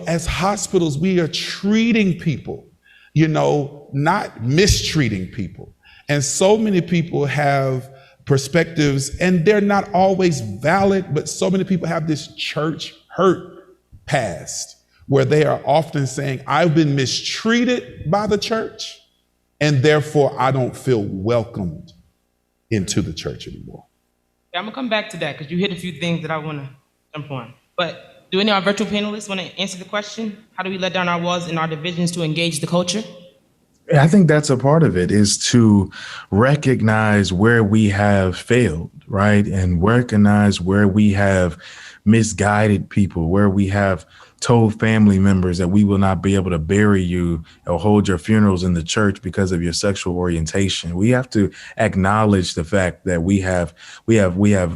as hospitals, we are treating people, not mistreating people. And so many people have perspectives, and they're not always valid, but so many people have this church hurt past where they are often saying, I've been mistreated by the church, and therefore I don't feel welcomed into the church anymore. Yeah, I'm gonna come back to that because you hit a few things that I wanna jump on. But do any of our virtual panelists wanna answer the question? How do we let down our walls and our divisions to engage the culture? I think that's a part of it, is to recognize where we have failed, right? And recognize where we have misguided people, where we have told family members that we will not be able to bury you or hold your funerals in the church because of your sexual orientation. We have to acknowledge the fact that we have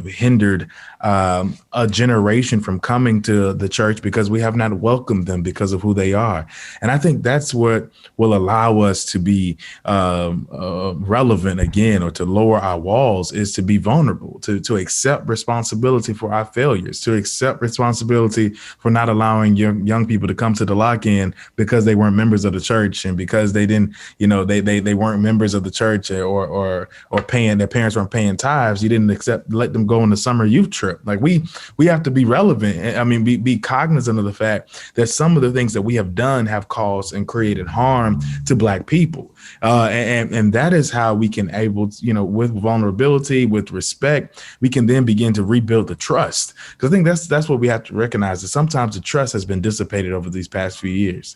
hindered a generation from coming to the church because we have not welcomed them because of who they are. And I think that's what will allow us to be relevant again, or to lower our walls, is to be vulnerable, to accept responsibility for our failures, to accept responsibility for not allowing young people to come to the lock-in because they weren't members of the church, and because they didn't, they weren't members of the church, or paying, their parents weren't paying tithes. You didn't let them go on the summer youth trip. Like we have to be relevant. I mean, be cognizant of the fact that some of the things that we have done have caused and created harm to Black people. And that is how we can with vulnerability, with respect, we can then begin to rebuild the trust. Because I think that's what we have to recognize, that sometimes the trust has been dissipated over these past few years.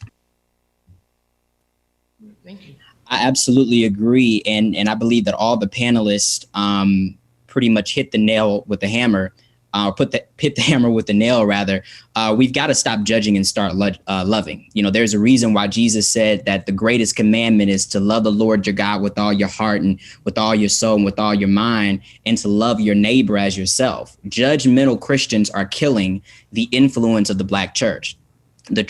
Thank you. I absolutely agree. And I believe that all the panelists pretty much hit the nail with the hammer, hit the hammer with the nail, rather. We've got to stop judging and start loving. There's a reason why Jesus said that the greatest commandment is to love the Lord your God with all your heart and with all your soul and with all your mind, and to love your neighbor as yourself. Judgmental Christians are killing the influence of the Black church. The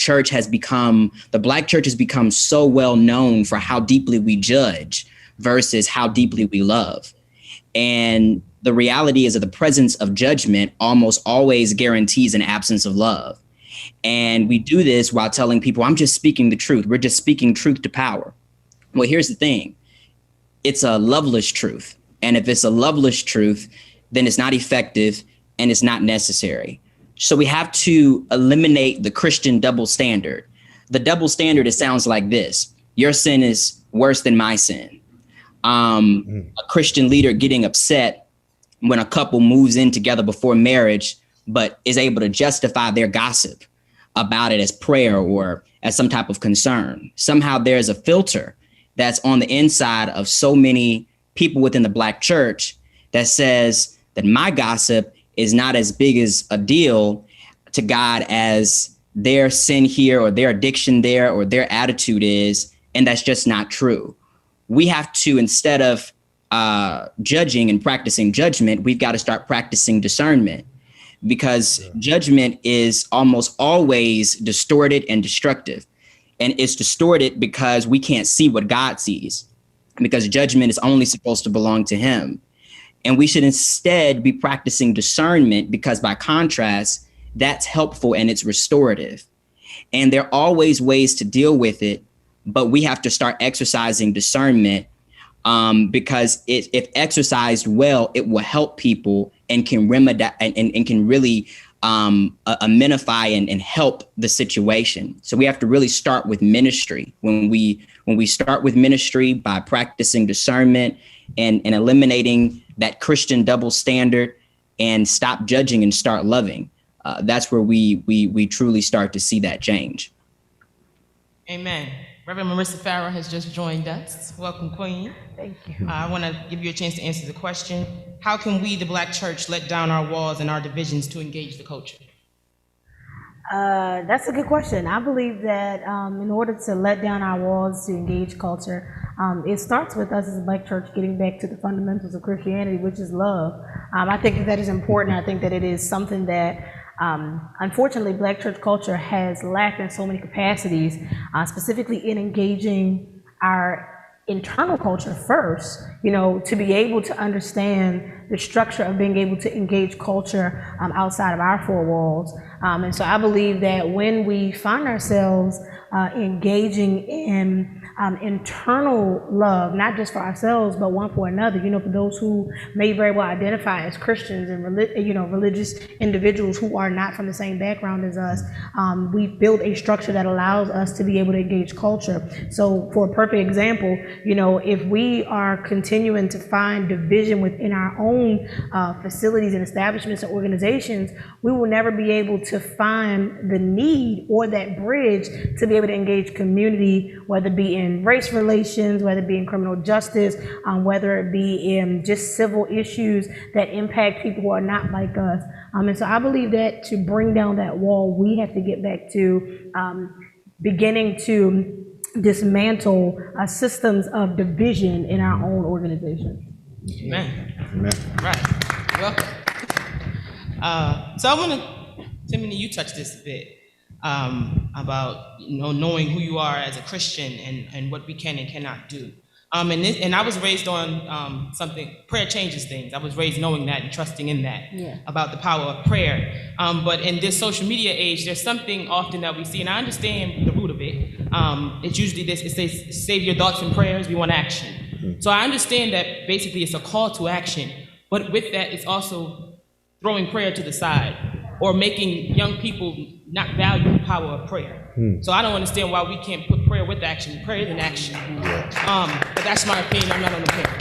Black church has become so well known for how deeply we judge versus how deeply we love. And the reality is that the presence of judgment almost always guarantees an absence of love. And we do this while telling people, I'm just speaking the truth. We're just speaking truth to power. Well, here's the thing. It's a loveless truth. And if it's a loveless truth, then it's not effective and it's not necessary. So we have to eliminate the Christian double standard. The double standard, it sounds like this: your sin is worse than my sin. A Christian leader getting upset when a couple moves in together before marriage, but is able to justify their gossip about it as prayer or as some type of concern. Somehow there's a filter that's on the inside of so many people within the Black church that says that my gossip is not as big as a deal to God as their sin here or their addiction there or their attitude is. And that's just not true. We have to, instead of judging and practicing judgment, we've got to start practicing discernment, because judgment is almost always distorted and destructive. And it's distorted because we can't see what God sees, because judgment is only supposed to belong to Him. And we should instead be practicing discernment, because by contrast, that's helpful and it's restorative. And there are always ways to deal with it, but we have to start exercising discernment, because if exercised well, it will help people and can remedy and can really amenify and help the situation. So we have to really start with ministry. When we start with ministry by practicing discernment and eliminating that Christian double standard, and stop judging and start loving. That's where we truly start to see that change. Amen. Reverend Marissa Farrell has just joined us. Welcome, Queen. Thank you. I want to give you a chance to answer the question. How can we, the Black church, let down our walls and our divisions to engage the culture? That's a good question. I believe that in order to let down our walls to engage culture, it starts with us as a Black church getting back to the fundamentals of Christianity, which is love. I think that is important. I think that it is something that unfortunately Black church culture has lacked in so many capacities, specifically in engaging our internal culture first, to be able to understand the structure of being able to engage culture outside of our four walls. And so I believe that when we find ourselves engaging in internal love, not just for ourselves, but one for another, for those who may very well identify as Christians and religious individuals who are not from the same background as us, we build a structure that allows us to be able to engage culture. So for a perfect example, if we are continuing to find division within our own facilities and establishments and organizations, we will never be able to find the need or that bridge to be able to engage community, whether it be in race relations, whether it be in criminal justice, whether it be in just civil issues that impact people who are not like us. And so I believe that to bring down that wall, we have to get back to beginning to dismantle systems of division in our own organization. Amen. Amen. Right. Welcome. So I want to, Timothy, you touched this a bit about knowing who you are as a Christian and what we can and cannot do. And I was raised on something, prayer changes things. I was raised knowing that and trusting in that, about the power of prayer. But in this social media age, there's something often that we see, and I understand the root of it. It's usually this, it says, save your thoughts and prayers, we want action. So I understand that basically it's a call to action, but with that, it's also throwing prayer to the side or making young people not value the power of prayer. So I don't understand why we can't put prayer with action. Prayer is an action. But that's my opinion. I'm not on the panel.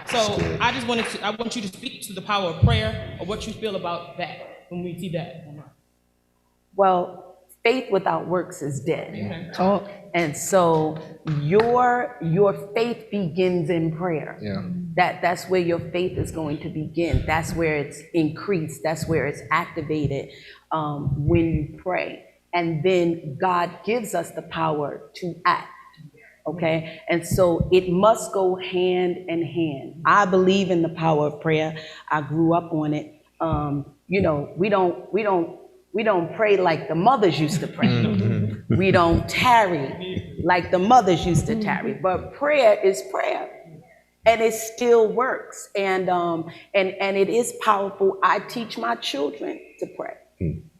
So I want you to speak to the power of prayer or what you feel about that when we see that. Well, faith without works is dead. Amen. Talk. And so your faith begins in prayer. That's where your faith is going to begin. That's where it's increased. That's where it's activated when you pray. And then God gives us the power to act. Okay? And so it must go hand in hand. I believe in the power of prayer. I grew up on it. We don't pray like the mothers used to pray. We don't tarry like the mothers used to tarry. But prayer is prayer. And it still works. And it is powerful. I teach my children to pray.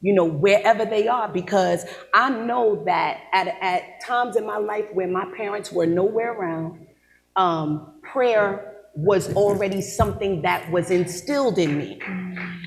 Wherever they are, because I know that at times in my life where my parents were nowhere around, prayer was already something that was instilled in me.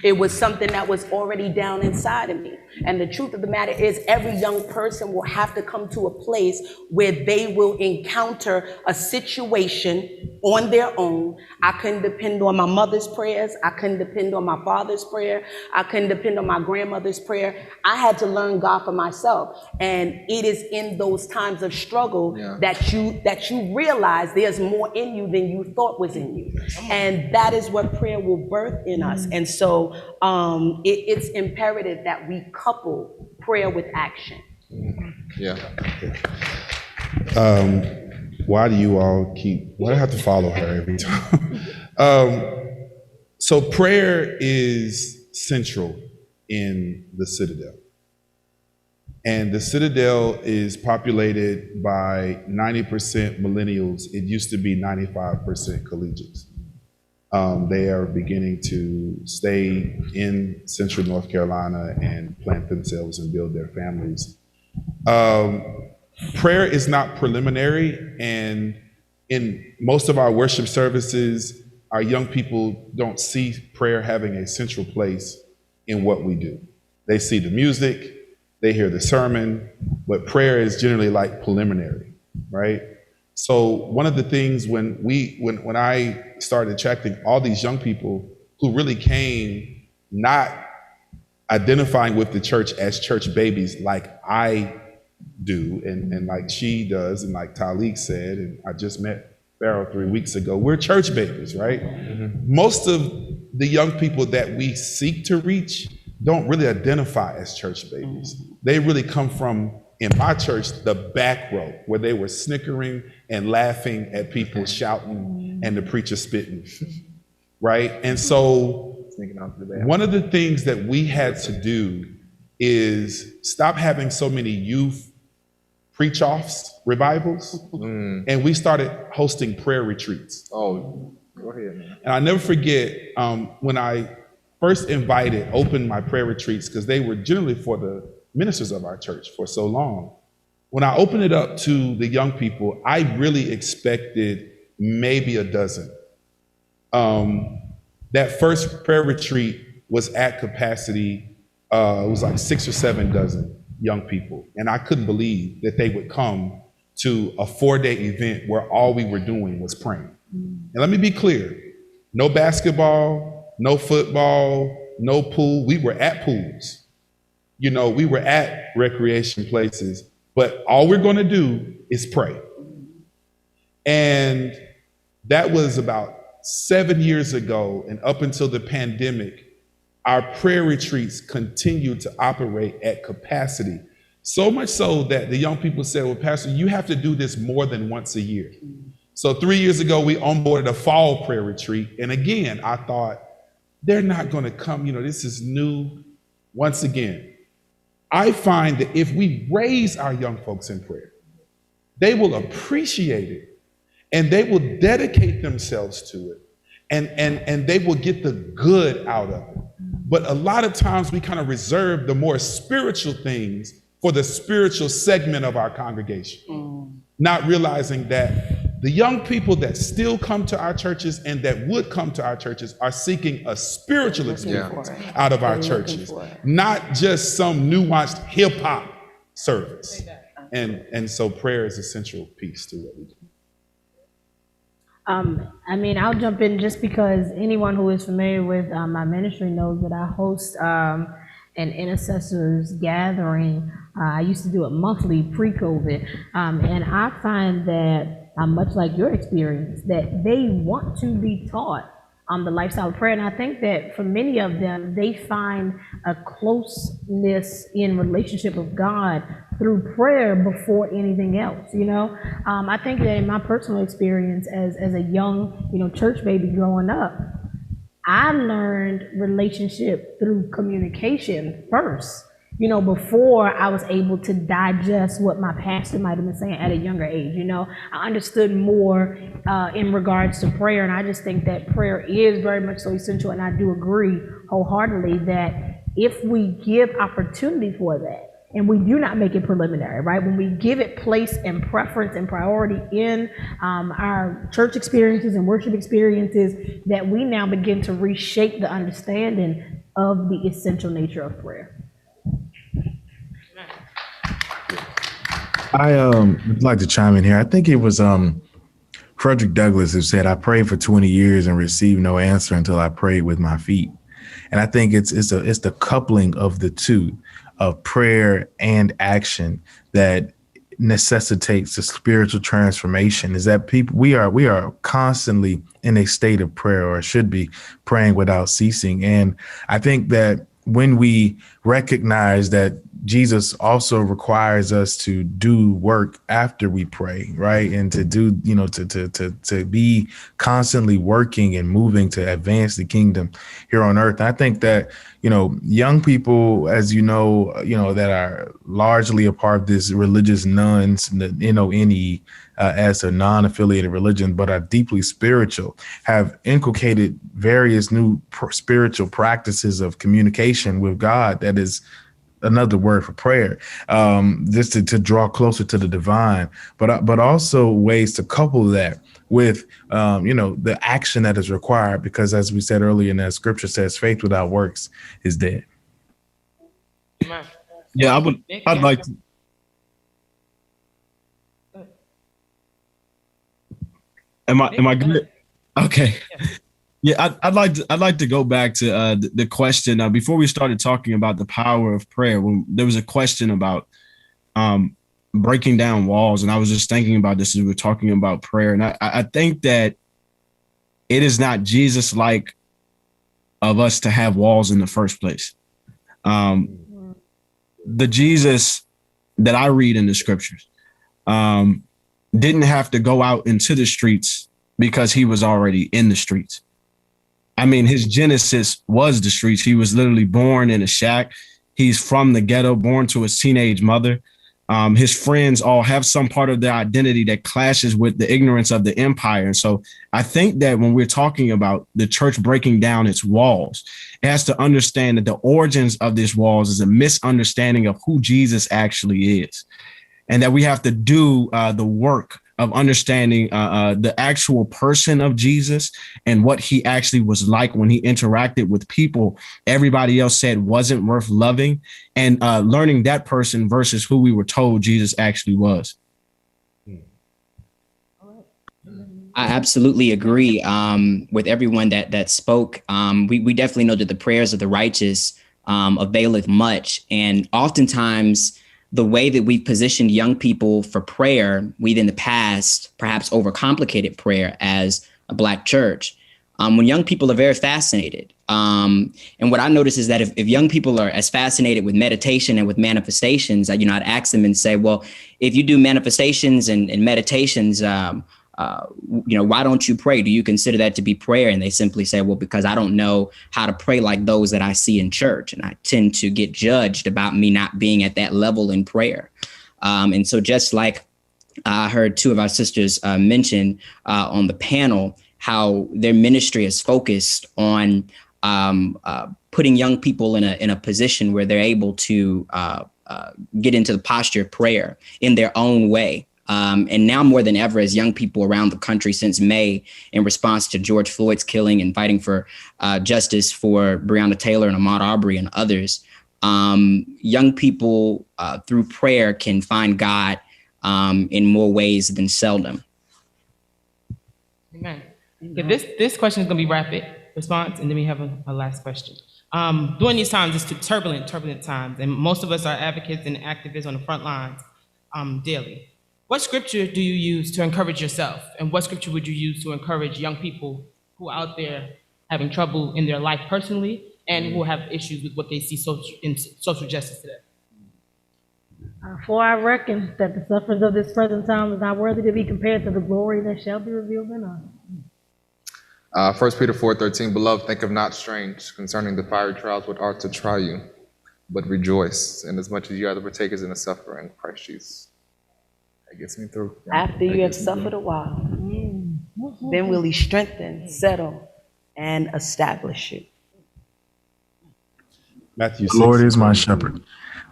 It was something that was already down inside of me. And the truth of the matter is every young person will have to come to a place where they will encounter a situation on their own. I couldn't depend on my mother's prayers. I couldn't depend on my father's prayer. I couldn't depend on my grandmother's prayer. I had to learn God for myself. And it is in those times of struggle that you realize there's more in you than you thought was in you. And that is what prayer will birth in us. And so it's imperative that we couple prayer with action. Why do you all why do I have to follow her every time? So prayer is central in the Citadel. And the Citadel is populated by 90% millennials. It used to be 95% collegiates. They are beginning to stay in Central North Carolina and plant themselves and build their families. Prayer is not preliminary, and in most of our worship services, our young people don't see prayer having a central place in what we do. They see the music, they hear the sermon, but prayer is generally like preliminary, right? So one of the things when I started attracting all these young people who really came not identifying with the church as church babies like I do and like she does and like Talik said, and I just met Pharaoh 3 weeks ago. We're church babies, right? Most of the young people that we seek to reach don't really identify as church babies. They really come from, in my church, the back row, where they were snickering and laughing at people shouting and the preacher spitting, right? And so one of the things that we had to do is stop having so many youth preach-offs, revivals, and we started hosting prayer retreats. Oh, go ahead, man. And I never forget when I first opened my prayer retreats, because they were generally for the ministers of our church for so long. When I opened it up to the young people, I really expected maybe a dozen. That first prayer retreat was at capacity. It was like 6 or 7 dozen young people. And I couldn't believe that they would come to a 4-day event where all we were doing was praying. And let me be clear, no basketball, no football, no pool. We were at pools. You know, we were at recreation places, but all we're going to do is pray. And that was about 7 years ago, and up until the pandemic, our prayer retreats continued to operate at capacity. So much so that the young people said, well, Pastor, you have to do this more than once a year. So 3 years ago, we onboarded a fall prayer retreat. And again, I thought, they're not going to come. You know, this is new. Once again, I find that if we raise our young folks in prayer, they will appreciate it and they will dedicate themselves to it and they will get the good out of it. But a lot of times we kind of reserve the more spiritual things for the spiritual segment of our congregation, not realizing that the young people that still come to our churches and that would come to our churches are seeking a spiritual experience out of our churches, not just some nuanced hip hop service. And so prayer is a central piece to what we do. I mean, I'll jump in just because anyone who is familiar with my ministry knows that I host an intercessors gathering. I used to do it monthly pre-COVID, and I find that much like your experience, that they want to be taught the lifestyle of prayer. And I think that for many of them, they find a closeness in relationship with God through prayer before anything else, you know? I think that in my personal experience as a young, church baby growing up, I learned relationship through communication first, before I was able to digest what my pastor might have been saying at a younger age. I understood more in regards to prayer, and I just think that prayer is very much so essential, and I do agree wholeheartedly that if we give opportunity for that, and we do not make it preliminary, right? When we give it place and preference and priority in our church experiences and worship experiences, that we now begin to reshape the understanding of the essential nature of prayer. I would like to chime in here. I think it was Frederick Douglass who said, "I prayed for 20 years and received no answer until I prayed with my feet." And I think it's the coupling of the two, of prayer and action, that necessitates the spiritual transformation. Is that we are constantly in a state of prayer, or should be praying without ceasing. And I think that when we recognize that Jesus also requires us to do work after we pray, right? And to do, to be constantly working and moving to advance the kingdom here on earth. I think that, young people, as that are largely a part of this religious nuns, the NONE, as a non-affiliated religion, but are deeply spiritual, have inculcated various new spiritual practices of communication with God. That is another word for prayer, just to draw closer to the divine, but also ways to couple that with, the action that is required, because as we said earlier, and as scripture says, faith without works is dead. Yeah, I'd like to. Am I good? Okay. Yeah, I'd like to go back to the question before we started talking about the power of prayer. When there was a question about breaking down walls, and I was just thinking about this as we were talking about prayer, and I think that it is not Jesus like of us to have walls in the first place. The Jesus that I read in the scriptures didn't have to go out into the streets because he was already in the streets. I mean, his genesis was the streets. He was literally born in a shack. He's from the ghetto, born to his teenage mother. His friends all have some part of their identity that clashes with the ignorance of the empire. And so I think that when we're talking about the church breaking down its walls, it has to understand that the origins of these walls is a misunderstanding of who Jesus actually is, and that we have to do the work of understanding the actual person of Jesus and what he actually was like when he interacted with people everybody else said wasn't worth loving, and learning that person versus who we were told Jesus actually was. I absolutely agree with everyone that spoke. We definitely know that the prayers of the righteous availeth much, and oftentimes the way that we've positioned young people for prayer, we've in the past perhaps overcomplicated prayer as a Black church, when young people are very fascinated. And what I notice is that if young people are as fascinated with meditation and with manifestations, I'd ask them and say, well, if you do manifestations and meditations, why don't you pray? Do you consider that to be prayer? And they simply say, well, because I don't know how to pray like those that I see in church. And I tend to get judged about me not being at that level in prayer. And so just like I heard two of our sisters mention on the panel, how their ministry is focused on putting young people in a position where they're able to get into the posture of prayer in their own way. And now more than ever, as young people around the country since May, in response to George Floyd's killing and fighting for justice for Breonna Taylor and Ahmaud Arbery and others, young people through prayer can find God in more ways than seldom. Amen. Okay, this question is going to be rapid response, and then we have a last question. During these times, it's turbulent times, and most of us are advocates and activists on the front lines daily. What scripture do you use to encourage yourself? And what scripture would you use to encourage young people who are out there having trouble in their life personally and who have issues with what they see in social justice today? For I reckon that the sufferings of this present time is not worthy to be compared to the glory that shall be revealed in us. 1 Peter 4:13, beloved, think of not strange concerning the fiery trials which are to try you, but rejoice inasmuch as you are the partakers in the suffering of Christ Jesus. That gets me through. After you have suffered a while, then will he strengthen, settle, and establish you. Matthew The Lord is my shepherd.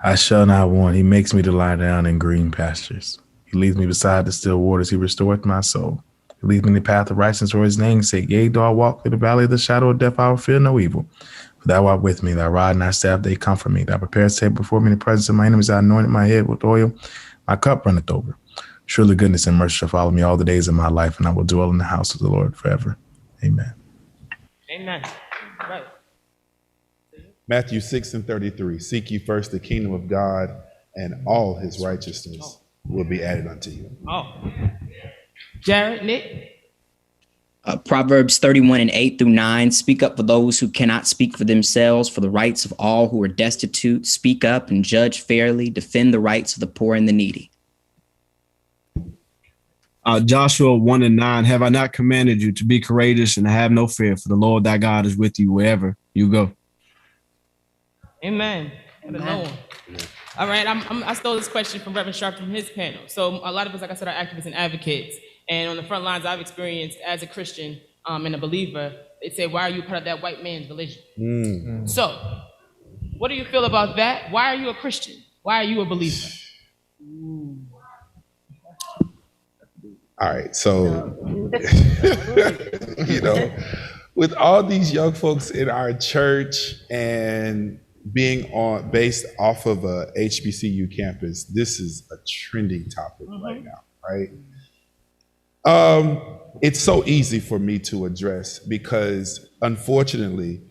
I shall not want. He makes me to lie down in green pastures. He leads me beside the still waters. He restoreth my soul. He leads me in the path of righteousness for his name's sake. Yea, though I walk through the valley of the shadow of death, I will fear no evil. For thou art with me, thy rod and thy staff, they comfort me. Thou preparest a table before me in the presence of my enemies. Thou anointed my head with oil. My cup runneth over. Surely goodness and mercy shall follow me all the days of my life, and I will dwell in the house of the Lord forever. Amen. Amen. Right. Matthew 6:33. Seek ye first the kingdom of God, and all his righteousness will be added unto you. Oh. Jared, Nick? Proverbs 31:8-9. Speak up for those who cannot speak for themselves, for the rights of all who are destitute. Speak up and judge fairly. Defend the rights of the poor and the needy. Joshua 1:9. Have I not commanded you to be courageous and have no fear, for the Lord thy God is with you wherever you go. Amen. Amen. All right, I stole this question from Reverend Sharp from his panel. So a lot of us, like I said, are activists and advocates. And on the front lines, I've experienced as a Christian and a believer, they say, why are you part of that white man's religion? So what do you feel about that? Why are you a Christian? Why are you a believer? All right, so, with all these young folks in our church and being based off of a HBCU campus, this is a trending topic right now, right? It's so easy for me to address because, unfortunately,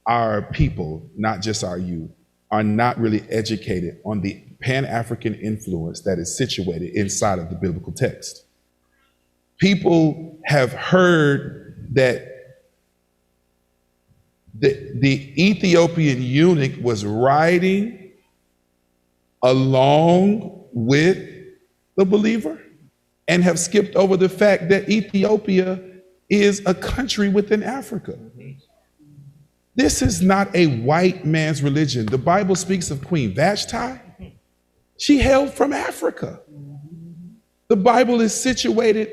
our people, not just our youth, are not really educated on the Pan-African influence that is situated inside of the biblical text. People have heard that the Ethiopian eunuch was riding along with the believer and have skipped over the fact that Ethiopia is a country within Africa. This is not a white man's religion. The Bible speaks of Queen Vashti. She hailed from Africa. The Bible is situated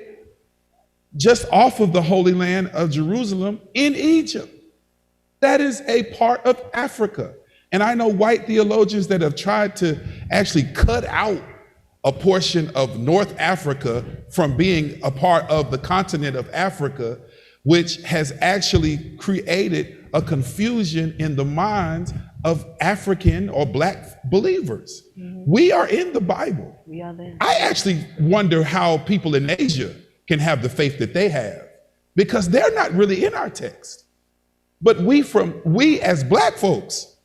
just off of the Holy Land of Jerusalem in Egypt. That is a part of Africa. And I know white theologians that have tried to actually cut out a portion of North Africa from being a part of the continent of Africa, which has actually created a confusion in the minds of African or Black believers. We are in the Bible. We are there. I actually wonder how people in Asia can have the faith that they have, because they're not really in our text. But we as Black folks,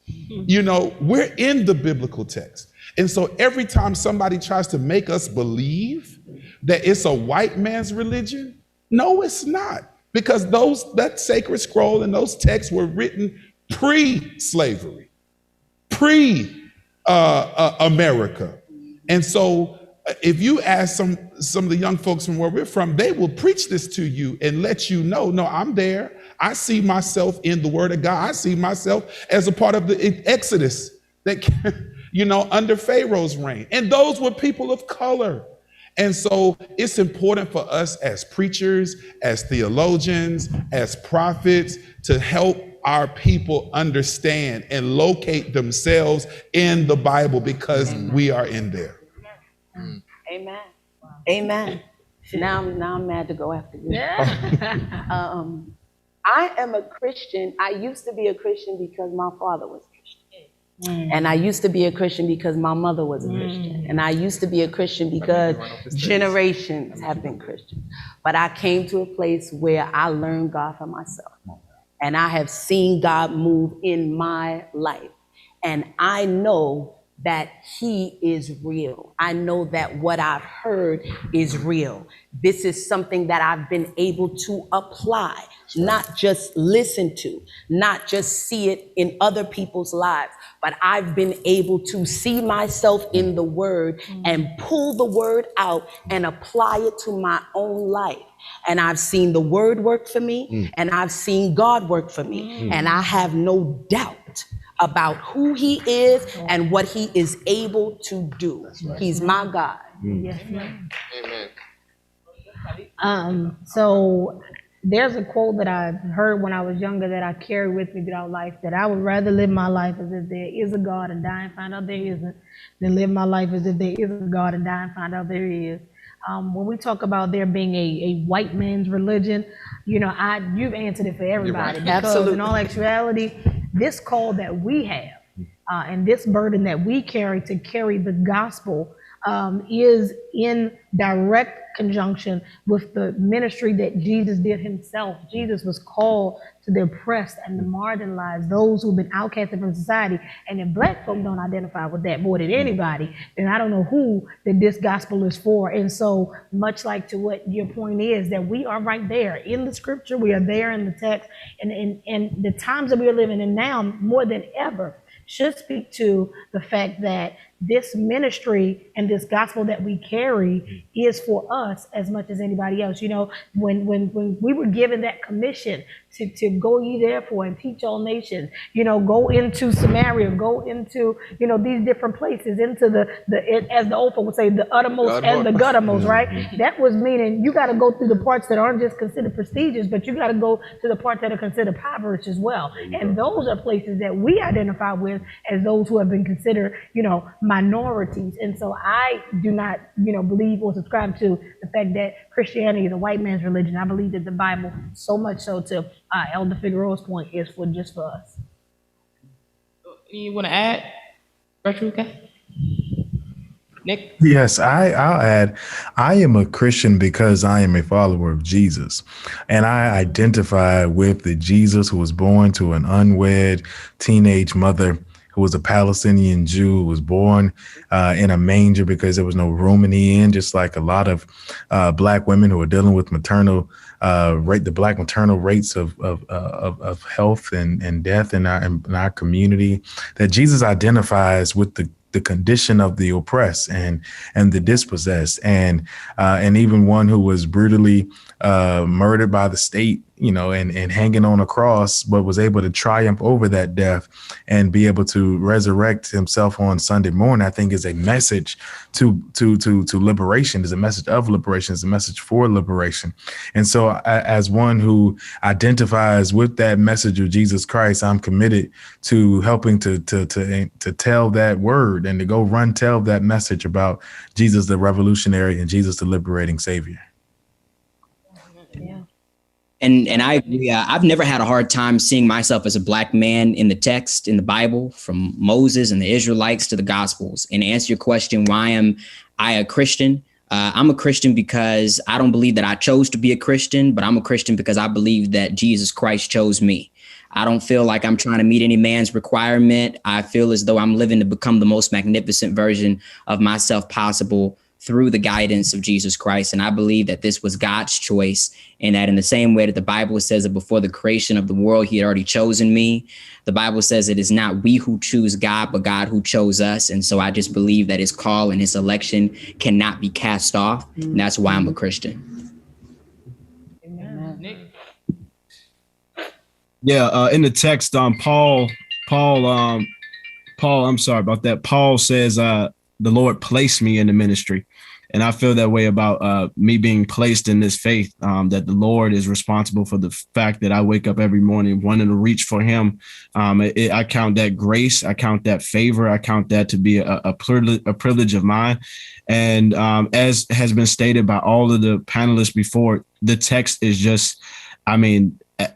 we're in the biblical text. And so every time somebody tries to make us believe that it's a white man's religion, no, it's not. Because that sacred scroll and those texts were written pre-slavery, pre-America. And so if you ask some of the young folks from where we're from, they will preach this to you and let you know, no, I'm there. I see myself in the word of God. I see myself as a part of the Exodus that, under Pharaoh's reign. And those were people of color. And so it's important for us as preachers, as theologians, as prophets to help our people understand and locate themselves in the Bible, because we are in there. Amen. Amen. Now I'm mad to go after you. I am a Christian. I used to be a Christian because my father was a Christian. And I used to be a Christian because my mother was a Christian. And I used to be a Christian because generations have been Christian. But I came to a place where I learned God for myself. And I have seen God move in my life. And I know that He is real. I know that what I've heard is real. This is something that I've been able to apply, not just listen to, not just see it in other people's lives, but I've been able to see myself in the word and pull the word out and apply it to my own life. And I've seen the word work for me, and I've seen God work for me. And I have no doubt about who He is and what He is able to do. He's my God. Yes, ma'am. Amen. So there's a quote that I heard when I was younger that I carry with me throughout life, that I would rather live my life as if there is a God and die and find out there isn't, than live my life as if there is a God and die and find out there is. When we talk about there being a white man's religion, you've answered it for everybody. Right. Because Absolutely. in all actuality, this call that we have and this burden that we carry to carry the gospel is in direct conjunction with the ministry that Jesus did Himself. Jesus was called to the oppressed and the marginalized, those who've been outcasted from society. And if Black folk don't identify with that more than anybody, then I don't know who that this gospel is for. And so much like to what your point is, that we are right there in the scripture, we are there in the text, and the times that we are living in now more than ever should speak to the fact that this ministry and this gospel that we carry is for us as much as anybody else. When we were given that commission to go ye therefore and teach all nations, go into Samaria, go into, these different places, into as the old folk would say, the uttermost and the guttermost, right? That was meaning you got to go through the parts that aren't just considered prestigious, but you got to go to the parts that are considered impoverished as well. And those are places that we identify with as those who have been considered, minorities. And so I do not, believe or subscribe to the fact that Christianity is a white man's religion. I believe that the Bible, so much so to Elder Figueroa's point, is just for us. You want to add, Retruka? Nick? Yes, I'll add, I am a Christian because I am a follower of Jesus. And I identify with the Jesus who was born to an unwed teenage mother, who was a Palestinian Jew, who was born in a manger because there was no room in the inn, just like a lot of Black women who are dealing with maternal the Black maternal rates of health and death in our community, that Jesus identifies with the condition of the oppressed and the dispossessed, and even one who was brutally murdered by the state, and hanging on a cross, but was able to triumph over that death and be able to resurrect himself on Sunday morning. I think is a message to liberation, is a message of liberation, is a message for liberation. And so as one who identifies with that message of Jesus Christ, I'm committed to helping to tell that word and to go tell that message about Jesus, the revolutionary, and Jesus, the liberating Savior. Yeah. And I agree. I've never had a hard time seeing myself as a Black man in the text, in the Bible, from Moses and the Israelites to the Gospels. And to answer your question, why am I a Christian? I'm a Christian because I don't believe that I chose to be a Christian, but I'm a Christian because I believe that Jesus Christ chose me. I don't feel like I'm trying to meet any man's requirement. I feel as though I'm living to become the most magnificent version of myself possible through the guidance of Jesus Christ. And I believe that this was God's choice, and that in the same way that the Bible says that before the creation of the world, he had already chosen me. The Bible says it is not we who choose God, but God who chose us. And so I just believe that his call and his election cannot be cast off. And that's why I'm a Christian. Amen. Nick? Yeah, in the text, Paul, I'm sorry about that. Paul says, the Lord placed me in the ministry. And I feel that way about me being placed in this faith, that the Lord is responsible for the fact that I wake up every morning wanting to reach for him. I count that grace. I count that favor. I count that to be a privilege of mine. And as has been stated by all of the panelists before, the text is just,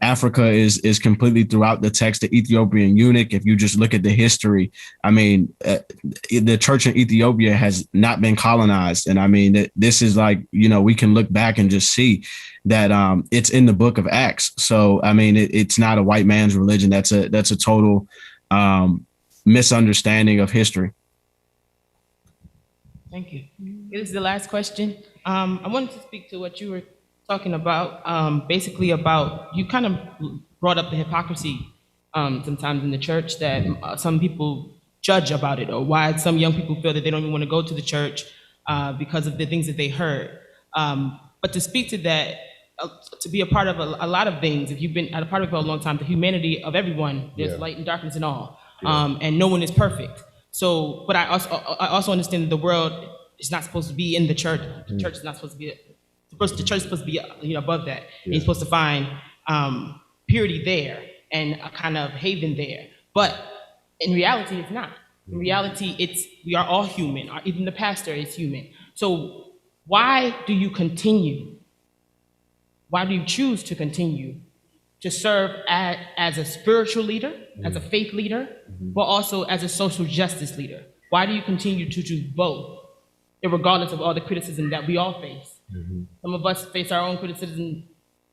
Africa is completely throughout the text. The Ethiopian eunuch, if you just look at the history, the church in Ethiopia has not been colonized. And this is like, we can look back and just see that it's in the book of Acts. So, it's not a white man's religion. That's a total misunderstanding of history. Thank you. This is the last question. I wanted to speak to what you were talking about, basically about, you kind of brought up the hypocrisy sometimes in the church that some people judge about it, or why some young people feel that they don't even want to go to the church because of the things that they heard. But to speak to that, to be a part of a lot of things, if you've been a part of it for a long time, the humanity of everyone, there's light and darkness and all, and no one is perfect. So, but I also understand that the world is not supposed to be in the church. The church is not supposed to be. The church is supposed to be above that. And you're supposed to find purity there and a kind of haven there. But in reality, it's not. In reality, we are all human. Even the pastor is human. So why do you continue? Why do you choose to continue to serve as a spiritual leader, as a faith leader, but also as a social justice leader? Why do you continue to do both, regardless of all the criticism that we all face? Some of us face our own criticism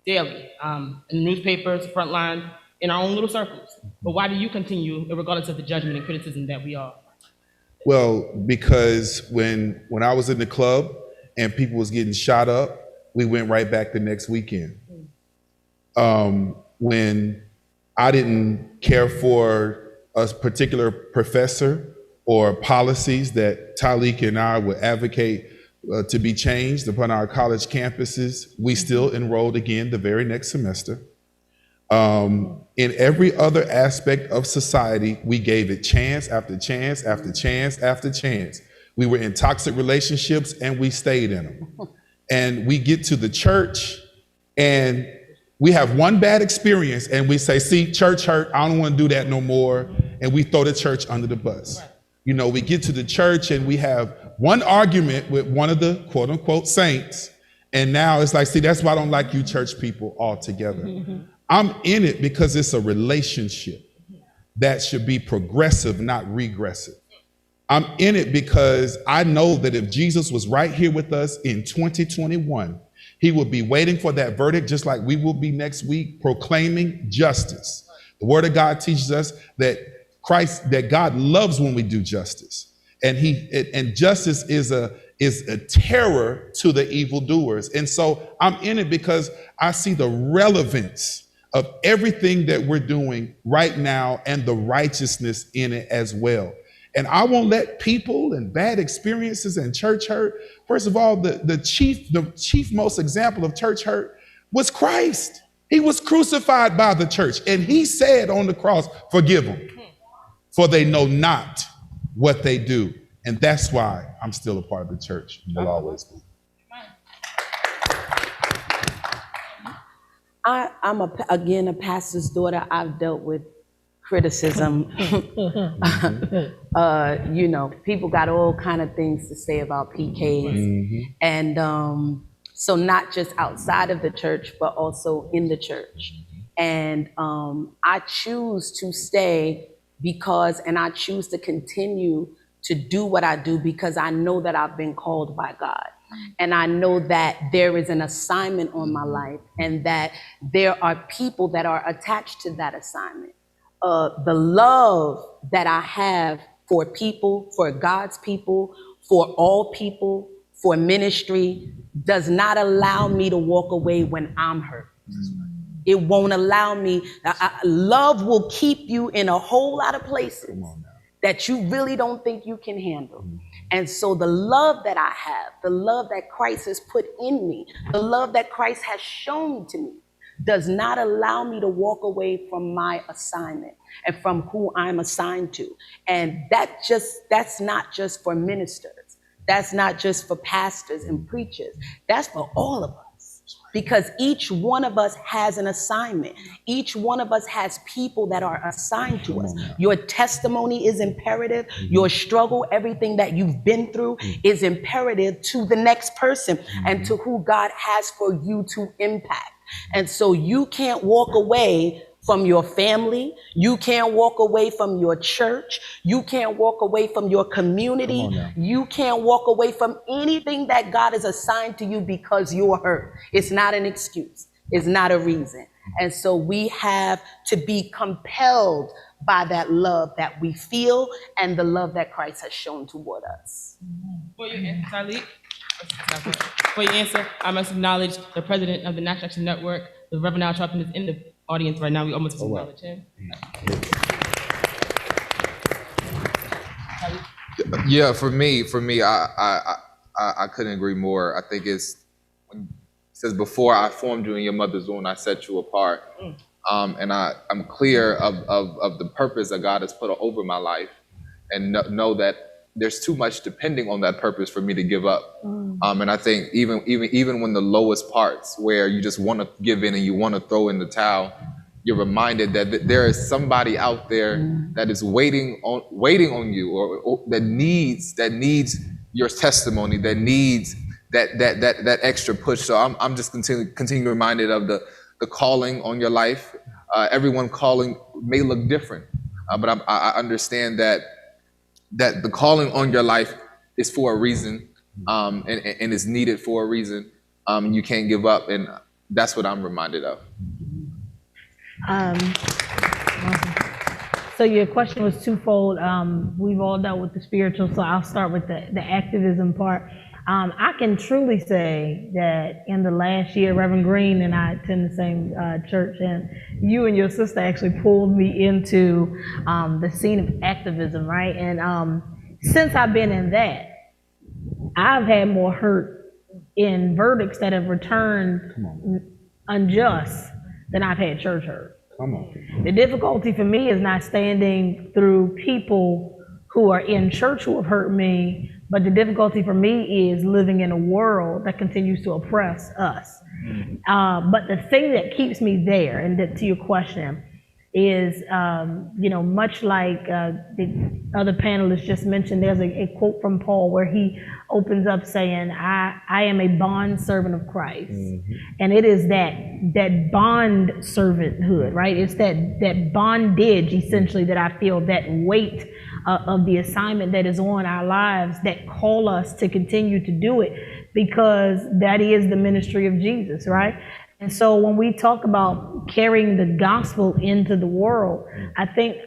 daily, in the newspapers, front lines, in our own little circles. But why do you continue, regardless of the judgment and criticism that we all? Well, because when I was in the club and people was getting shot up, we went right back the next weekend. When I didn't care for a particular professor or policies that Tyleek and I would advocate to be changed upon our college campuses, we still enrolled again the very next semester. In every other aspect of society, we gave it chance after chance after chance after chance. We were in toxic relationships and we stayed in them. And we get to the church and we have one bad experience and we say, see, church hurt, I don't want to do that no more. And we throw the church under the bus. We get to the church and we have one argument with one of the quote unquote saints. And now it's like, see, that's why I don't like you church people altogether. I'm in it because it's a relationship that should be progressive, not regressive. I'm in it because I know that if Jesus was right here with us in 2021, he would be waiting for that verdict, just like we will be next week, proclaiming justice. The word of God teaches us that God loves when we do justice. And justice is a terror to the evildoers. And so I'm in it because I see the relevance of everything that we're doing right now and the righteousness in it as well. And I won't let people and bad experiences and church hurt. First of all, the chief most example of church hurt was Christ. He was crucified by the church, and he said on the cross, "Forgive them, for they know not what they do." And that's why I'm still a part of the church and will always be. I'm again a pastor's daughter. I've dealt with criticism. You know, people got all kind of things to say about PKs, and so not just outside of the church, but also in the church. And I choose to stay and I choose to continue to do what I do because I know that I've been called by God. And I know that there is an assignment on my life and that there are people that are attached to that assignment. The love that I have for people, for God's people, for all people, for ministry, does not allow me to walk away when I'm hurt. It won't allow me. Love will keep you in a whole lot of places that you really don't think you can handle. And so the love that I have, the love that Christ has put in me, the love that Christ has shown to me, does not allow me to walk away from my assignment and from who I'm assigned to. And that's not just for ministers. That's not just for pastors and preachers. That's for all of us. Because each one of us has an assignment. Each one of us has people that are assigned to us. Your testimony is imperative. Your struggle, everything that you've been through is imperative to the next person and to who God has for you to impact. And so you can't walk away from your family. You can't walk away from your church. You can't walk away from your community. You can't walk away from anything that God has assigned to you because you're hurt. It's not an excuse. It's not a reason. And so we have to be compelled by that love that we feel and the love that Christ has shown toward us. For your answer, Talik. For your answer, I must acknowledge the president of the National Action Network, the Reverend Al Sharpton, is in the audience right now. We almost acknowledge him. Yeah, for me, I couldn't agree more. I think it says, "Before I formed you in your mother's womb, I set you apart." And I'm clear of the purpose that God has put over my life, and know that there's too much depending on that purpose for me to give up. And I think even when the lowest parts, where you just want to give in and you want to throw in the towel, you're reminded that there is somebody out there that is waiting on you, or that needs your testimony, that needs that extra push. So I'm just continuing reminded of the calling on your life. Everyone calling may look different, but I understand that the calling on your life is for a reason, and is needed for a reason. You can't give up, and that's what I'm reminded of. So your question was twofold. We've all dealt with the spiritual, so I'll start with the activism part. I can truly say that in the last year, Reverend Green and I attend the same church, and you and your sister actually pulled me into the scene of activism, right? And since I've been in that, I've had more hurt in verdicts that have returned unjust than I've had church hurt. The difficulty for me is not standing through people who are in church who have hurt me, but the difficulty for me is living in a world that continues to oppress us. But the thing that keeps me there, and to your question, is, much like the other panelists just mentioned, there's a quote from Paul where he opens up saying, I am a bond servant of Christ. And it is that bond servanthood, right? It's that bondage, essentially, that I feel, that weight of the assignment that is on our lives that call us to continue to do it, because that is the ministry of Jesus, right? And so when we talk about carrying the gospel into the world, I think,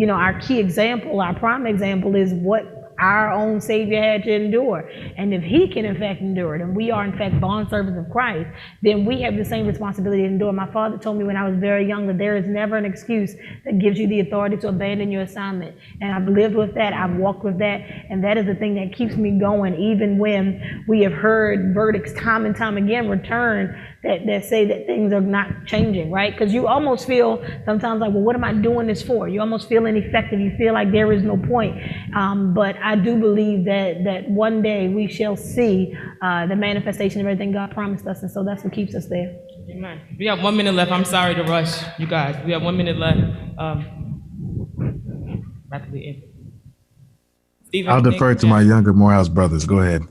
our key example, our prime example is what our own Savior had to endure. And if he can in fact endure it, and we are in fact bondservants of Christ, then we have the same responsibility to endure. My father told me when I was very young that there is never an excuse that gives you the authority to abandon your assignment. And I've lived with that, I've walked with that, and that is the thing that keeps me going, even when we have heard verdicts time and time again return that say that things are not changing, right? Because you almost feel sometimes like, well, what am I doing this for? You almost feel ineffective. You feel like there is no point. But I do believe that one day we shall see the manifestation of everything God promised us, and so that's what keeps us there. Amen. We have 1 minute left. I'm sorry to rush you guys. We have 1 minute left. About to be in. Stephen, I'll defer to my younger Morehouse brothers. Go ahead.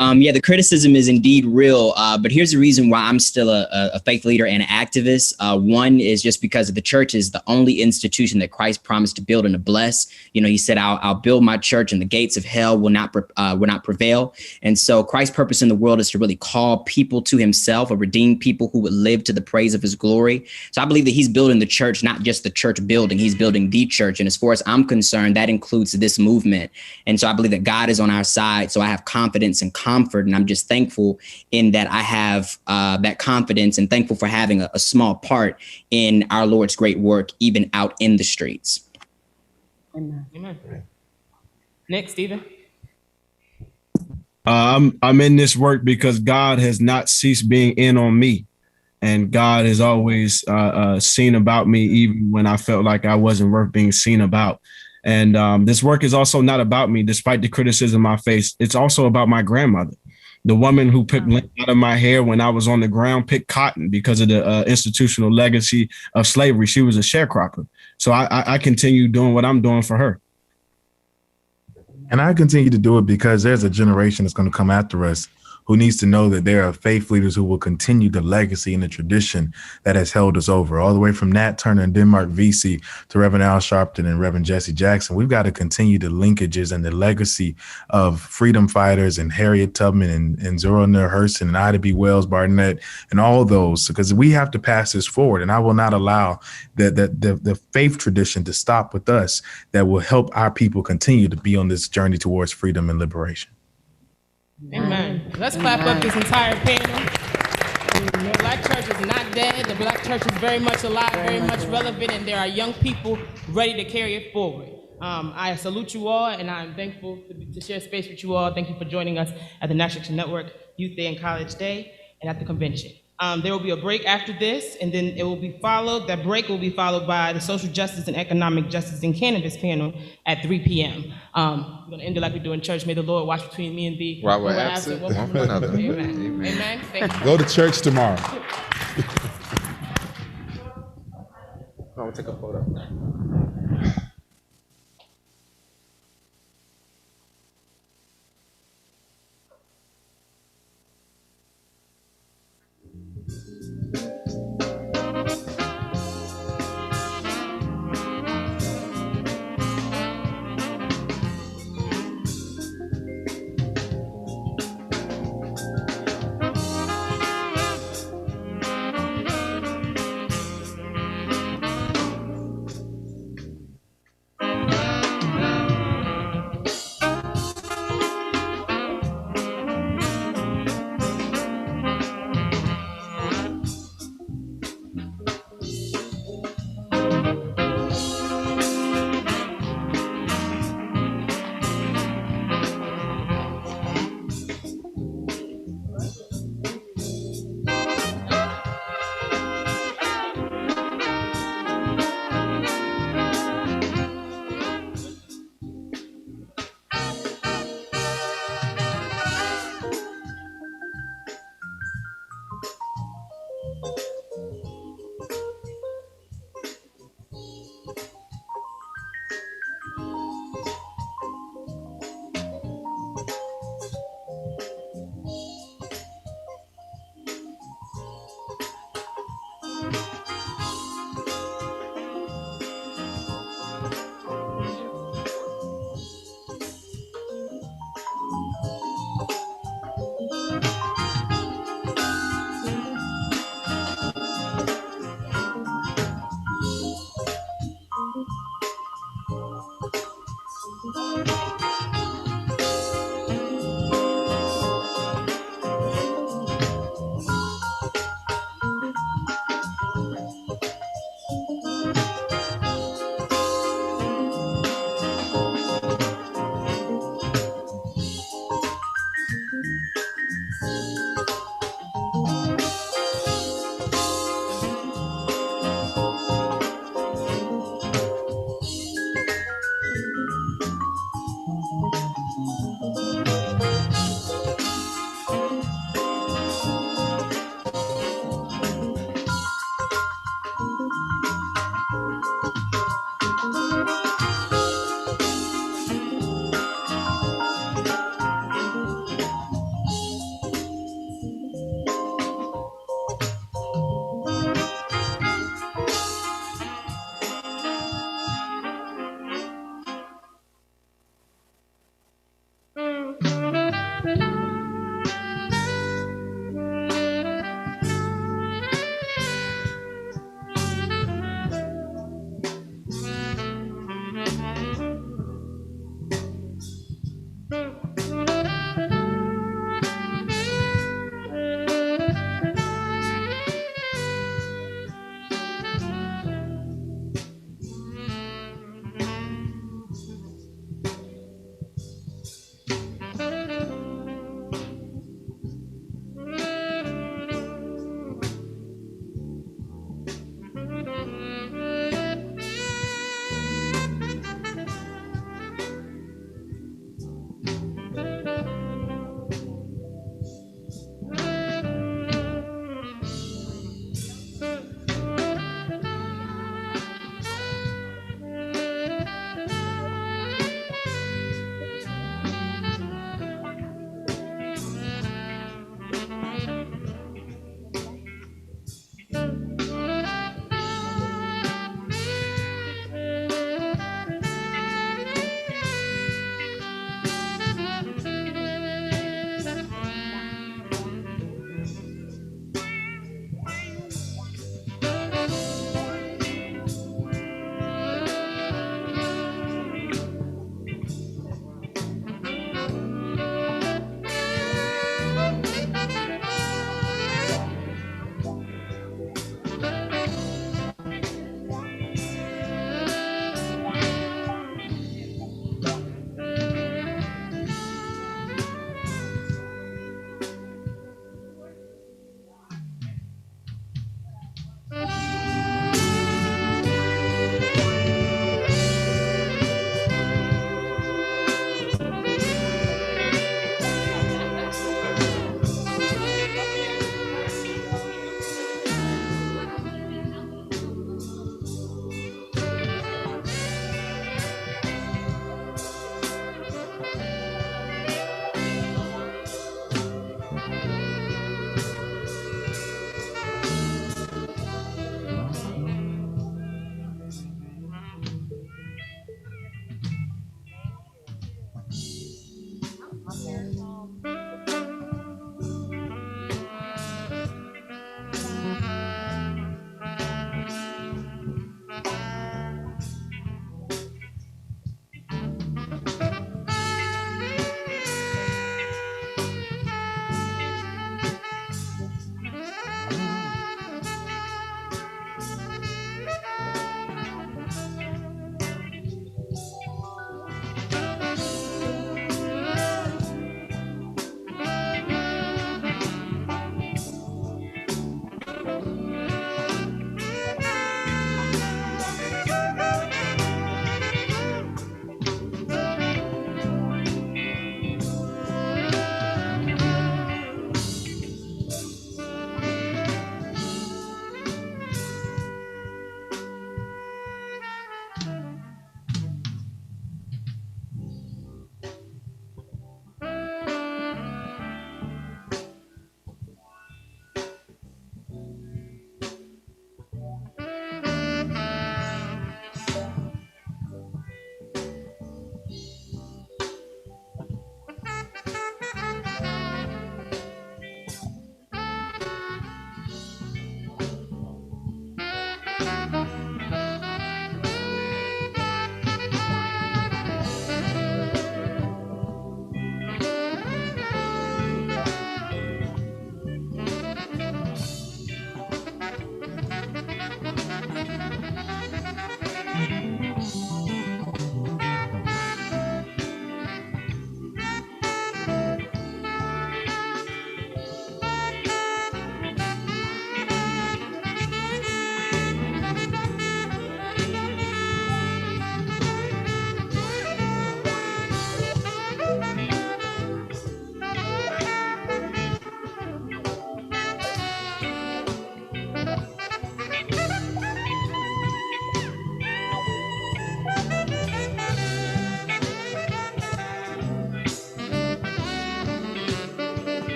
Yeah, the criticism is indeed real, but here's the reason why I'm still a faith leader and an activist. One is just because the church is the only institution that Christ promised to build and to bless. He said, I'll build my church and the gates of hell will not prevail. And so Christ's purpose in the world is to really call people to himself, or redeem people who would live to the praise of his glory. So I believe that he's building the church, not just the church building, he's building the church. And as far as I'm concerned, that includes this movement. And so I believe that God is on our side. So I have confidence and comfort, and I'm just thankful in that I have that confidence, and thankful for having a small part in our Lord's great work, even out in the streets. Amen. Amen. Next, Stephen. I'm in this work because God has not ceased being in on me, and God has always seen about me, even when I felt like I wasn't worth being seen about. And this work is also not about me, despite the criticism I face. It's also about my grandmother, the woman who picked lint out of my hair when I was on the ground, picked cotton because of the institutional legacy of slavery. She was a sharecropper. So I continue doing what I'm doing for her. And I continue to do it because there's a generation that's going to come after us who needs to know that there are faith leaders who will continue the legacy and the tradition that has held us over, all the way from Nat Turner and Denmark Vesey to Reverend Al Sharpton and Reverend Jesse Jackson. We've got to continue the linkages and the legacy of freedom fighters and Harriet Tubman and Zora Neale Hurston and Ida B. Wells Barnett and all those, because we have to pass this forward. And I will not allow the faith tradition to stop with us, that will help our people continue to be on this journey towards freedom and liberation. Amen. Let's clap up this entire panel. The Black church is not dead. The Black church is very much alive, very much relevant, and there are young people ready to carry it forward. I salute you all, and I'm thankful to share space with you all. Thank you for joining us at the National Action Network Youth Day and College Day, and at the convention. There will be a break after this, and then it will be followed. That break will be followed by the Social Justice and Economic Justice and Cannabis panel at 3 p.m. We're going to end it like we do in church. May the Lord watch between me and thee. While we're absent, one for another. Amen. Amen. Thank you. Go to church tomorrow. I'll take a photo.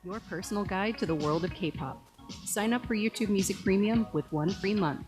your personal guide to the world of K-pop. Sign up for YouTube Music Premium with 1 free month.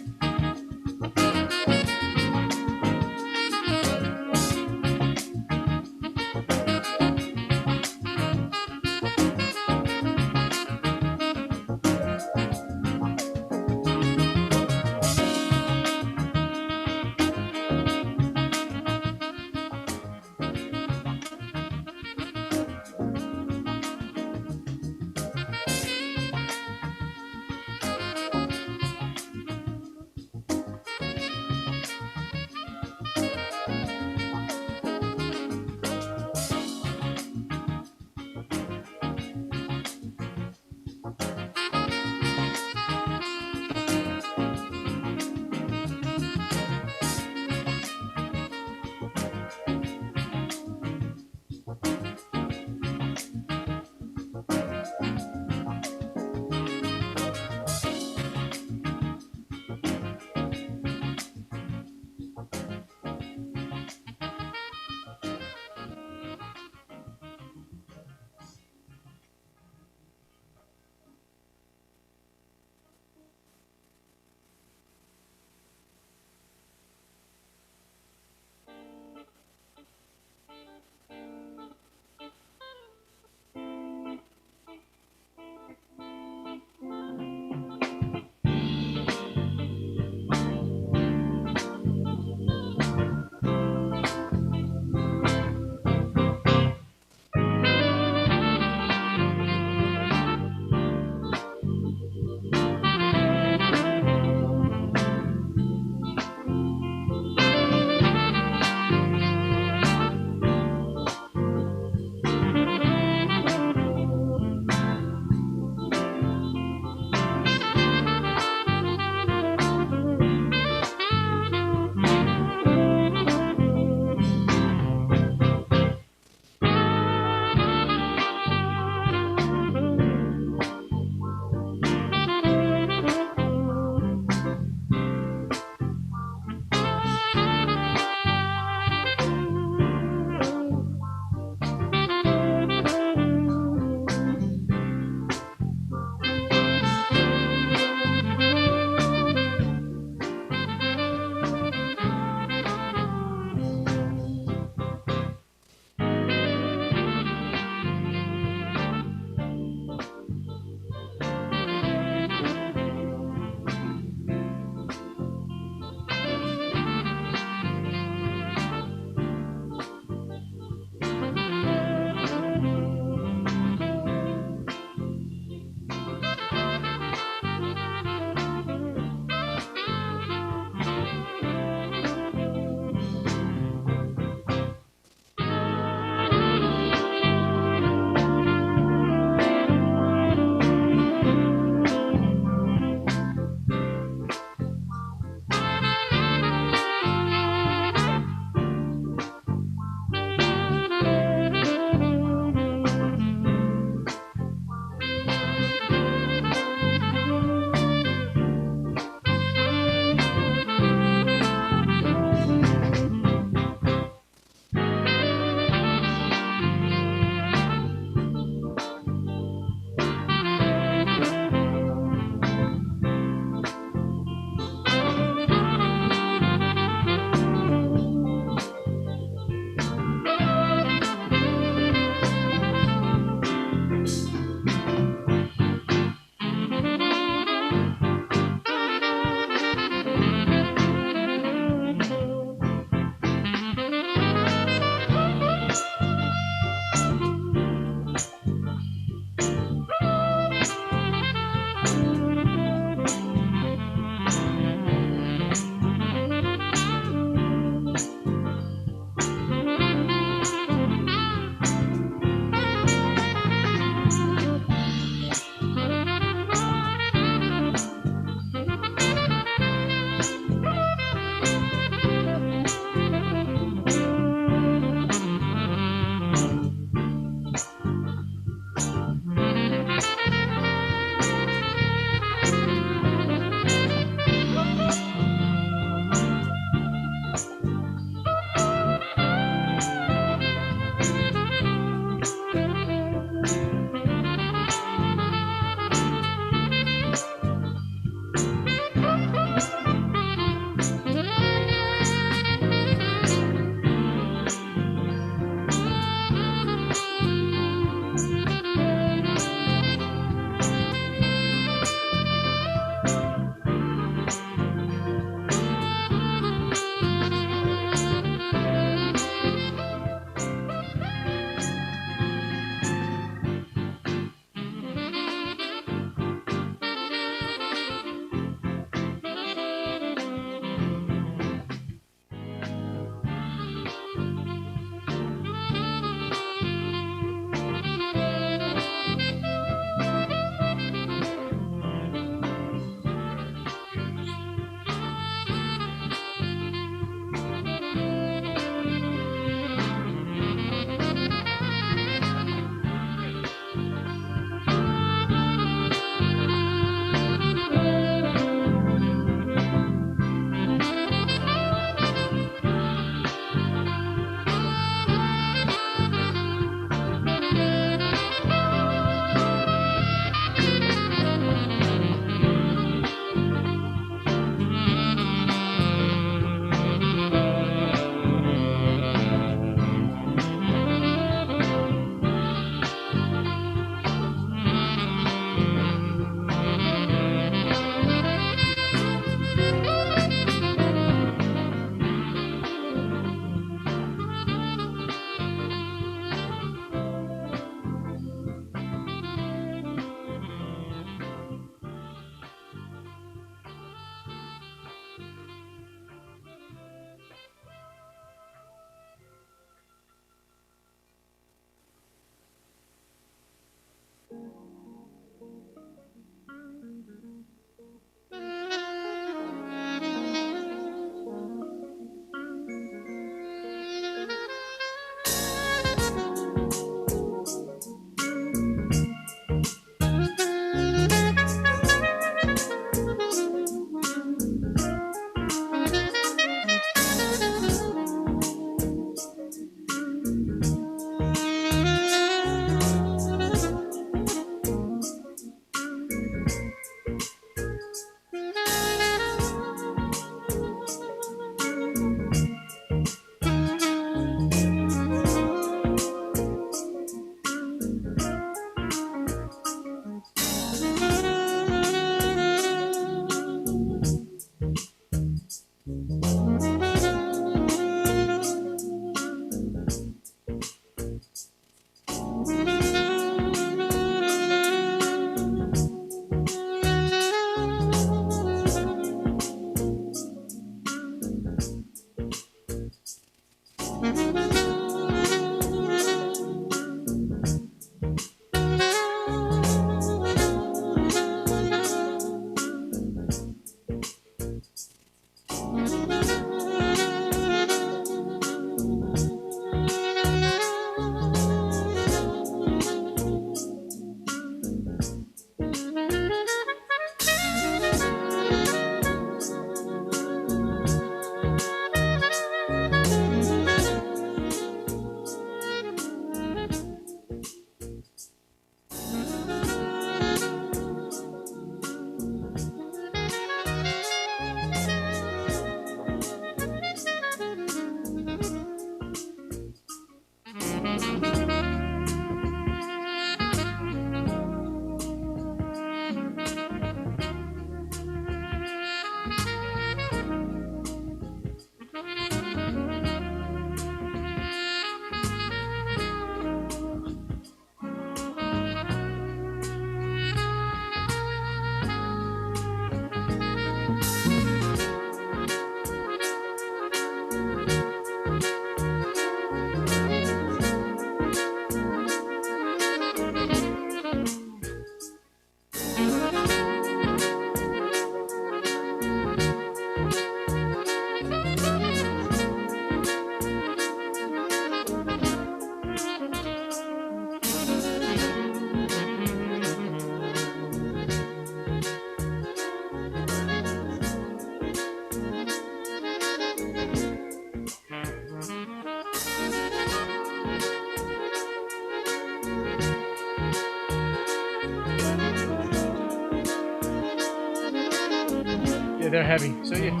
they're heavy. So yeah.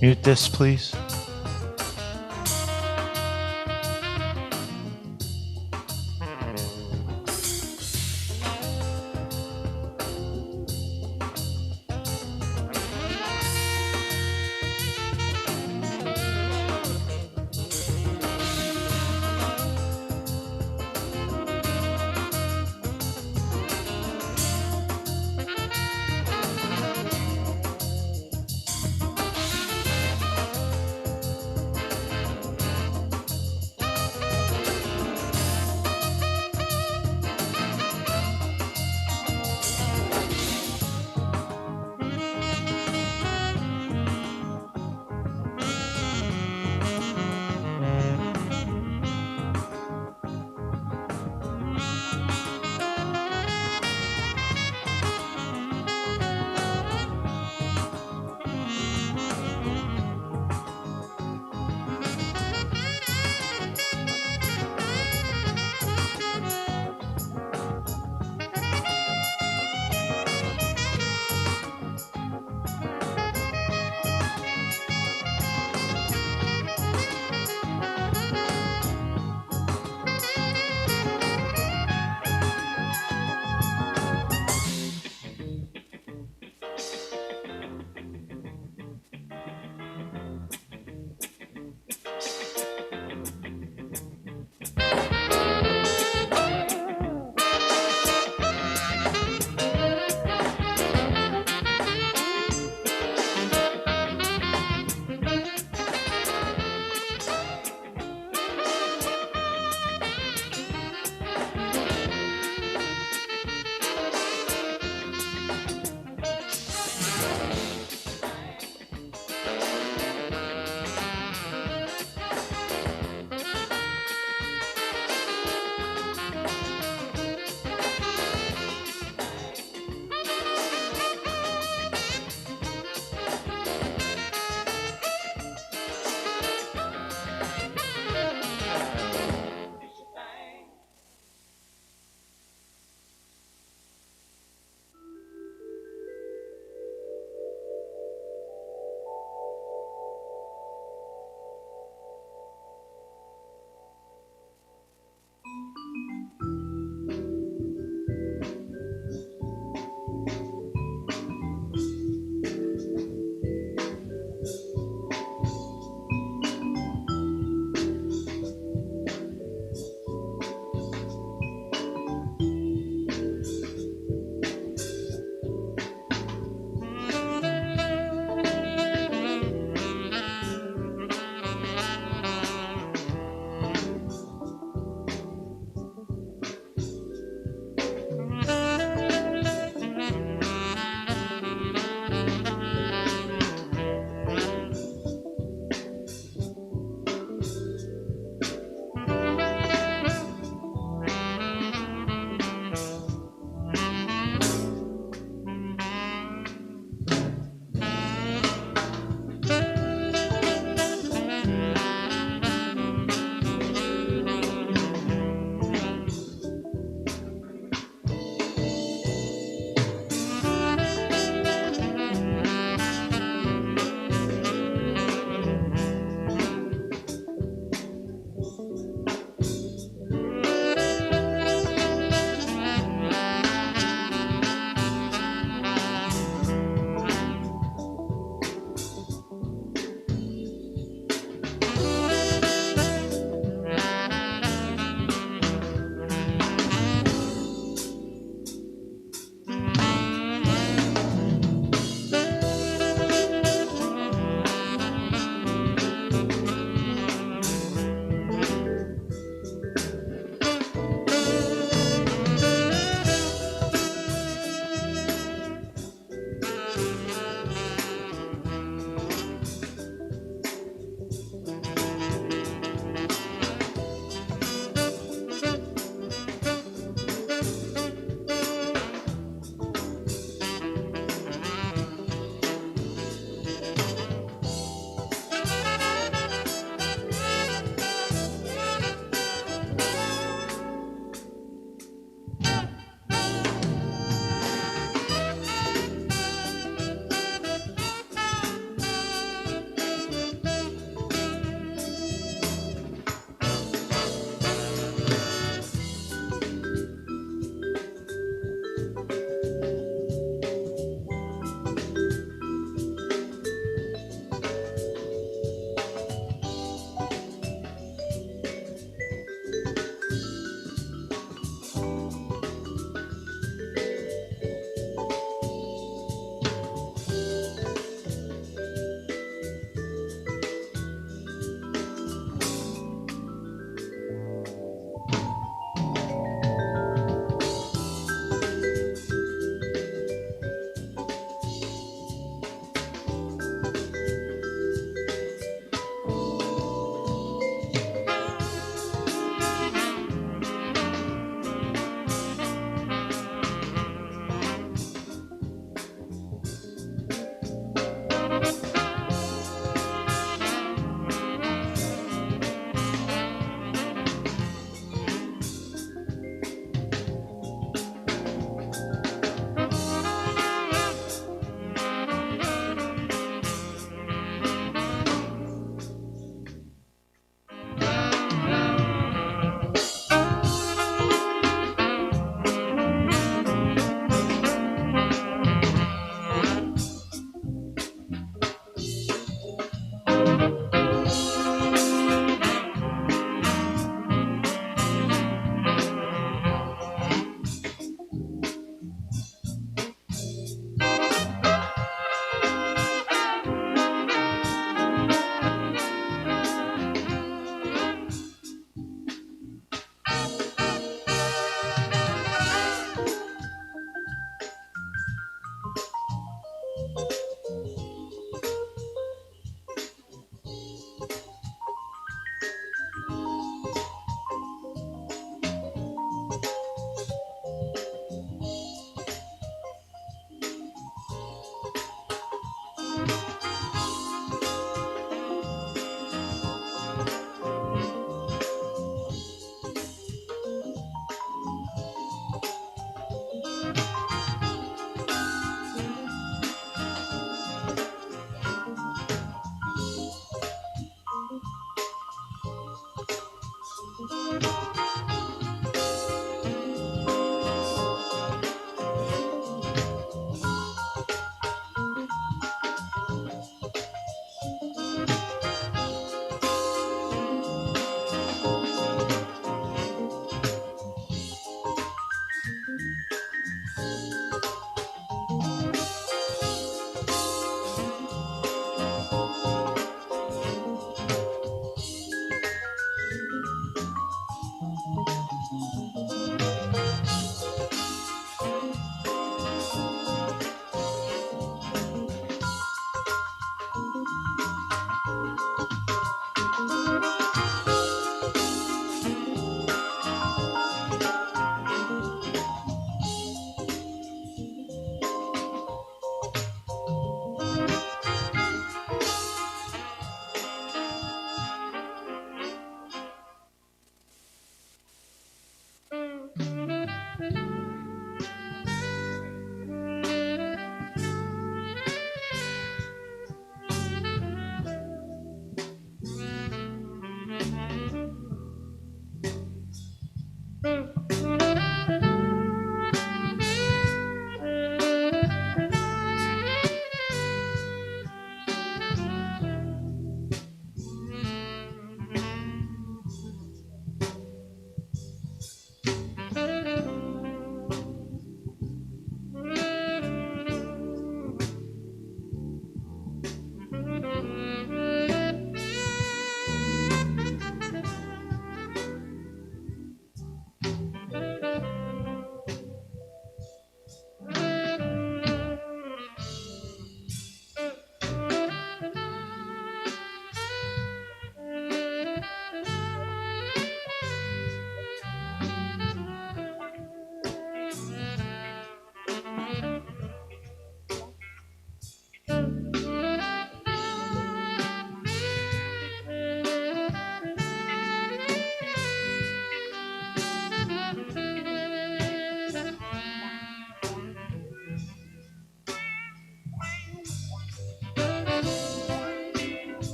Mute this, please.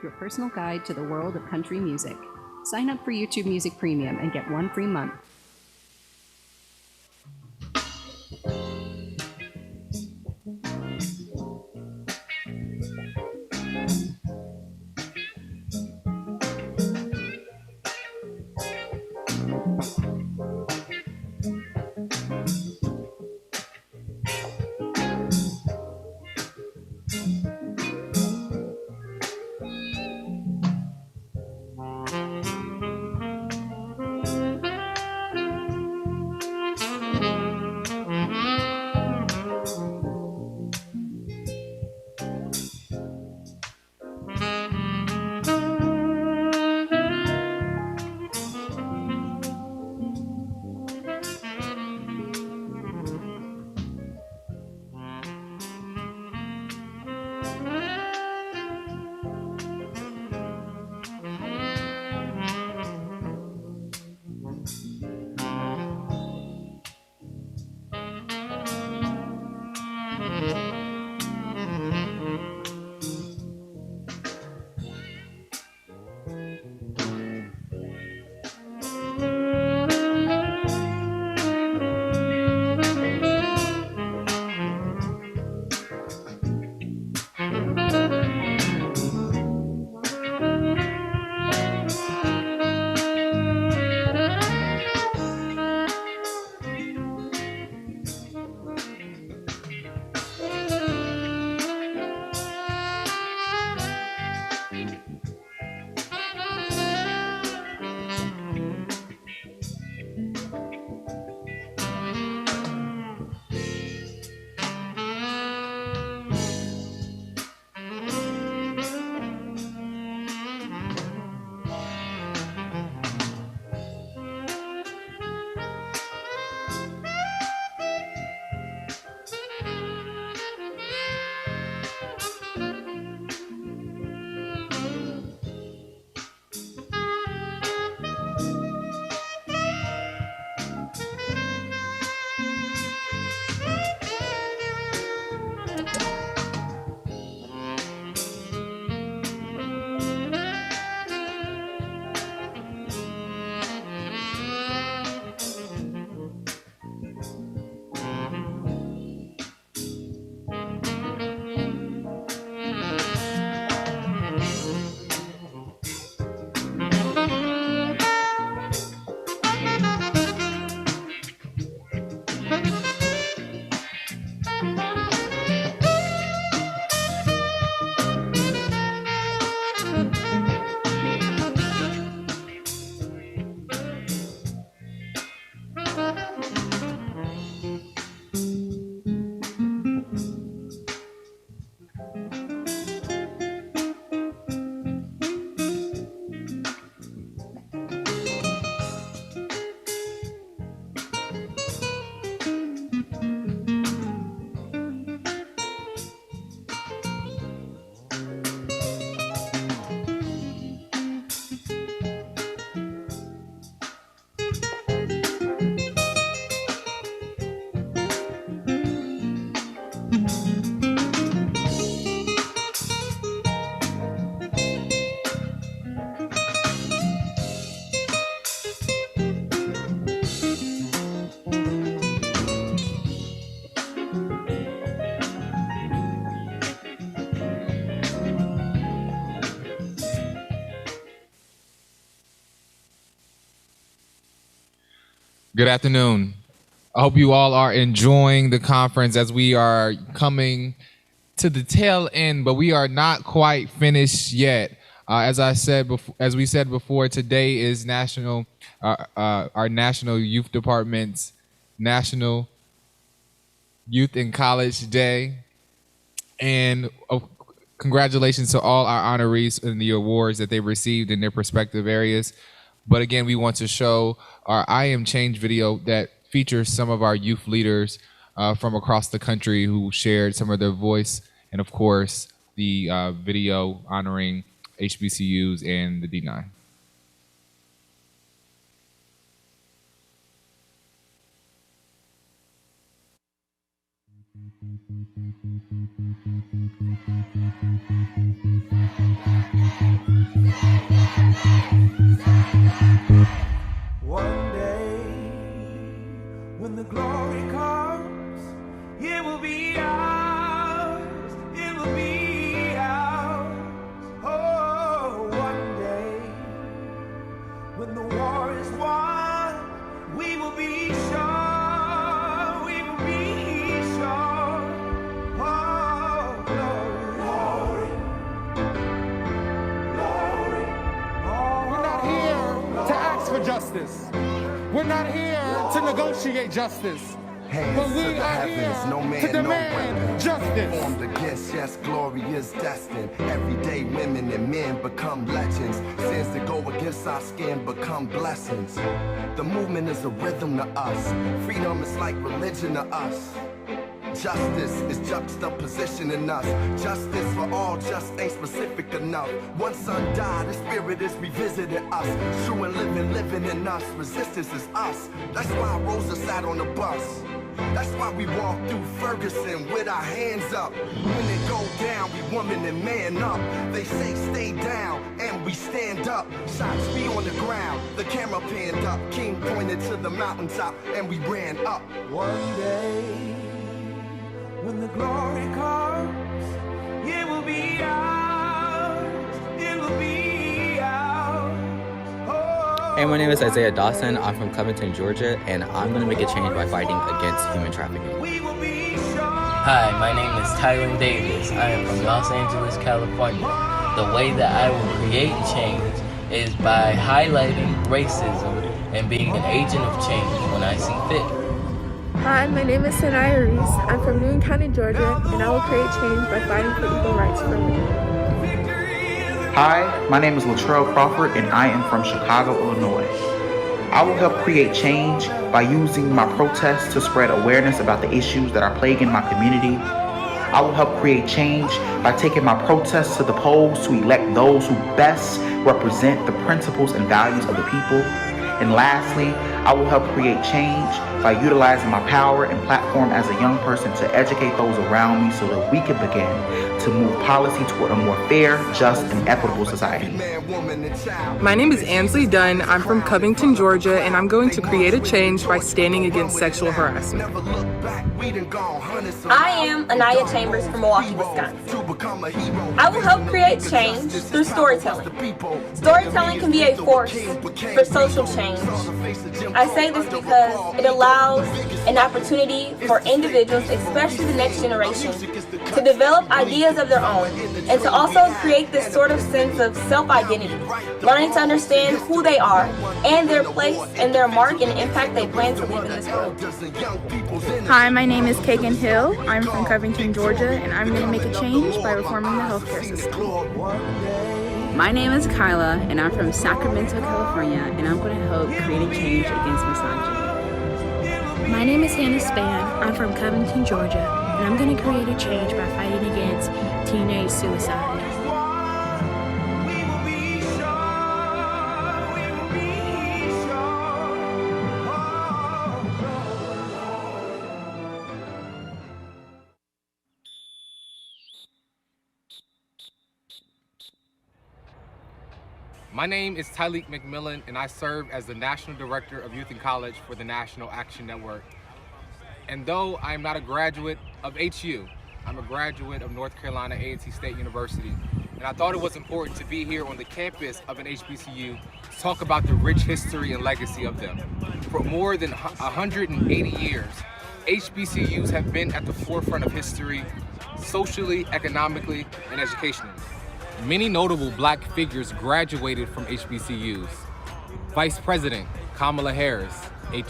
your personal guide to the world of country music. Sign up for YouTube Music Premium and get 1 free month. Good afternoon. I hope you all are enjoying the conference as we are coming to the tail end, but we are not quite finished yet. As we said before, today is our National Youth Department's National Youth and College Day, and congratulations to all our honorees and the awards that they received in their respective areas. But again, we want to show our I Am Change video that features some of our youth leaders from across the country who shared some of their voice, and of course, the video honoring HBCUs and the D9. One day, when the glory comes, it will be ours, it will be ours. Oh, one day, when the war is won, we will be sure, we will be sure. Oh, glory, glory, glory. We're not here to ask for justice. We're not here to negotiate justice. But we are here to demand justice. Formed against, yes, glory is destined. Everyday women and men become legends. Sins that go against our skin become blessings. The movement is a rhythm to us. Freedom is like religion to us. Justice is juxtapositioning us. Justice for all just ain't specific enough. One son died, the spirit is revisiting us. True and living in us. Resistance is us. That's why Rosa sat on the bus. That's why we walk through Ferguson with our hands up. When it go down, we woman and man up. They say stay down, and we stand up. Shots be on the ground, the camera panned up. King pointed to the mountaintop, and we ran up. One day, when the glory comes, it will be ours, it will be ours. Oh. Hey, my name is Isaiah Dawson. I'm from Covington, Georgia, and I'm going to make a change by fighting against human trafficking. Hi, my name is Tyron Davis. I am from Los Angeles, California. The way that I will create change is by highlighting racism and being an agent of change when I see fit. Hi, my name is Sanaya Reese. I'm from Newton County, Georgia, and I will create change by fighting for equal rights for women. Hi, my name is Latrell Crawford, and I am from Chicago, Illinois. I will help create change by using my protests to spread awareness about the issues that are plaguing my community. I will help create change by taking my protests to the polls to elect those who best represent the principles and values of the people. And lastly, I will help create change by utilizing my power and platform as a young person to educate those around me so that we can begin to move policy toward a more fair, just, and equitable society. My name is Ansley Dunn. I'm from Covington, Georgia, and I'm going to create a change by standing against sexual harassment. I am Anaya Chambers from Milwaukee, Wisconsin. I will help create change through storytelling. Storytelling can be a force for social change. I say this because it allows an opportunity for individuals, especially the next generation, to develop ideas of their own and to also create this sort of sense of self-identity, learning to understand who they are and their place and their mark and impact they plan to leave in this world. Hi, my name is Kagan Hill. I'm from Covington, Georgia, and I'm going to make a change by reforming the healthcare system. My name is Kyla, and I'm from Sacramento, California, and I'm going to help create a change against misogyny. My name is Hannah Spann. I'm from Covington, Georgia, and I'm going to create a change by fighting against teenage suicide. My name is Tyleek McMillan, and I serve as the National Director of Youth in College for the National Action Network. And though I am not a graduate of HU, I'm a graduate of North Carolina A&T State University. And I thought it was important to be here on the campus of an HBCU to talk about the rich history and legacy of them. For more than 180 years, HBCUs have been at the forefront of history, socially, economically, and educationally. Many notable Black figures graduated from HBCUs. Vice President Kamala Harris,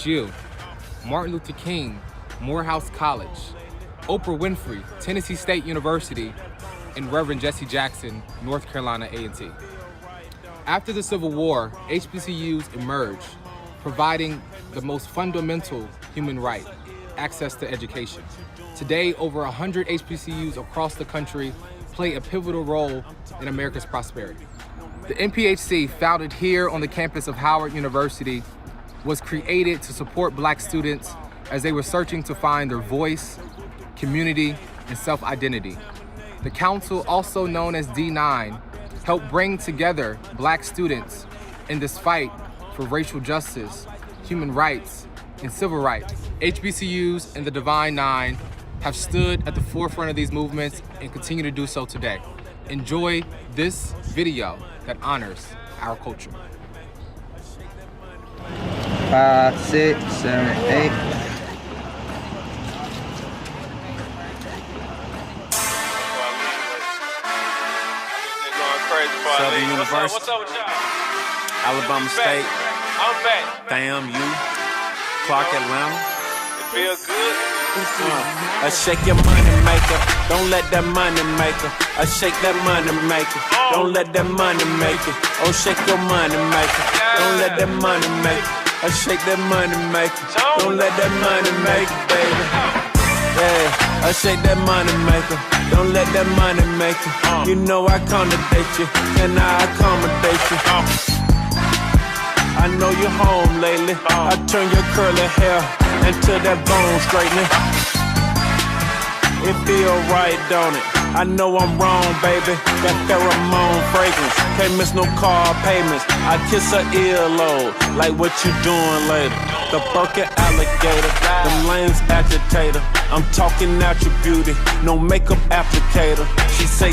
HU. Martin Luther King, Morehouse College. Oprah Winfrey, Tennessee State University, and Reverend Jesse Jackson, North Carolina A&T. After the Civil War, HBCUs emerged, providing the most fundamental human right, access to education. Today, over 100 HBCUs across the country play a pivotal role in America's prosperity. The NPHC, founded here on the campus of Howard University, was created to support Black students as they were searching to find their voice, community, and self-identity. The council, also known as D9, helped bring together Black students in this fight for racial justice, human rights, and civil rights. HBCUs and the Divine Nine have stood at the forefront of these movements and continue to do so today. Enjoy this video that honors our culture. 5, 6, 7, 8. Southern University. What's up with y'all? Alabama State. I'm back. Damn you. Clark, Atlanta. It feel good. I shake your money maker. Don't let that money maker. I shake that money maker. Don't let that money make it. Oh, shake your money maker. Don't let that money make it. I shake that money maker. Don't let that money make it, baby. Yeah, I shake that money maker. Don't let that money make it. You know I accommodate you. Can I accommodate you? I know you're home lately. I turn your curly hair into that bone straightening. It feel right, don't it? I know I'm wrong, baby. That pheromone fragrance. Can't miss no car payments. I kiss her earlobe. Like what you doing later? The Birkin alligator. The lanes agitator. I'm talking out your beauty. No makeup applicator. She say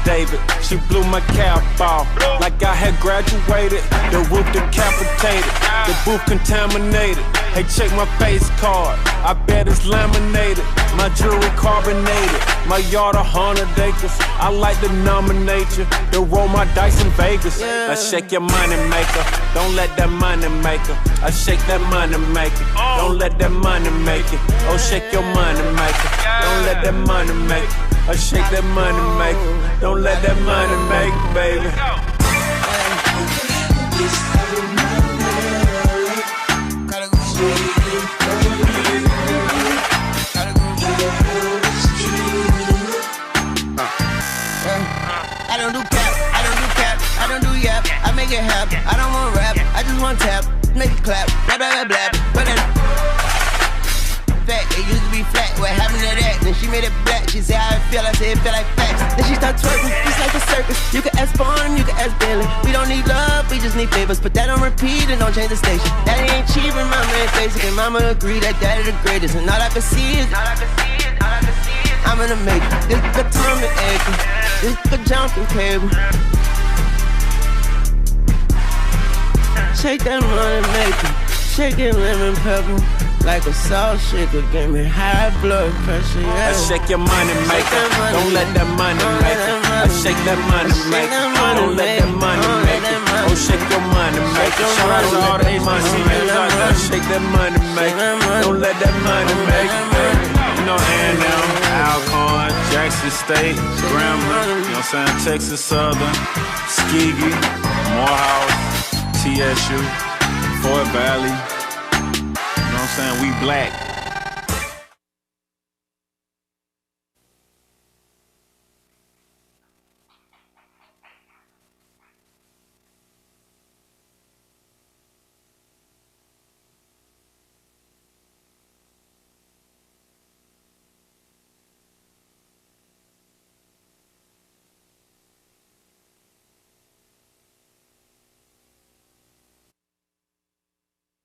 David, she blew my cap off like I had graduated. The roof decapitated, the booth contaminated. Hey, check my face card, I bet it's laminated. My jewelry carbonated, my yard 100 acres. I like to nominate you, to roll my dice in Vegas. I shake your money maker, don't let that money maker. I shake that money maker, don't let that money make it. Oh, shake your money maker, don't let that money make it. I shake that money maker, don't let that money make it, baby. I don't do cap, I don't do cap, I don't do yap. I make it happen, I don't want rap, I just want tap, make it clap, blah blah blah blah. But then fat, it used to be flat, what happened to that? Then she made it black, she said how it feel, I said it feel like facts. Then she start twerking, just like a circus. You can ask Bond, you can ask Billy. We don't need love, we just need favors. Put that on repeat and don't change the station. Daddy ain't cheap and mama ain't basic. And mama agree that daddy the greatest. And all I can see is, I'm gonna make it. This the Tom and Acre, this the jumping cable. Shake that money maker, shake it lemon pepper. Like a salt shaker, give me high blood pressure, yeah. I shake your money maker, don't let that money make it. I shake that money maker, don't let that money make it. Oh, shake your money maker, shout out to all the HBCUs out there. Shake that money maker, don't let that money make it, baby. You know, A&M, Alcorn, Jackson State, Grambling, you know what I'm saying, Texas Southern, Tuskegee, Morehouse, TSU, Fort Valley. You know what I'm saying? We black.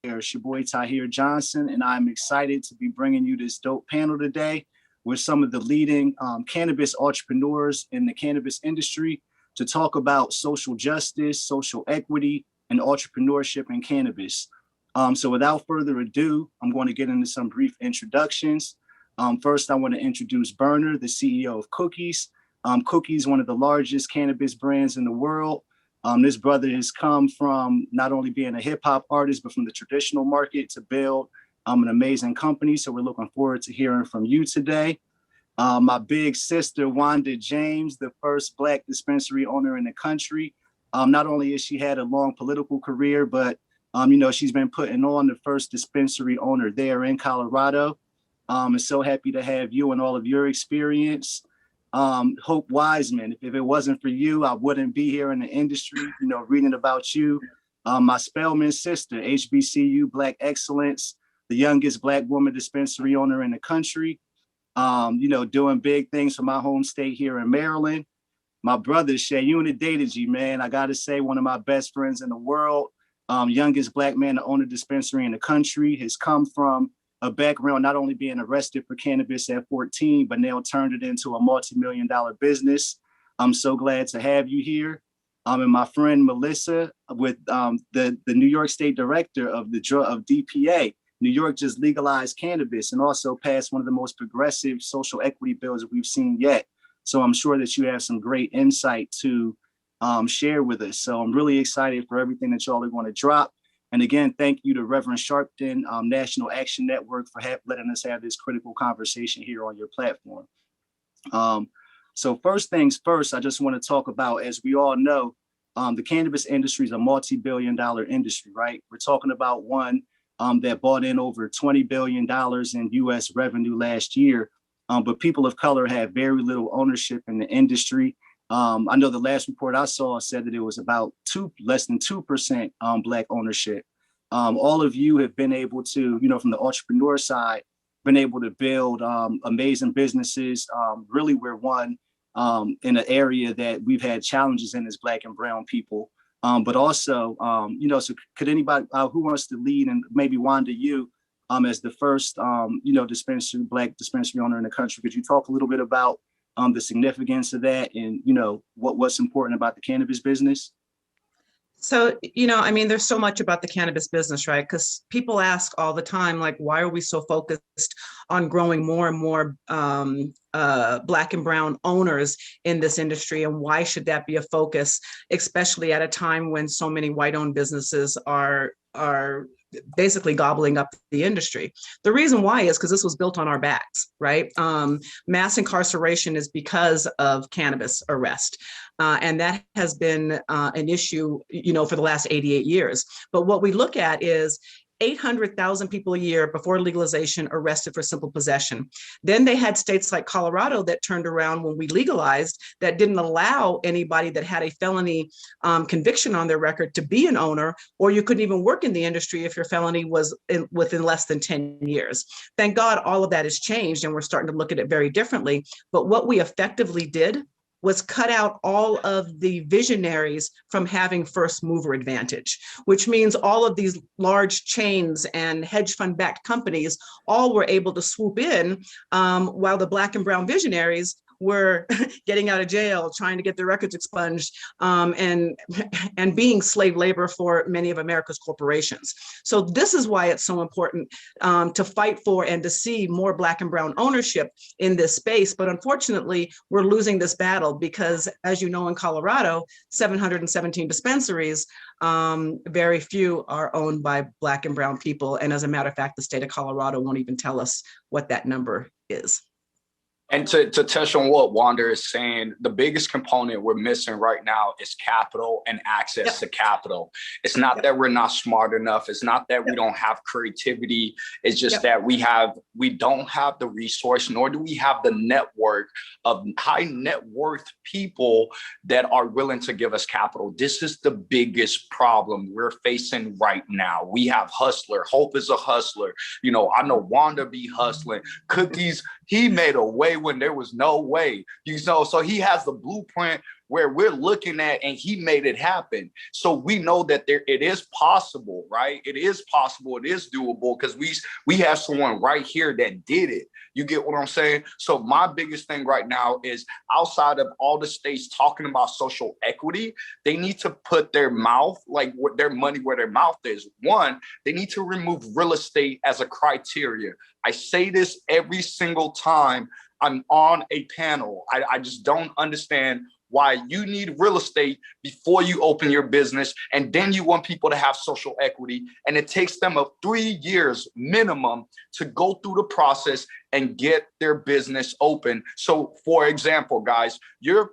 It's your boy Tahir Johnson, and I'm excited to be bringing you this dope panel today with some of the leading cannabis entrepreneurs in the cannabis industry to talk about social justice, social equity, and entrepreneurship in cannabis. So without further ado, I'm going to get into some brief introductions. First, I want to introduce Berner, the CEO of Cookies. Cookies, one of the largest cannabis brands in the world. This brother has come from not only being a hip hop artist, but from the traditional market to build an amazing company. So we're looking forward to hearing from you today. My big sister, Wanda James, the first Black dispensary owner in the country. Not only has she had a long political career, but she's been putting on the first dispensary owner there in Colorado. I'm so happy to have you and all of your experience. Hope Wiseman, if it wasn't for you, I wouldn't be here in the industry, reading about you. My Spelman sister, HBCU Black Excellence, the youngest Black woman dispensary owner in the country, doing big things for my home state here in Maryland. My brother, Shay, you in the data G, man. I got to say, one of my best friends in the world, youngest Black man to own a dispensary in the country, has come from a background not only being arrested for cannabis at 14, but now turned it into a multi-million-dollar business. I'm so glad to have you here. And my friend Melissa, with the New York State Director of DPA. New York just legalized cannabis and also passed one of the most progressive social equity bills that we've seen yet. So I'm sure that you have some great insight to share with us. So I'm really excited for everything that y'all are going to drop. And again, thank you to Reverend Sharpton, National Action Network, for letting us have this critical conversation here on your platform. So first things first, I just want to talk about, as we all know, the cannabis industry is a multi-billion-dollar industry, right? We're talking about one that brought in over $20 billion in US revenue last year. But people of color have very little ownership in the industry. I know the last report I saw said that it was about less than 2% Black ownership. All of you have been able to, from the entrepreneur side, been able to build amazing businesses. Really, we're one in an area that we've had challenges in as Black and brown people. But also, so could anybody who wants to lead, and maybe Wanda, you, as the first, Black dispensary owner in the country, could you talk a little bit about the significance of that and, what's important about the cannabis business? So, there's so much about the cannabis business, right? Because people ask all the time, like, why are we so focused on growing more and more Black and brown owners in this industry? And why should that be a focus, especially at a time when so many white-owned businesses are basically gobbling up the industry? The reason why is because this was built on our backs, right? Mass incarceration is because of cannabis arrest. And that has been an issue, for the last 88 years. But what we look at is 800,000 people a year before legalization arrested for simple possession. Then they had states like Colorado that turned around when we legalized that didn't allow anybody that had a felony conviction on their record to be an owner, or you couldn't even work in the industry if your felony was within less than 10 years. Thank God all of that has changed and we're starting to look at it very differently. But what we effectively did was cut out all of the visionaries from having first mover advantage, which means all of these large chains and hedge fund backed companies all were able to swoop in while the Black and brown visionaries were getting out of jail, trying to get their records expunged, and being slave labor for many of America's corporations. So this is why it's so important to fight for and to see more Black and brown ownership in this space. But unfortunately, we're losing this battle because, as you know, in Colorado, 717 dispensaries, very few are owned by Black and brown people. And as a matter of fact, the state of Colorado won't even tell us what that number is. And to touch on what Wanda is saying, the biggest component we're missing right now is capital and access to capital. It's not that we're not smart enough. It's not that we don't have creativity. It's just that we don't have the resource, nor do we have the network of high net worth people that are willing to give us capital. This is the biggest problem we're facing right now. We have hustler. Hope is a hustler. I know Wanda be hustling. Cookies, he made a way when there was no way, so he has the blueprint where we're looking at, and he made it happen. So we know that it is possible, right? It is possible. It is doable because we have someone right here that did it. You get what I'm saying? So my biggest thing right now is, outside of all the states talking about social equity, they need to put their mouth, like their money where their mouth is. One, they need to remove real estate as a criteria. I say this every single time I'm on a panel. I just don't understand why you need real estate before you open your business, and then you want people to have social equity, and it takes them 3 years minimum to go through the process and get their business open. So, for example, guys, you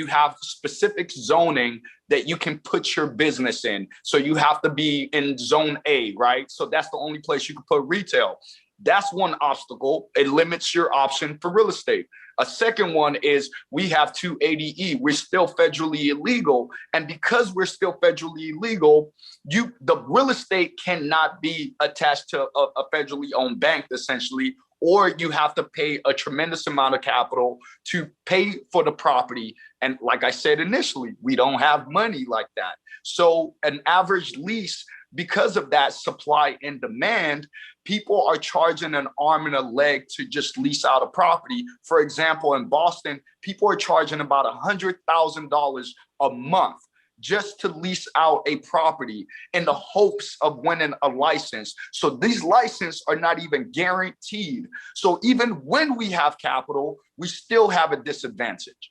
have specific zoning that you can put your business in. So you have to be in zone A, right? So that's the only place you can put retail. That's one obstacle. It limits your option for real estate. A second one is we have 280E. We're still federally illegal. And because we're still federally illegal, the real estate cannot be attached to a federally owned bank, essentially, or you have to pay a tremendous amount of capital to pay for the property. And like I said initially, we don't have money like that. So an average lease, because of that supply and demand, people are charging an arm and a leg to just lease out a property. For example, in Boston, people are charging about $100,000 a month just to lease out a property in the hopes of winning a license. So these licenses are not even guaranteed. So even when we have capital, we still have a disadvantage.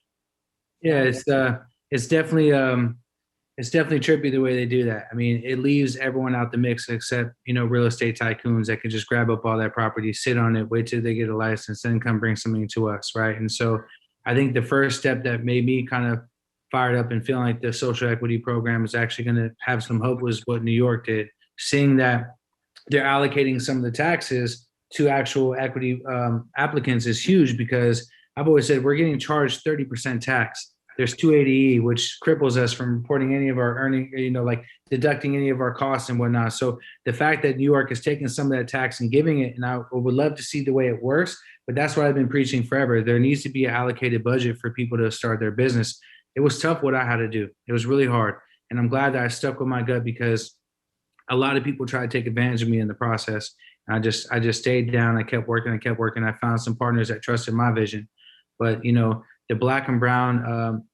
Yeah, it's definitely trippy the way they do that. I mean, it leaves everyone out the mix except, real estate tycoons that can just grab up all that property, sit on it, wait till they get a license, then come bring something to us, right? And so I think the first step that made me kind of fired up and feeling like the social equity program is actually going to have some hope was what New York did. Seeing that they're allocating some of the taxes to actual equity applicants is huge, because I've always said we're getting charged 30% tax. There's 280E, which cripples us from reporting any of our earning, like deducting any of our costs and whatnot. So the fact that New York has taken some of that tax and giving it, and I would love to see the way it works, but that's what I've been preaching forever. There needs to be an allocated budget for people to start their business. It was tough what I had to do. It was really hard. And I'm glad that I stuck with my gut, because a lot of people tried to take advantage of me in the process. And I just stayed down. I kept working. I found some partners that trusted my vision. But, the Black and brown,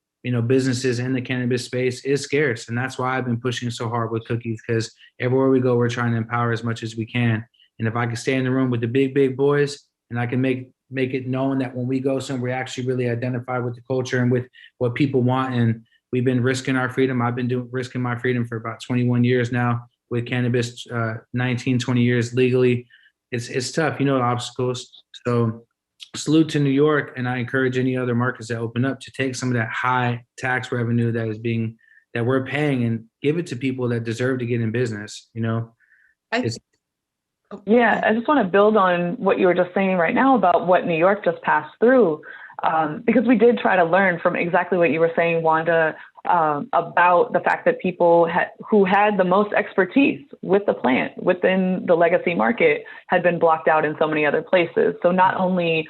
businesses in the cannabis space is scarce. And that's why I've been pushing so hard with Cookies, because everywhere we go, we're trying to empower as much as we can. And if I can stay in the room with the big boys, and I can make it known that when we go somewhere, we actually really identify with the culture and with what people want. And we've been risking our freedom. I've been risking my freedom for about 21 years now with cannabis, 19, 20 years legally. It's tough, obstacles. So salute to New York. And I encourage any other markets that open up to take some of that high tax revenue that we're paying and give it to people that deserve to get in business. Yeah, I just want to build on what you were just saying right now about what New York just passed through, because we did try to learn from exactly what you were saying, Wanda, about the fact that people who had the most expertise with the plant within the legacy market had been blocked out in so many other places. So not only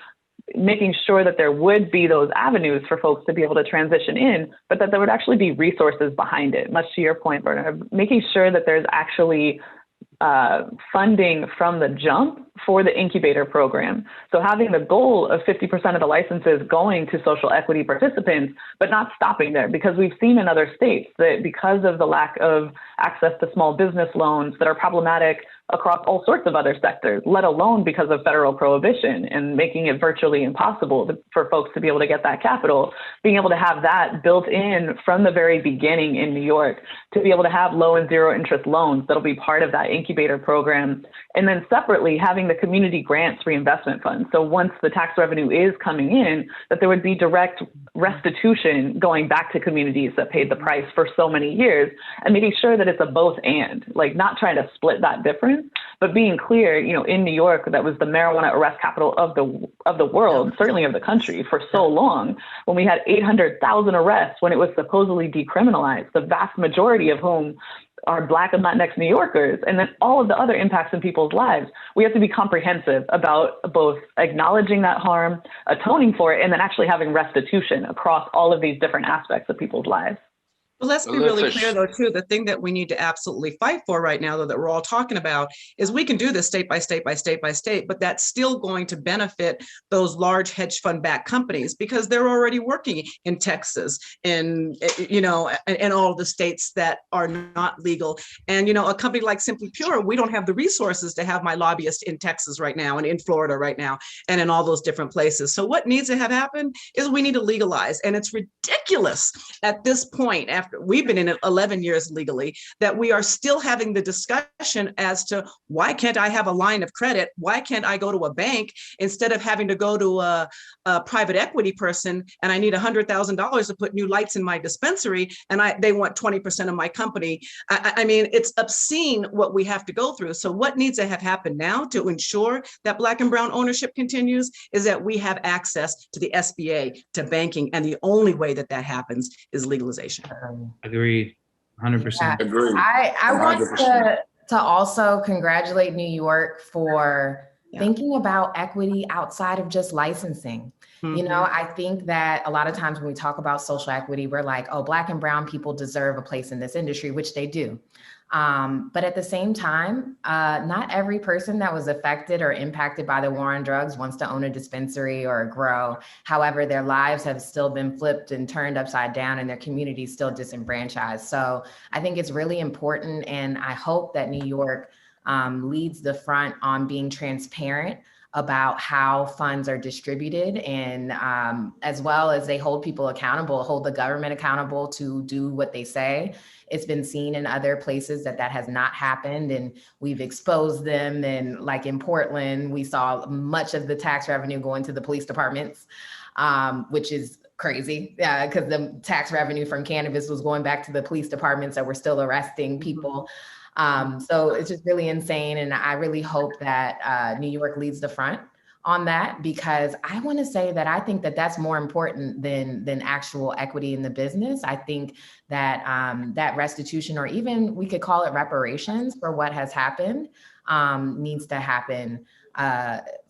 making sure that there would be those avenues for folks to be able to transition in, but that there would actually be resources behind it, much to your point, Bernard, making sure that there's actually funding from the jump for the incubator program. So having the goal of 50% of the licenses going to social equity participants, but not stopping there, because we've seen in other states that because of the lack of access to small business loans that are problematic across all sorts of other sectors, let alone because of federal prohibition and making it virtually impossible for folks to be able to get that capital, being able to have that built in from the very beginning in New York, to be able to have low and zero interest loans that'll be part of that incubator program. And then separately, having the community grants reinvestment fund. So once the tax revenue is coming in, that there would be direct restitution going back to communities that paid the price for so many years, and making sure that it's a both and, like not trying to split that difference, but being clear, in New York, that was the marijuana arrest capital of the world, certainly of the country, for so long, when we had 800,000 arrests when it was supposedly decriminalized, the vast majority of whom are Black and Latinx New Yorkers, and then all of the other impacts in people's lives. We have to be comprehensive about both acknowledging that harm, atoning for it, and then actually having restitution across all of these different aspects of people's lives. Well, let's be really clear, though, too. The thing that we need to absolutely fight for right now, though, that we're all talking about, is we can do this state by state by state by state, but that's still going to benefit those large hedge fund backed companies, because they're already working in Texas and, in all the states that are not legal. And, a company like Simply Pure, we don't have the resources to have my lobbyist in Texas right now and in Florida right now and in all those different places. So what needs to have happened is we need to legalize. And it's ridiculous at this point, after after we've been in it 11 years legally, that we are still having the discussion as to why can't I have a line of credit? Why can't I go to a bank instead of having to go to a private equity person and I need $100,000 to put new lights in my dispensary and they want 20% of my company. I mean, it's obscene what we have to go through. So what needs to have happened now to ensure that Black and brown ownership continues is that we have access to the SBA, to banking, and the only way that that happens is legalization. Agreed. 100%. Agreed. I want 100%. to also congratulate New York for thinking about equity outside of just licensing. You know, I think that a lot of times when we talk about social equity, we're like, oh, Black and brown people deserve a place in this industry, which they do. But at the same time, not every person that was affected or impacted by the war on drugs wants to own a dispensary or a grow. However, their lives have still been flipped and turned upside down and their community is still disenfranchised. So I think it's really important. And I hope that New York leads the front on being transparent about how funds are distributed, and as well as they hold people accountable, hold the government accountable to do what they say. It's been seen in other places that has not happened, and we've exposed them. And like in Portland, we saw much of the tax revenue going to the police departments, which is crazy because the tax revenue from cannabis was going back to the police departments that were still arresting people. So it's just really insane. And I really hope that New York leads the front on that, because I want to say that I think that that's more important than actual equity in the business. I think that that restitution, or even we could call it reparations for what has happened, needs to happen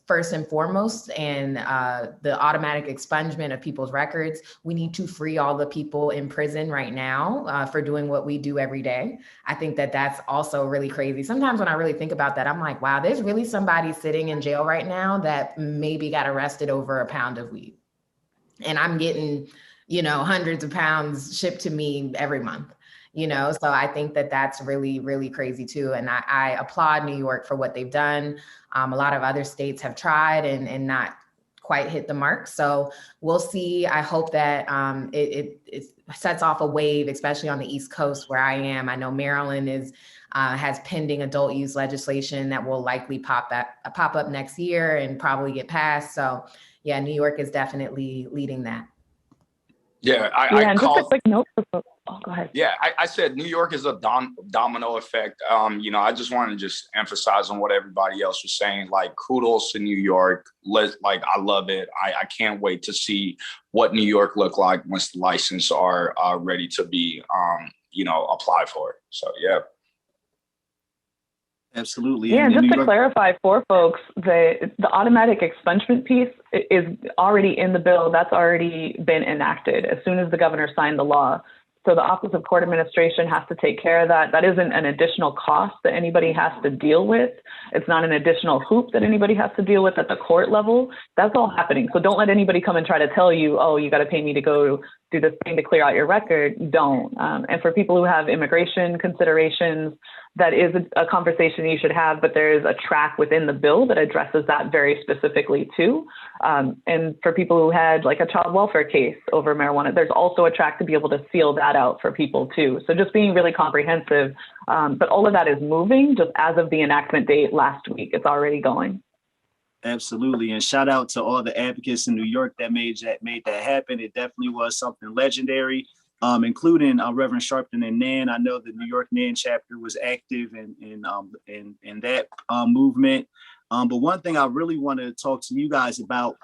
first and foremost. And the automatic expungement of people's records. We need to free all the people in prison right now for doing what we do every day. I think that that's also really crazy. Sometimes when I really think about that, I'm like, wow, there's really somebody sitting in jail right now that maybe got arrested over a pound of weed. And I'm getting, you know, hundreds of pounds shipped to me every month. You know, so I think that that's really, really crazy too. And I applaud New York for what they've done. A lot of other states have tried and not quite hit the mark. So we'll see. I hope that it sets off a wave, especially on the East Coast where I am. I know Maryland has pending adult use legislation that will likely pop up next year and probably get passed. So yeah, New York is definitely leading that. Yeah, and just a quick note. Oh, go ahead. Yeah, I said New York is a domino effect. You know, I just want to just emphasize on what everybody else was saying. Like, kudos to New York. I love it. I can't wait to see what New York look like once the license are ready to be, applied for. So yeah. Absolutely. Yeah, and just to clarify for folks, the automatic expungement piece is already in the bill. That's already been enacted as soon as the governor signed the law. So the Office of Court Administration has to take care of that. That isn't an additional cost that anybody has to deal with. It's not an additional hoop that anybody has to deal with at the court level. That's all happening. So don't let anybody come and try to tell you, oh, you got to pay me to go do this thing to clear out your record. Don't. And for people who have immigration considerations, that is a conversation you should have, but there is a track within the bill that addresses that very specifically too. And for people who had like a child welfare case over marijuana, there's also a track to be able to seal that out for people too. So just being really comprehensive, but all of that is moving just as of the enactment date last week. It's already going. Absolutely. And shout out to all the advocates in New York that made that happen. It definitely was something legendary. Including Reverend Sharpton and NAN. I know the New York NAN chapter was active in that movement. But one thing I really want to talk to you guys about,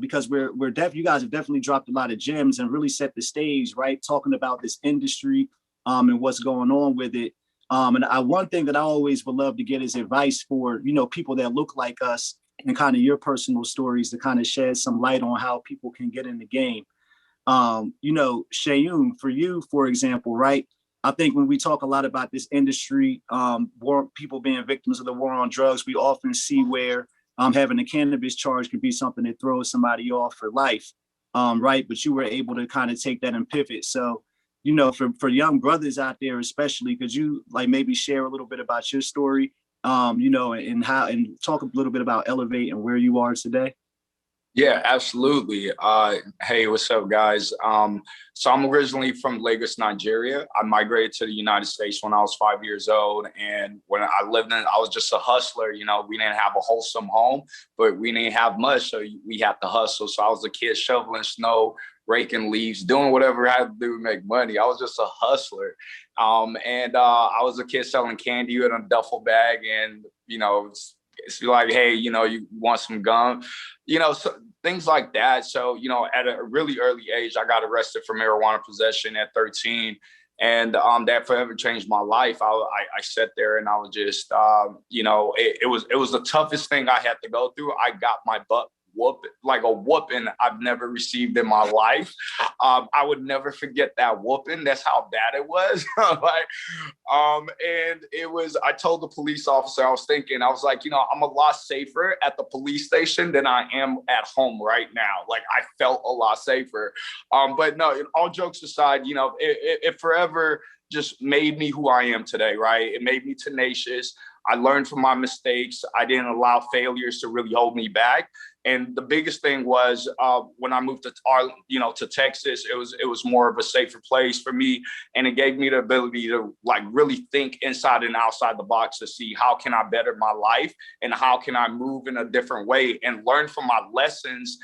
because you guys have definitely dropped a lot of gems and really set the stage, right? Talking about this industry and what's going on with it. And one thing that I always would love to get is advice for, people that look like us and kind of your personal stories to kind of shed some light on how people can get in the game. Shayun, for you, for example, right? I think when we talk a lot about this industry, people being victims of the war on drugs, we often see where having a cannabis charge could be something that throws somebody off for life, right? But you were able to kind of take that and pivot. So, for young brothers out there, especially, could you maybe share a little bit about your story, and talk a little bit about Elevate and where you are today? Yeah, absolutely. Hey, what's up, guys? So I'm originally from Lagos, Nigeria. I migrated to the United States when I was 5 years old. And when I lived in, I was just a hustler. You know, we didn't have a wholesome home, but we didn't have much. So we had to hustle. So I was a kid shoveling snow, raking leaves, doing whatever I had to do to make money. I was just a hustler. I was a kid selling candy in a duffel bag. And, you know, it's like, hey, you know, you want some gum, you know, so things like that. So, you know, at a really early age, I got arrested for marijuana possession at 13. And that forever changed my life. I sat there and I was just, you know, it was the toughest thing I had to go through. I got my butt whooping, like a whooping I've never received in my life. I would never forget that whooping. That's how bad it was. And it was, I told the police officer, I was like, you know, I'm a lot safer at the police station than I am at home right now. Like I felt a lot safer. But no, all jokes aside, you know, it forever just made me who I am today, right? It made me tenacious. I learned from my mistakes. I didn't allow failures to really hold me back. And the biggest thing was when I moved to Texas, it was more of a safer place for me, and it gave me the ability to like really think inside and outside the box to see how can I better my life and how can I move in a different way and learn from my lessons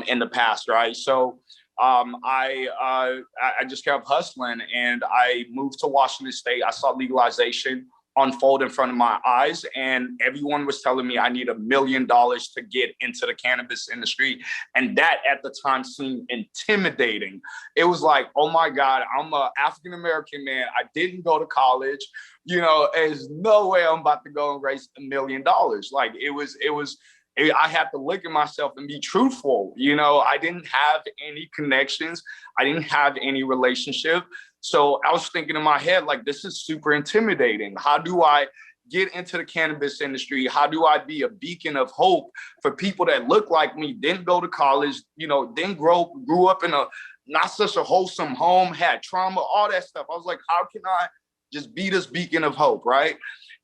in the past, right? So I just kept hustling, and I moved to Washington State. I saw legalization unfold in front of my eyes, and everyone was telling me I need $1 million to get into the cannabis industry, and that at the time seemed intimidating. It was like, oh my God, I'm an African American man, I didn't go to college, you know, there's no way I'm about to go and raise $1 million. Like I had to look at myself and be truthful. You know, I didn't have any connections, I didn't have any relationship. So I was thinking in my head, like, this is super intimidating. How do I get into the cannabis industry? How do I be a beacon of hope for people that look like me, didn't go to college, you know, didn't grew up in a not such a wholesome home, had trauma, all that stuff. I was like, how can I just be this beacon of hope, right?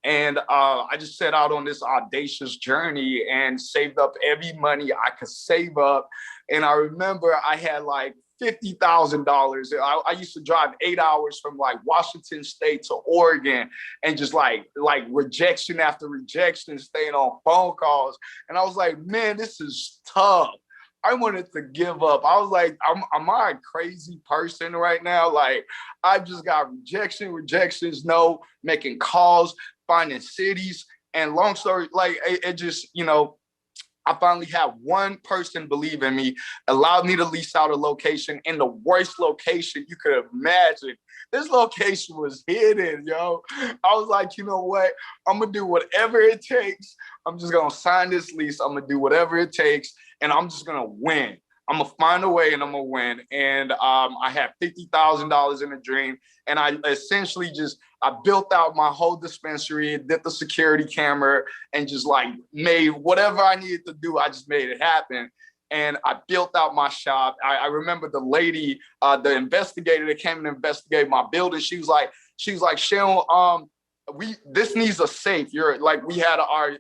And I just set out on this audacious journey and saved up every money I could save up. And I remember I had like $50,000. I used to drive 8 hours from like Washington State to Oregon, and just like rejection after rejection, staying on phone calls. And I was like, man, this is tough. I wanted to give up. I was like, am I a crazy person right now? Like, I just got rejections, no, making calls, finding cities. And long story, like it just, you know, I finally had one person believe in me, allowed me to lease out a location in the worst location you could imagine. This location was hidden, yo. I was like, you know what? I'm gonna do whatever it takes. I'm just gonna sign this lease. I'm gonna do whatever it takes, and I'm just gonna win. I'm gonna find a way and I'm gonna win. And I had $50,000 in a dream, and I essentially I built out my whole dispensary, did the security camera, and just like made whatever I needed to do. I just made it happen. And I built out my shop. I remember the lady, the investigator that came and investigated my building. She was like, Sharon, this needs a safe. We had our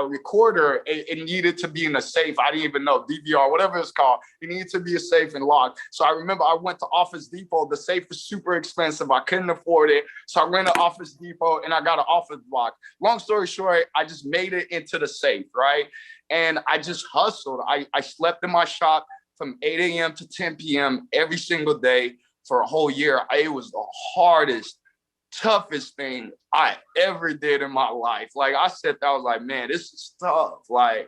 recorder. It needed to be in a safe. I didn't even know, DVR, whatever it's called. It needed to be a safe and locked. So I remember I went to Office Depot. The safe was super expensive. I couldn't afford it. So I ran to Office Depot and I got an office block. Long story short, I just made it into the safe, right? And I just hustled. I slept in my shop from 8 a.m. to 10 p.m. every single day for a whole year. It was the hardest, toughest thing I ever did in my life. Like I said, I was like, man, this is tough. Like,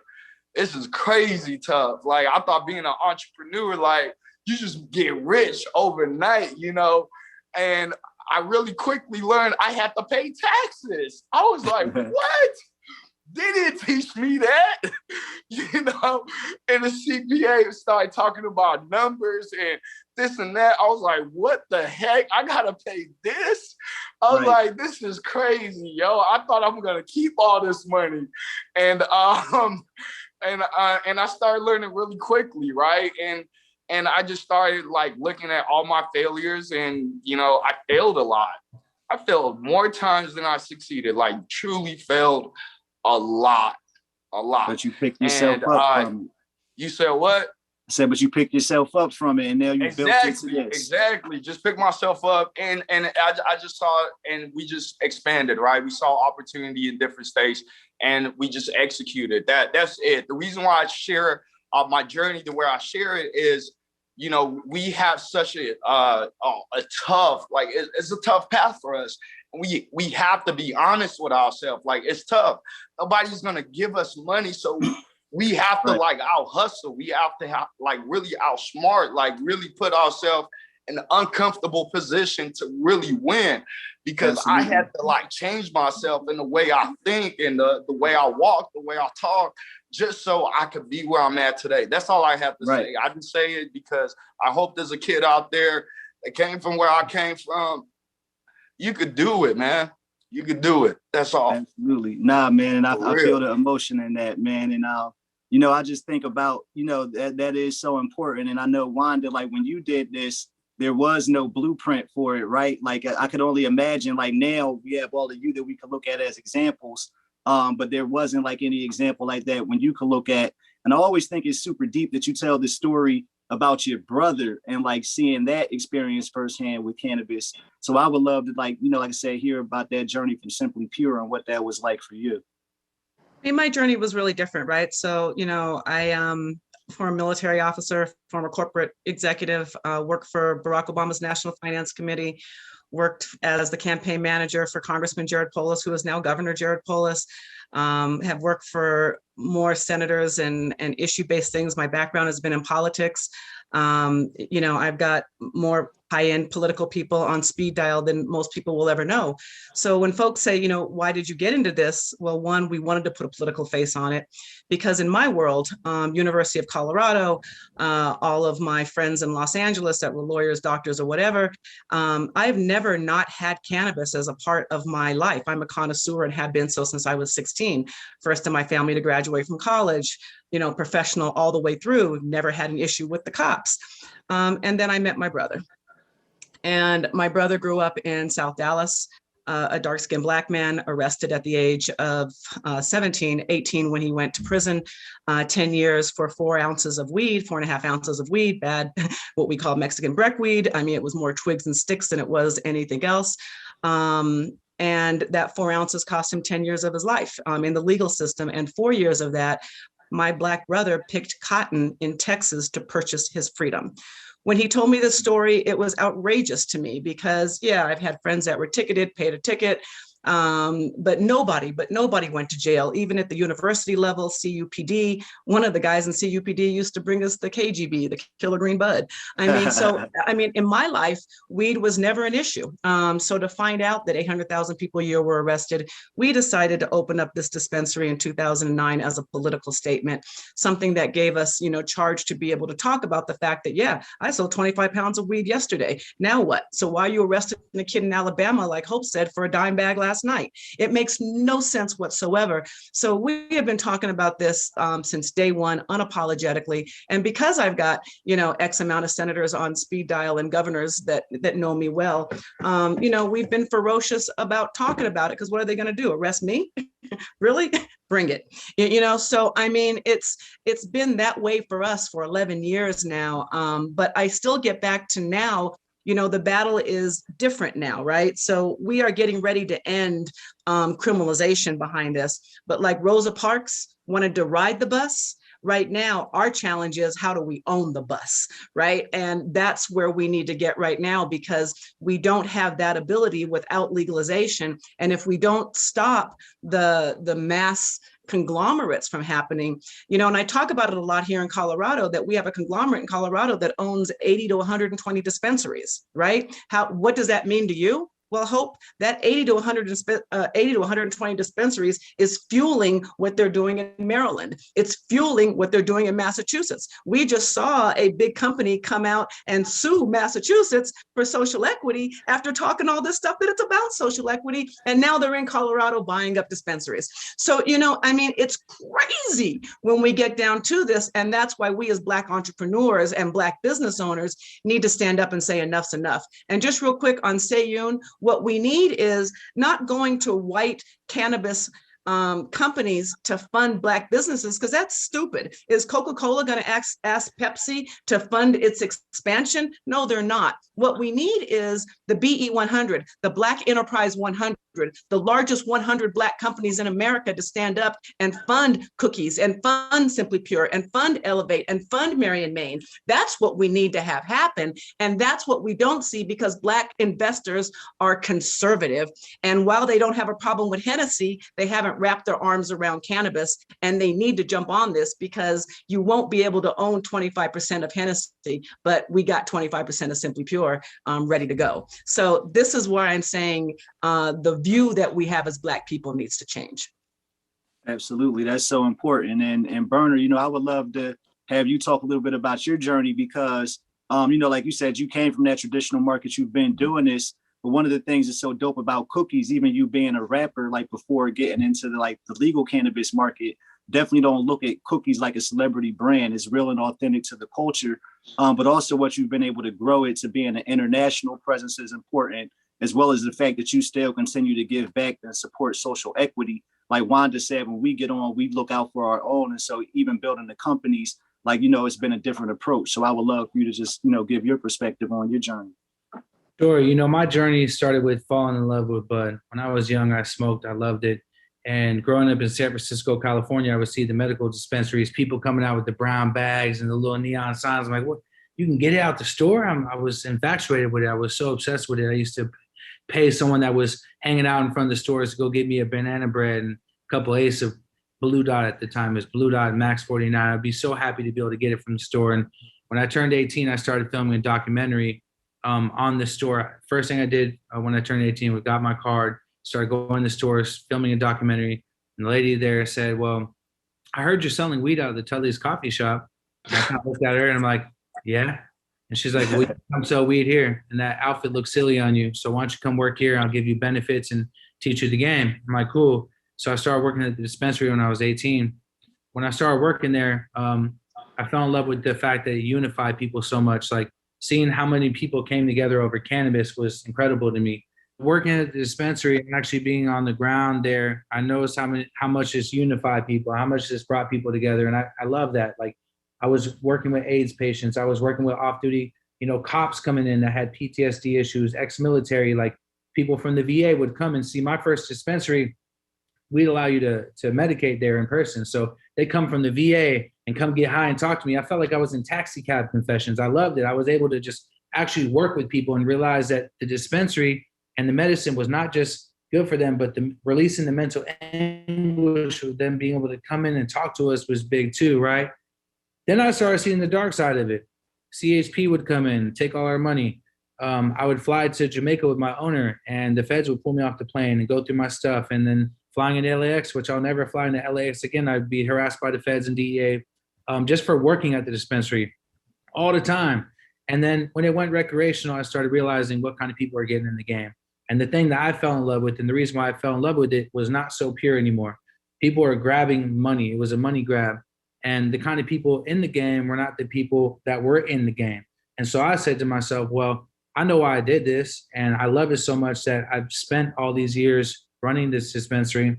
this is crazy tough. Like, I thought being an entrepreneur, like, you just get rich overnight, you know? And I really quickly learned I had to pay taxes. I was like, what? They didn't teach me that, you know? And the CPA started talking about numbers and this and that. I was like, what the heck? I gotta pay this? I was like, this is crazy, yo. I thought I'm gonna keep all this money. And I started learning really quickly, right? And I just started like looking at all my failures, and you know, I failed a lot. I failed more times than I succeeded, like truly failed a lot. But you picked yourself up from You said what? I said, but you picked yourself up from it, and now you built into this. Exactly. Just pick myself up, and I just saw it, and we just expanded, right? We saw opportunity in different states, and we just executed. That's it. The reason why I share my journey to where I share it is, you know, we have such a tough, like it's a tough path for us. We have to be honest with ourselves. Like, it's tough. Nobody's gonna give us money, so we have to like out hustle. We have to have like really outsmart, like really put ourselves in an uncomfortable position to really win. Because I had to like change myself in the way I think and the way I walk, the way I talk, just so I could be where I'm at today. That's all I have to say. I didn't say it because I hope there's a kid out there that came from where I came from. You could do it, man. You could do it. That's all. Absolutely. Nah, man. And I feel the emotion in that, man. And you know, I just think about, you know, that is so important. And I know, Wanda, like when you did this, there was no blueprint for it, right? Like I could only imagine, like now we have all of you that we could look at as examples, but there wasn't like any example like that when you could look at. And I always think it's super deep that you tell this story about your brother and like seeing that experience firsthand with cannabis. So I would love to, like, you know, like I said, hear about that journey from Simply Pure and what that was like for you. I mean, my journey was really different, right? So, you know, I former military officer, former corporate executive, worked for Barack Obama's National Finance Committee, worked as the campaign manager for Congressman Jared Polis, who is now Governor Jared Polis, have worked for more senators and issue-based things. My background has been in politics. You know, I've got more high-end political people on speed dial than most people will ever know. So when folks say, you know, why did you get into this? Well, one, we wanted to put a political face on it because in my world, University of Colorado, all of my friends in Los Angeles that were lawyers, doctors, or whatever, I've never not had cannabis as a part of my life. I'm a connoisseur and have been so since I was 16. First in my family to graduate from college, you know, professional all the way through, never had an issue with the cops. And then I met my brother. And my brother grew up in South Dallas, a dark-skinned Black man, arrested at the age of 18 when he went to prison, 10 years for 4 ounces of weed, 4.5 ounces of weed, bad, what we call Mexican breckweed. I mean, it was more twigs and sticks than it was anything else. And that 4 ounces cost him 10 years of his life in the legal system. And 4 years of that, my Black brother picked cotton in Texas to purchase his freedom. When he told me this story, it was outrageous to me because, yeah, I've had friends that were ticketed, paid a ticket, but nobody went to jail, even at the university level, CUPD. One of the guys in CUPD used to bring us the KGB, the Killer Green Bud. I mean, so, I mean, in my life, weed was never an issue. So to find out that 800,000 people a year were arrested, we decided to open up this dispensary in 2009 as a political statement, something that gave us, you know, charge to be able to talk about the fact that, yeah, I sold 25 pounds of weed yesterday. Now what? So why are you arresting a kid in Alabama, like Hope said, for a dime bag last night? It makes no sense whatsoever. So we have been talking about this since day one, unapologetically. And because I've got, you know, X amount of senators on speed dial and governors that know me well, you know, we've been ferocious about talking about it because what are they going to do? Arrest me? Really? Bring it. You know, so I mean, it's been that way for us for 11 years now. But I still get back to now, you know, the battle is different now, right? So we are getting ready to end criminalization behind this. But like Rosa Parks wanted to ride the bus, right now, our challenge is how do we own the bus, right? And that's where we need to get right now because we don't have that ability without legalization. And if we don't stop the mass conglomerates from happening, you know, and I talk about it a lot here in Colorado, that we have a conglomerate in Colorado that owns 80 to 120 dispensaries, right? What does that mean to you? Well, Hope, that 80 to 120 dispensaries is fueling what they're doing in Maryland. It's fueling what they're doing in Massachusetts. We just saw a big company come out and sue Massachusetts for social equity after talking all this stuff that it's about social equity. And now they're in Colorado buying up dispensaries. So, you know, I mean, it's crazy when we get down to this. And that's why we as Black entrepreneurs and Black business owners need to stand up and say enough's enough. And just real quick on Sayun, what we need is not going to white cannabis companies to fund Black businesses, because that's stupid. Is Coca-Cola going to ask Pepsi to fund its expansion? No, they're not. What we need is the BE 100, the Black Enterprise 100, the largest 100 Black companies in America to stand up and fund Cookies and fund Simply Pure and fund Elevate and fund Mary & Main. That's what we need to have happen. And that's what we don't see, because Black investors are conservative. And while they don't have a problem with Hennessy, they haven't wrapped their arms around cannabis, and they need to jump on this, because you won't be able to own 25% of Hennessy, but we got 25% of Simply Pure ready to go. So this is where I'm saying the view that we have as Black people needs to change. Absolutely, that's so important. And Berner, you know, I would love to have you talk a little bit about your journey, because you know, like you said, you came from that traditional market, you've been doing this. But one of the things that's so dope about Cookies, even you being a rapper, like before getting into the legal cannabis market, definitely don't look at Cookies like a celebrity brand. It's real and authentic to the culture. But also what you've been able to grow it to being an international presence is important, as well as the fact that you still continue to give back and support social equity. Like Wanda said, when we get on, we look out for our own. And so even building the companies, like, you know, it's been a different approach. So I would love for you to just, you know, give your perspective on your journey. Sure. You know, my journey started with falling in love with bud. When I was young, I smoked. I loved it. And growing up in San Francisco, California, I would see the medical dispensaries, people coming out with the brown bags and the little neon signs. I'm like, what? You can get it out the store? I was infatuated with it. I was so obsessed with it. I used to pay someone that was hanging out in front of the stores to go get me a banana bread and a couple ace of Blue Dot at the time. It was Blue Dot and Max 49. I'd be so happy to be able to get it from the store. And when I turned 18, I started filming a documentary on the store. First thing I did when I turned 18 was got my card, started going to stores, filming a documentary. And the lady there said, well, I heard you're selling weed out of the Tully's coffee shop. And I kind of looked at her and I'm like, yeah. And she's like, well, you come sell weed here. And that outfit looks silly on you. So why don't you come work here? I'll give you benefits and teach you the game. I'm like, cool. So I started working at the dispensary when I was 18. When I started working there, I fell in love with the fact that it unified people so much. Like, seeing how many people came together over cannabis was incredible to me. Working at the dispensary and actually being on the ground there, I noticed how much this unified people, how much this brought people together. And I love that. Like, I was working with AIDS patients. I was working with off-duty, you know, cops coming in that had PTSD issues, ex-military, like people from the VA would come and see my first dispensary. We'd allow you to medicate there in person. So they come from the VA and come get high and talk to me. I felt like I was in taxi cab confessions. I loved it. I was able to just actually work with people and realize that the dispensary and the medicine was not just good for them, but releasing the mental anguish of them being able to come in and talk to us was big too, right? Then I started seeing the dark side of it. CHP would come in, take all our money. I would fly to Jamaica with my owner, and the feds would pull me off the plane and go through my stuff. And then flying in LAX, which I'll never fly into LAX again. I'd be harassed by the feds and DEA just for working at the dispensary all the time. And then when it went recreational, I started realizing what kind of people are getting in the game. And the thing that I fell in love with, and the reason why I fell in love with it, was not so pure anymore. People are grabbing money. It was a money grab. And the kind of people in the game were not the people that were in the game. And so I said to myself, well, I know why I did this. And I love it so much that I've spent all these years running this dispensary.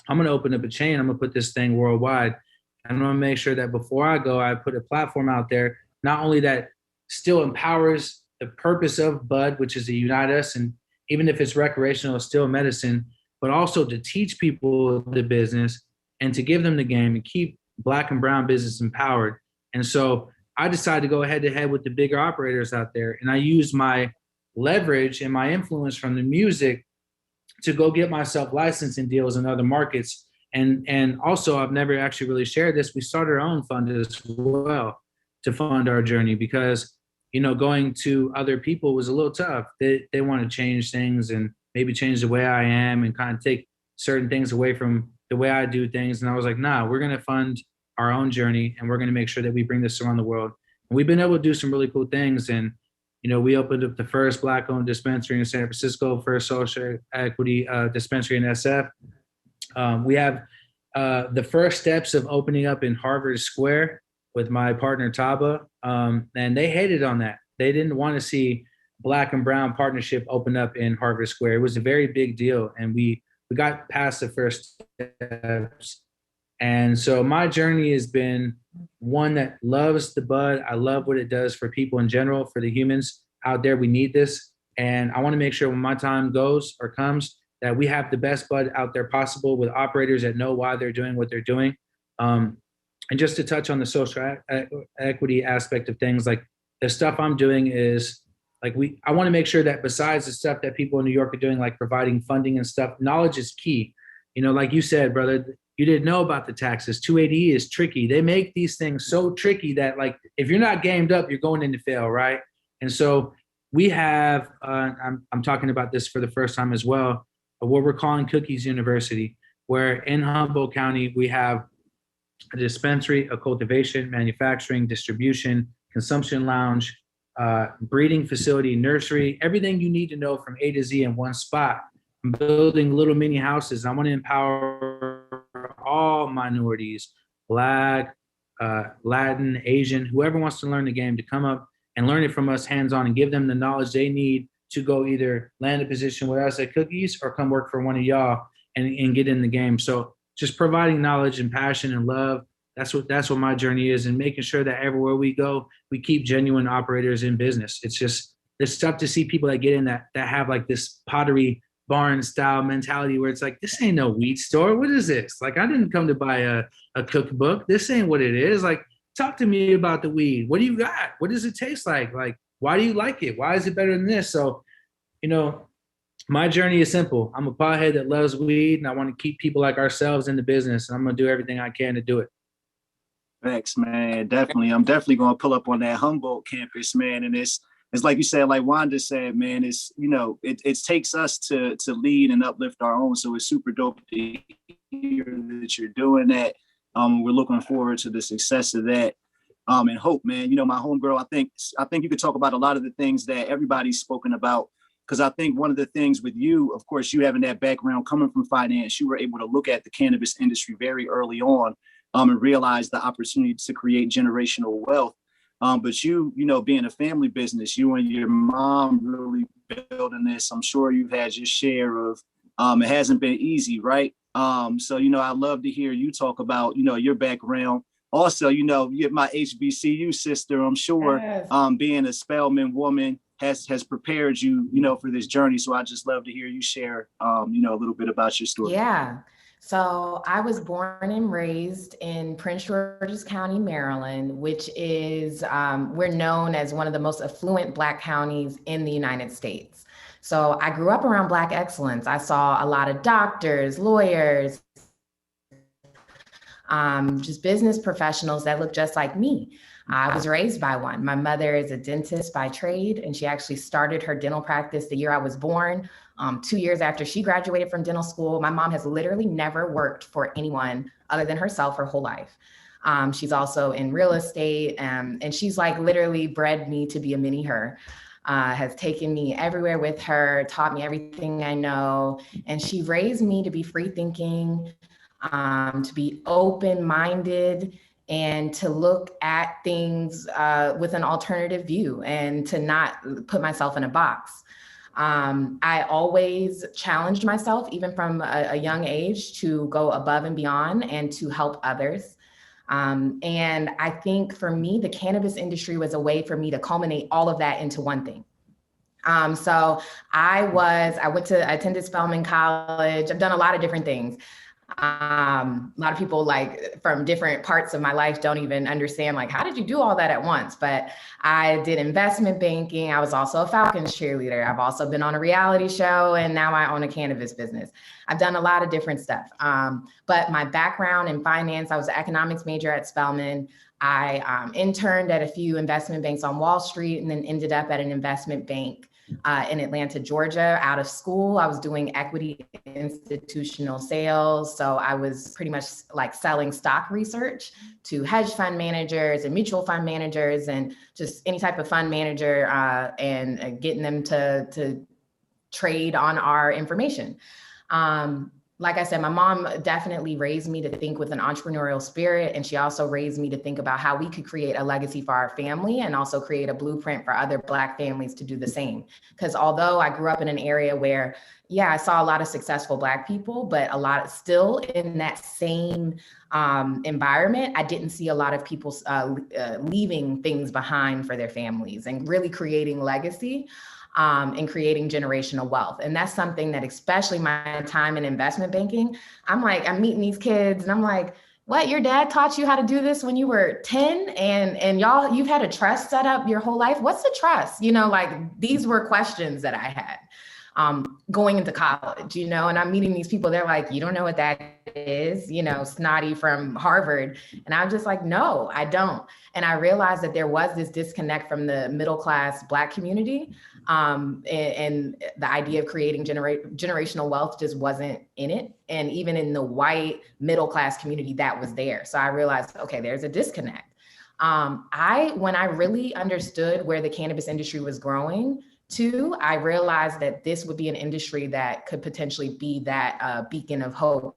I'm going to open up a chain. I'm going to put this thing worldwide. I'm going to make sure that before I go, I put a platform out there, not only that still empowers the purpose of bud, which is to unite us. And even if it's recreational, it's still medicine, but also to teach people the business and to give them the game and keep Black and brown business empowered. And so I decided to go head to head with the bigger operators out there. And I used my leverage and my influence from the music to go get myself licensing deals in other markets. And also, I've never actually really shared this. We started our own fund as well to fund our journey because, you know, going to other people was a little tough. They want to change things and maybe change the way I am and kind of take certain things away from the way I do things. And I was like, nah, we're going to fund our own journey and we're going to make sure that we bring this around the world. And we've been able to do some really cool things. And, you know, we opened up the first Black-owned dispensary in San Francisco, first social equity dispensary in SF. We have the first steps of opening up in Harvard Square with my partner Taba, and they hated on that. They didn't want to see Black and brown partnership open up in Harvard Square. It was a very big deal, and we we got past the first steps. And so my journey has been one that loves the bud. I love what it does for people in general, for the humans out there. We need this. And I want to make sure when my time goes or comes that we have the best bud out there possible with operators that know why they're doing what they're doing. And just to touch on the social equity aspect of things, like the stuff I'm doing is like I want to make sure that besides the stuff that people in New York are doing, like providing funding and stuff, knowledge is key. You know, like you said, brother, you didn't know about the taxes. 280E is tricky. They make these things so tricky that like if you're not gamed up, you're going in to fail, right? And so we have, I'm talking about this for the first time as well, what we're calling Cookies University, where in Humboldt County, we have a dispensary, a cultivation, manufacturing, distribution, consumption lounge, breeding facility, nursery, everything you need to know from A to Z in one spot. I'm building little mini houses. I want to empower all minorities, Black, Latin, Asian, whoever wants to learn the game to come up and learn it from us hands-on and give them the knowledge they need to go either land a position with us at Cookies or come work for one of y'all and get in the game. So just providing knowledge and passion and love, that's what my journey is, and making sure that everywhere we go, we keep genuine operators in business. It's tough to see people that get in that have like this Pottery Barn style mentality where it's like, this ain't no weed store. What is this? Like, I didn't come to buy a cookbook. This ain't what it is. Like, talk to me about the weed. What do you got? What does it taste like? Like, why do you like it? Why is it better than this? So, you know, my journey is simple. I'm a pothead that loves weed, and I want to keep people like ourselves in the business. And I'm going to do everything I can to do it. Thanks, man. Definitely. I'm definitely going to pull up on that Humboldt campus, man. And it's like you said, like Wanda said, man, it's, you know, it takes us to lead and uplift our own. So it's super dope to hear that you're doing that. We're looking forward to the success of that. And hope, man, you know, my homegirl, I think you could talk about a lot of the things that everybody's spoken about. Because I think one of the things with you, of course, you having that background coming from finance, you were able to look at the cannabis industry very early on and realize the opportunity to create generational wealth. But you know, being a family business, you and your mom really building this. I'm sure you've had your share of, it hasn't been easy, right? So, you know, I love to hear you talk about, you know, your background. Also, you know, you have my HBCU sister, I'm sure, yes. Being a Spelman woman has prepared you, you know, for this journey. So I just love to hear you share, you know, a little bit about your story. Yeah. So I was born and raised in Prince George's County, Maryland, which is, we're known as one of the most affluent Black counties in the United States. So I grew up around Black excellence. I saw a lot of doctors, lawyers, just business professionals that look just like me. I was raised by one. My mother is a dentist by trade, and she actually started her dental practice the year I was born. 2 years after she graduated from dental school. My mom has literally never worked for anyone other than herself her whole life. She's also in real estate, and she's like literally bred me to be a mini her. Has taken me everywhere with her, taught me everything I know, and she raised me to be free thinking, to be open-minded, and to look at things with an alternative view and to not put myself in a box. I always challenged myself, even from a young age, to go above and beyond and to help others. And I think for me, the cannabis industry was a way for me to culminate all of that into one thing. So I attended Spelman College. I've done a lot of different things. A lot of people like from different parts of my life don't even understand, like, how did you do all that at once? But I did investment banking. I was also a Falcons cheerleader. I've also been on a reality show, and now I own a cannabis business. I've done a lot of different stuff. But my background in finance, I was an economics major at Spelman. I interned at a few investment banks on Wall Street and then ended up at an investment bank in Atlanta, Georgia. Out of school, I was doing equity institutional sales. So I was pretty much like selling stock research to hedge fund managers and mutual fund managers and just any type of fund manager and getting them to trade on our information. like I said, my mom definitely raised me to think with an entrepreneurial spirit. And she also raised me to think about how we could create a legacy for our family and also create a blueprint for other Black families to do the same. Because although I grew up in an area where, yeah, I saw a lot of successful Black people, but a lot still in that same environment, I didn't see a lot of people leaving things behind for their families and really creating legacy. And creating generational wealth. And that's something that, especially my time in investment banking, I'm meeting these kids and I'm like, what, your dad taught you how to do this when you were 10 and y'all, you've had a trust set up your whole life? What's the trust? These were questions that I had going into college, and I'm meeting these people, they're like, you don't know what that is, Snotty from Harvard. And I'm just like, no, I don't. And I realized that there was this disconnect from the middle-class Black community. And the idea of creating generational wealth just wasn't in it. And even in the white middle-class community, that was there. So I realized, okay, there's a disconnect. When I really understood where the cannabis industry was growing to, I realized that this would be an industry that could potentially be that beacon of hope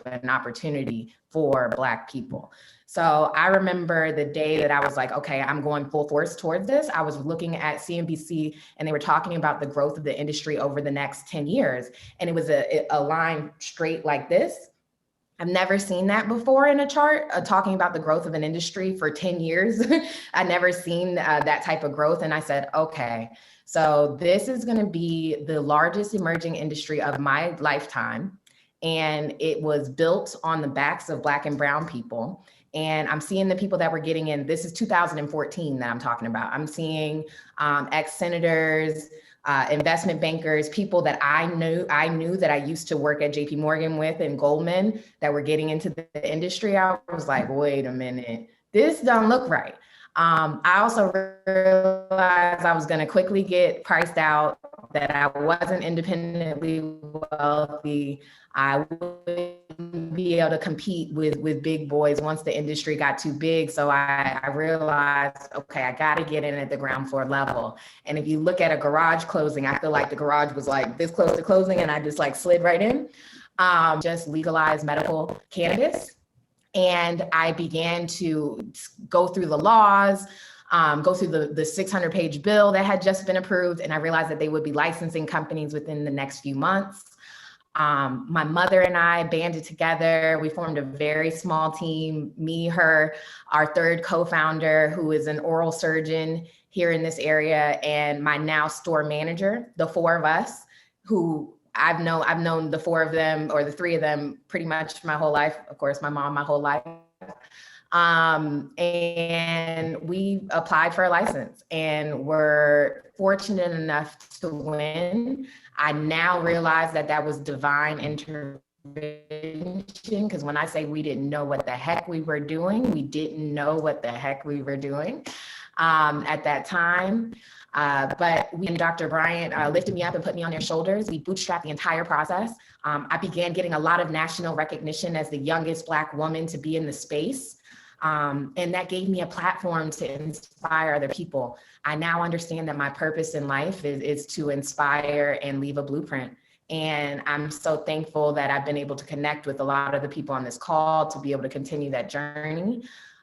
and opportunity for Black people. So I remember the day that I was like, okay, I'm going full force towards this. I was looking at CNBC and they were talking about the growth of the industry over the next 10 years. And it was a line straight like this. I've never seen that before in a chart, talking about the growth of an industry for 10 years. I've never seen that type of growth. And I said, okay, so this is going to be the largest emerging industry of my lifetime. And it was built on the backs of Black and brown people. And I'm seeing the people that were getting in. This is 2014 that I'm talking about. I'm seeing ex-senators, investment bankers, people that I knew that I used to work at JP Morgan with and Goldman that were getting into the industry. I was like, wait a minute, this don't look right. I also realized I was going to quickly get priced out, that I wasn't independently wealthy. I wouldn't be able to compete with big boys once the industry got too big. So I realized, okay, I got to get in at the ground floor level. And if you look at a garage closing, I feel like the garage was like this close to closing and I just like slid right in. Just legalized medical cannabis. And I began to go through the laws, go through the 600-page bill that had just been approved. And I realized that they would be licensing companies within the next few months. My mother and I banded together. We formed a very small team, me, her, our third co-founder, who is an oral surgeon here in this area, and my now store manager, the four of us who I've known the four of them or the three of them pretty much my whole life. Of course, my mom, my whole life. And we applied for a license and were fortunate enough to win. I now realize that that was divine intervention, because when I say we didn't know what the heck we were doing, we didn't know what the heck we were doing at that time. But we and Dr. Bryant lifted me up and put me on their shoulders. We bootstrapped the entire process. I began getting a lot of national recognition as the youngest Black woman to be in the space. And that gave me a platform to inspire other people. I now understand that my purpose in life is to inspire and leave a blueprint. And I'm so thankful that I've been able to connect with a lot of the people on this call to be able to continue that journey.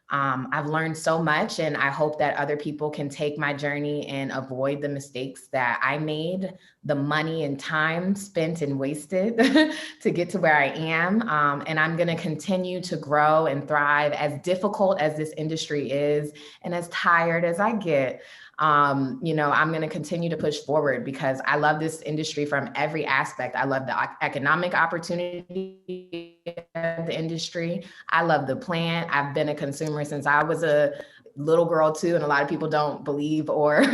I've learned so much, and I hope that other people can take my journey and avoid the mistakes that I made, the money and time spent and wasted to get to where I am. And I'm going to continue to grow and thrive, as difficult as this industry is and as tired as I get. I'm going to continue to push forward because I love this industry from every aspect. I love the economic opportunity of the industry. I love the plant. I've been a consumer since I was a little girl too. And a lot of people don't believe, or,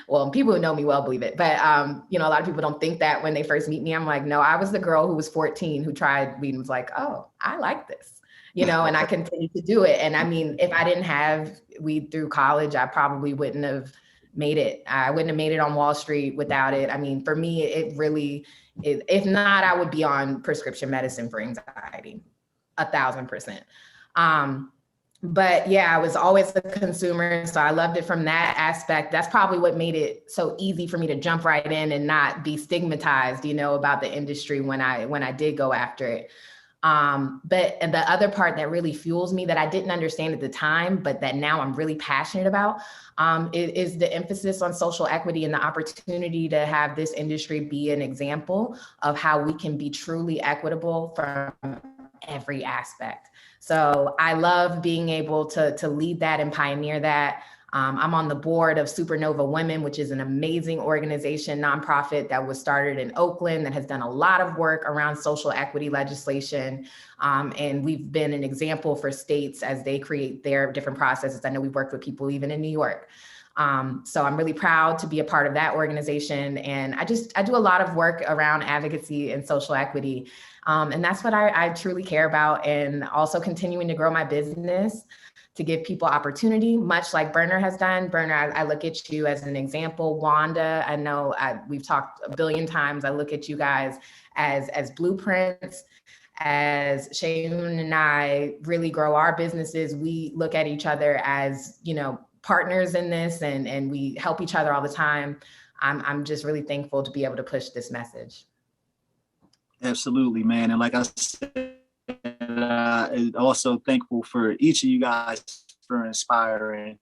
well, people who know me well believe it. But, a lot of people don't think that when they first meet me. I'm like, no, I was the girl who was 14 who tried weed and was like, oh, I like this. And I continue to do it. And I mean, if I didn't have weed through college, I probably wouldn't have made it. I wouldn't have made it on Wall Street without it. I mean, for me, it really, if not, I would be on prescription medicine for anxiety, 1,000%. But yeah, I was always a consumer, so I loved it from that aspect. That's probably what made it so easy for me to jump right in and not be stigmatized, about the industry when I did go after it. But the other part that really fuels me that I didn't understand at the time, but that now I'm really passionate about, is the emphasis on social equity and the opportunity to have this industry be an example of how we can be truly equitable from every aspect. So I love being able to lead that and pioneer that. I'm on the board of Supernova Women, which is an amazing organization, nonprofit that was started in Oakland that has done a lot of work around social equity legislation. And we've been an example for states as they create their different processes. I know we've worked with people even in New York. So I'm really proud to be a part of that organization. And I do a lot of work around advocacy and social equity. And that's what I truly care about, and also continuing to grow my business to give people opportunity, much like Burner has done. Burner, I look at you as an example. Wanda, I know we've talked a billion times. I look at you guys as blueprints. As Shaun and I really grow our businesses, we look at each other as, partners in this, and we help each other all the time. I'm just really thankful to be able to push this message. Absolutely, man. And like I said, also thankful for each of you guys for inspiring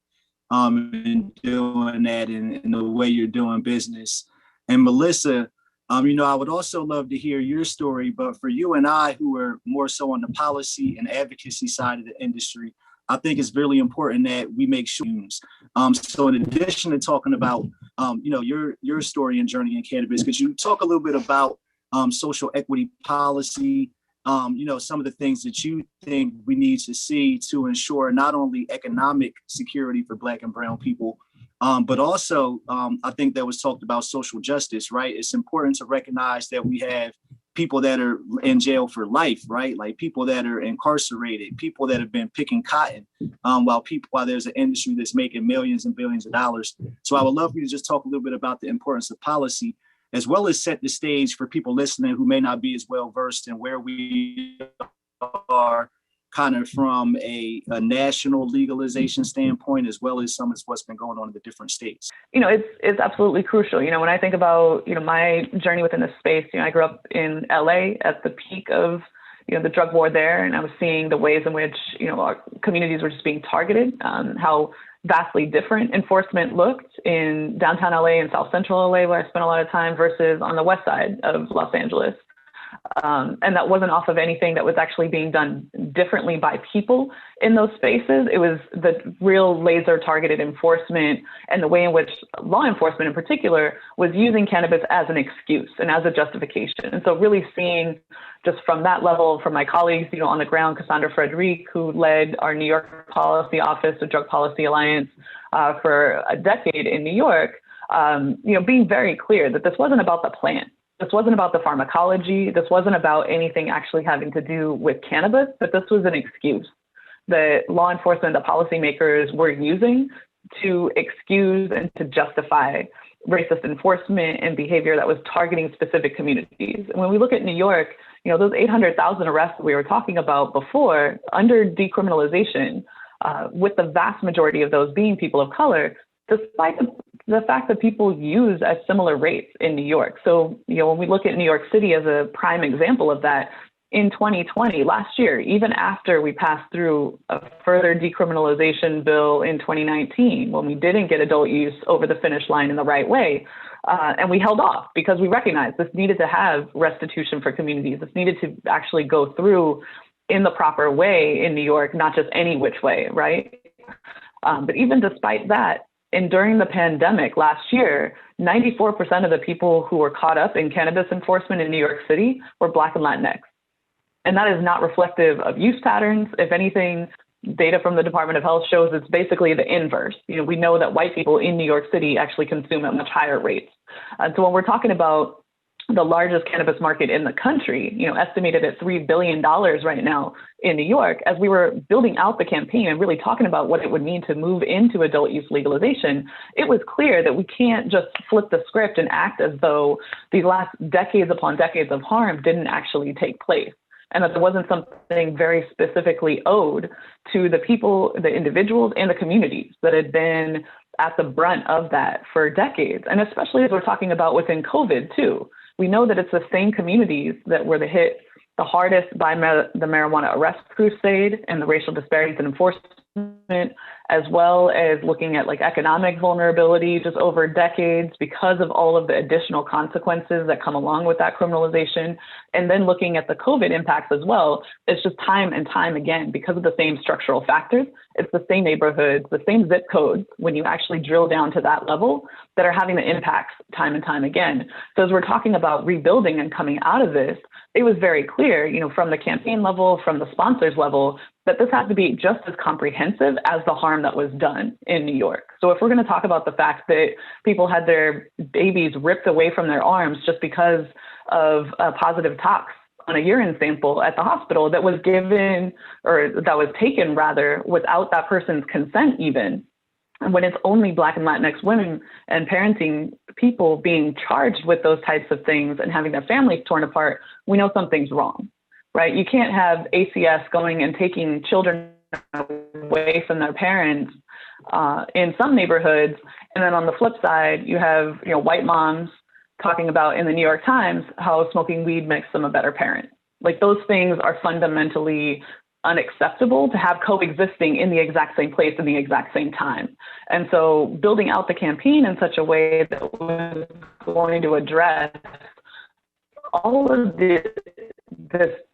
and doing that in the way you're doing business. And Melissa, I would also love to hear your story, but for you and I, who are more so on the policy and advocacy side of the industry, I think it's really important that we make sure. So in addition to talking about, your story and journey in cannabis, could you talk a little bit about social equity policy, some of the things that you think we need to see to ensure not only economic security for Black and Brown people, but also I think that was talked about social justice, right? It's important to recognize that we have people that are in jail for life, right? Like people that are incarcerated, people that have been picking cotton, while there's an industry that's making millions and billions of dollars. So I would love for you to just talk a little bit about the importance of policy, as well as set the stage for people listening who may not be as well versed in where we are kind of from a national legalization standpoint, as well as some of what's been going on in the different states. It's absolutely crucial. When I think about, my journey within this space, I grew up in LA at the peak of, the drug war there. And I was seeing the ways in which, our communities were just being targeted, how vastly different enforcement looked in downtown LA and South Central LA, where I spent a lot of time, versus on the west side of Los Angeles. And that wasn't off of anything that was actually being done differently by people in those spaces. It was the real laser targeted enforcement and the way in which law enforcement in particular was using cannabis as an excuse and as a justification. And so really seeing just from that level, from my colleagues, on the ground, Cassandra Frederique, who led our New York policy office, the Drug Policy Alliance, for a decade in New York, being very clear that this wasn't about the plant. This wasn't about the pharmacology. This wasn't about anything actually having to do with cannabis, but this was an excuse that law enforcement, the policymakers were using to excuse and to justify racist enforcement and behavior that was targeting specific communities. And when we look at New York, those 800,000 arrests we were talking about before, under decriminalization, with the vast majority of those being people of color, despite the fact that people use at similar rates in New York. So, when we look at New York City as a prime example of that, in 2020, last year, even after we passed through a further decriminalization bill in 2019, when we didn't get adult use over the finish line in the right way, and we held off because we recognized this needed to have restitution for communities. This needed to actually go through in the proper way in New York, not just any which way, right? But even despite that, and during the pandemic last year, 94% of the people who were caught up in cannabis enforcement in New York City were Black and Latinx. And that is not reflective of use patterns. If anything, data from the Department of Health shows it's basically the inverse. We know that white people in New York City actually consume at much higher rates. And so when we're talking about the largest cannabis market in the country, estimated at $3 billion right now in New York, as we were building out the campaign and really talking about what it would mean to move into adult use legalization, it was clear that we can't just flip the script and act as though these last decades upon decades of harm didn't actually take place. and that there wasn't something very specifically owed to the people, the individuals, and the communities that had been at the brunt of that for decades. And especially as we're talking about within COVID too, we know that it's the same communities that were hit the hardest by the marijuana arrest crusade and the racial disparities in enforcement, as well as looking at like economic vulnerability just over decades because of all of the additional consequences that come along with that criminalization. And then looking at the COVID impacts as well, it's just time and time again, because of the same structural factors, it's the same neighborhoods, the same zip codes, when you actually drill down to that level, that are having the impacts time and time again. So as we're talking about rebuilding and coming out of this, it was very clear, you know, from the campaign level, from the sponsors level, that this has to be just as comprehensive as the harm that was done in New York. So if we're going to talk about the fact that people had their babies ripped away from their arms just because of a positive tox on a urine sample at the hospital that was given, or that was taken rather, without that person's consent even, and when it's only Black and Latinx women and parenting people being charged with those types of things and having their families torn apart, we know something's wrong, right? You can't have ACS going and taking children away from their parents in some neighborhoods. And then on the flip side, you have, you know, white moms talking about in the New York Times how smoking weed makes them a better parent. Like, those things are fundamentally unacceptable to have coexisting in the exact same place in the exact same time. And so building out the campaign in such a way that was going to address all of this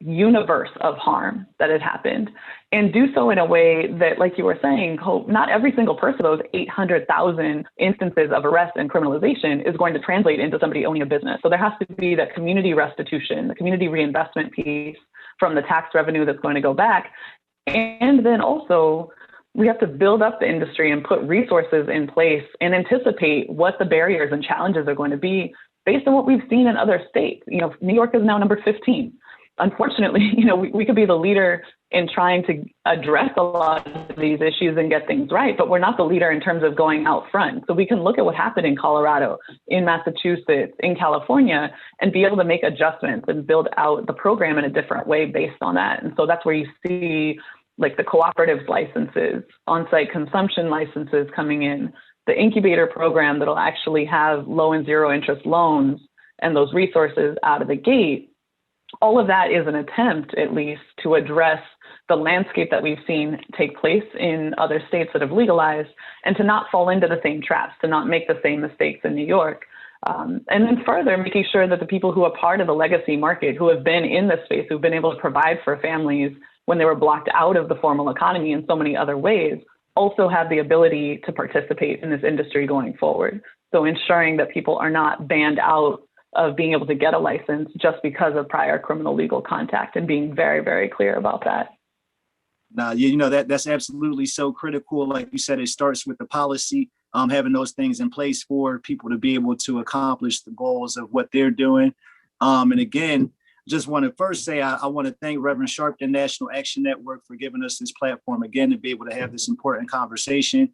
universe of harm that had happened, and do so in a way that, like you were saying, Hope, not every single person of those 800,000 instances of arrest and criminalization is going to translate into somebody owning a business. So there has to be that community restitution, the community reinvestment piece from the tax revenue that's going to go back. And then also, we have to build up the industry and put resources in place and anticipate what the barriers and challenges are going to be based on what we've seen in other states. You know, New York is now number 15. Unfortunately, you know, we could be the leader in trying to address a lot of these issues and get things right, but we're not the leader in terms of going out front. So we can look at what happened in Colorado, in Massachusetts, in California, and be able to make adjustments and build out the program in a different way based on that. And so that's where you see like the cooperatives licenses, on-site consumption licenses coming in, the incubator program that'll actually have low and zero interest loans and those resources out of the gate. All of that is an attempt, at least, to address the landscape that we've seen take place in other states that have legalized, and to not fall into the same traps, to not make the same mistakes in New York. And then further, making sure that the people who are part of the legacy market, who have been in this space, who've been able to provide for families when they were blocked out of the formal economy in so many other ways, also have the ability to participate in this industry going forward. So ensuring that people are not banned out of being able to get a license just because of prior criminal legal contact, and being very, very clear about that. Now, you know, that's absolutely so critical. Like you said, it starts with the policy, having those things in place for people to be able to accomplish the goals of what they're doing. And again, just want to first say, I want to thank Reverend Sharpton National Action Network for giving us this platform again to be able to have this important conversation.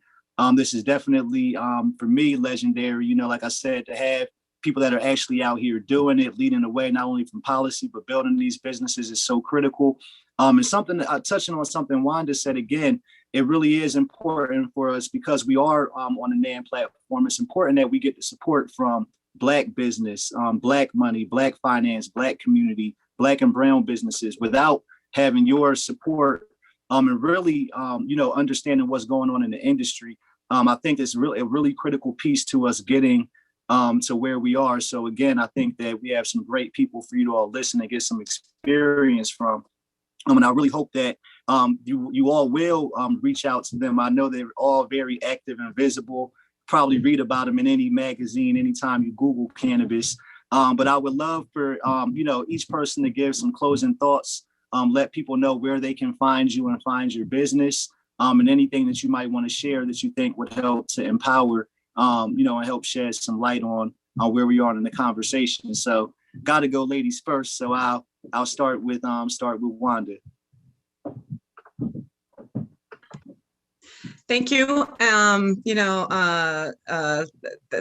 This is definitely, for me, legendary. You know, like I said, to have people that are actually out here doing it, leading the way, not only from policy, but building these businesses is so critical. And something that touching on something Wanda said again, it really is important for us because we are on the NAN platform. It's important that we get the support from Black business, Black money, Black finance, Black community, Black and brown businesses. Without having your support and really, you know, understanding what's going on in the industry, I think it's really a really critical piece to us getting to where we are. So again, I think that we have some great people for you to all listen and get some experience from. And I really hope that you all will reach out to them. I know they're all very active and visible. Probably read about them in any magazine, anytime you Google cannabis. But I would love for you know, each person to give some closing thoughts, let people know where they can find you and find your business, and anything that you might want to share that you think would help to empower, you know, and help shed some light on where we are in the conversation. So got to go ladies first. So I'll start with Wanda. Thank you. You know,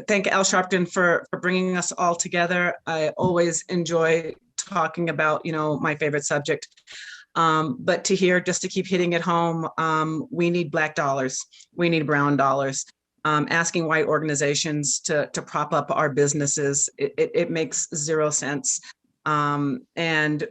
thank Al Sharpton for bringing us all together. I always enjoy talking about, my favorite subject. But just to keep hitting it home, we need Black dollars. We need brown dollars. Asking white organizations to prop up our businesses, it makes zero sense. And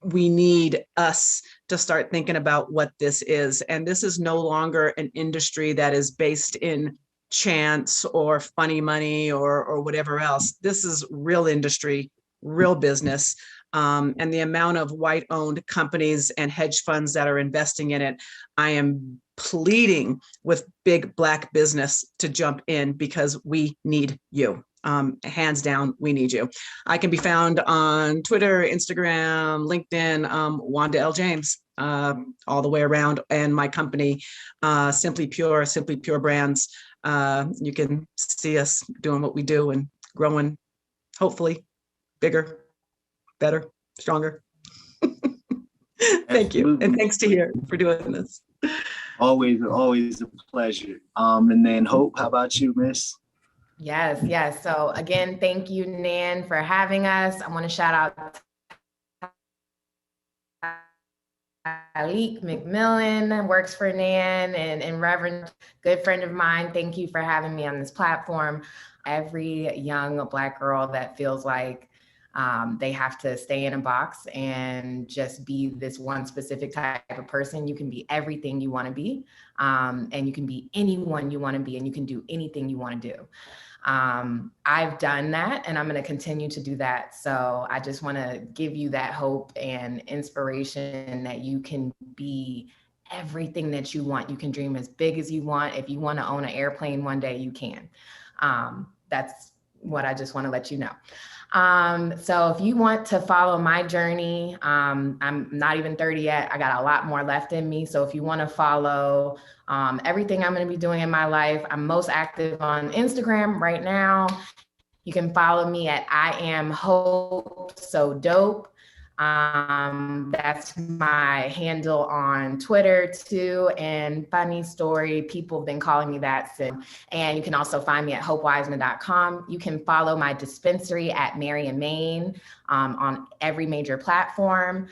we need us to start thinking about what this is. And this is no longer an industry that is based in chance or funny money or whatever else. This is real industry, real business. And the amount of white-owned companies and hedge funds that are investing in it, I am pleading with big Black business to jump in because we need you. Hands down, we need you. I can be found on Twitter, Instagram, LinkedIn, Wanda L. James, all the way around, and my company, Simply Pure Brands. You can see us doing what we do and growing, hopefully, bigger, better, stronger. Thank you. And thanks to you for doing this. Always a pleasure. And then Hope, how about you, Miss? Yes. So again, thank you, NAN, for having us. I want to shout out Tyleek McMillan, works for NAN, and Reverend, good friend of mine. Thank you for having me on this platform. Every young Black girl that feels like they have to stay in a box and just be this one specific type of person. You can be everything you want to be, and you can be anyone you want to be, and you can do anything you want to do. I've done that, and I'm going to continue to do that. So I just want to give you that hope and inspiration that you can be everything that you want. You can dream as big as you want. If you want to own an airplane one day, you can. That's what I just want to let you know. So if you want to follow my journey, I'm not even 30 yet. I got a lot more left in me. So if you want to follow everything I'm going to be doing in my life, I'm most active on Instagram right now. You can follow me at I am Hope So Dope. That's my handle on Twitter too. And funny story, people have been calling me that since. And you can also find me at hopewiseman.com. You can follow my dispensary at Mary and Main on every major platform.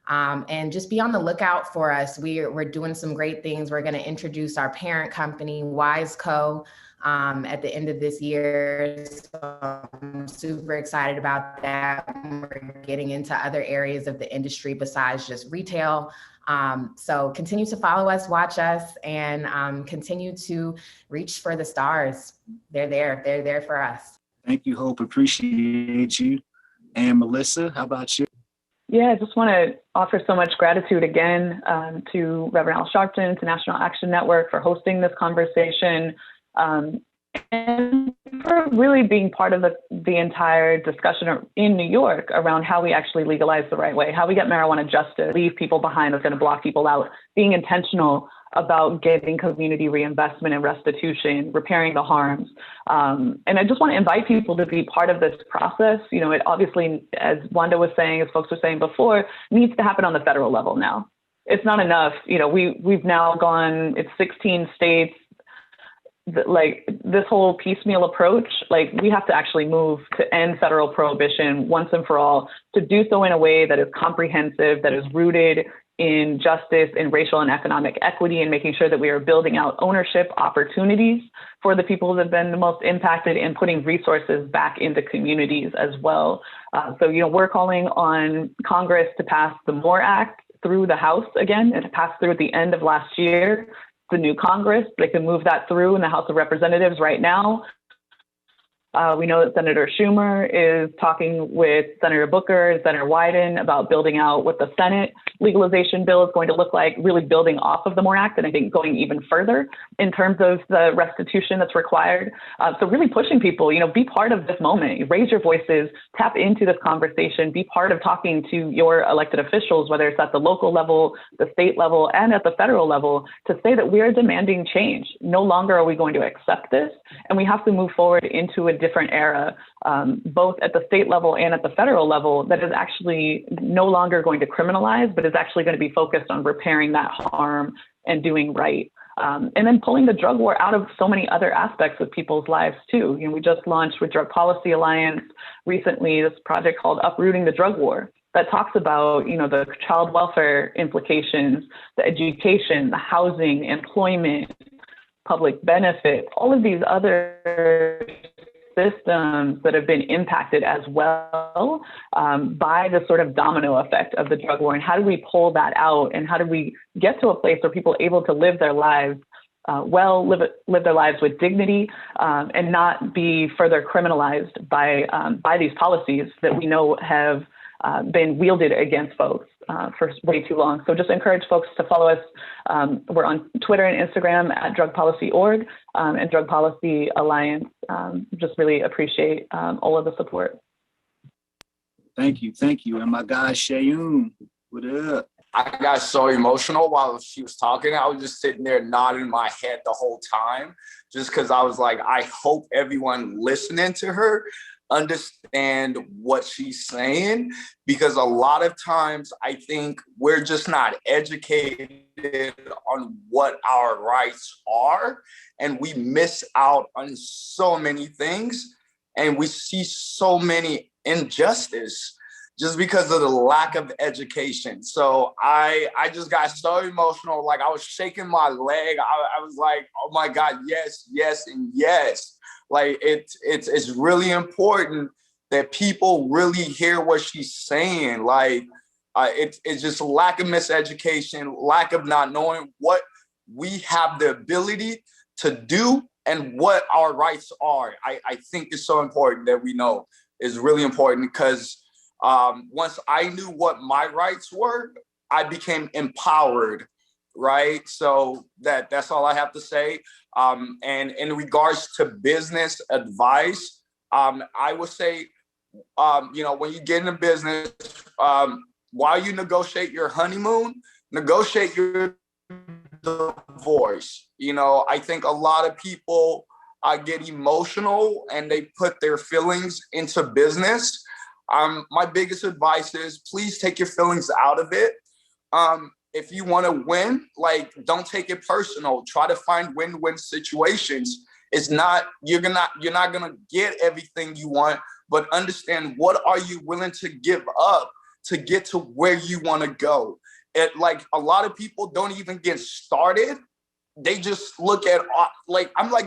And just be on the lookout for us. We're doing some great things. We're going to introduce our parent company, WiseCo, at the end of this year. So I'm super excited about that. We're getting into other areas of the industry besides just retail. So continue to follow us, watch us, and continue to reach for the stars. They're there for us. Thank you, Hope. Appreciate you. And Melissa, how about you? Yeah, I just want to offer so much gratitude again to Reverend Al Sharpton, to National Action Network for hosting this conversation. And for really being part of the entire discussion in New York around how we actually legalize the right way, how we get marijuana justice, leave people behind that's going to block people out, being intentional about getting community reinvestment and restitution, repairing the harms. And I just want to invite people to be part of this process. You know, it obviously, as Wanda was saying, as folks were saying before, needs to happen on the federal level now. It's not enough. You know, we've now gone, it's 16 states. Like this whole piecemeal approach, like we have to actually move to end federal prohibition once and for all, to do so in a way that is comprehensive, that is rooted in justice, in racial and economic equity, and making sure that we are building out ownership opportunities for the people that have been the most impacted, and putting resources back into communities as well. So, you know, we're calling on Congress to pass the MORE Act through the House again. It passed through at the end of last year. The new Congress, they can move that through in the House of Representatives right now. We know that Senator Schumer is talking with Senator Booker and Senator Wyden about building out what the Senate legalization bill is going to look like, really building off of the MORE Act, and I think going even further in terms of the restitution that's required. So really pushing people, you know, be part of this moment, raise your voices, tap into this conversation, be part of talking to your elected officials, whether it's at the local level, the state level, and at the federal level, to say that we are demanding change. No longer are we going to accept this, and we have to move forward into a different era, both at the state level and at the federal level, that is actually no longer going to criminalize, but is actually going to be focused on repairing that harm and doing right. And then pulling the drug war out of so many other aspects of people's lives too. We just launched with Drug Policy Alliance recently this project called Uprooting the Drug War that talks about, the child welfare implications, the education, the housing, employment, public benefits, all of these other systems that have been impacted as well by the sort of domino effect of the drug war. And how do we pull that out? And how do we get to a place where people are able to live their lives live their lives with dignity and not be further criminalized by these policies that we know have been wielded against folks for way too long. So just encourage folks to follow us. We're on Twitter and Instagram at drugpolicy.org and Drug Policy Alliance. Just really appreciate all of the support. Thank you. And my guy, Shayoon, what up? I got so emotional while she was talking. I was just sitting there nodding my head the whole time, just because I was like, I hope everyone listening to her understand what she's saying, because a lot of times I think we're just not educated on what our rights are, and we miss out on so many things, and we see so many injustice just because of the lack of education. So I just got so emotional, like I was shaking my leg. I was like, oh my God, yes, and yes. Like it's really important that people really hear what she's saying. Like it's just lack of miseducation, lack of not knowing what we have the ability to do and what our rights are. I think it's so important that we know. It's really important because once I knew what my rights were, I became empowered, right? So that's all I have to say. And in regards to business advice, I would say, when you get into business, while you negotiate your honeymoon, negotiate your divorce. I think a lot of people get emotional and they put their feelings into business. My biggest advice is please take your feelings out of it. If you want to win, don't take it personal. Try to find win-win situations. You're not gonna get everything you want, but understand what are you willing to give up to get to where you want to go. A lot of people don't even get started. They just look at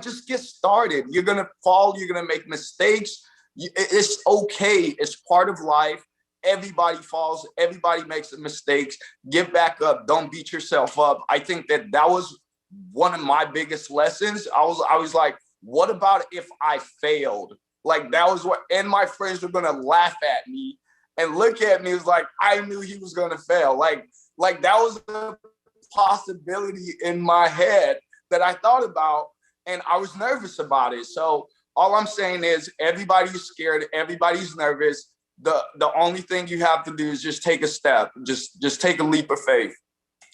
just get started. You're gonna fall. You're gonna make mistakes. It's okay. It's part of life. Everybody falls. Everybody makes mistakes. Get back up. Don't beat yourself up. I think that was one of my biggest lessons. I was like, what about if I failed? That was what, and my friends were gonna laugh at me and look at me. It was like, I knew he was gonna fail. That was a possibility in my head that I thought about, and I was nervous about it. So all I'm saying is everybody's scared. Everybody's nervous. The only thing you have to do is just take a step. Just take a leap of faith.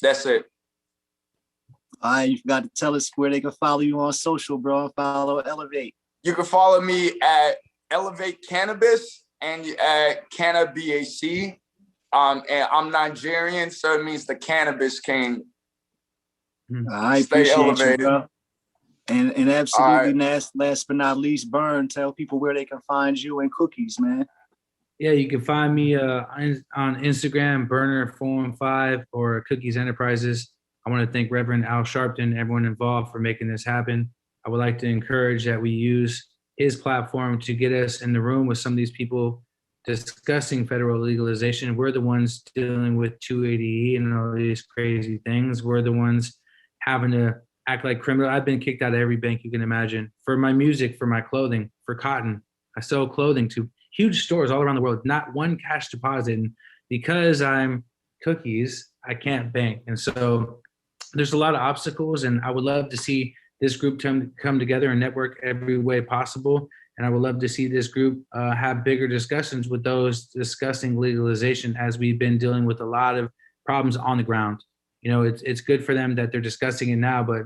That's it. All right, you got to tell us where they can follow you on social, bro. Follow Elevate. You can follow me at Elevate Cannabis and at CannaBAC. And I'm Nigerian, so it means the Cannabis King. I appreciate elevated. You, bro. And absolutely last but not least, Burn, tell people where they can find you and Cookies, man. Yeah, you can find me on Instagram, Burner415 or Cookies Enterprises. I want to thank Reverend Al Sharpton, everyone involved, for making this happen. I would like to encourage that we use his platform to get us in the room with some of these people discussing federal legalization. We're the ones dealing with 280E and all these crazy things. We're the ones having to act like criminal. I've been kicked out of every bank you can imagine for my music, for my clothing, for cotton. I sell clothing to huge stores all around the world, not one cash deposit. And because I'm Cookies, I can't bank. And so there's a lot of obstacles, and I would love to see this group come together and network every way possible. And I would love to see this group have bigger discussions with those discussing legalization, as we've been dealing with a lot of problems on the ground. It's good for them that they're discussing it now, but,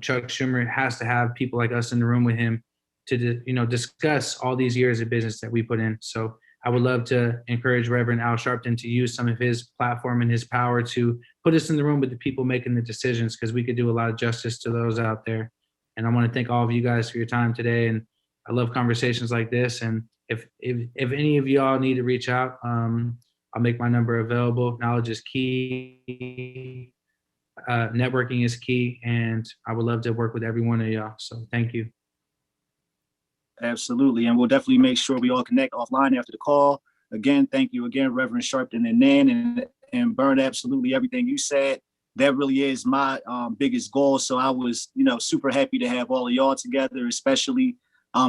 Chuck Schumer has to have people like us in the room with him to, discuss all these years of business that we put in. So I would love to encourage Reverend Al Sharpton to use some of his platform and his power to put us in the room with the people making the decisions, because we could do a lot of justice to those out there. And I want to thank all of you guys for your time today. And I love conversations like this. And if any of y'all need to reach out, I'll make my number available. Knowledge is key. Networking is key. And I would love to work with every one of y'all. So thank you. Absolutely. And we'll definitely make sure we all connect offline after the call. Again, thank you again, Reverend Sharpton and NAN, and Burn, absolutely everything you said. That really is my biggest goal. So I was, super happy to have all of y'all together, especially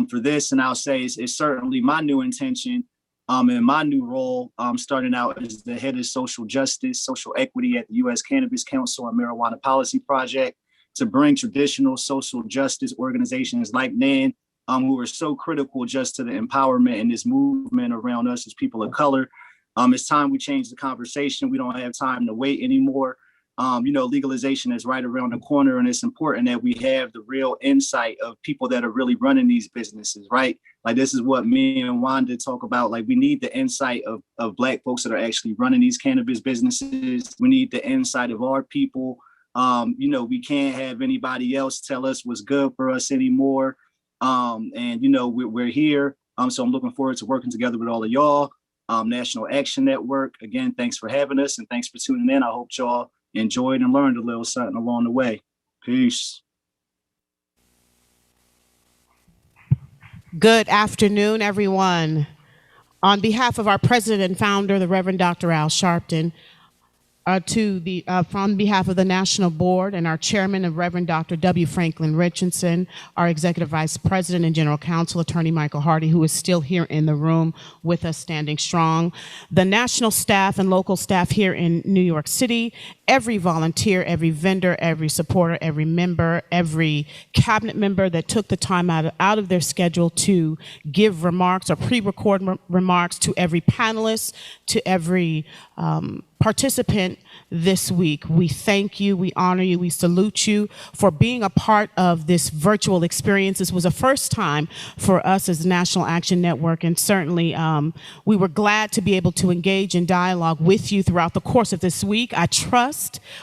for this. And I'll say it's certainly my new intention in my new role, starting out as the head of social justice, social equity at the U.S. Cannabis Council and Marijuana Policy Project, to bring traditional social justice organizations like NAN, who are so critical just to the empowerment and this movement around us as people of color. It's time we change the conversation. We don't have time to wait anymore. Legalization is right around the corner, and it's important that we have the real insight of people that are really running these businesses, right? Like, this is what me and Wanda talk about. Like, we need the insight of Black folks that are actually running these cannabis businesses. We need the insight of our people. We can't have anybody else tell us what's good for us anymore. We're here. So I'm looking forward to working together with all of y'all. National Action Network, again, thanks for having us and thanks for tuning in. I hope y'all enjoyed and learned a little something along the way. Peace. Good afternoon, everyone. On behalf of our president and founder, the Reverend Dr. Al Sharpton, on behalf of the National Board and our chairman of Reverend Dr. W. Franklin Richardson, our executive vice president and general counsel, attorney Michael Hardy, who is still here in the room with us standing strong, the national staff and local staff here in New York City, every volunteer, every vendor, every supporter, every member, every cabinet member that took the time out of their schedule to give remarks or pre-record remarks, to every panelist, to every participant this week. We thank you, we honor you, we salute you for being a part of this virtual experience. This was a first time for us as the National Action Network, and certainly we were glad to be able to engage in dialogue with you throughout the course of this week.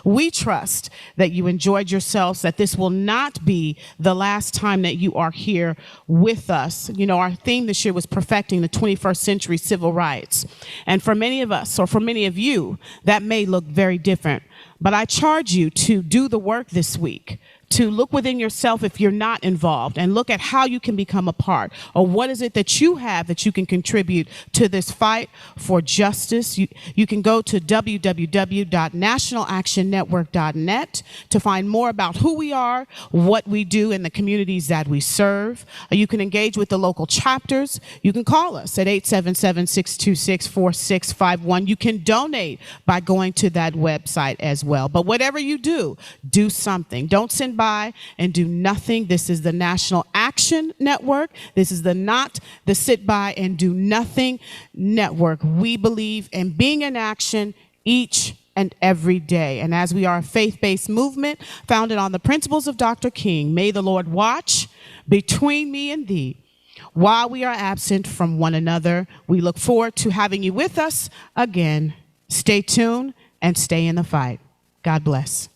We trust that you enjoyed yourselves, that this will not be the last time that you are here with us. Our theme this year was perfecting the 21st century civil rights. And for many of us, or for many of you, that may look very different. But I charge you to do the work this week, to look within yourself if you're not involved, and look at how you can become a part, or what is it that you have that you can contribute to this fight for justice. You can go to www.nationalactionnetwork.net to find more about who we are, what we do in the communities that we serve. You can engage with the local chapters. You can call us at 877-626-4651. You can donate by going to that website as well. But whatever you do something. Don't send by and do nothing. This is the National Action Network. This is not the sit by and do nothing network. We believe in being in action each and every day. And as we are a faith-based movement founded on the principles of Dr. King, may the Lord watch between me and thee while we are absent from one another. We look forward to having you with us again. Stay tuned and stay in the fight. God bless.